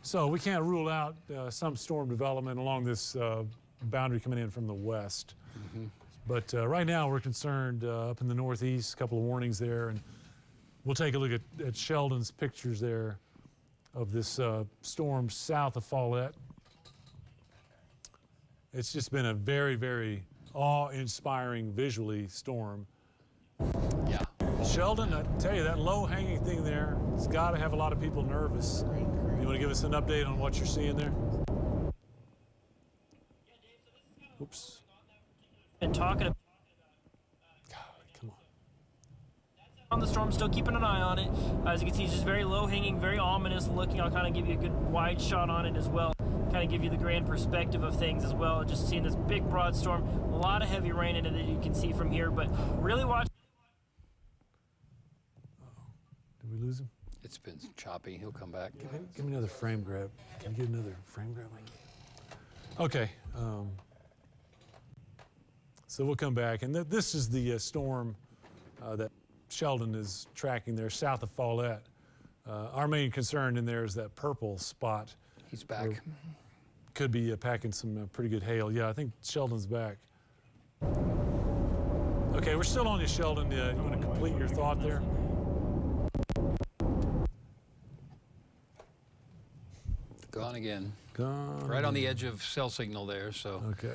So we can't rule out some storm development along this boundary coming in from the west. But right now we're concerned up in the northeast, a couple of warnings there, and we'll take a look at Sheldon's pictures there of this storm south of Follette. It's just been a very, very awe-inspiring visually storm. Yeah. Sheldon, I tell you, that low-hanging thing there, it's got to have a lot of people nervous. You want to give us an update on what you're seeing there? Oops. And talking Come on the storm, still keeping an eye on it. As you can see, it's just very low hanging, very ominous looking. I'll kind of give you a good wide shot on it as well. Kind of give you the grand perspective of things as well. Just seeing this big broad storm, a lot of heavy rain in it that you can see from here, but really watch. Did we lose him? It's been choppy. He'll come back. Give me another frame grab. Can you get another frame grab? Okay. So we'll come back, and this is the storm that Sheldon is tracking there south of Follette. Our main concern in there is that purple spot. He's back. Could be packing some pretty good hail. Yeah, I think Sheldon's back. Okay, we're still on you, Sheldon. You want to complete your thought there? Gone again. Gone. Right on the edge of cell signal there, so Okay.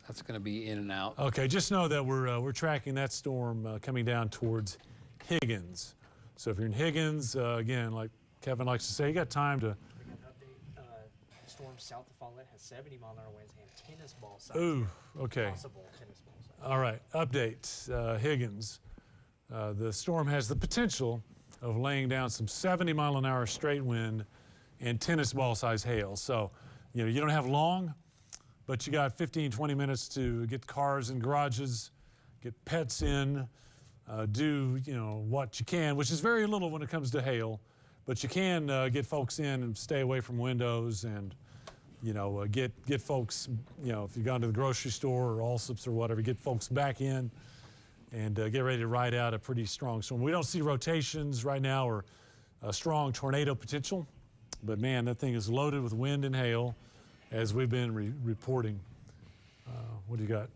that's going to be in and out. Okay, just know that we're tracking that storm coming down towards Higgins. So if you're in Higgins, again, like Kevin likes to say, you got time to. We got an update. Storm south of Follette has 70-mile-an-hour winds and tennis ball size. Ooh, okay. Possible tennis ball size. All right, update, Higgins. The storm has the potential of laying down some 70-mile-an-hour straight wind and tennis ball size hail. So, you know, you don't have long, but you got 15, 20 minutes to get cars in garages, get pets in, do, you know, what you can, which is very little when it comes to hail, but you can get folks in and stay away from windows and get folks, if you've gone to the grocery store or Allsup's or whatever, get folks back in and get ready to ride out a pretty strong storm. We don't see rotations right now or a strong tornado potential, but man, that thing is loaded with wind and hail, as we've been reporting. What do you got?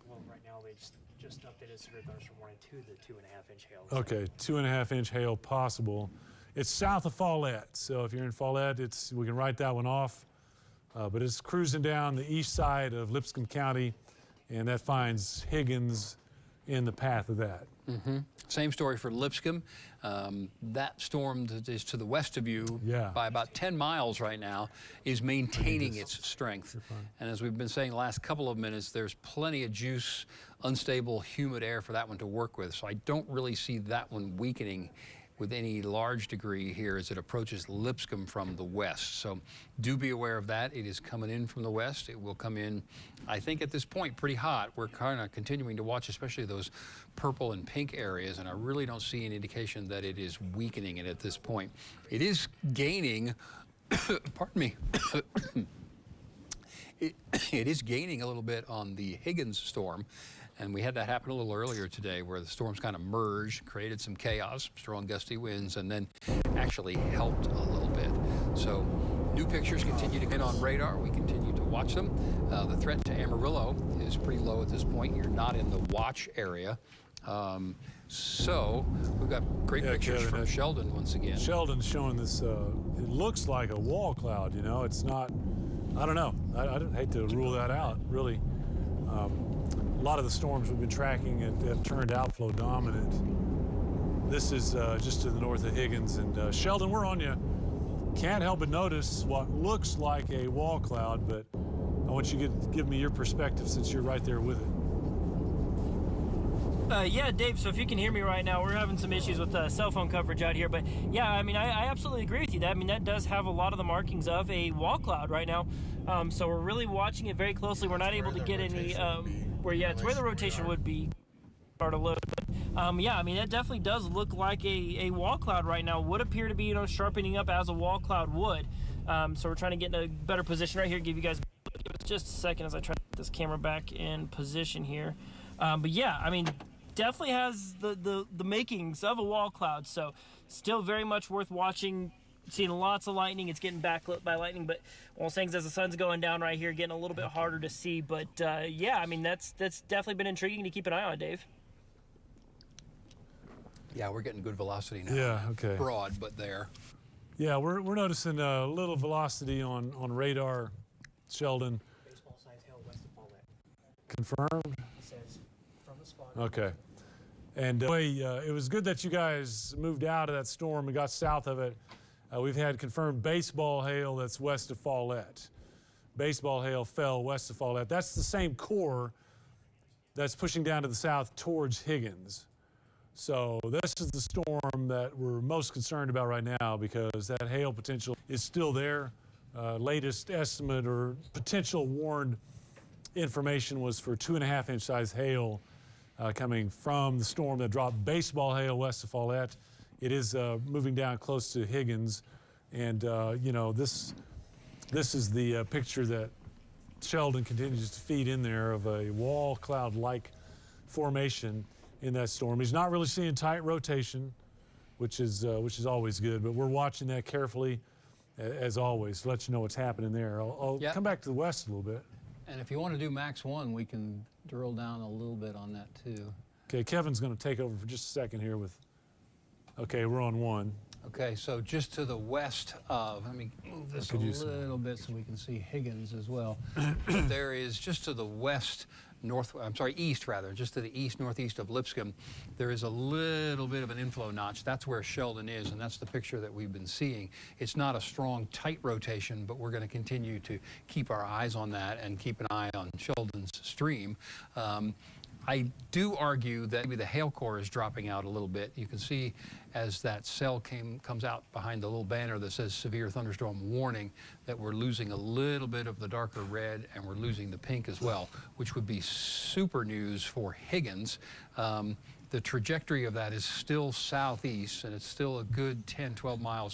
Well, right now they just updated severe thunderstorm warning to the 2.5-inch hail. Okay, 2.5-inch hail possible. It's south of Follett, so if you're in Follett, we can write that one off. But it's cruising down the east side of Lipscomb County, and that finds Higgins in the path of that. Same story for Lipscomb. That storm that is to the west of you by about 10 miles right now is maintaining its strength. And as we've been saying the last couple of minutes, there's plenty of juice, unstable, humid air for that one to work with. So I don't really see that one weakening with any large degree here as it approaches Lipscomb from the west. So do be aware of that. It is coming in from the west. It will come in, I think at this point, pretty hot. We're kind of continuing to watch especially those purple and pink areas, and I really don't see an indication that it is weakening it at this point. It is gaining, pardon me, it is gaining a little bit on the Higgins storm. And we had that happen a little earlier today where the storms kind of merged, created some chaos, strong gusty winds, and then actually helped a little bit. So new pictures continue to get on radar. We continue to watch them. The threat to Amarillo is pretty low at this point. You're not in the watch area. So we've got great pictures from Sheldon once again. Sheldon's showing this, it looks like a wall cloud, It's not, I don't know. I'd hate to rule that out, really. A lot of the storms we've been tracking have turned outflow dominant. This is just to the north of Higgins. And Sheldon, we're on you. Can't help but notice what looks like a wall cloud, but I want you to give me your perspective since you're right there with it. Yeah, Dave, so if you can hear me right now, we're having some issues with cell phone coverage out here. But yeah, I mean, I absolutely agree with you. That does have a lot of the markings of a wall cloud right now. So we're really watching it very closely. We're not able to get any, it's where the rotation would be. Start a load. But yeah, I mean, it definitely does look like a wall cloud right now. Would appear to be, sharpening up as a wall cloud would. So we're trying to get in a better position right here. Give you guys just a second as I try to get this camera back in position here. But yeah, I mean, definitely has the makings of a wall cloud, so still very much worth watching. Seeing lots of lightning. It's getting backlit by lightning, but all things as the sun's going down right here, getting a little bit harder to see. But yeah, I mean, that's definitely been intriguing to keep an eye on, Dave. Yeah, we're getting good velocity now. Yeah, okay. Broad, but there. Yeah, we're noticing a little velocity on radar, Sheldon. Baseball size hail west of Follett. Confirmed? It says from the spot. Okay. And it was good that you guys moved out of that storm and got south of it. We've had confirmed baseball hail that's west of Follett. Baseball hail fell west of Follett. That's the same core that's pushing down to the south towards Higgins. So this is the storm that we're most concerned about right now because that hail potential is still there. Latest estimate or potential warned information was for 2.5-inch size hail coming from the storm that dropped baseball hail west of Follett. It is moving down close to Higgins, and this is the picture that Sheldon continues to feed in there of a wall cloud-like formation in that storm. He's not really seeing tight rotation, which is always good, but we're watching that carefully as always to let you know what's happening there. I'll come back to the west a little bit. And if you want to do max 1, we can drill down a little bit on that too. Okay, Kevin's going to take over for just a second here with. Okay, we're on 1. Okay, so just to the west of, let me move this a little bit so we can see Higgins as well. There is just to the west, east rather, just to the east, northeast of Lipscomb, there is a little bit of an inflow notch. That's where Sheldon is, and that's the picture that we've been seeing. It's not a strong, tight rotation, but we're going to continue to keep our eyes on that and keep an eye on Sheldon's stream. I do argue that maybe the hail core is dropping out a little bit. You can see as that cell comes out behind the little banner that says severe thunderstorm warning that we're losing a little bit of the darker red and we're losing the pink as well, which would be super news for Higgins. The trajectory of that is still southeast and it's still a good 10, 12 miles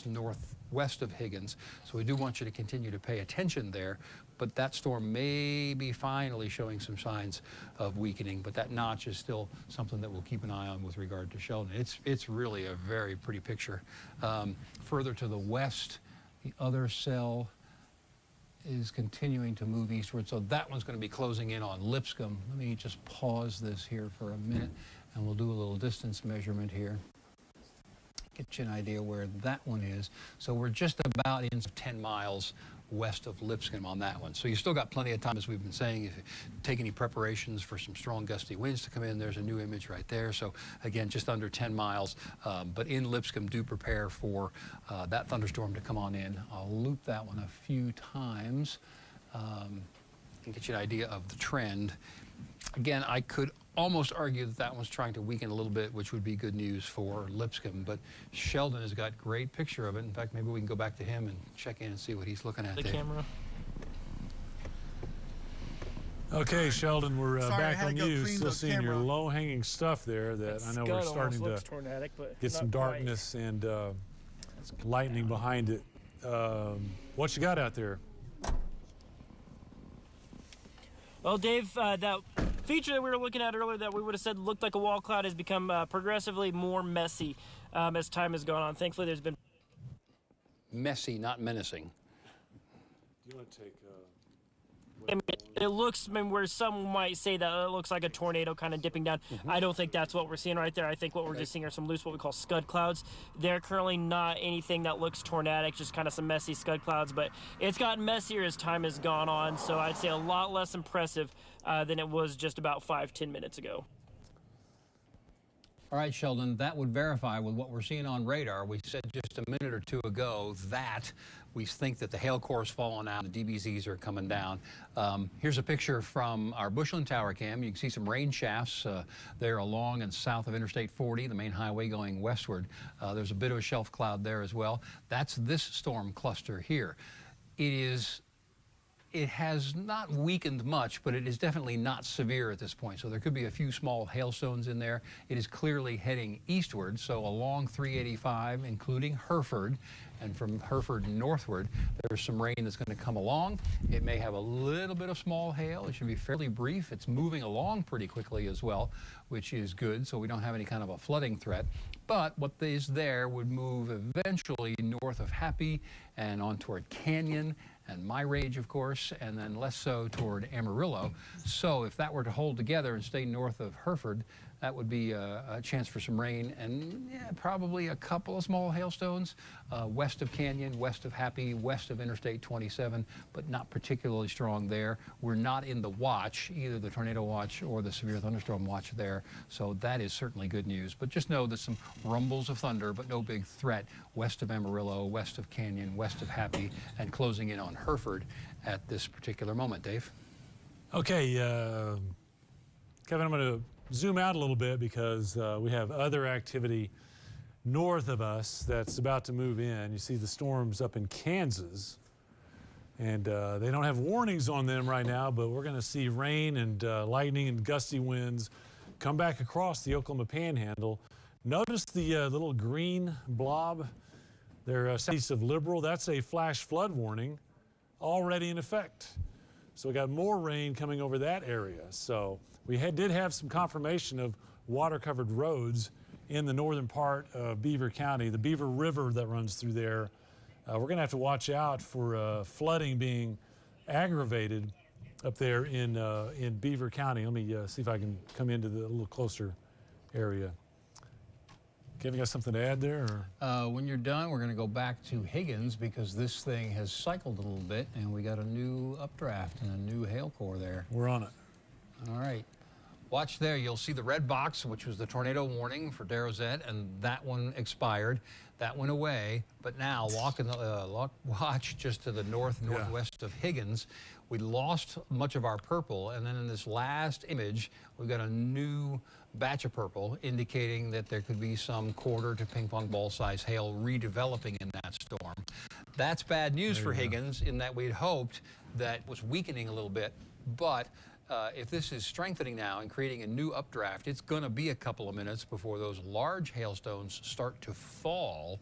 west of Higgins. So we do want you to continue to pay attention there. But that storm may be finally showing some signs of weakening, but that notch is still something that we'll keep an eye on with regard to Sheldon. It's really a very pretty picture. Further to the west, the other cell is continuing to move eastward, so that one's going to be closing in on Lipscomb. Let me just pause this here for a minute, and we'll do a little distance measurement here. Get you an idea where that one is. So we're just about in 10 miles west of Lipscomb on that one. So you still got plenty of time, as we've been saying. If you take any preparations for some strong gusty winds to come in, there's a new image right there. So again, just under 10 miles. But in Lipscomb, do prepare for that thunderstorm to come on in. I'll loop that one a few times and get you an idea of the trend. Again, I could almost argue that that one's trying to weaken a little bit, which would be good news for Lipscomb, but Sheldon has got great picture of it. In fact, maybe we can go back to him and check in and see what he's looking at The there. camera. Okay, Sheldon, we're Sorry, I back had on to go you. clean Still the seeing your camera. low-hanging stuff there that I know we're Scud starting almost to looks tornadic, but get some not quite. darkness and lightning behind it. What you got out there? Well, Dave, that feature that we were looking at earlier that we would have said looked like a wall cloud has become progressively more messy as time has gone on. Thankfully, there's been Messy, not menacing. Do you want to take? it looks, I mean, where some might say that it looks like a tornado kind of dipping down. I don't think that's what we're seeing right there. I think what we're just seeing are some loose, what we call scud clouds. They're currently not anything that looks tornadic, just kind of some messy scud clouds, but it's gotten messier as time has gone on, so I'd say a lot less impressive than it was just about 5-10 minutes ago. All right, Sheldon, that would verify with what we're seeing on radar. We said just a minute or two ago that we think that the hail core is falling out and the DBZs are coming down. Here's a picture from our Bushland Tower cam. You can see some rain shafts there along and south of Interstate 40, the main highway going westward. There's a bit of a shelf cloud there as well. That's this storm cluster here. It has not weakened much, but it is definitely not severe at this point. So there could be a few small hailstones in there. It is clearly heading eastward, so along 385, including Hereford, and from Hereford northward, there's some rain that's going to come along. It may have a little bit of small hail. It should be fairly brief. It's moving along pretty quickly as well, which is good, so we don't have any kind of a flooding threat. But what is there would move eventually north of Happy and on toward Canyon and My Rage, of course, and then less so toward Amarillo. So if that were to hold together and stay north of Hereford, that would be a chance for some rain and probably a couple of small hailstones west of Canyon, west of Happy, west of Interstate 27, but not particularly strong there. We're not in the watch, either the tornado watch or the severe thunderstorm watch there, so that is certainly good news. But just know there's some rumbles of thunder, but no big threat west of Amarillo, west of Canyon, west of Happy, and closing in on Hereford at this particular moment. Dave? Okay, Kevin, I'm going to zoom out a little bit because we have other activity north of us that's about to move in. You see the storms up in Kansas, and they don't have warnings on them right now, but we're going to see rain and lightning and gusty winds come back across the Oklahoma Panhandle. Notice the little green blob there southeast of Liberal. That's a flash flood warning already in effect. So we got more rain coming over that area. So we did have some confirmation of water-covered roads in the northern part of Beaver County, the Beaver River that runs through there. We're going to have to watch out for flooding being aggravated up there in Beaver County. Let me see if I can come into the little closer area. Kevin, got something to add there? Or? When you're done, we're going to go back to Higgins because this thing has cycled a little bit, and we got a new updraft and a new hail core there. We're on it. All right. Watch there. You'll see the red box, which was the tornado warning for Darrozette, and that one expired. That went away. But now, watch just to the northwest of Higgins. We lost much of our purple, and then in this last image, we've got a new batch of purple indicating that there could be some quarter to ping pong ball size hail redeveloping in that storm. That's bad news for Higgins in that we'd hoped that it was weakening a little bit, but if this is strengthening now and creating a new updraft, it's going to be a couple of minutes before those large hailstones start to fall.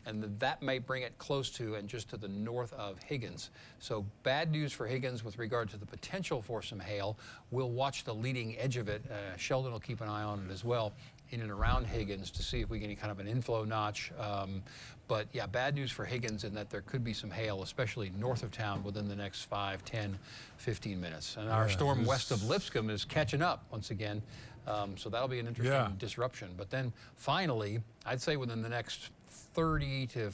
and that may bring it close to and just to the north of Higgins. So bad news for Higgins with regard to the potential for some hail. We'll watch the leading edge of it. Sheldon will keep an eye on it as well, in and around Higgins, to see if we get any kind of an inflow notch. But yeah, bad news for Higgins in that there could be some hail, especially north of town, within the next 5, 10, 15 minutes. And our storm west of Lipscomb is catching up once again. So that'll be an interesting disruption. But then finally, I'd say within the next 30 to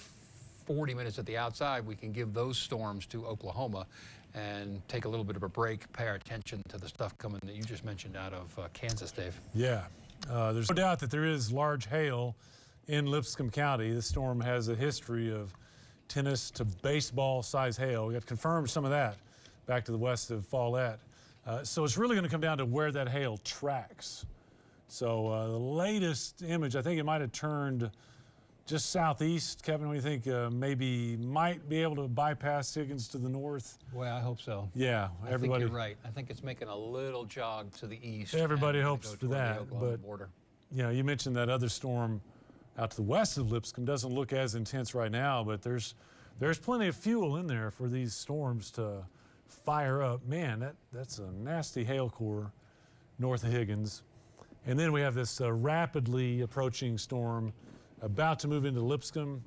40 minutes at the outside, we can give those storms to Oklahoma and take a little bit of a break, pay our attention to the stuff coming that you just mentioned out of Kansas, Dave. Yeah, there's no doubt that there is large hail in Lipscomb County. The storm has a history of tennis to baseball size hail. We got confirmed some of that back to the west of Follett. So it's really going to come down to where that hail tracks. So the latest image, I think it might have turned just southeast. Kevin, what do you think? Maybe might be able to bypass Higgins to the north? Well, I hope so. Yeah, everybody. I think you're right. I think it's making a little jog to the east. Everybody and hopes go for toward the that, Oklahoma but border. You know, you mentioned that other storm out to the west of Lipscomb doesn't look as intense right now, but there's plenty of fuel in there for these storms to fire up. Man, that's a nasty hail core north of Higgins. And then we have this rapidly approaching storm about to move into Lipscomb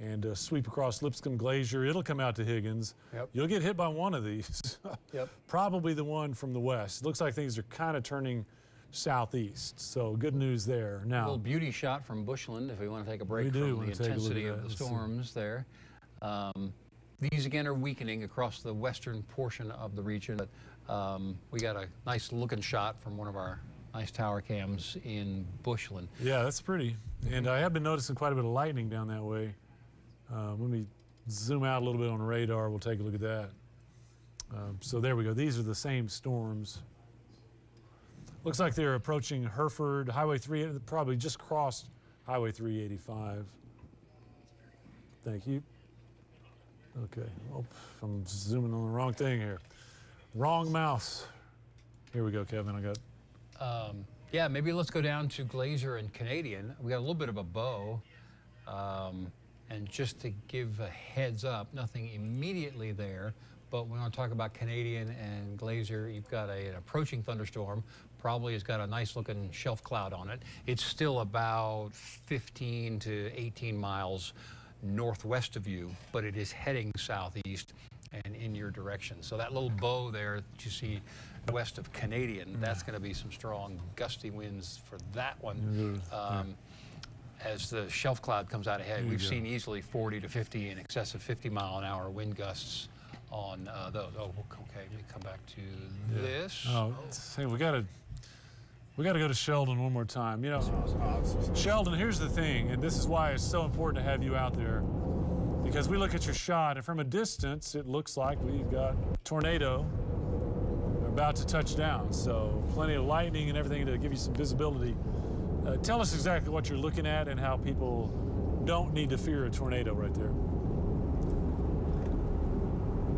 and sweep across Lipscomb Glacier. It'll come out to Higgins. Yep. You'll get hit by one of these. Yep. Probably the one from the west. It looks like things are kind of turning southeast. So good news there. A Now, little beauty shot from Bushland if we want to take a break We do from the wanna take a look intensity at of that. the Let's see. storms there. These again are weakening across the western portion of the region. But we got a nice looking shot from one of our nice tower cams in Bushland. yeah, that's pretty. And I have been noticing quite a bit of lightning down that way. Let me zoom out a little bit on the radar. We'll take a look at that. So there we go. These are the same storms. Looks like they're approaching Hereford, Highway 3, probably just crossed Highway 385. Thank you. Okay, oh, I'm zooming on the wrong thing here. Wrong mouse. Here we go, Kevin. I got. Yeah, maybe let's go down to Glacier and Canadian. We got a little bit of a bow. And just to give a heads up, nothing immediately there, but when I talk about Canadian and Glacier, you've got an approaching thunderstorm. Probably has got a nice looking shelf cloud on it. It's still about 15 to 18 miles northwest of you, but it is heading southeast and in your direction. So that little bow there that you see west of Canadian, that's going to be some strong gusty winds for that one. As the shelf cloud comes out ahead, we've seen easily 40 to 50 in excess of 50-mile-an-hour wind gusts on those. Oh, okay. Let me come back to this. Oh, hey, we got to go to Sheldon one more time. You know, Sheldon, here's the thing, and this is why it's so important to have you out there, because we look at your shot, and from a distance, it looks like we've got a tornado about to touch down. So plenty of lightning and everything to give you some visibility. Tell us exactly what you're looking at and how people don't need to fear a tornado right there.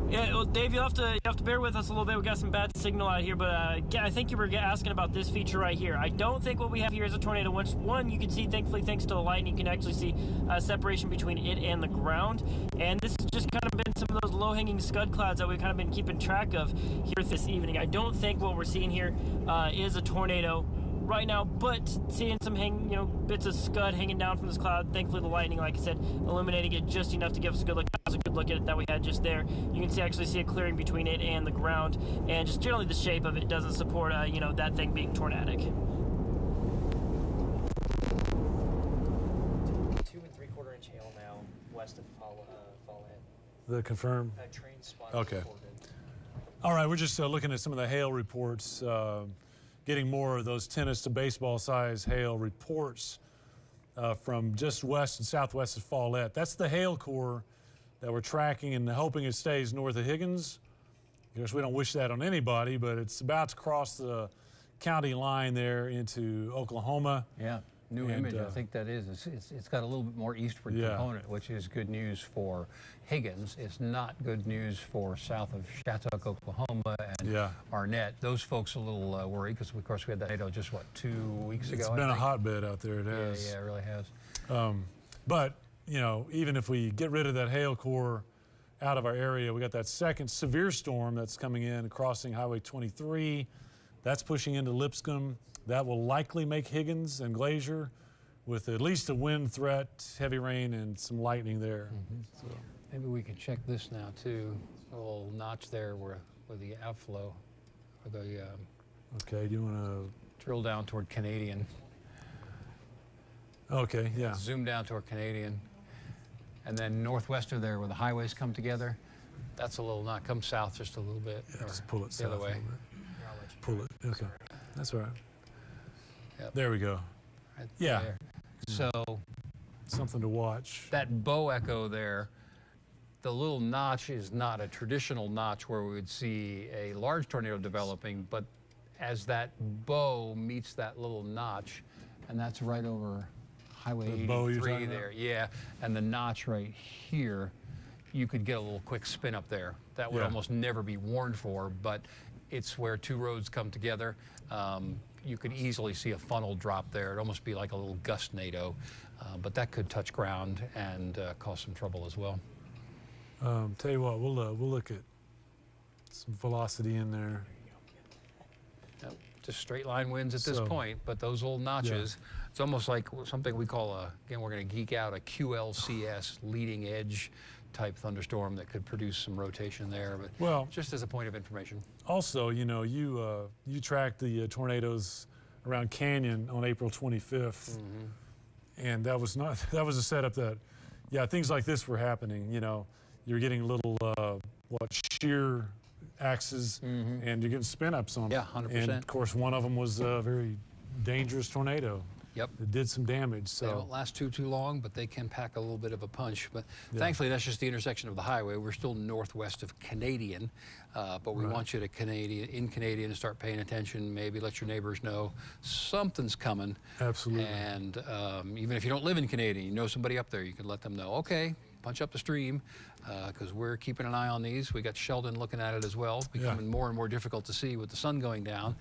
Yeah, well, Dave, you have to bear with us a little bit. We got some bad signal out here, but I think you were asking about this feature right here. I don't think what we have here is a tornado. One, you can see, thankfully, thanks to the lightning, you can actually see separation between it and the ground. And this has just kind of been some of those low-hanging scud clouds that we've kind of been keeping track of here this evening. I don't think what we're seeing here is a tornado right now, but seeing some bits of scud hanging down from this cloud. Thankfully, the lightning, like I said, illuminating it just enough to give us a good look. That was a good look at it that we had just there. You can actually see a clearing between it and the ground, and just generally the shape of it doesn't support, that thing being tornadic. 2 3/4 inch hail now west of Follett. The confirmed. Train spot. Okay. Reported. All right, we're just looking at some of the hail reports, getting more of those tennis to baseball size hail reports from just west and southwest of Follett. That's the hail core that we're tracking and hoping it stays north of Higgins. Of course, we don't wish that on anybody, but it's about to cross the county line there into Oklahoma. Yeah, new And, image. I think that is. It's got a little bit more eastward component, which is good news for Higgins. It's not good news for south of Shattuck, Oklahoma, and Arnett. Those folks are a little worried because, of course, we had that tornado just, 2 weeks ago? It's been a hotbed out there. It has. Yeah, it really has. But, you know, even if we get rid of that hail core out of our area, we got that second severe storm that's coming in, crossing Highway 23. That's pushing into Lipscomb. That will likely make Higgins and Glacier with at least a wind threat, heavy rain, and some lightning there. So. Maybe we can check this now too. A little notch there where the outflow, or the Okay, do you want to? drill down toward Canadian. Okay, yeah. Zoom down toward Canadian. And then northwest of there where the highways come together, that's a little knot. Come south just a little bit. Yeah, or just pull it the other south a way. little bit. Pull it. Okay, that's all right. Yep. There we go. Right Yeah. there. So Something to watch. that bow echo there, the little notch is not a traditional notch where we would see a large tornado developing, but as that bow meets that little notch, and that's right over Highway The bow you're 83 talking there. about? Yeah, and the notch right here, you could get a little quick spin up there. That would Yeah. almost never be warned for, but it's where two roads come together. You could easily see a funnel drop there. It'd almost be like a little gust-nado, but that could touch ground and cause some trouble as well. Tell you what, we'll look at some velocity in there. Yep, just straight line winds at this So- point, but those little notches, it's almost like something we call again, we're going to geek out, a QLCS, leading edge type thunderstorm that could produce some rotation there, but Well, just as a point of information. also, you know, you tracked the tornadoes around Canyon on April 25th, and that was a setup that, yeah, things like this were happening. You know, you're getting little shear axes, and you're getting spin ups on them. Yeah, 100%. And of course, one of them was a very dangerous tornado. Yep. It did some damage. They So don't last too long, but they can pack a little bit of a punch. But Yeah. thankfully, that's just the intersection of the highway. We're still northwest of Canadian, but we Right. want you to Canadian to start paying attention. Maybe let your neighbors know something's coming. absolutely. And even if you don't live in Canadian, you know somebody up there, you can let them know. Okay, punch up the stream, because we're keeping an eye on these. We got Sheldon looking at it as well. It's becoming more and more difficult to see with the sun going down,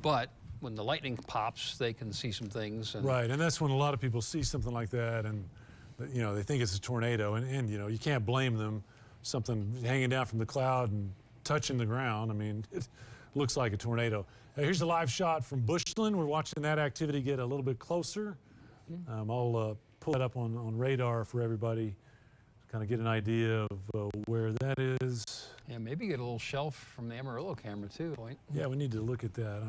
but when the lightning pops, they can see some things. And Right, and that's when a lot of people see something like that, and you know, they think it's a tornado, and you know, you can't blame them. Something hanging down from the cloud and touching the ground. I mean, it looks like a tornado. Here's a live shot from Bushland. We're watching that activity get a little bit closer. I'll pull that up on radar for everybody, kind of get an idea of where that is. yeah, maybe get a little shelf from the Amarillo camera too. Yeah, we need to look at that.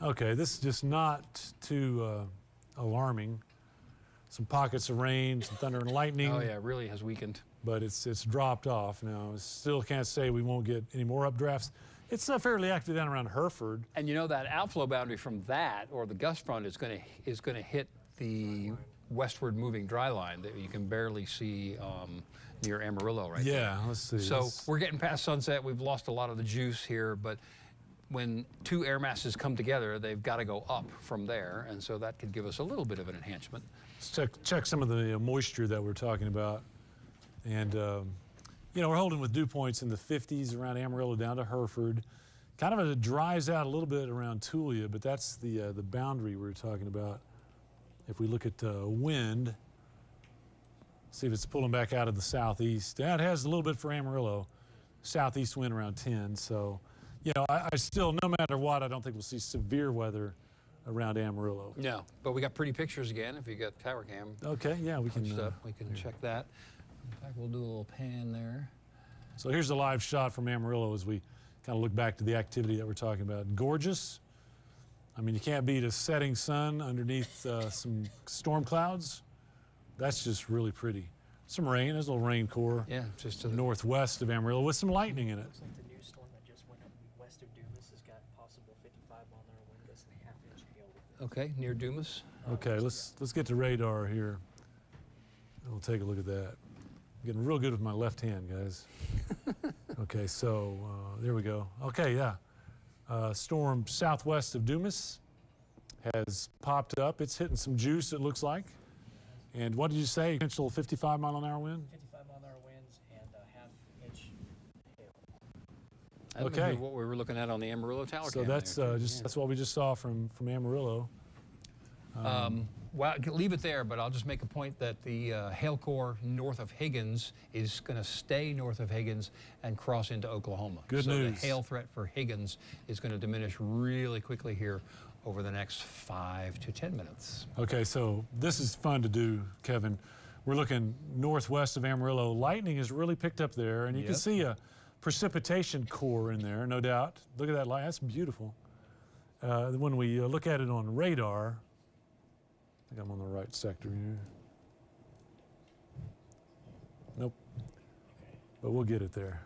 Okay, this is just not too alarming. Some pockets of rain, some thunder and lightning, Oh yeah, it really has weakened. but it's dropped off now. Still can't say we won't get any more updrafts. It's fairly active down around Hereford. And you know that outflow boundary from that, or the gust front, is going to hit the westward moving dry line that you can barely see near Amarillo right there. Yeah, let's see. So we're getting past sunset. We've lost a lot of the juice here, but when two air masses come together, they've got to go up from there, and so that could give us a little bit of an enhancement. Let's check some of the moisture that we're talking about. And, you know, we're holding with dew points in the 50s around Amarillo down to Hereford. Kind of it dries out a little bit around Tulia, but that's the boundary we're talking about. If we look at wind, see if it's pulling back out of the southeast. That has a little bit for Amarillo. Southeast wind around 10. So, you know, I still, no matter what, I don't think we'll see severe weather around Amarillo. No, but we got pretty pictures again. If you got tower cam Okay, yeah, we punched can. up, we can check that. In fact, we'll do a little pan there. So here's a live shot from Amarillo as we kind of look back to the activity that we're talking about. Gorgeous. I mean, you can't beat a setting sun underneath some storm clouds. That's just really pretty. Some rain, there's a little rain core Yeah, just to the northwest of Amarillo with some lightning in it. Looks like the new storm that just went up west of Dumas has got possible 55-mile-an-hour wind gusts and a half-inch hail with it. Okay, near Dumas. Okay, let's get to radar here. We'll take a look at that. I'm getting real good with my left hand, guys. Okay, so there we go. Okay, yeah. Storm southwest of Dumas has popped up. It's hitting some juice, it looks like. And what did you say? Potential 55-mile-an-hour wind? 55-mile-an-hour winds and a half-inch hail. That would Okay. be what we were looking at on the Amarillo tower So cam that's there, too. just Yeah. that's what we just saw from Amarillo. Well, leave it there, but I'll just make a point that the hail core north of Higgins is going to stay north of Higgins and cross into Oklahoma. Good so news. The hail threat for Higgins is going to diminish really quickly here over the next 5 to 10 minutes. Okay, so this is fun to do, Kevin. We're looking northwest of Amarillo. Lightning has really picked up there, and you can see a precipitation core in there, no doubt. Look at that light. That's beautiful. When we look at it on radar, I think I'm on the right sector here. Nope. But we'll get it there.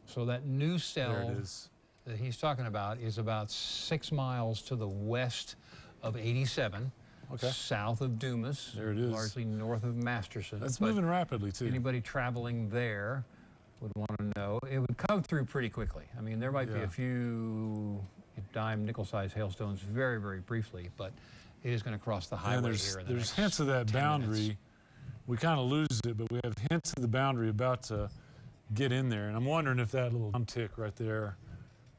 So that new There cell it is. that he's talking about is about 6 miles to the west of 87, south of Dumas, There it is. largely north of Masterson. That's But moving rapidly, too. anybody traveling there would want to know. It would come through pretty quickly. I mean, there might be Yeah. a few dime nickel-sized hailstones very, very briefly, but it is going to cross the highway And here in the there's next hints of that 10 boundary. minutes. We kind of lose it, but we have hints of the boundary about to get in there. And I'm wondering if that little tick right there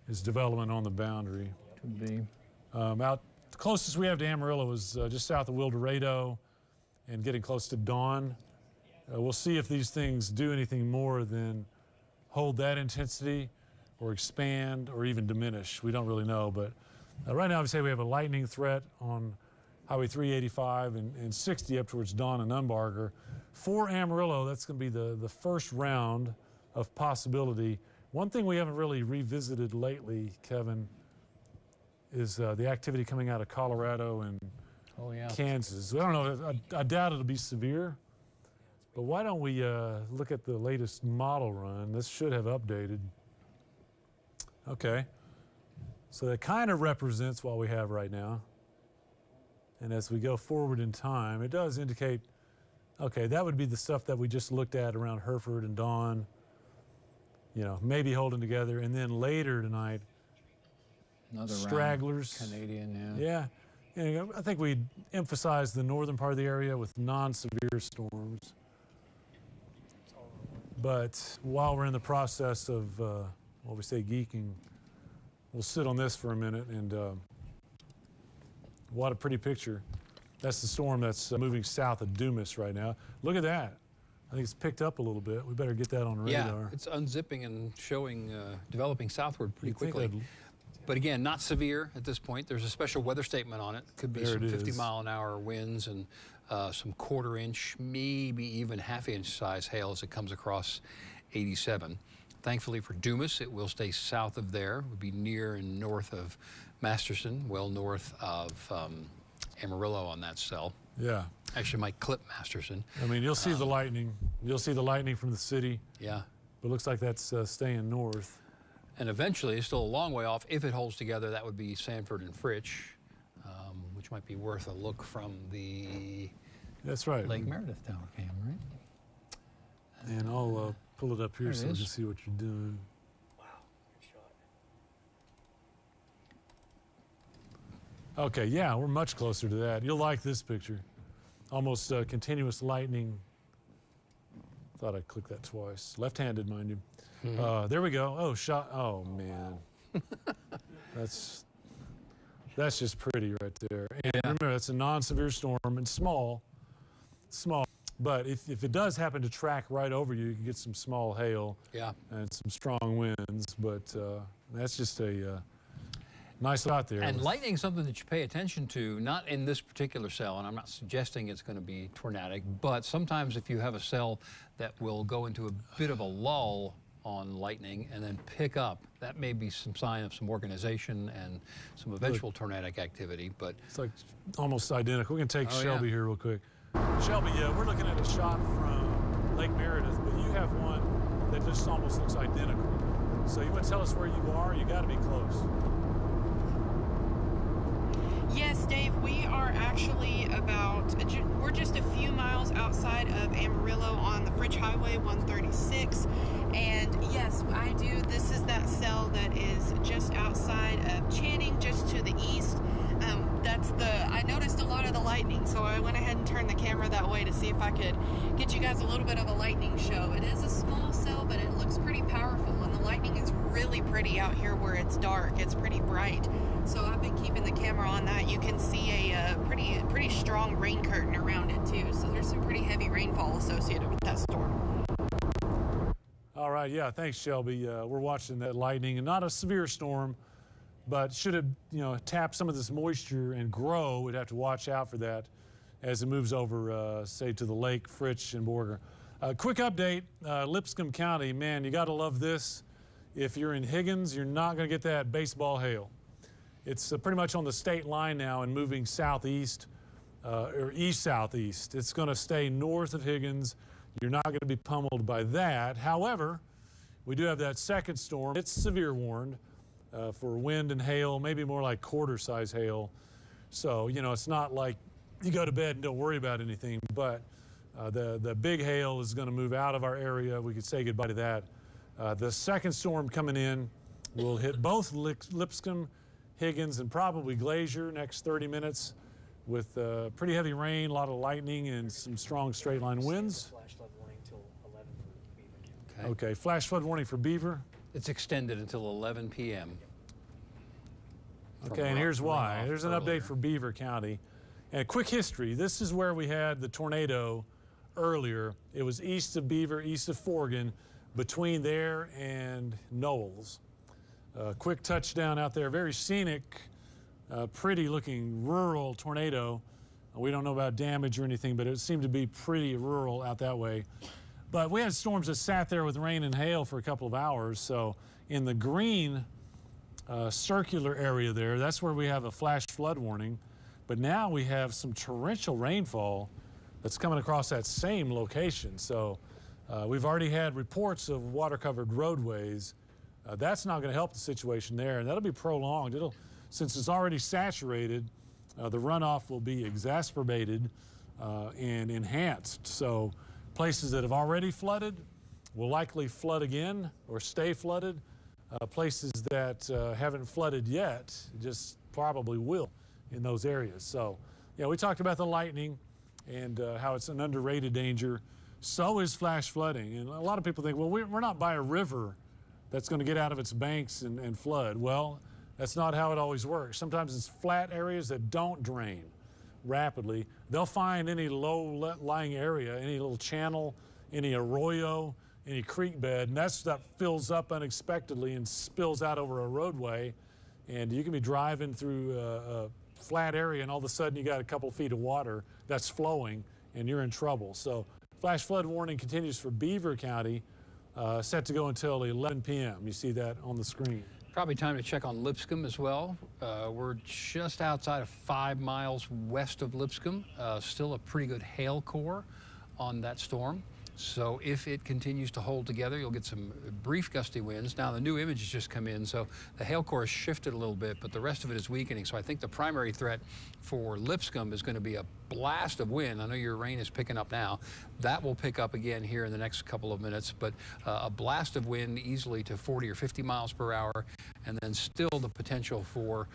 is development on the boundary. Could be. Out the closest we have to Amarillo is just south of Wildorado and getting close to Dawn. We'll see if these things do anything more than hold that intensity or expand or even diminish. We don't really know, but right now we say we have a lightning threat on Highway 385 and 60 up towards Dawn and Umbarger. For Amarillo, that's going to be the first round of possibility. One thing we haven't really revisited lately, Kevin, is the activity coming out of Colorado and Kansas. I don't know. I doubt it'll be severe. But why don't we look at the latest model run? This should have updated. Okay. So that kind of represents what we have right now. And as we go forward in time, it does indicate, okay, that would be the stuff that we just looked at around Hereford and Dawn, you know, maybe holding together. And then later tonight, Another stragglers. round, Canadian, yeah. Yeah. And I think we emphasize the northern part of the area with non-severe storms. But while we're in the process of, what we say, geeking, we'll sit on this for a minute. And what a pretty picture. That's the storm that's moving south of Dumas right now. Look at that. I think it's picked up a little bit. We better get that on radar. Yeah, it's unzipping and showing, developing southward pretty You'd think quickly. that'd- But again, not severe at this point. There's a special weather statement on it. Could be There some it 50-mile-an-hour winds and some quarter-inch, maybe even half-inch size hail as it comes across 87. Thankfully for Dumas, it will stay south of there. It would be near and north of Masterson, well north of Amarillo on that cell. Yeah. Actually, might clip Masterson. I mean, you'll see the lightning. You'll see the lightning from the city. Yeah. But it looks like that's staying north. And eventually, it's still a long way off. If it holds together, that would be Sanford and Fritch, which might be worth a look from the That's right. Lake Meredith Tower cam, right? And I'll pull it up here There it so we can is. see what you're doing. Wow, good shot. Okay, yeah, we're much closer to that. You'll like this picture. Almost continuous lightning. Thought I'd click that twice. Left-handed, mind you. There we go. Oh, shot. Oh, man. That's just pretty right there. And remember, that's a non-severe storm and small. But if it does happen to track right over you, you can get some small hail and some strong winds. But that's just a nice spot there. And lightning is something that you pay attention to, not in this particular cell, and I'm not suggesting it's going to be tornadic, but sometimes if you have a cell that will go into a bit of a lull on lightning and then pick up, that may be some sign of some organization and some eventual tornadic activity. But it's like almost identical. We can take Oh, Shelby yeah. here real quick. Shelby, we're looking at a shot from Lake Meredith, but you have one that just almost looks identical. So you want to tell us where you are? You got to be close. Yes, Dave, we are actually we're just a few miles outside of Amarillo on the Fritch Highway 136. And yes, I do. This is that cell that is just outside of Channing, just to the east. I noticed a lot of the lightning, so I went ahead and turned the camera that way to see if I could get you guys a little bit of a lightning show. It is a small cell, but it looks pretty powerful, and the lightning is really pretty out here where it's dark. It's pretty bright. So I've been keeping the camera on that. You can see a pretty strong rain curtain around it too. So there's some pretty heavy rainfall associated with that storm. All right, yeah, thanks, Shelby. We're watching that lightning, and not a severe storm, but should it, tap some of this moisture and grow, we'd have to watch out for that as it moves over, say, to the lake, Fritch and Borger. Quick update, Lipscomb County, man, you got to love this. If you're in Higgins, you're not going to get that baseball hail. It's pretty much on the state line now and moving southeast or east-southeast. It's going to stay north of Higgins. You're not going to be pummeled by that. However, we do have that second storm. It's severe warned for wind and hail, maybe more like quarter-size hail. So, it's not like you go to bed and don't worry about anything, but the big hail is going to move out of our area. We could say goodbye to that. The second storm coming in will hit both Lipscomb, Higgins, and probably Glacier next 30 minutes with pretty heavy rain, a lot of lightning, and some strong straight line winds. Flash flood warning till 11 for Beaver. Okay, flash flood warning for Beaver. It's extended until 11 p.m. Okay, and here's why. There's an update for Beaver County. And a quick history. This is where we had the tornado earlier. It was east of Beaver, east of Forgan, between there and Knowles. Quick touchdown out there, very scenic, pretty looking rural tornado. We don't know about damage or anything, but it seemed to be pretty rural out that way. But we had storms that sat there with rain and hail for a couple of hours. So in the green circular area there, that's where we have a flash flood warning. But now we have some torrential rainfall that's coming across that same location. So we've already had reports of water-covered roadways. That's not going to help the situation there, and that'll be prolonged. Since it's already saturated, the runoff will be exacerbated and enhanced. So places that have already flooded will likely flood again or stay flooded. Places that haven't flooded yet just probably will in those areas. So, we talked about the lightning and how it's an underrated danger. So is flash flooding. And a lot of people think, well, we're not by a river that's going to get out of its banks and flood. Well, that's not how it always works. Sometimes it's flat areas that don't drain rapidly. They'll find any low-lying area, any little channel, any arroyo, any creek bed, and that stuff fills up unexpectedly and spills out over a roadway. And you can be driving through a flat area, and all of a sudden you got a couple feet of water that's flowing, and you're in trouble. So flash flood warning continues for Beaver County, set to go until 11 p.m. You see that on the screen. Probably time to check on Lipscomb as well. We're just outside of 5 miles west of Lipscomb. Still a pretty good hail core on that storm. So if it continues to hold together, you'll get some brief gusty winds. Now the new image has just come in, so the hail core has shifted a little bit, but the rest of it is weakening. So I think the primary threat for Lipscomb is going to be a blast of wind. I know your rain is picking up now. That will pick up again here in the next couple of minutes, but a blast of wind easily to 40 or 50 miles per hour, and then still the potential for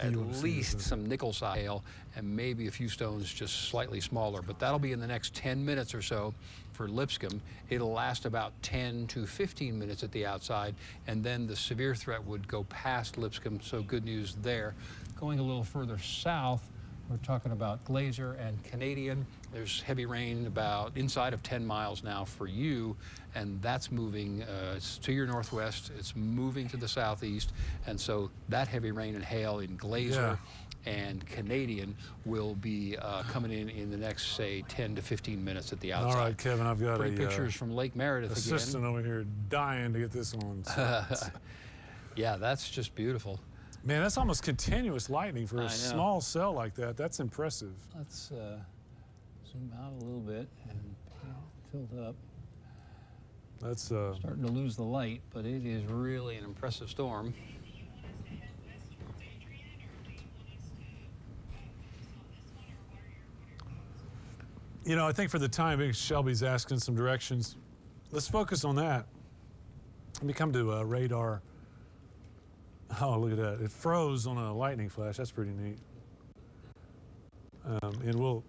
at least some nickel-size hail and maybe a few stones just slightly smaller. But that'll be in the next 10 minutes or so for Lipscomb. It'll last about 10 to 15 minutes at the outside, and then the severe threat would go past Lipscomb, so good news there. Going a little further south, we're talking about Glacier and Canadian. There's heavy rain about inside of 10 miles now for you, and that's moving it's to your northwest. It's moving to the southeast, and so that heavy rain and hail in Glacier and Canadian will be coming in the next, say, 10 to 15 minutes at the outside. All right, Kevin, I've got pretty pictures from Lake Meredith assistant again. over here dying to get this on. So yeah, that's just beautiful. Man, that's almost continuous lightning for a small cell like that. That's impressive. Let's zoom out a little bit and tilt up. That's starting to lose the light, but it is really an impressive storm. I think for the time being, Shelby's asking some directions. Let's focus on that. Let me come to radar. Oh, look at that. It froze on a lightning flash. That's pretty neat. And we'll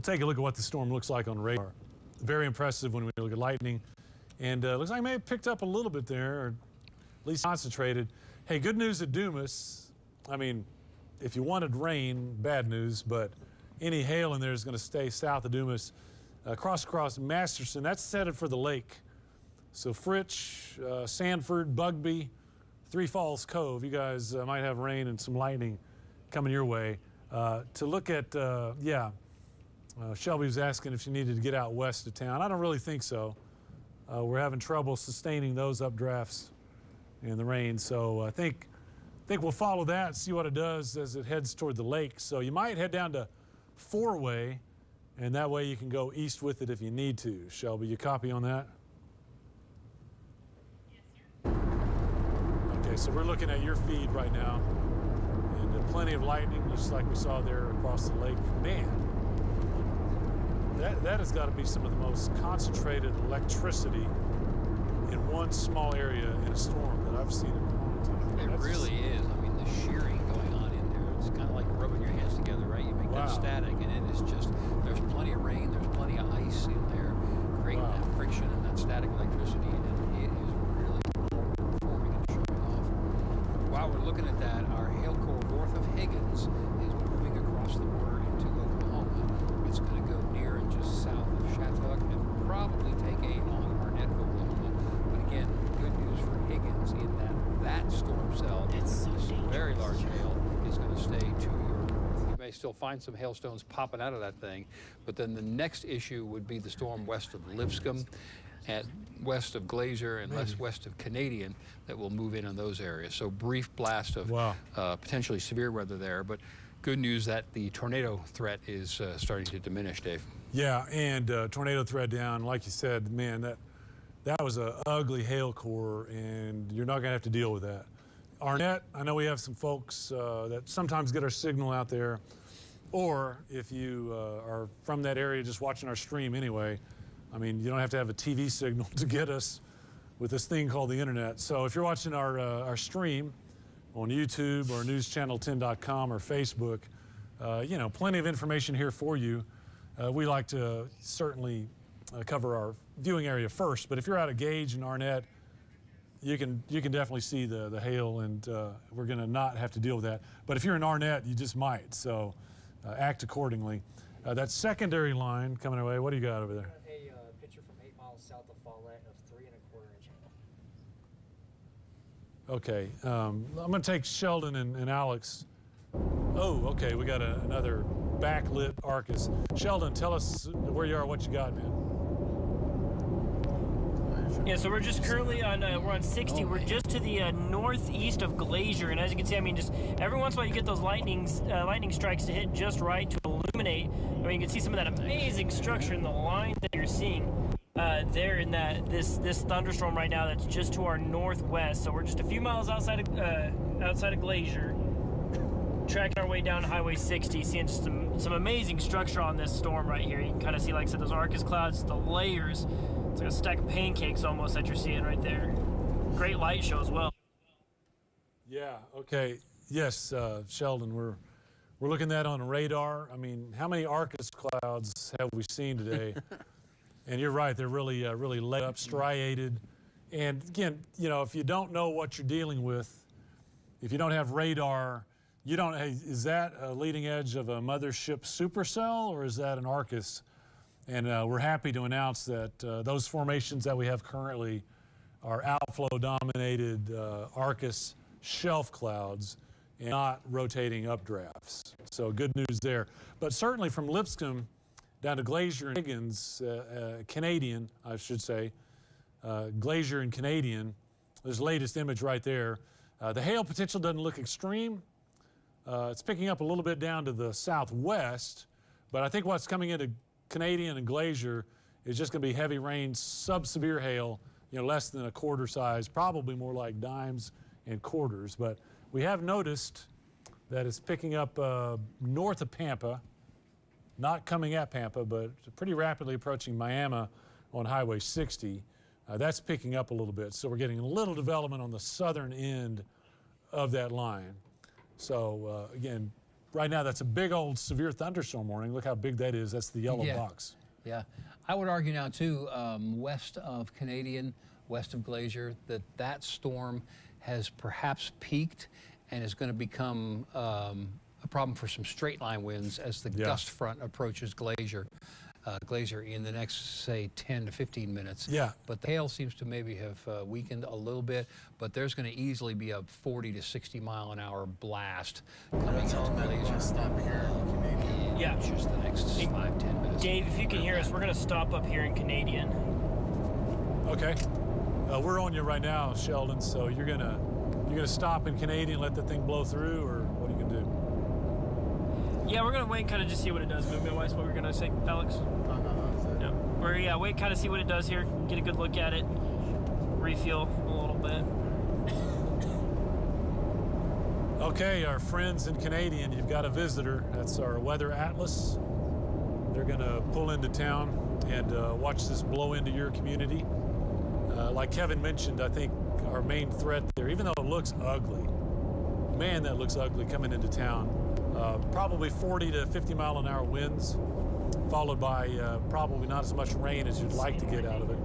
take a look at what the storm looks like on radar. Very impressive when we look at lightning. And looks like it may have picked up a little bit there, or at least concentrated. Hey, good news at Dumas. I mean, if you wanted rain, bad news, but any hail in there is going to stay south of Dumas, across Masterson. That's headed for the lake. So Fritch, Sanford, Bugby, Three Falls Cove, you guys might have rain and some lightning coming your way. To look at, Shelby was asking if she needed to get out west of town. I don't really think so. We're having trouble sustaining those updrafts in the rain. So I think we'll follow that, see what it does as it heads toward the lake. So you might head down to Four-Way, and that way you can go east with it if you need to. Shelby, you copy on that? Okay, so we're looking at your feed right now, and plenty of lightning, just like we saw there across the lake. Man, that has got to be some of the most concentrated electricity in one small area in a storm that I've seen in a long time. It really is. I mean, the shearing going on in there, it's kind of like rubbing your hands together, right? You make that static, and it is just, there's plenty of rain, there's plenty of ice in there, creating that friction and that static electricity, and it is really performing and showing off. While we're looking at that, our hail core north of Higgins is moving across the border into Oklahoma. It's going to go near and just south of Shattuck and probably take aim on Arnett, Oklahoma. But again, good news for Higgins in that storm cell, this very large hail, is going to stay to your north. You may still find some hailstones popping out of that thing, but then the next issue would be the storm west of Lipscomb, at west of Glacier, and west of Canadian that will move in those areas. So brief blast of potentially severe weather there, but good news that the tornado threat is starting to diminish, Dave. Yeah, and tornado threat down. Like you said, man, that was an ugly hail core, and you're not going to have to deal with that. Arnett, I know we have some folks that sometimes get our signal out there, or if you are from that area just watching our stream anyway, I mean, you don't have to have a TV signal to get us with this thing called the internet. So if you're watching our stream on YouTube or NewsChannel10.com or Facebook, you know, plenty of information here for you. We like to certainly cover our viewing area first, but if you're out of Gage and Arnett, you can definitely see the hail, and we're going to not have to deal with that. But if you're in Arnett, you just might. So act accordingly. That secondary line coming our way. What do you got over there? A picture from 8 miles south of Follett of 3¼ inch hail. Okay, I'm going to take Sheldon and Alex. Oh, okay, we got another backlit Arcus. Sheldon, tell us where you are, what you got, man. Yeah, so we're just currently on, we're on 60. We're just to the northeast of Glacier, and as you can see, I mean, just every once in a while you get those lightning strikes to hit just right to illuminate. I mean, you can see some of that amazing structure in the line that you're seeing there in this thunderstorm right now that's just to our northwest. So we're just a few miles outside of Glacier, tracking our way down Highway 60, seeing just some amazing structure on this storm right here. You can kind of see, like I said, those Arcus clouds, the layers. It's like a stack of pancakes almost that you're seeing right there. Great light show as well. Yeah, okay. Yes, Sheldon, we're looking at that on radar. I mean, how many Arcus clouds have we seen today? And you're right, they're really lit up, striated. And again, you know, if you don't know what you're dealing with, if you don't have radar, you don't, hey, is that a leading edge of a mothership supercell, or is that an Arcus? And we're happy to announce that those formations that we have currently are outflow-dominated Arcus shelf clouds and not rotating updrafts. So good news there. But certainly from Lipscomb down to Glacier and Higgins, Canadian, I should say, Glacier and Canadian, there's the latest image right there. The hail potential doesn't look extreme. It's picking up a little bit down to the southwest, but I think what's coming into Canadian and Glacier is just going to be heavy rain, sub-severe hail, you know, less than a quarter size, probably more like dimes and quarters. But we have noticed that it's picking up north of Pampa, not coming at Pampa, but pretty rapidly approaching Miami on Highway 60. That's picking up a little bit. So we're getting a little development on the southern end of that line. So again, right now, that's a big old severe thunderstorm warning. Look how big that is. That's the yellow box. Yeah. I would argue now, too, west of Canadian, west of Glacier, that storm has perhaps peaked and is going to become a problem for some straight line winds as the gust front approaches Glacier in the next, say, 10 to 15 minutes. Yeah. But the hail seems to maybe have weakened a little bit, but there's going to easily be a 40 to 60 mile an hour blast coming into Glacier. Stop here in Canadian. Yeah. Just the next 5-10 minutes. Dave, if you can hear us, we're going to stop up here in Canadian. Okay. We're on you right now, Sheldon. So you're gonna stop in Canadian, let the thing blow through, or what are you gonna do? Yeah, we're going to wait and kind of just see what it does movement-wise. What we're going to say, Alex? No. We're, wait, kind of see what it does here. Get a good look at it. Refuel a little bit. Okay, our friends in Canadian, you've got a visitor. That's our weather atlas. They're gonna pull into town and watch this blow into your community. Like Kevin mentioned, I think our main threat there, even though it looks ugly, man, that looks ugly coming into town. Probably 40 to 50 mile an hour winds, followed by probably not as much rain as you'd like to get out of it.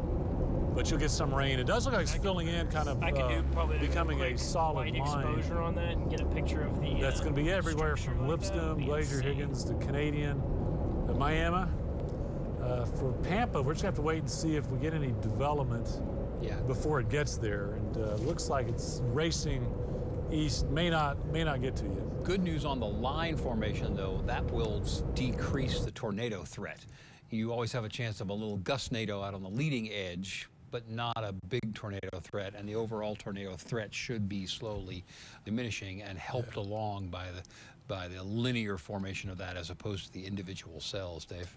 But you'll get some rain. It does look like it's filling in, kind of I could do probably becoming a solid wide line. exposure on that and get a picture of the. That's going to be everywhere structure from like that. Lipscomb, Be Glacier, insane. Higgins to Canadian, to Miami. For Pampa, we're just going to have to wait and see if we get any development before it gets there. And looks like it's racing east. May not get to you. Good news on the line formation, though, that will decrease the tornado threat. You always have a chance of a little gustnado out on the leading edge, but not a big tornado threat, and the overall tornado threat should be slowly diminishing and helped along by the linear formation of that as opposed to the individual cells, Dave.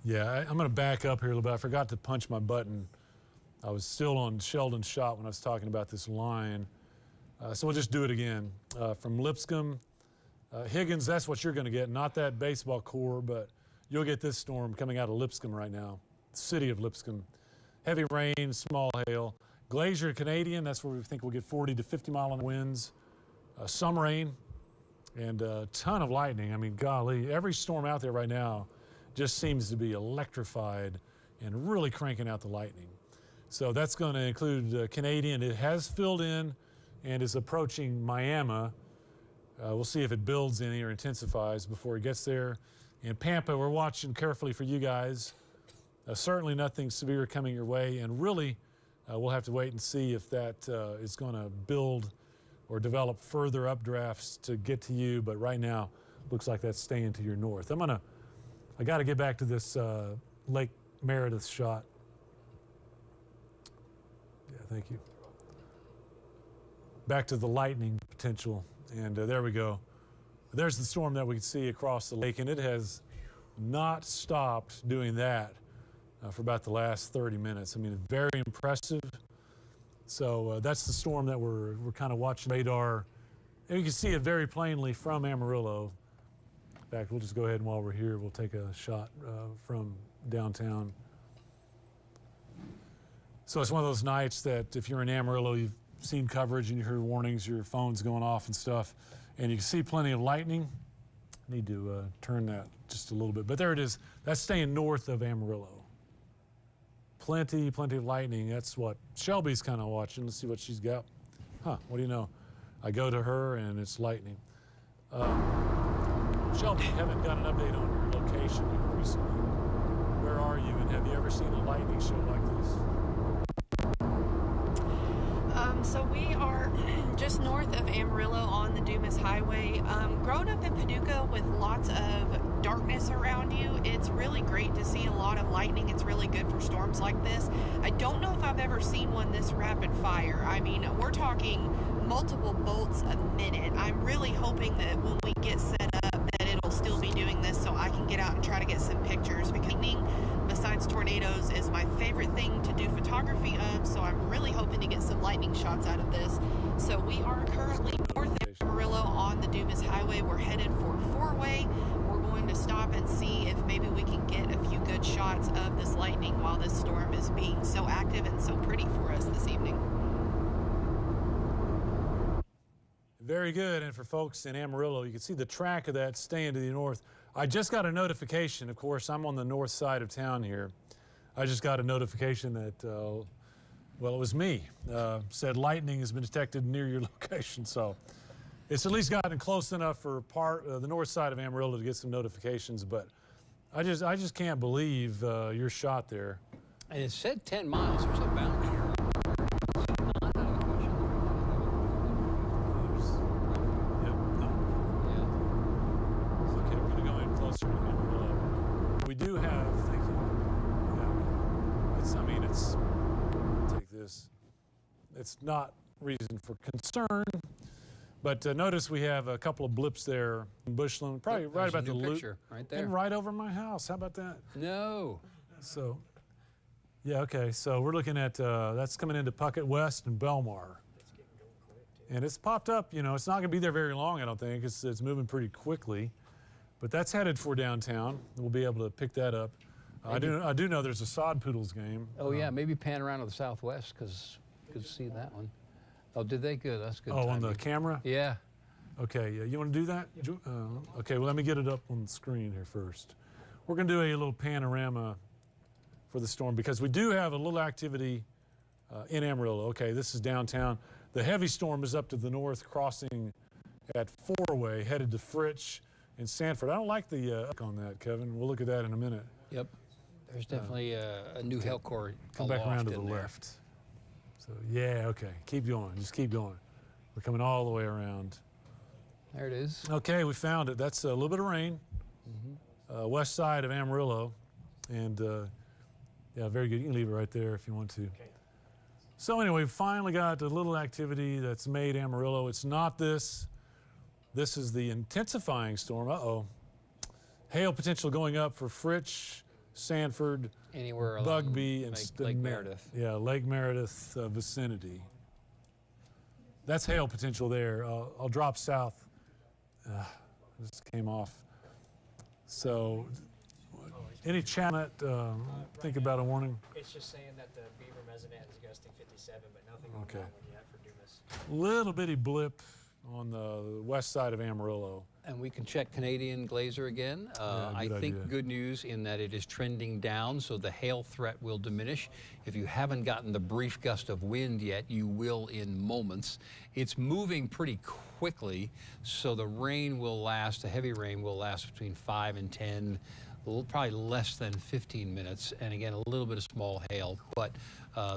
Yeah, I'm going to back up here a little bit. I forgot to punch my button. I was still on Sheldon's shot when I was talking about this line. So we'll just do it again. From Lipscomb, Higgins, that's what you're going to get, not that baseball core, but you'll get this storm coming out of Lipscomb right now, city of Lipscomb. Heavy rain, small hail. Glacier, Canadian, that's where we think we'll get 40 to 50 mile an hour winds. Some rain and a ton of lightning. I mean, golly, every storm out there right now just seems to be electrified and really cranking out the lightning. So that's going to include Canadian. It has filled in and is approaching Miami. We'll see if it builds any or intensifies before it gets there. In Pampa, we're watching carefully for you guys. Certainly nothing severe coming your way, and really we'll have to wait and see if that is going to build or develop further updrafts to get to you, but right now looks like that's staying to your north. I got to get back to this Lake Meredith shot. Yeah, thank you. Back to the lightning potential, and there we go. There's the storm that we can see across the lake, and it has not stopped doing that for about the last 30 minutes. I mean, very impressive. So that's the storm that we're kind of watching radar, and you can see it very plainly from Amarillo. In fact, we'll just go ahead and while we're here, we'll take a shot from downtown. So it's one of those nights that if you're in Amarillo, you've seen coverage and you hear warnings, your phone's going off and stuff, and you can see plenty of lightning. Need to turn that just a little bit, but there it is. That's staying north of Amarillo. Plenty of lightning. That's what Shelby's kind of watching. Let's see what she's got. Huh, what do you know? I go to her and it's lightning. Shelby, haven't got an update on your location here recently. Where are you, and have you ever seen a lightning show like this? So we are just north of Amarillo on the Dumas Highway. Growing up in Paducah with lots of darkness around you, it's really great to see a lot of lightning. It's really good for storms like this. I don't know if I've ever seen one this rapid fire. I mean, we're talking multiple bolts a minute. I'm really hoping that when we get set up that it'll still be doing this so I can get out and try to get some pictures, because lightning, besides tornadoes, is my favorite thing to do photography of, so I'm really hoping to get some lightning shots out of this. So we are currently north of Amarillo on the Dumas Highway. We're headed for four-way. We're going to stop and see if maybe we can get a few good shots of this lightning while this storm is being so active and so pretty for us this evening. Very good, and for folks in Amarillo, you can see the track of that staying to the north. I just got a notification, of course, I'm on the north side of town here. I just got a notification that, well, it was me, said lightning has been detected near your location. So it's at least gotten close enough for the north side of Amarillo to get some notifications, but I just can't believe your shot there. And it said 10 miles. There's a boundary here. It's not out of the question. Yep, no. Yeah. Okay, we're going to go in closer to Amarillo. We do have, thank you. Yeah, it's, take this. It's not reason for concern, but notice we have a couple of blips there in Bushland, probably right about the loop. Right there. And right over my house. How about that? No. So, yeah, okay. So we're looking at, that's coming into Puckett West and Belmar. And it's popped up, you know, it's not going to be there very long, I don't think. It's moving pretty quickly. But that's headed for downtown. We'll be able to pick that up. I do know there's a Sod Poodles game. Oh, yeah, maybe pan around to the southwest, because good to see that one. Oh, did they? Good, that's good. Oh, on timing. the camera? Yeah. Okay, yeah. You want to do that? Okay, well, let me get it up on the screen here first. We're going to do a little panorama for the storm because we do have a little activity in Amarillo. Okay, this is downtown. The heavy storm is up to the north, crossing at Four-Way, headed to Fritch and Sanford. I don't like the on that, Kevin. We'll look at that in a minute. Yep. There's definitely a new hail core Come back around to the there. left. So, yeah, okay. Keep going. Just keep going. We're coming all the way around. There it is. Okay, we found it. That's a little bit of rain. West side of Amarillo. And, yeah, very good. You can leave it right there if you want to. Okay. So anyway, we finally got a little activity that's made Amarillo. It's not this. This is the intensifying storm. Uh-oh. Hail potential going up for Fritch, Sanford, Anywhere along Bugby, and Lake Meredith. Yeah, Lake Meredith vicinity. That's hail potential there. I'll drop south. This came off. So, any channel think about a warning? It's just saying that the Beaver Mezzanette is gusting 57, but nothing on Okay. that one yet for Dumas. Little bitty blip on the west side of Amarillo. And we can check Canadian Glazer again. I good think idea. good news in that it is trending down, so the hail threat will diminish. If you haven't gotten the brief gust of wind yet, you will in moments. It's moving pretty quickly, so the rain will last, the heavy rain will last between 5 and 10, probably less than 15 minutes, and again, a little bit of small hail. But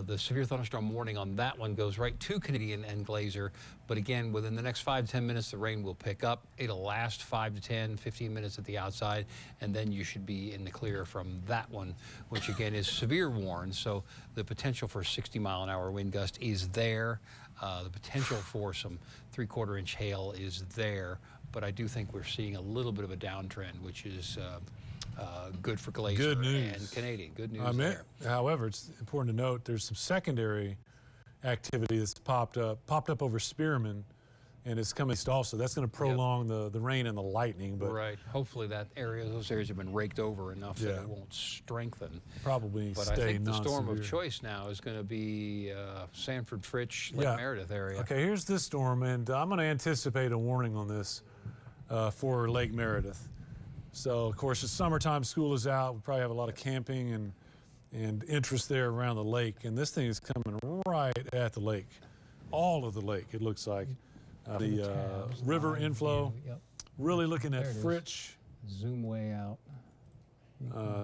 the severe thunderstorm warning on that one goes right to Canadian and Glazer. But again, within the next 5 to 10 minutes, the rain will pick up. It'll last 5 to 10, 15 minutes at the outside, and then you should be in the clear from that one, which again is severe warned. So the potential for 60-mile-an-hour wind gust is there. The potential for some 3/4 inch hail is there. But I do think we're seeing a little bit of a downtrend, which is good for Glazer Good news. and Canadian. Good news there. However, it's important to note there's some secondary activity that's popped up over Spearman, and it's coming east also. That's going to prolong the rain and the lightning, but Right. Hopefully those areas have been raked over enough that Yeah. it won't strengthen. probably But stay I think the storm of non-severe. choice now is going to be Sanford, Fritch, Lake Meredith area. Okay, here's this storm, and I'm going to anticipate a warning on this for Lake Meredith. So, of course, it's summertime, school is out. We probably have a lot of camping and interest there around the lake. And this thing is coming right at the lake, all of the lake, it looks like. The river inflow, Yep. really looking at There it is. Fritch, Zoom way out.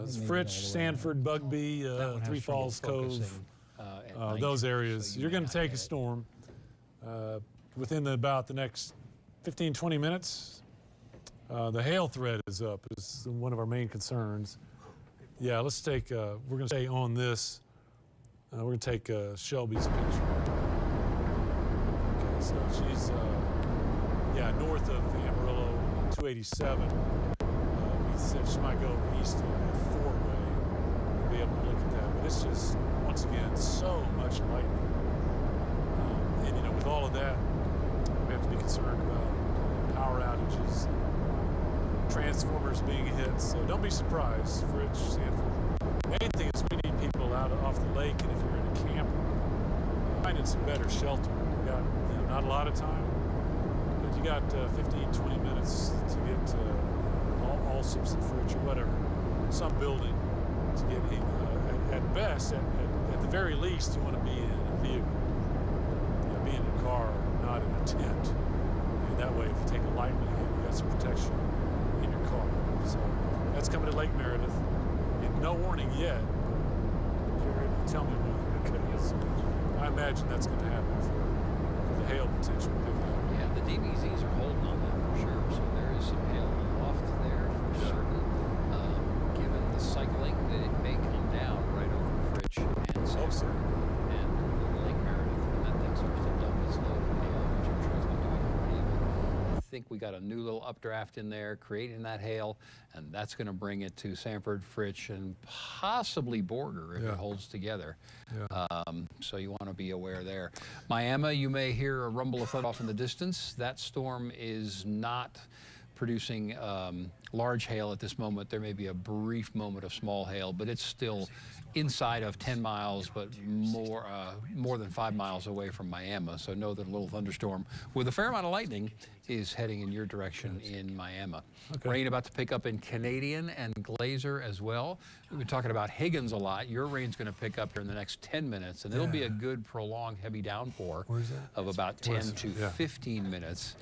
it's Fritch, Sanford, Bugby, Three Falls Cove, those areas. You're going to take a storm within about the next 15, 20 minutes. The hail threat is up, is one of our main concerns. Yeah, let's take, we're going to stay on this. We're going to take Shelby's picture. Okay, so she's, north of Amarillo, 287. We said she might go east at Four-Way. We'll be able to look at that. But it's just, once again, so much lightning. And, you know, with all of that, we have to be concerned about power outages, transformers being hit, so don't be surprised, Fritch, Sanford. Main thing is we need people out off the lake, and if you're in a camper, finding some better shelter. We got not a lot of time, but you got 15, 20 minutes to get to Allsup's and Fritch or whatever, some building to get in. At best, at the very least, you want to be in a vehicle, be in a car, not in a tent. And that way, if you take a lightning hit, you got some protection in your car. So that's coming to Lake Meredith. And no warning yet. Jared, tell me when, because I imagine that's going to happen for the hail potential. Yeah, the DBZs are holding on that for sure. So there is some hail aloft there for certain. Given the cycling, that it may come down right over Fritch and So. and Lake Meredith when that thing starts to dump its load of hail, which I'm sure it's been doing already. But I think we got a new little updraft in there creating that hail, and that's going to bring it to Sanford, Fritch, and possibly Borger if it holds together. So you want to be aware there. Miami, you may hear a rumble of thunder off in the distance. That storm is not producing large hail at this moment. There may be a brief moment of small hail, but it's still inside of 10 miles, but more than 5 miles away from Miami. So know that a little thunderstorm with a fair amount of lightning is heading in your direction in Miami. Okay. Rain about to pick up in Canadian and Glazer as well. We've been talking about Higgins a lot. Your rain's going to pick up here in the next 10 minutes, and it'll be a good prolonged heavy downpour of about 10 to 15 minutes.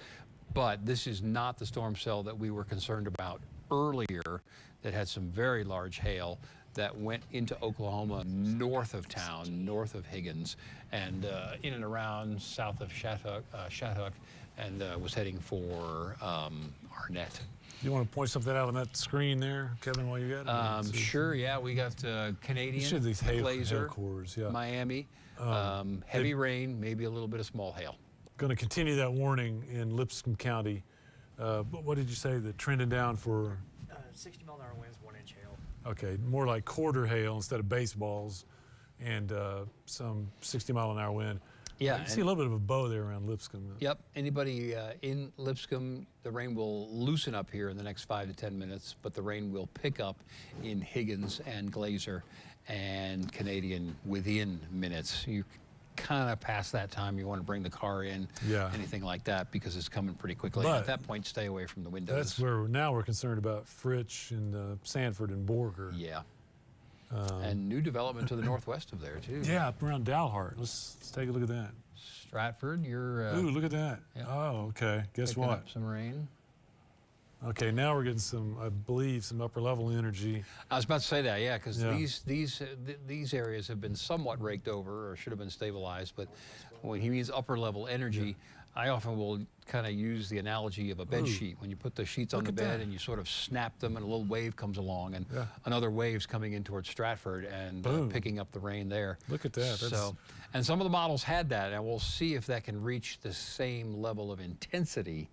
But this is not the storm cell that we were concerned about earlier that had some very large hail that went into Oklahoma north of town, north of Higgins, and in and around south of Shattuck, and was heading for Arnett. You want to point something out on that screen there, Kevin, while you got it? Sure, yeah. We got Canadian, these hail Glazer, cores, Miami, heavy rain, maybe a little bit of small hail. Going to continue that warning in Lipscomb County. What did you say? The trending down for? 60-mile-an-hour winds, 1-inch hail. Okay, more like quarter hail instead of baseballs, and some 60-mile-an-hour wind. Yeah, I can see a little bit of a bow there around Lipscomb. Yep. Anybody in Lipscomb, the rain will loosen up here in the next 5 to 10 minutes, but the rain will pick up in Higgins and Glazer and Canadian within minutes. You kind of past that time, you want to bring the car in, anything like that, because it's coming pretty quickly. But at that point, stay away from the windows. That's where now we're concerned about Fritch and Sanford and Borger. Yeah. And new development to the northwest of there, too. Yeah, up around Dalhart. Let's take a look at that. Stratford, you're... Ooh, look at that. Yeah. Oh, okay. Guess what? Up some rain. Okay, now we're getting some, I believe, some upper-level energy. I was about to say that, yeah, because these areas have been somewhat raked over or should have been stabilized, but when he means upper-level energy, I often will kind of use the analogy of a bed sheet. When you put the sheets on the bed and you sort of snap them and a little wave comes along and another wave's coming in towards Stratford and picking up the rain there. Look at that. So, and some of the models had that, and we'll see if that can reach the same level of intensity,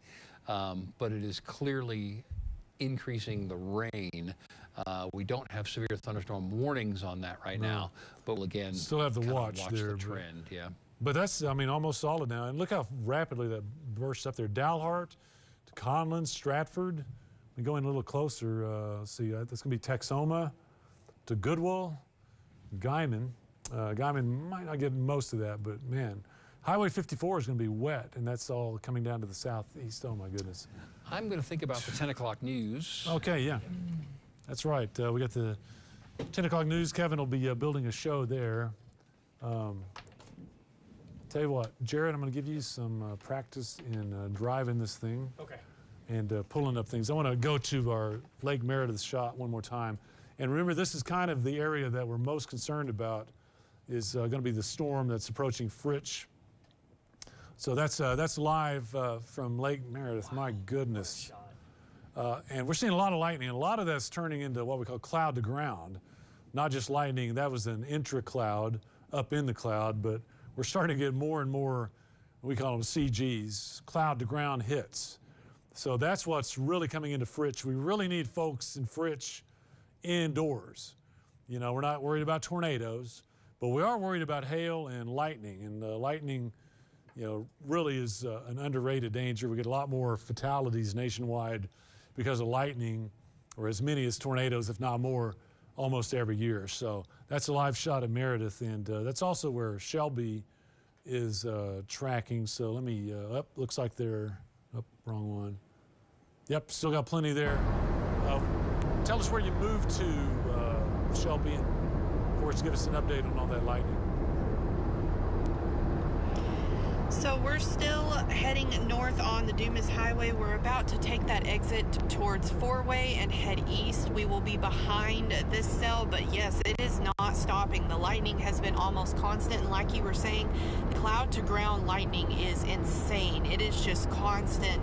but it is clearly increasing the rain. We don't have severe thunderstorm warnings on that right now, but we'll again still have the watch there. The trend, But that's, I mean, almost solid now. And look how rapidly that bursts up there. Dalhart to Conlin, Stratford. We go in a little closer. See, that's going to be Texoma to Goodwill, Guyman. Guyman might not get most of that, but man, Highway 54 is going to be wet, and that's all coming down to the southeast. Oh, my goodness. I'm going to think about the 10 o'clock news. Okay, yeah. That's right. We got the 10 o'clock news. Kevin will be building a show there. Tell you what, Jared, I'm going to give you some practice in driving this thing. Okay. And pulling up things. I want to go to our Lake Meredith shot one more time. And remember, this is kind of the area that we're most concerned about is going to be the storm that's approaching Fritch. So that's live from Lake Meredith. Wow. My goodness. And we're seeing a lot of lightning. And a lot of that's turning into what we call cloud to ground. Not just lightning. That was an intra-cloud up in the cloud, but we're starting to get more and more, we call them CGs, cloud to ground hits. So that's what's really coming into Fritch. We really need folks in Fritch indoors. You know, we're not worried about tornadoes, but we are worried about hail and lightning. And lightning, you know, really is an underrated danger. We get a lot more fatalities nationwide because of lightning, or as many as tornadoes, if not more, almost every year. So that's a live shot of Meredith, and that's also where Shelby is tracking. So let me, looks like they're, wrong one. Yep, still got plenty there. Tell us where you moved to, Shelby, and of course give us an update on all that lightning. So we're still heading north on the Dumas Highway. We're about to take that exit towards Four-Way and head east. We will be behind this cell, but yes, it is not stopping. The lightning has been almost constant, and like you were saying, cloud to ground lightning is insane. It is just constant,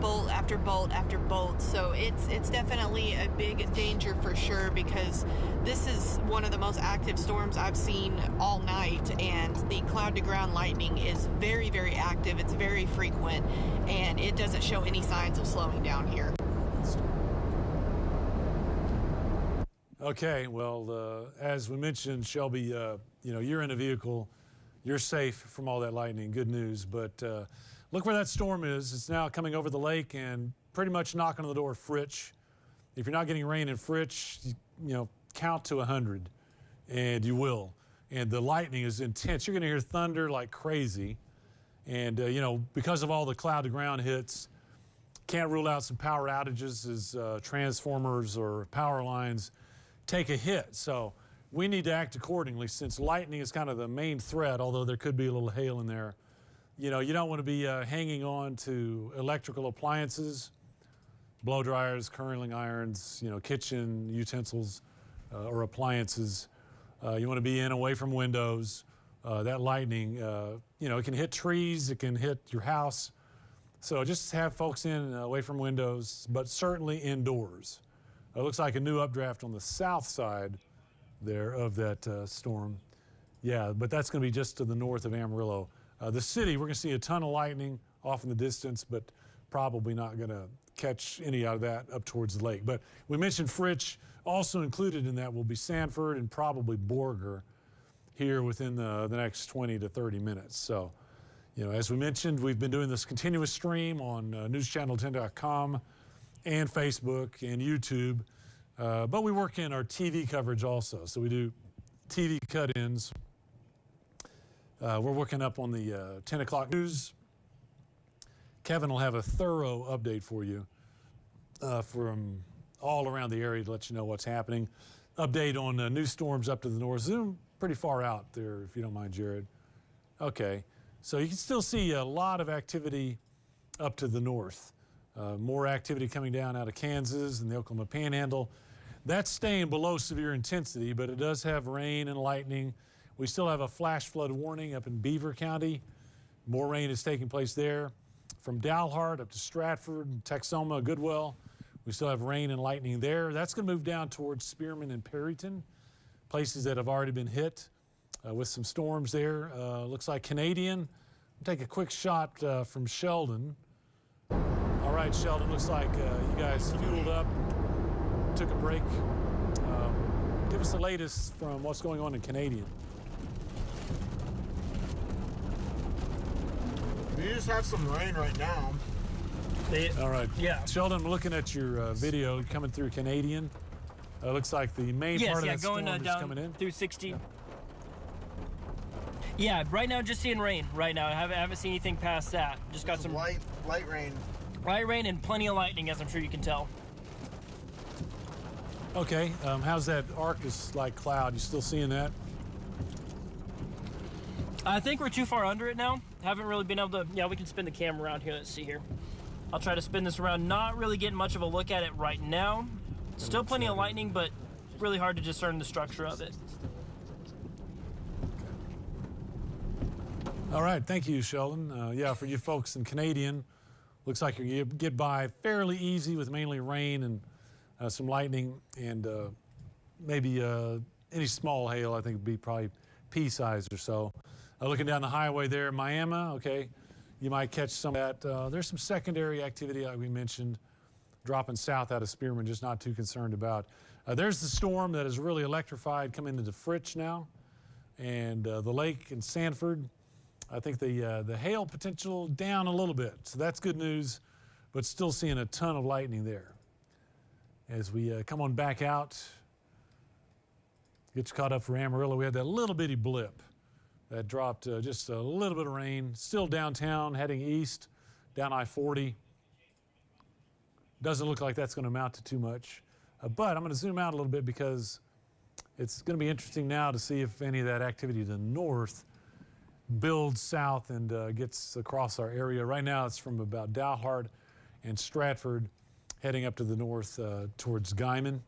bolt after bolt after bolt. So it's definitely a big danger for sure, because this is one of the most active storms I've seen all night, and the cloud to ground lightning is very, very active. It's very frequent, and it doesn't show any signs of slowing down here. Okay, well, as we mentioned, Shelby, you know, you're in a vehicle, you're safe from all that lightning. Good news, but look where that storm is. It's now coming over the lake and pretty much knocking on the door of Fritch. If you're not getting rain in Fritch, you know, count to 100, and you will. And the lightning is intense. You're going to hear thunder like crazy. And, you know, because of all the cloud to ground hits, can't rule out some power outages as transformers or power lines take a hit. So we need to act accordingly, since lightning is kind of the main threat, although there could be a little hail in there. You know, you don't want to be hanging on to electrical appliances, blow dryers, curling irons, you know, kitchen utensils or appliances. You want to be in away from windows. That lightning, you know, it can hit trees, it can hit your house. So just have folks in away from windows, but certainly indoors. It looks like a new updraft on the south side there of that storm. Yeah, but that's going to be just to the north of Amarillo. The city, we're going to see a ton of lightning off in the distance, but probably not going to catch any out of that up towards the lake. But we mentioned Fritch. Also included in that will be Sanford and probably Borger here within the next 20 to 30 minutes. So, you know, as we mentioned, we've been doing this continuous stream on NewsChannel10.com and Facebook and YouTube. But we work in our TV coverage also. So we do TV cut-ins. We're working up on the 10 o'clock news. Kevin will have a thorough update for you from all around the area to let you know what's happening. Update on new storms up to the north. Zoom pretty far out there, if you don't mind, Jared. Okay, so you can still see a lot of activity up to the north. More activity coming down out of Kansas and the Oklahoma Panhandle. That's staying below severe intensity, but it does have rain and lightning. We still have a flash flood warning up in Beaver County. More rain is taking place there. From Dalhart up to Stratford, Texoma, Goodwell, we still have rain and lightning there. That's going to move down towards Spearman and Perryton, places that have already been hit with some storms there. Looks like Canadian. I'll take a quick shot from Sheldon. All right, Sheldon, looks like you guys fueled up, took a break. Give us the latest from what's going on in Canadian. We just have some rain right now. All right. Yeah. Sheldon, I'm looking at your video coming through Canadian. Looks like the main part of that storm is down coming in. through 60. Yeah, right now just seeing rain. Right now, I haven't seen anything past that. Just got some light rain. light rain and plenty of lightning, as I'm sure you can tell. Okay, how's that Arcus-like cloud? You still seeing that? I think we're too far under it now. Haven't really been able to. Yeah, we can spin the camera around here. Let's see here. I'll try to spin this around. Not really getting much of a look at it right now. Still plenty of lightning, but really hard to discern the structure of it. All right, thank you, Sheldon. Yeah, for you folks in Canadian, looks like you get by fairly easy with mainly rain and some lightning and maybe any small hail. I think would be probably pea-sized or so. Looking down the highway there, Miami, okay, you might catch some of that. There's some secondary activity, like we mentioned, dropping south out of Spearman, just not too concerned about. There's the storm that is really electrified coming into Fritch now, and the lake in Sanford. I think the hail potential down a little bit, so that's good news, but still seeing a ton of lightning there. As we come on back out, get you caught up for Amarillo, we had that little bitty blip that dropped just a little bit of rain. Still downtown, heading east, down I-40. Doesn't look like that's going to amount to too much. But I'm going to zoom out a little bit because it's going to be interesting now to see if any of that activity to the north builds south and gets across our area. Right now it's from about Dalhart and Stratford heading up to the north towards Guyman.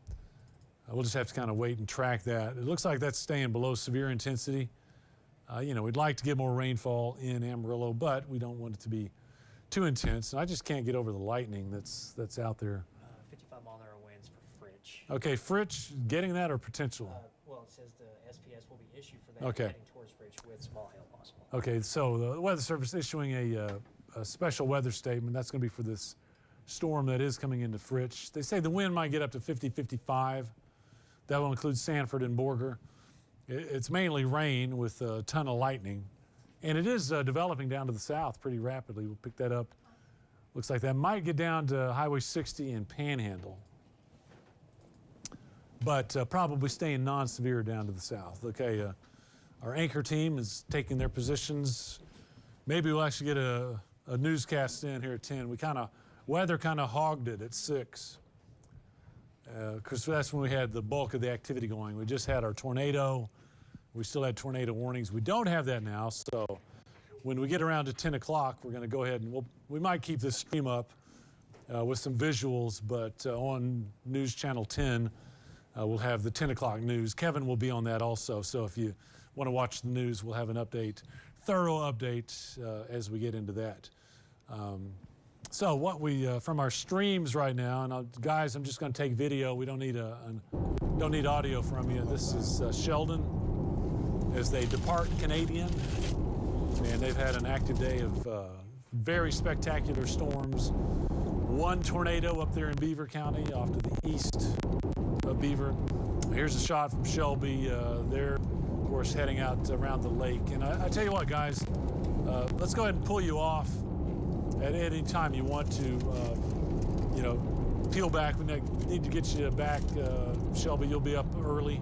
We'll just have to kind of wait and track that. It looks like that's staying below severe intensity. You know, we'd like to get more rainfall in Amarillo, but we don't want it to be too intense. And I just can't get over the lightning that's out there. 55-mile-an-hour winds for Fritch. Okay, Fritch, getting that or potential? Well, it says the SPS will be issued for that Okay. heading towards Fritch with small hail possible. Okay, so the Weather Service issuing a special weather statement. That's going to be for this storm that is coming into Fritch. They say the wind might get up to 50, 55. That will include Sanford and Borger. It's mainly rain with a ton of lightning. And it is developing down to the south pretty rapidly. We'll pick that up. Looks like that might get down to Highway 60 and Panhandle. But probably staying non-severe down to the south. Okay, our anchor team is taking their positions. Maybe we'll actually get a newscast in here at 10. Weather kind of hogged it at 6. Because that's when we had the bulk of the activity going. We just had our tornado. We still had tornado warnings. We don't have that now, so when we get around to 10 o'clock, we're going to go ahead and we might keep this stream up with some visuals, but on News Channel 10, we'll have the 10 o'clock news. Kevin will be on that also, so if you want to watch the news, we'll have an update, thorough update as we get into that. So what we from our streams right now, and guys, I'm just going to take video. We don't need audio from you. This is Sheldon as they depart Canadian, and they've had an active day of very spectacular storms. One tornado up there in Beaver County, off to the east of Beaver. Here's a shot from Shelby. They're of course heading out around the lake. And I tell you what, guys, let's go ahead and pull you off at any time you want to, you know, peel back. We need to get you back. Shelby, you'll be up early.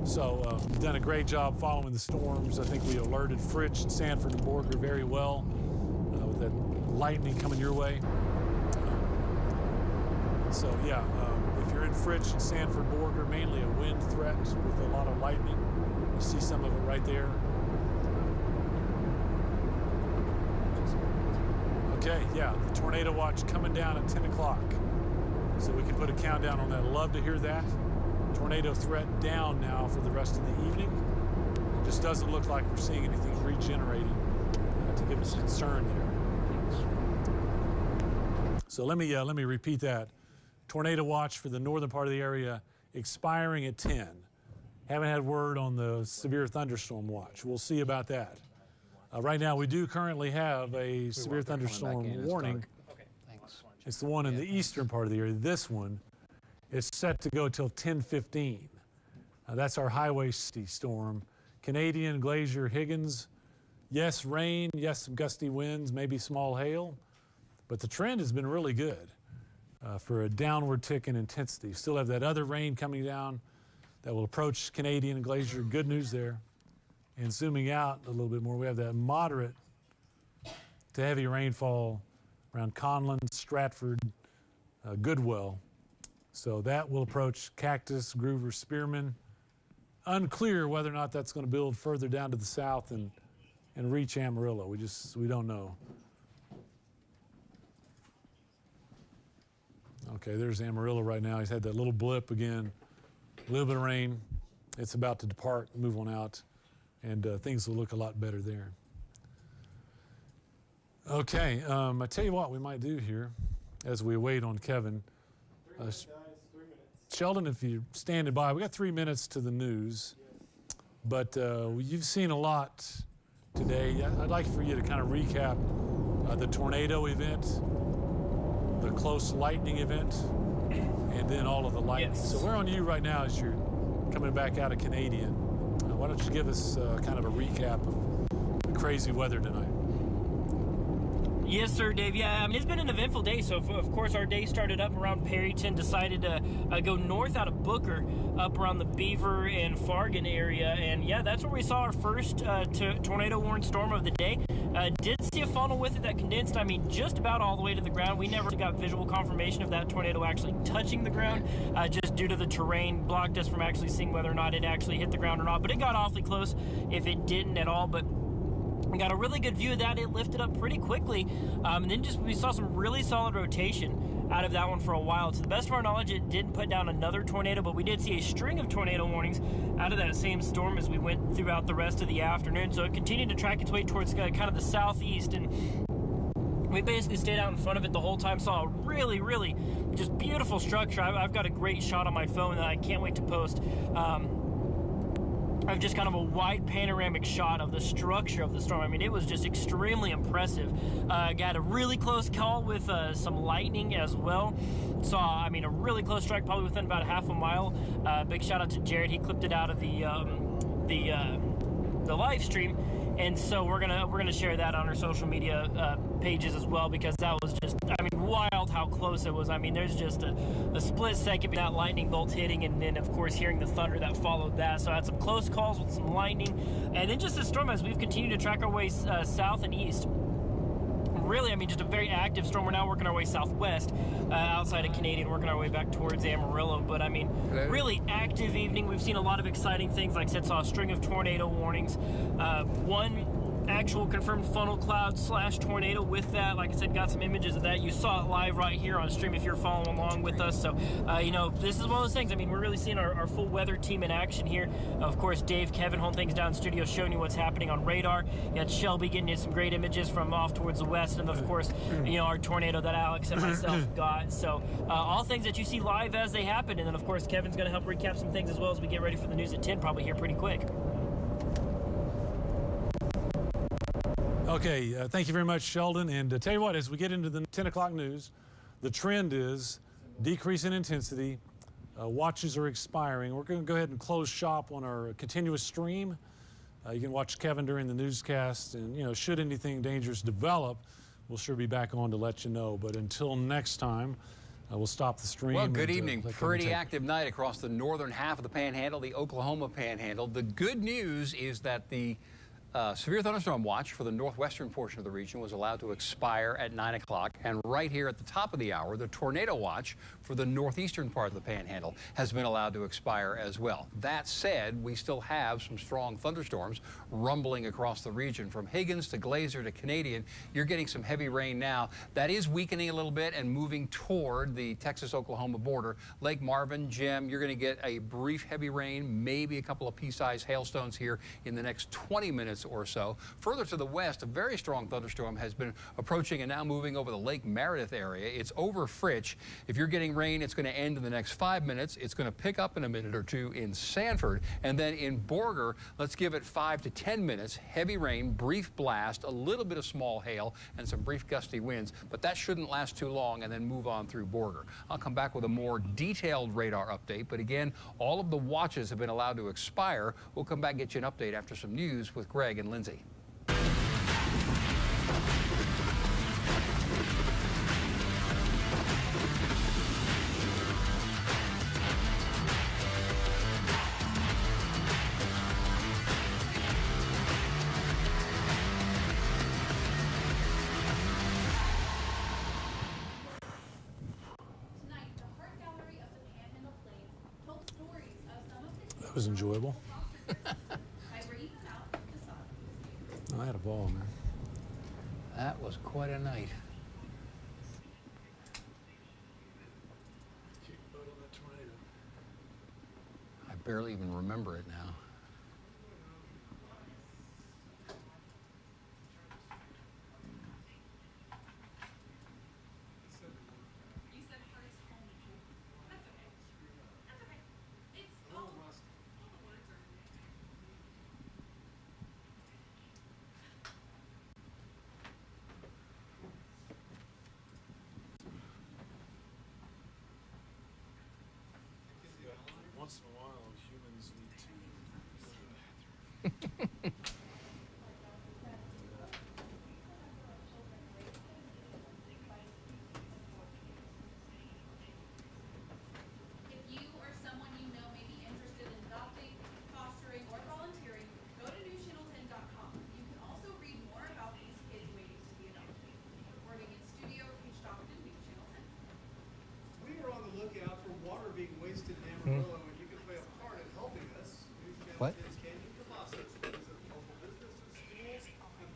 So you've done a great job following the storms. I think we alerted Fritch and Sanford and Borger very well with that lightning coming your way. So yeah, if you're in Fritch and Sanford, Borger, mainly a wind threat with a lot of lightning. You see some of it right there. Okay, yeah, the tornado watch coming down at 10 o'clock. So we can put a countdown on that. Love to hear that. Tornado threat down now for the rest of the evening. Just doesn't look like we're seeing anything regenerating to give us concern there. So let me repeat that. Tornado watch for the northern part of the area expiring at 10. Haven't had word on the severe thunderstorm watch. We'll see about that. Right now, we do currently have a severe thunderstorm warning. Okay, thanks. It's the one in the eastern part of the area. This one is set to go till 10:15. That's our Highway 60 storm. Canadian, Glacier, Higgins. Yes, rain. Yes, some gusty winds, maybe small hail. But the trend has been really good for a downward tick in intensity. Still have that other rain coming down that will approach Canadian and Glacier. Good news there. And zooming out a little bit more, we have that moderate to heavy rainfall around Conlin, Stratford, Goodwell. So that will approach Cactus, Groover, Spearman. Unclear whether or not that's going to build further down to the south and reach Amarillo. We don't know. Okay, there's Amarillo right now. He's had that little blip again. A little bit of rain. It's about to depart, move on out. And things will look a lot better there. Okay, I tell you what we might do here as we wait on Kevin. 3 minutes, guys, 3 minutes. Sheldon, if you're standing by, we got 3 minutes to the news. But you've seen a lot today. I'd like for you to kind of recap the tornado event, the close lightning event, and then all of the lightning. Yes. So we're on you right now as you're coming back out of Canadian. Why don't you give us kind of a recap of the crazy weather tonight? Yes, sir, Dave. Yeah, it's been an eventful day. So, of course, our day started up around Perryton, decided to go north out of Booker, up around the Beaver and Fargan area. And, yeah, that's where we saw our first tornado-warned storm of the day. Did see a funnel with it that condensed, just about all the way to the ground. We never got visual confirmation of that tornado actually touching the ground, just due to the terrain blocked us from actually seeing whether or not it actually hit the ground or not. But it got awfully close if it didn't at all. But We got a really good view of that. It lifted up pretty quickly. And then we saw some really solid rotation out of that one for a while. To the best of our knowledge, it didn't put down another tornado, but we did see a string of tornado warnings out of that same storm as we went throughout the rest of the afternoon. So it continued to track its way towards kind of the southeast, and we basically stayed out in front of it the whole time. Saw a really, really just beautiful structure. I've got a great shot on my phone that I can't wait to post. Of just kind of a wide panoramic shot of the structure of the storm. I mean, it was just extremely impressive. Got a really close call with some lightning as well. Saw, I mean, a really close strike, probably within about a half a mile. Big shout out to Jared. He clipped it out of the live stream, and so we're gonna share that on our social media pages as well, because that was just, I mean, wild how close it was. I mean, there's just a split second between that lightning bolt hitting and then of course hearing the thunder that followed that. So I had some close calls with some lightning, and then just the storm as we've continued to track our way south and east. Really, I mean, just a very active storm. We're now working our way southwest outside of Canadian, working our way back towards Amarillo. But I mean, really active evening. We've seen a lot of exciting things. Like I said, saw a string of tornado warnings. One actual confirmed funnel cloud / tornado with that. Like I said, got some images of that. You saw it live right here on stream if you're following along with us. So, you know, this is one of those things. I mean, we're really seeing our full weather team in action here. Of course, Dave, Kevin, holding things down in studio, showing you what's happening on radar. You got Shelby getting you some great images from off towards the west. And of course, you know, our tornado that Alex and myself got. So, all things that you see live as they happen. And then, of course, Kevin's going to help recap some things as well as we get ready for the news at 10, probably here pretty quick. Okay, thank you very much, Sheldon. And tell you what, as we get into the 10 o'clock news, the trend is decrease in intensity. Watches are expiring. We're going to go ahead and close shop on our continuous stream. You can watch Kevin during the newscast, and you know, should anything dangerous develop, we'll sure be back on to let you know. But until next time, we'll stop the stream. Well, good evening. Pretty active night across the northern half of the Panhandle, the Oklahoma Panhandle. The good news is that the severe thunderstorm watch for the northwestern portion of the region was allowed to expire at 9 o'clock. And right here at the top of the hour, the tornado watch for the northeastern part of the Panhandle has been allowed to expire as well. That said, we still have some strong thunderstorms rumbling across the region. From Higgins to Glazer to Canadian, you're getting some heavy rain now. That is weakening a little bit and moving toward the Texas-Oklahoma border. Lake Marvin, Jim, you're going to get a brief heavy rain, maybe a couple of pea-sized hailstones here in the next 20 minutes or so. Further to the west, a very strong thunderstorm has been approaching and now moving over the Lake Meredith area. It's over Fritch. If you're getting rain, it's going to end in the next 5 minutes. It's going to pick up in a minute or two in Sanford. And then in Borger, let's give it 5 to 10 minutes. Heavy rain, brief blast, a little bit of small hail, and some brief gusty winds. But that shouldn't last too long and then move on through Borger. I'll come back with a more detailed radar update. But again, all of the watches have been allowed to expire. We'll come back and get you an update after some news with Greg and Lindsay. That was enjoyable. I had a ball, man. That was quite a night. I barely even remember it now. Once in a while, humans need to. If you or someone you know may be interested in adopting, fostering, or volunteering, go to NewsChannel10.com. You can also read more about these kids waiting to be adopted. Reporting in studio, Paige Stockton, News Channel 10. We are on the lookout for water being wasted in Amarillo, and you can play a part in helping us. What? Can you come us visit local businesses, schools, and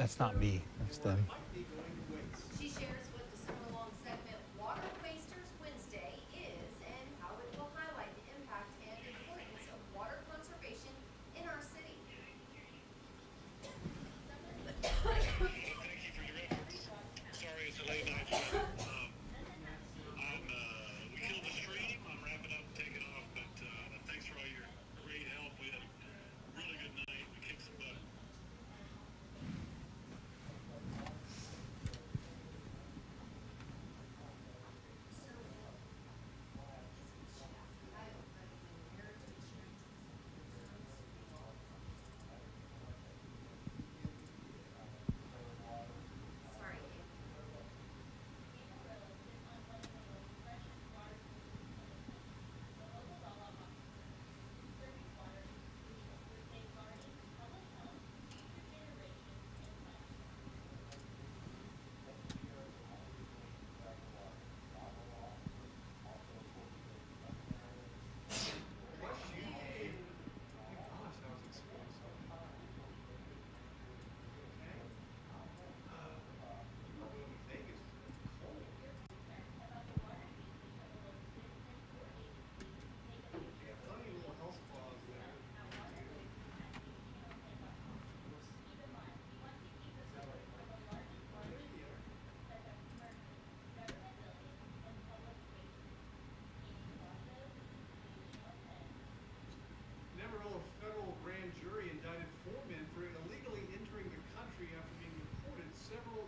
That's not me. That's them. Might be going to waste. She shares what the summer-long segment Water Wasters Wednesday is and how it will highlight the impact and importance of water conservation in our city. Thank you for your efforts. Sorry it's a late night. We killed the stream. I'm wrapping up, taking off, but thanks for all your great help. We had a really good night. We kicked some butt. Sorry. Amarillo federal grand jury indicted 4 men for illegally entering the country after being deported several